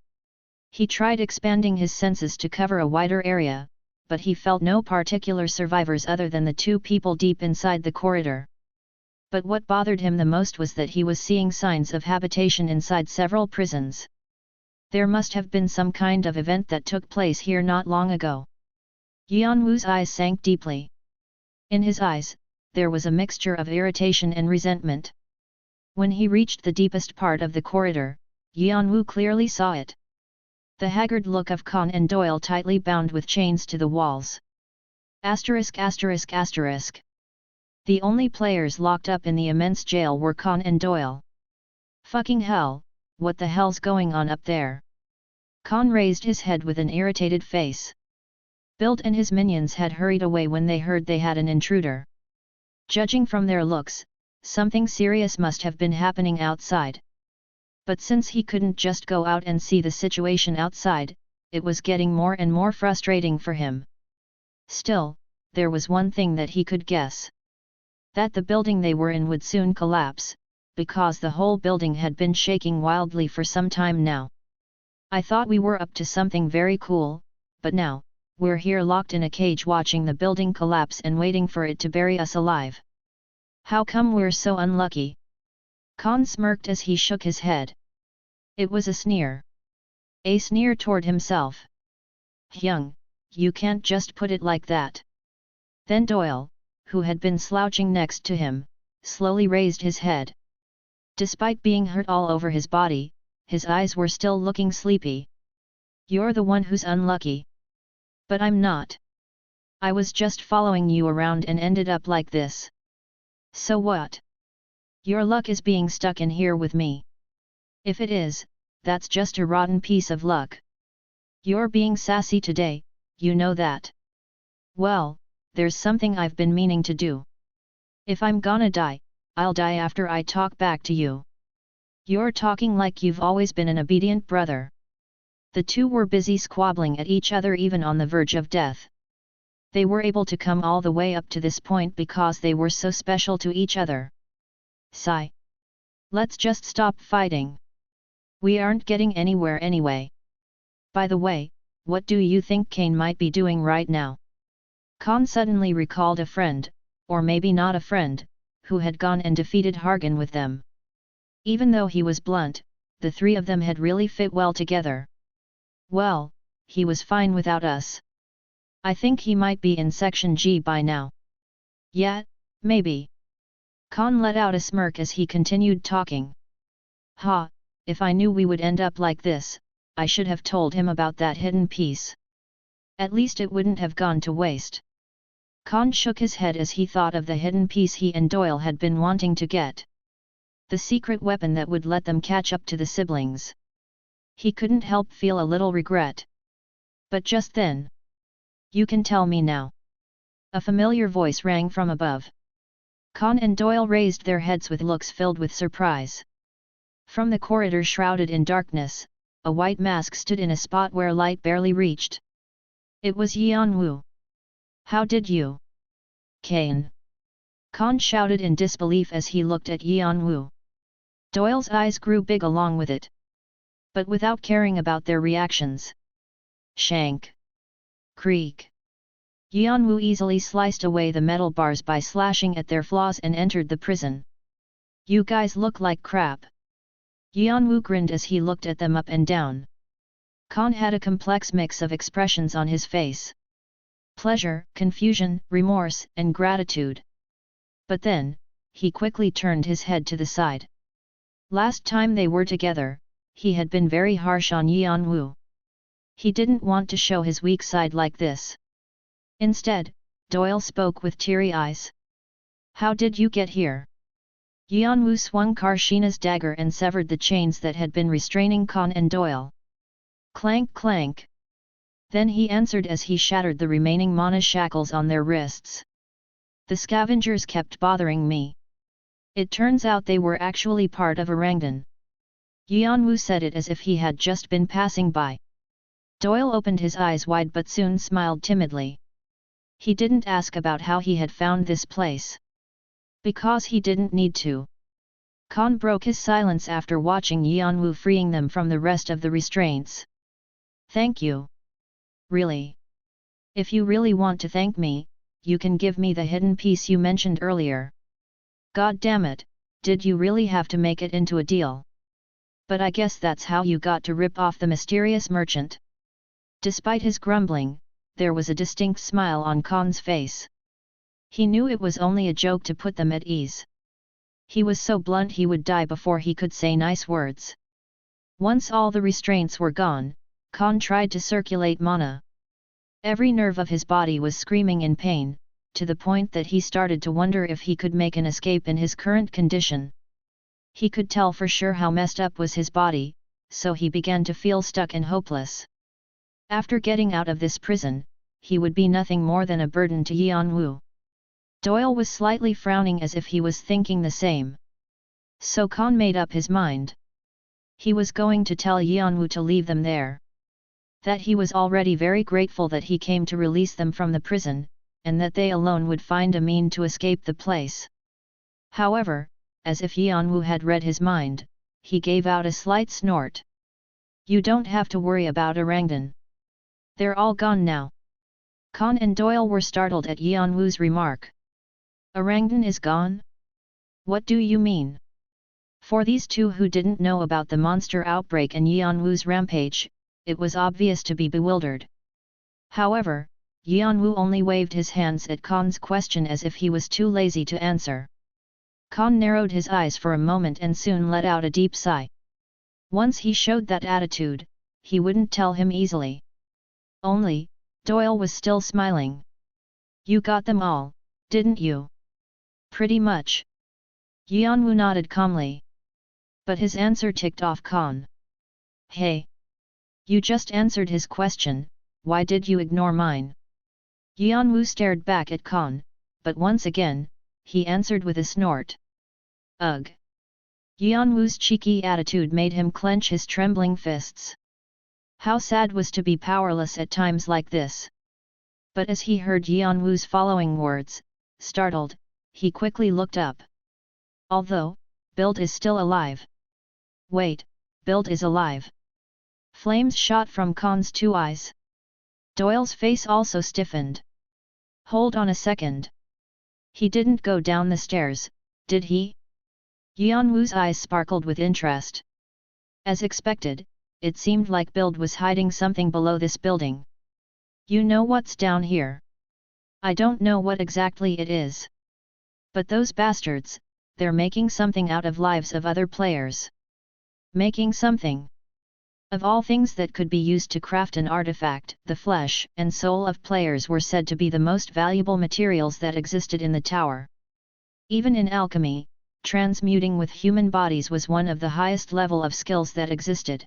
He tried expanding his senses to cover a wider area, but he felt no particular survivors other than the two people deep inside the corridor. But what bothered him the most was that he was seeing signs of habitation inside several prisons. There must have been some kind of event that took place here not long ago. Yeon-woo's eyes sank deeply. In his eyes, there was a mixture of irritation and resentment. When he reached the deepest part of the corridor, Yeon-woo clearly saw it. The haggard look of Khan and Doyle tightly bound with chains to the walls. Asterisk asterisk asterisk. The only players locked up in the immense jail were Khan and Doyle. Fucking hell, what the hell's going on up there? Khan raised his head with an irritated face. Build and his minions had hurried away when they heard they had an intruder. Judging from their looks, something serious must have been happening outside. But since he couldn't just go out and see the situation outside, it was getting more and more frustrating for him. Still, there was one thing that he could guess. That the building they were in would soon collapse, because the whole building had been shaking wildly for some time now. "I thought we were up to something very cool, but now, we're here locked in a cage watching the building collapse and waiting for it to bury us alive. How come we're so unlucky?" Khan smirked as he shook his head. It was a sneer. A sneer toward himself. "Hyung, you can't just put it like that." Then Doyle, who had been slouching next to him, slowly raised his head. Despite being hurt all over his body, his eyes were still looking sleepy. "You're the one who's unlucky." "But I'm not. I was just following you around and ended up like this." "So what? Your luck is being stuck in here with me." "If it is, that's just a rotten piece of luck. You're being sassy today, you know that." "Well, there's something I've been meaning to do. If I'm gonna die, I'll die after I talk back to you." "You're talking like you've always been an obedient brother." The two were busy squabbling at each other even on the verge of death. They were able to come all the way up to this point because they were so special to each other. Sigh. "Let's just stop fighting. We aren't getting anywhere anyway. By the way, what do you think Kane might be doing right now?" Khan suddenly recalled a friend, or maybe not a friend, who had gone and defeated Hargan with them. Even though he was blunt, the three of them had really fit well together. "Well, he was fine without us. I think he might be in Section G by now." "Yeah, maybe." Khan let out a smirk as he continued talking. "Ha, if I knew we would end up like this, I should have told him about that hidden piece. At least it wouldn't have gone to waste." Khan shook his head as he thought of the hidden piece he and Doyle had been wanting to get. The secret weapon that would let them catch up to the siblings. He couldn't help feel a little regret. But just then, "You can tell me now." A familiar voice rang from above. Khan and Doyle raised their heads with looks filled with surprise. From the corridor shrouded in darkness, a white mask stood in a spot where light barely reached. It was Yeon-woo. How did you? Kane. Kan shouted in disbelief as he looked at Yeon-woo. Doyle's eyes grew big along with it. But without caring about their reactions. Shank. Creak. Yeon-woo easily sliced away the metal bars by slashing at their flaws and entered the prison. You guys look like crap. Yeon-woo grinned as he looked at them up and down. Kan had a complex mix of expressions on his face. Pleasure, confusion, remorse, and gratitude. But then, he quickly turned his head to the side. Last time they were together, he had been very harsh on Yeon-woo. He didn't want to show his weak side like this. Instead, Doyle spoke with teary eyes. How did you get here? Yeon-woo swung Karshina's dagger and severed the chains that had been restraining Kan and Doyle. Clank clank. Then he answered as he shattered the remaining mana shackles on their wrists. The scavengers kept bothering me. It turns out they were actually part of Orangdan. Yeon-woo said it as if he had just been passing by. Doyle opened his eyes wide but soon smiled timidly. He didn't ask about how he had found this place. Because he didn't need to. Kan broke his silence after watching Yeon-woo freeing them from the rest of the restraints. Thank you. Really? If you really want to thank me, you can give me the hidden piece you mentioned earlier. God damn it, did you really have to make it into a deal? But I guess that's how you got to rip off the mysterious merchant. Despite his grumbling, there was a distinct smile on Kan's face. He knew it was only a joke to put them at ease. He was so blunt he would die before he could say nice words. Once all the restraints were gone, Kan tried to circulate mana. Every nerve of his body was screaming in pain, to the point that he started to wonder if he could make an escape in his current condition. He could tell for sure how messed up was his body, so he began to feel stuck and hopeless. After getting out of this prison, he would be nothing more than a burden to Yeon-woo. Doyle was slightly frowning as if he was thinking the same. So Kan made up his mind. He was going to tell Yeon-woo to leave them there. That he was already very grateful that he came to release them from the prison, and that they alone would find a mean to escape the place. However, as if Yeon-woo had read his mind, he gave out a slight snort. You don't have to worry about Orangdan. They're all gone now. Kan and Doyle were startled at Yeon-woo's remark. Orangdan is gone? What do you mean? For these two who didn't know about the monster outbreak and Yeon-woo's rampage, it was obvious to be bewildered. However, Yeon-woo only waved his hands at Kan's question as if he was too lazy to answer. Kan narrowed his eyes for a moment and soon let out a deep sigh. Once he showed that attitude, he wouldn't tell him easily. Only, Doyle was still smiling. You got them all, didn't you? Pretty much. Yeon-woo nodded calmly. But his answer ticked off Kan. Hey! You just answered his question, why did you ignore mine? Yeon-woo stared back at Kan, but once again, he answered with a snort. Ugh! Yeon-woo's cheeky attitude made him clench his trembling fists. How sad was to be powerless at times like this. But as he heard Yeon-woo's following words, startled, he quickly looked up. Although, Build is still alive. Wait, Build is alive. Flames shot from Kan's two eyes. Doyle's face also stiffened. Hold on a second. He didn't go down the stairs, did he? Yeon-woo's eyes sparkled with interest. As expected, it seemed like Build was hiding something below this building. You know what's down here? I don't know what exactly it is. But those bastards, they're making something out of lives of other players. Making something. Of all things that could be used to craft an artifact, the flesh and soul of players were said to be the most valuable materials that existed in the tower. Even in alchemy, transmuting with human bodies was one of the highest level of skills that existed.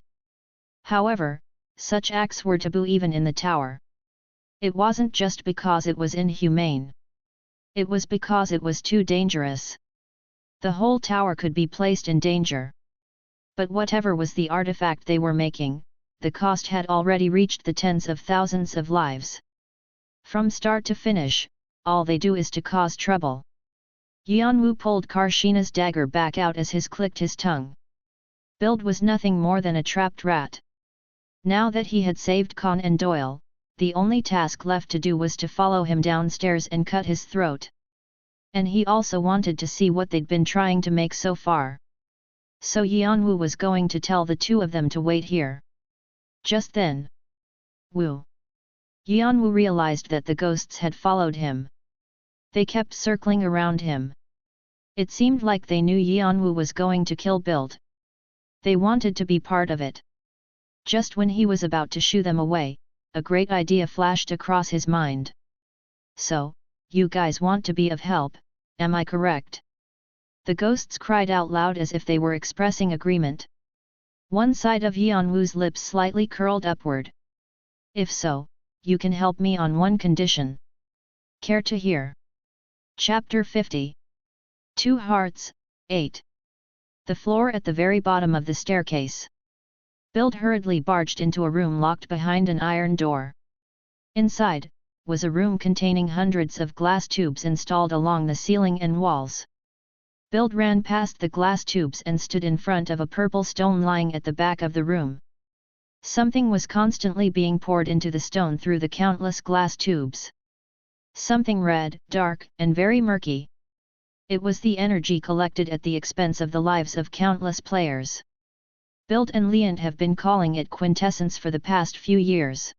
However, such acts were taboo even in the tower. It wasn't just because it was inhumane. It was because it was too dangerous. The whole tower could be placed in danger. But whatever was the artifact they were making, the cost had already reached the tens of thousands of lives. From start to finish, all they do is to cause trouble. Yeon-woo pulled Karshina's dagger back out as his clicked his tongue. Build was nothing more than a trapped rat. Now that he had saved Khan and Doyle, the only task left to do was to follow him downstairs and cut his throat. And he also wanted to see what they'd been trying to make so far. So Yeon-woo was going to tell the two of them to wait here. Just then. Woo! Yeon-woo realized that the ghosts had followed him. They kept circling around him. It seemed like they knew Yeon-woo was going to kill Build. They wanted to be part of it. Just when he was about to shoo them away, a great idea flashed across his mind. So, you guys want to be of help, am I correct? The ghosts cried out loud as if they were expressing agreement. One side of Yeon-woo's lips slightly curled upward. If so, you can help me on one condition. Care to hear? Chapter 50. 2 Hearts, 8. The floor at the very bottom of the staircase. Build hurriedly barged into a room locked behind an iron door. Inside, was a room containing hundreds of glass tubes installed along the ceiling and walls. Build ran past the glass tubes and stood in front of a purple stone lying at the back of the room. Something was constantly being poured into the stone through the countless glass tubes. Something red, dark, and very murky. It was the energy collected at the expense of the lives of countless players. Build and Leon have been calling it quintessence for the past few years.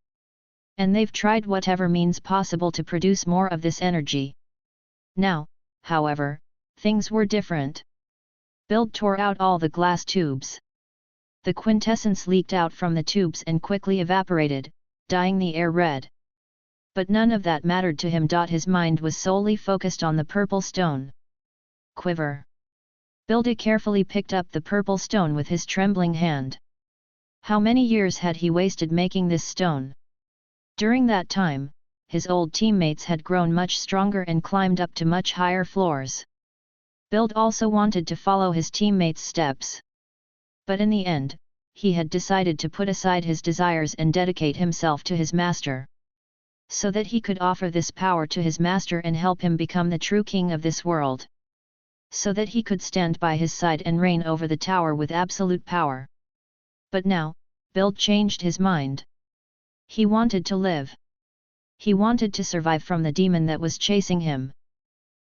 And they've tried whatever means possible to produce more of this energy. Now, however, things were different. Build tore out all the glass tubes. The quintessence leaked out from the tubes and quickly evaporated, dyeing the air red. But none of that mattered to him. His mind was solely focused on the purple stone. Quiver. Build carefully picked up the purple stone with his trembling hand. How many years had he wasted making this stone? During that time, his old teammates had grown much stronger and climbed up to much higher floors. Build also wanted to follow his teammates' steps. But in the end, he had decided to put aside his desires and dedicate himself to his master. So that he could offer this power to his master and help him become the true king of this world. So that he could stand by his side and reign over the tower with absolute power. But now, Build changed his mind. He wanted to live. He wanted to survive from the demon that was chasing him.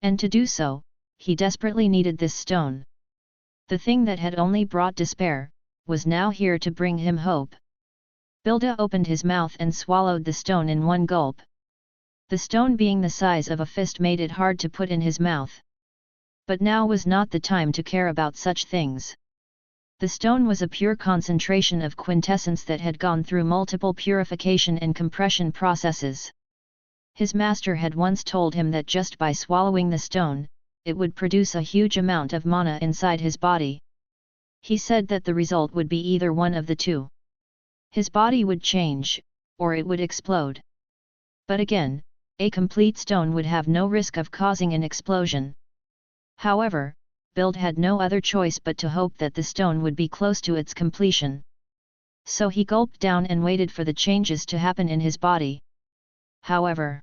And to do so, he desperately needed this stone. The thing that had only brought despair, was now here to bring him hope. Builda opened his mouth and swallowed the stone in one gulp. The stone being the size of a fist made it hard to put in his mouth. But now was not the time to care about such things. The stone was a pure concentration of quintessence that had gone through multiple purification and compression processes. His master had once told him that just by swallowing the stone, it would produce a huge amount of mana inside his body. He said that the result would be either one of the two. His body would change, or it would explode. But again, a complete stone would have no risk of causing an explosion. However, Build had no other choice but to hope that the stone would be close to its completion. So he gulped down and waited for the changes to happen in his body. However,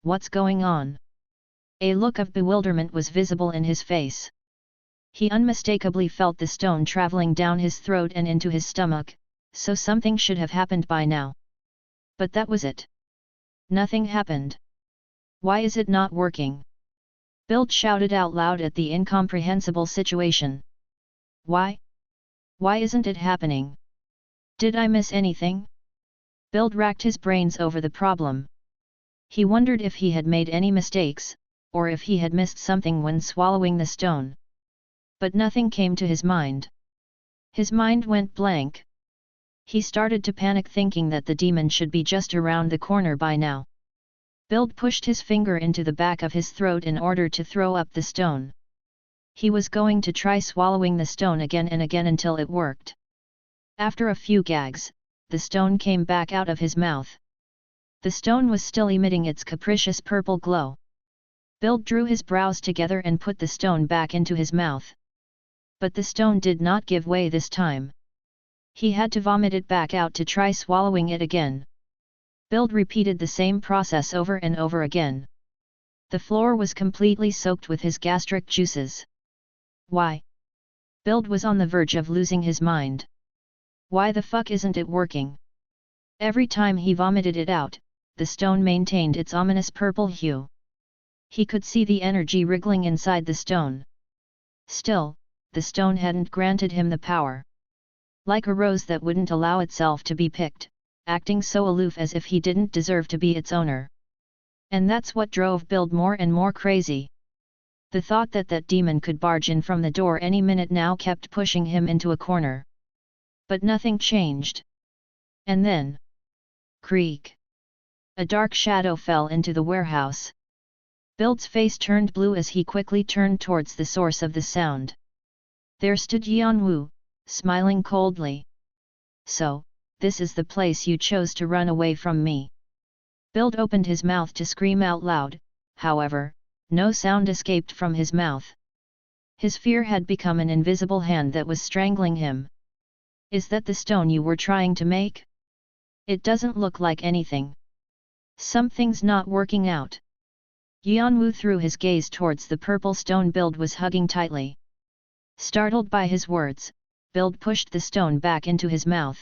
what's going on? A look of bewilderment was visible in his face. He unmistakably felt the stone traveling down his throat and into his stomach, so something should have happened by now. But that was it. Nothing happened. Why is it not working? Build shouted out loud at the incomprehensible situation. Why? Why isn't it happening? Did I miss anything? Build racked his brains over the problem. He wondered if he had made any mistakes, or if he had missed something when swallowing the stone. But nothing came to his mind. His mind went blank. He started to panic, thinking that the demon should be just around the corner by now. Build pushed his finger into the back of his throat in order to throw up the stone. He was going to try swallowing the stone again and again until it worked. After a few gags, the stone came back out of his mouth. The stone was still emitting its capricious purple glow. Build drew his brows together and put the stone back into his mouth. But the stone did not give way this time. He had to vomit it back out to try swallowing it again. Build repeated the same process over and over again. The floor was completely soaked with his gastric juices. Why? Build was on the verge of losing his mind. Why the fuck isn't it working? Every time he vomited it out, the stone maintained its ominous purple hue. He could see the energy wriggling inside the stone. Still, the stone hadn't granted him the power. Like a rose that wouldn't allow itself to be picked, acting so aloof as if he didn't deserve to be its owner. And that's what drove Build more and more crazy. The thought that that demon could barge in from the door any minute now kept pushing him into a corner. But nothing changed. And then... creak! A dark shadow fell into the warehouse. Build's face turned blue as he quickly turned towards the source of the sound. There stood Yeon-woo, smiling coldly. So, this is the place you chose to run away from me. Build opened his mouth to scream out loud, however, no sound escaped from his mouth. His fear had become an invisible hand that was strangling him. Is that the stone you were trying to make? It doesn't look like anything. Something's not working out. Yeon-woo threw his gaze towards the purple stone Build was hugging tightly. Startled by his words, Build pushed the stone back into his mouth.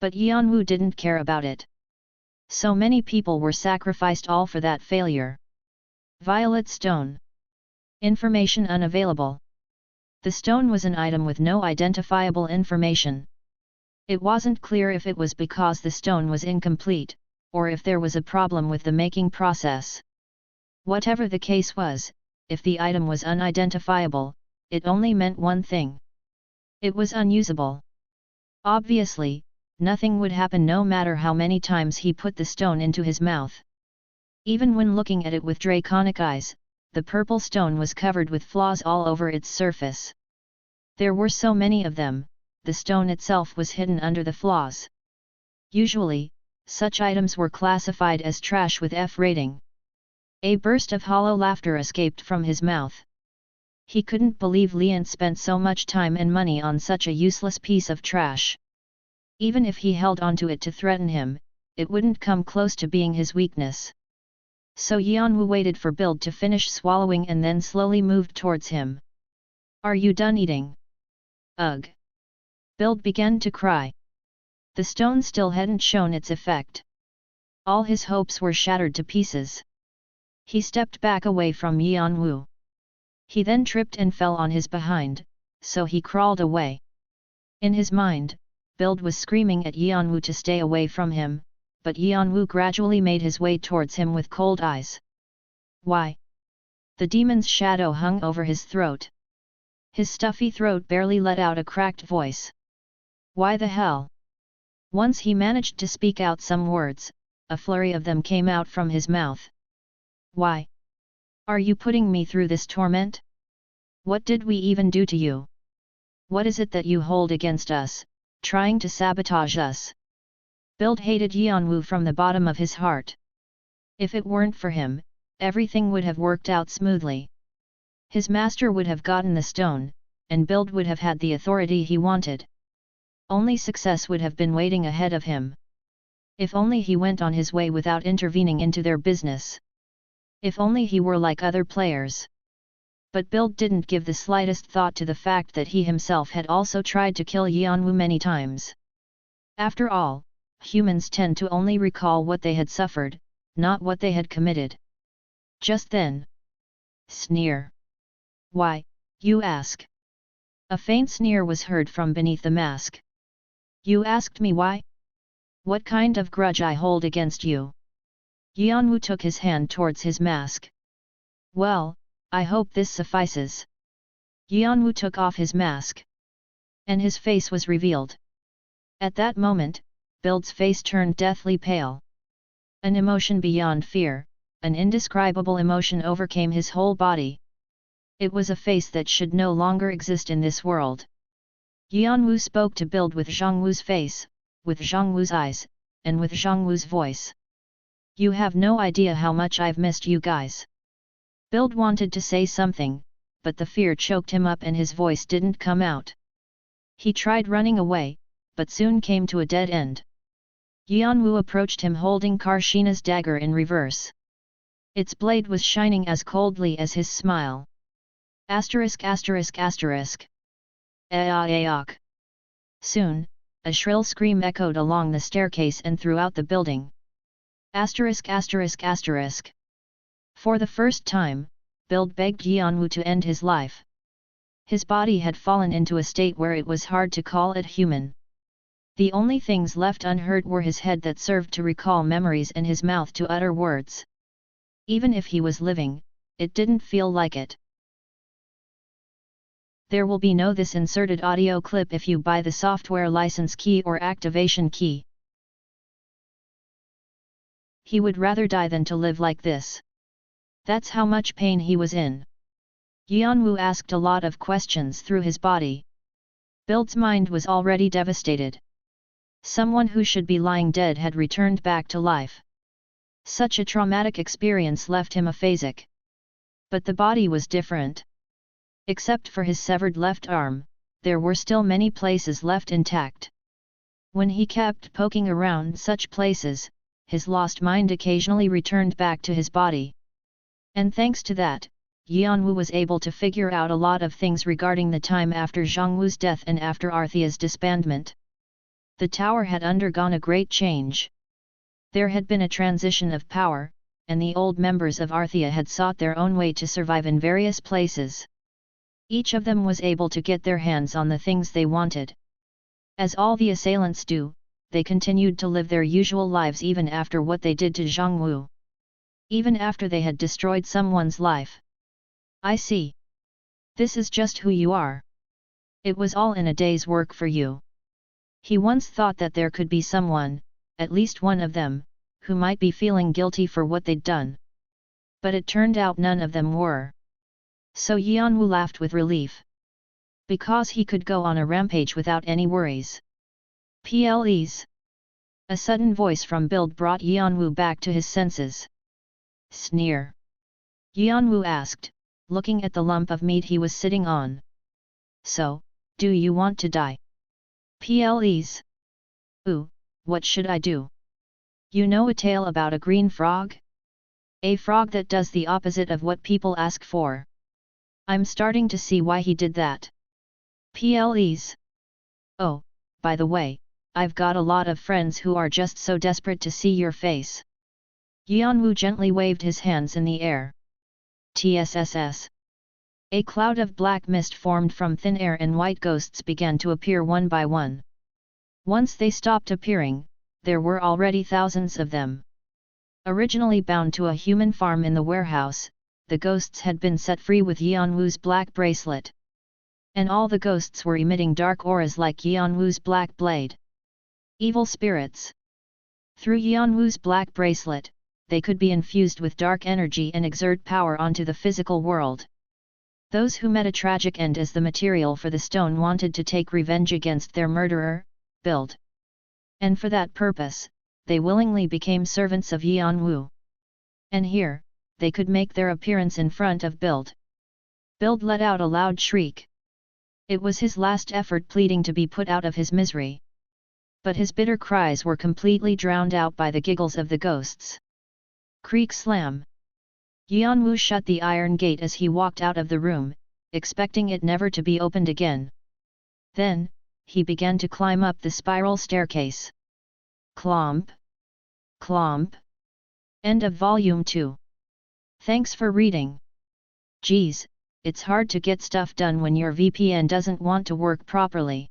But Yeon-woo didn't care about it. So many people were sacrificed all for that failure. Violet stone. Information unavailable. The stone was an item with no identifiable information. It wasn't clear if it was because the stone was incomplete, or if there was a problem with the making process. Whatever the case was, if the item was unidentifiable, it only meant one thing. It was unusable. Obviously, nothing would happen no matter how many times he put the stone into his mouth. Even when looking at it with draconic eyes, the purple stone was covered with flaws all over its surface. There were so many of them, the stone itself was hidden under the flaws. Usually, such items were classified as trash with F rating. A burst of hollow laughter escaped from his mouth. He couldn't believe Leon spent so much time and money on such a useless piece of trash. Even if he held onto it to threaten him, it wouldn't come close to being his weakness. So Yeon-woo waited for Build to finish swallowing and then slowly moved towards him. Are you done eating? Ugh! Build began to cry. The stone still hadn't shown its effect. All his hopes were shattered to pieces. He stepped back away from Yeon-woo. He then tripped and fell on his behind, so he crawled away. In his mind, Build was screaming at Yeon-woo to stay away from him, but Yeon-woo gradually made his way towards him with cold eyes. Why? The demon's shadow hung over his throat. His stuffy throat barely let out a cracked voice. Why the hell? Once he managed to speak out some words, a flurry of them came out from his mouth. Why? Are you putting me through this torment? What did we even do to you? What is it that you hold against us, trying to sabotage us? Build hated Yeon-woo from the bottom of his heart. If it weren't for him, everything would have worked out smoothly. His master would have gotten the stone, and Build would have had the authority he wanted. Only success would have been waiting ahead of him. If only he went on his way without intervening into their business. If only he were like other players. But Build didn't give the slightest thought to the fact that he himself had also tried to kill Yeon-woo many times. After all, humans tend to only recall what they had suffered, not what they had committed. Just then. Sneer. Why, you ask? A faint sneer was heard from beneath the mask. You asked me why? What kind of grudge I hold against you? Yeon-woo took his hand towards his mask. Well, I hope this suffices. Yeon-woo took off his mask. And his face was revealed. At that moment, Build's face turned deathly pale. An emotion beyond fear, an indescribable emotion overcame his whole body. It was a face that should no longer exist in this world. Yeon-woo spoke to Build with Jeong-woo's face, with Jeong-woo's eyes, and with Jeong-woo's voice. You have no idea how much I've missed you guys. Build wanted to say something, but the fear choked him up and his voice didn't come out. He tried running away, but soon came to a dead end. Yeon-woo approached him holding Karshina's dagger in reverse. Its blade was shining as coldly as his smile. Asterisk asterisk asterisk. Aok. Soon, a shrill scream echoed along the staircase and throughout the building. Asterisk asterisk asterisk. For the first time, Bild begged Yeon-woo to end his life. His body had fallen into a state where it was hard to call it human. The only things left unhurt were his head that served to recall memories and his mouth to utter words. Even if he was living, it didn't feel like it. There will be no this inserted audio clip if you buy the software license key or activation key. He would rather die than to live like this. That's how much pain he was in. Yeon-woo asked a lot of questions through his body. Bild's mind was already devastated. Someone who should be lying dead had returned back to life. Such a traumatic experience left him aphasic. But the body was different. Except for his severed left arm, there were still many places left intact. When he kept poking around such places, his lost mind occasionally returned back to his body. And thanks to that, Yeon-woo was able to figure out a lot of things regarding the time after Jeong-woo's death and after Arthea's disbandment. The tower had undergone a great change. There had been a transition of power, and the old members of Arthea had sought their own way to survive in various places. Each of them was able to get their hands on the things they wanted. As all the assailants do, they continued to live their usual lives even after what they did to Jeong-woo. Even after they had destroyed someone's life. I see. This is just who you are. It was all in a day's work for you. He once thought that there could be someone, at least one of them, who might be feeling guilty for what they'd done. But it turned out none of them were. So Yeon-woo laughed with relief. Because he could go on a rampage without any worries. Please. A sudden voice from Bild brought Yeon-woo back to his senses. Sneer. Yeon-woo asked, looking at the lump of meat he was sitting on. So, do you want to die? Please. Ooh, what should I do? You know a tale about a green frog? A frog that does the opposite of what people ask for. I'm starting to see why he did that. Please. Oh, by the way, I've got a lot of friends who are just so desperate to see your face. Yeon-woo gently waved his hands in the air. TSSS. A cloud of black mist formed from thin air and white ghosts began to appear one by one. Once they stopped appearing, there were already thousands of them. Originally bound to a human farm in the warehouse, the ghosts had been set free with Yeon-woo's black bracelet. And all the ghosts were emitting dark auras like Yeon-woo's black blade. Evil spirits. Through Yeon-woo's black bracelet, they could be infused with dark energy and exert power onto the physical world. Those who met a tragic end as the material for the stone wanted to take revenge against their murderer, Bild. And for that purpose, they willingly became servants of Yeon-woo. And here, they could make their appearance in front of Bild. Bild let out a loud shriek. It was his last effort pleading to be put out of his misery. But his bitter cries were completely drowned out by the giggles of the ghosts. Creak slam. Yeon-woo shut the iron gate as he walked out of the room, expecting it never to be opened again. Then, he began to climb up the spiral staircase. Clomp. Clomp. End of Volume 2. Thanks for reading. Geez, it's hard to get stuff done when your VPN doesn't want to work properly.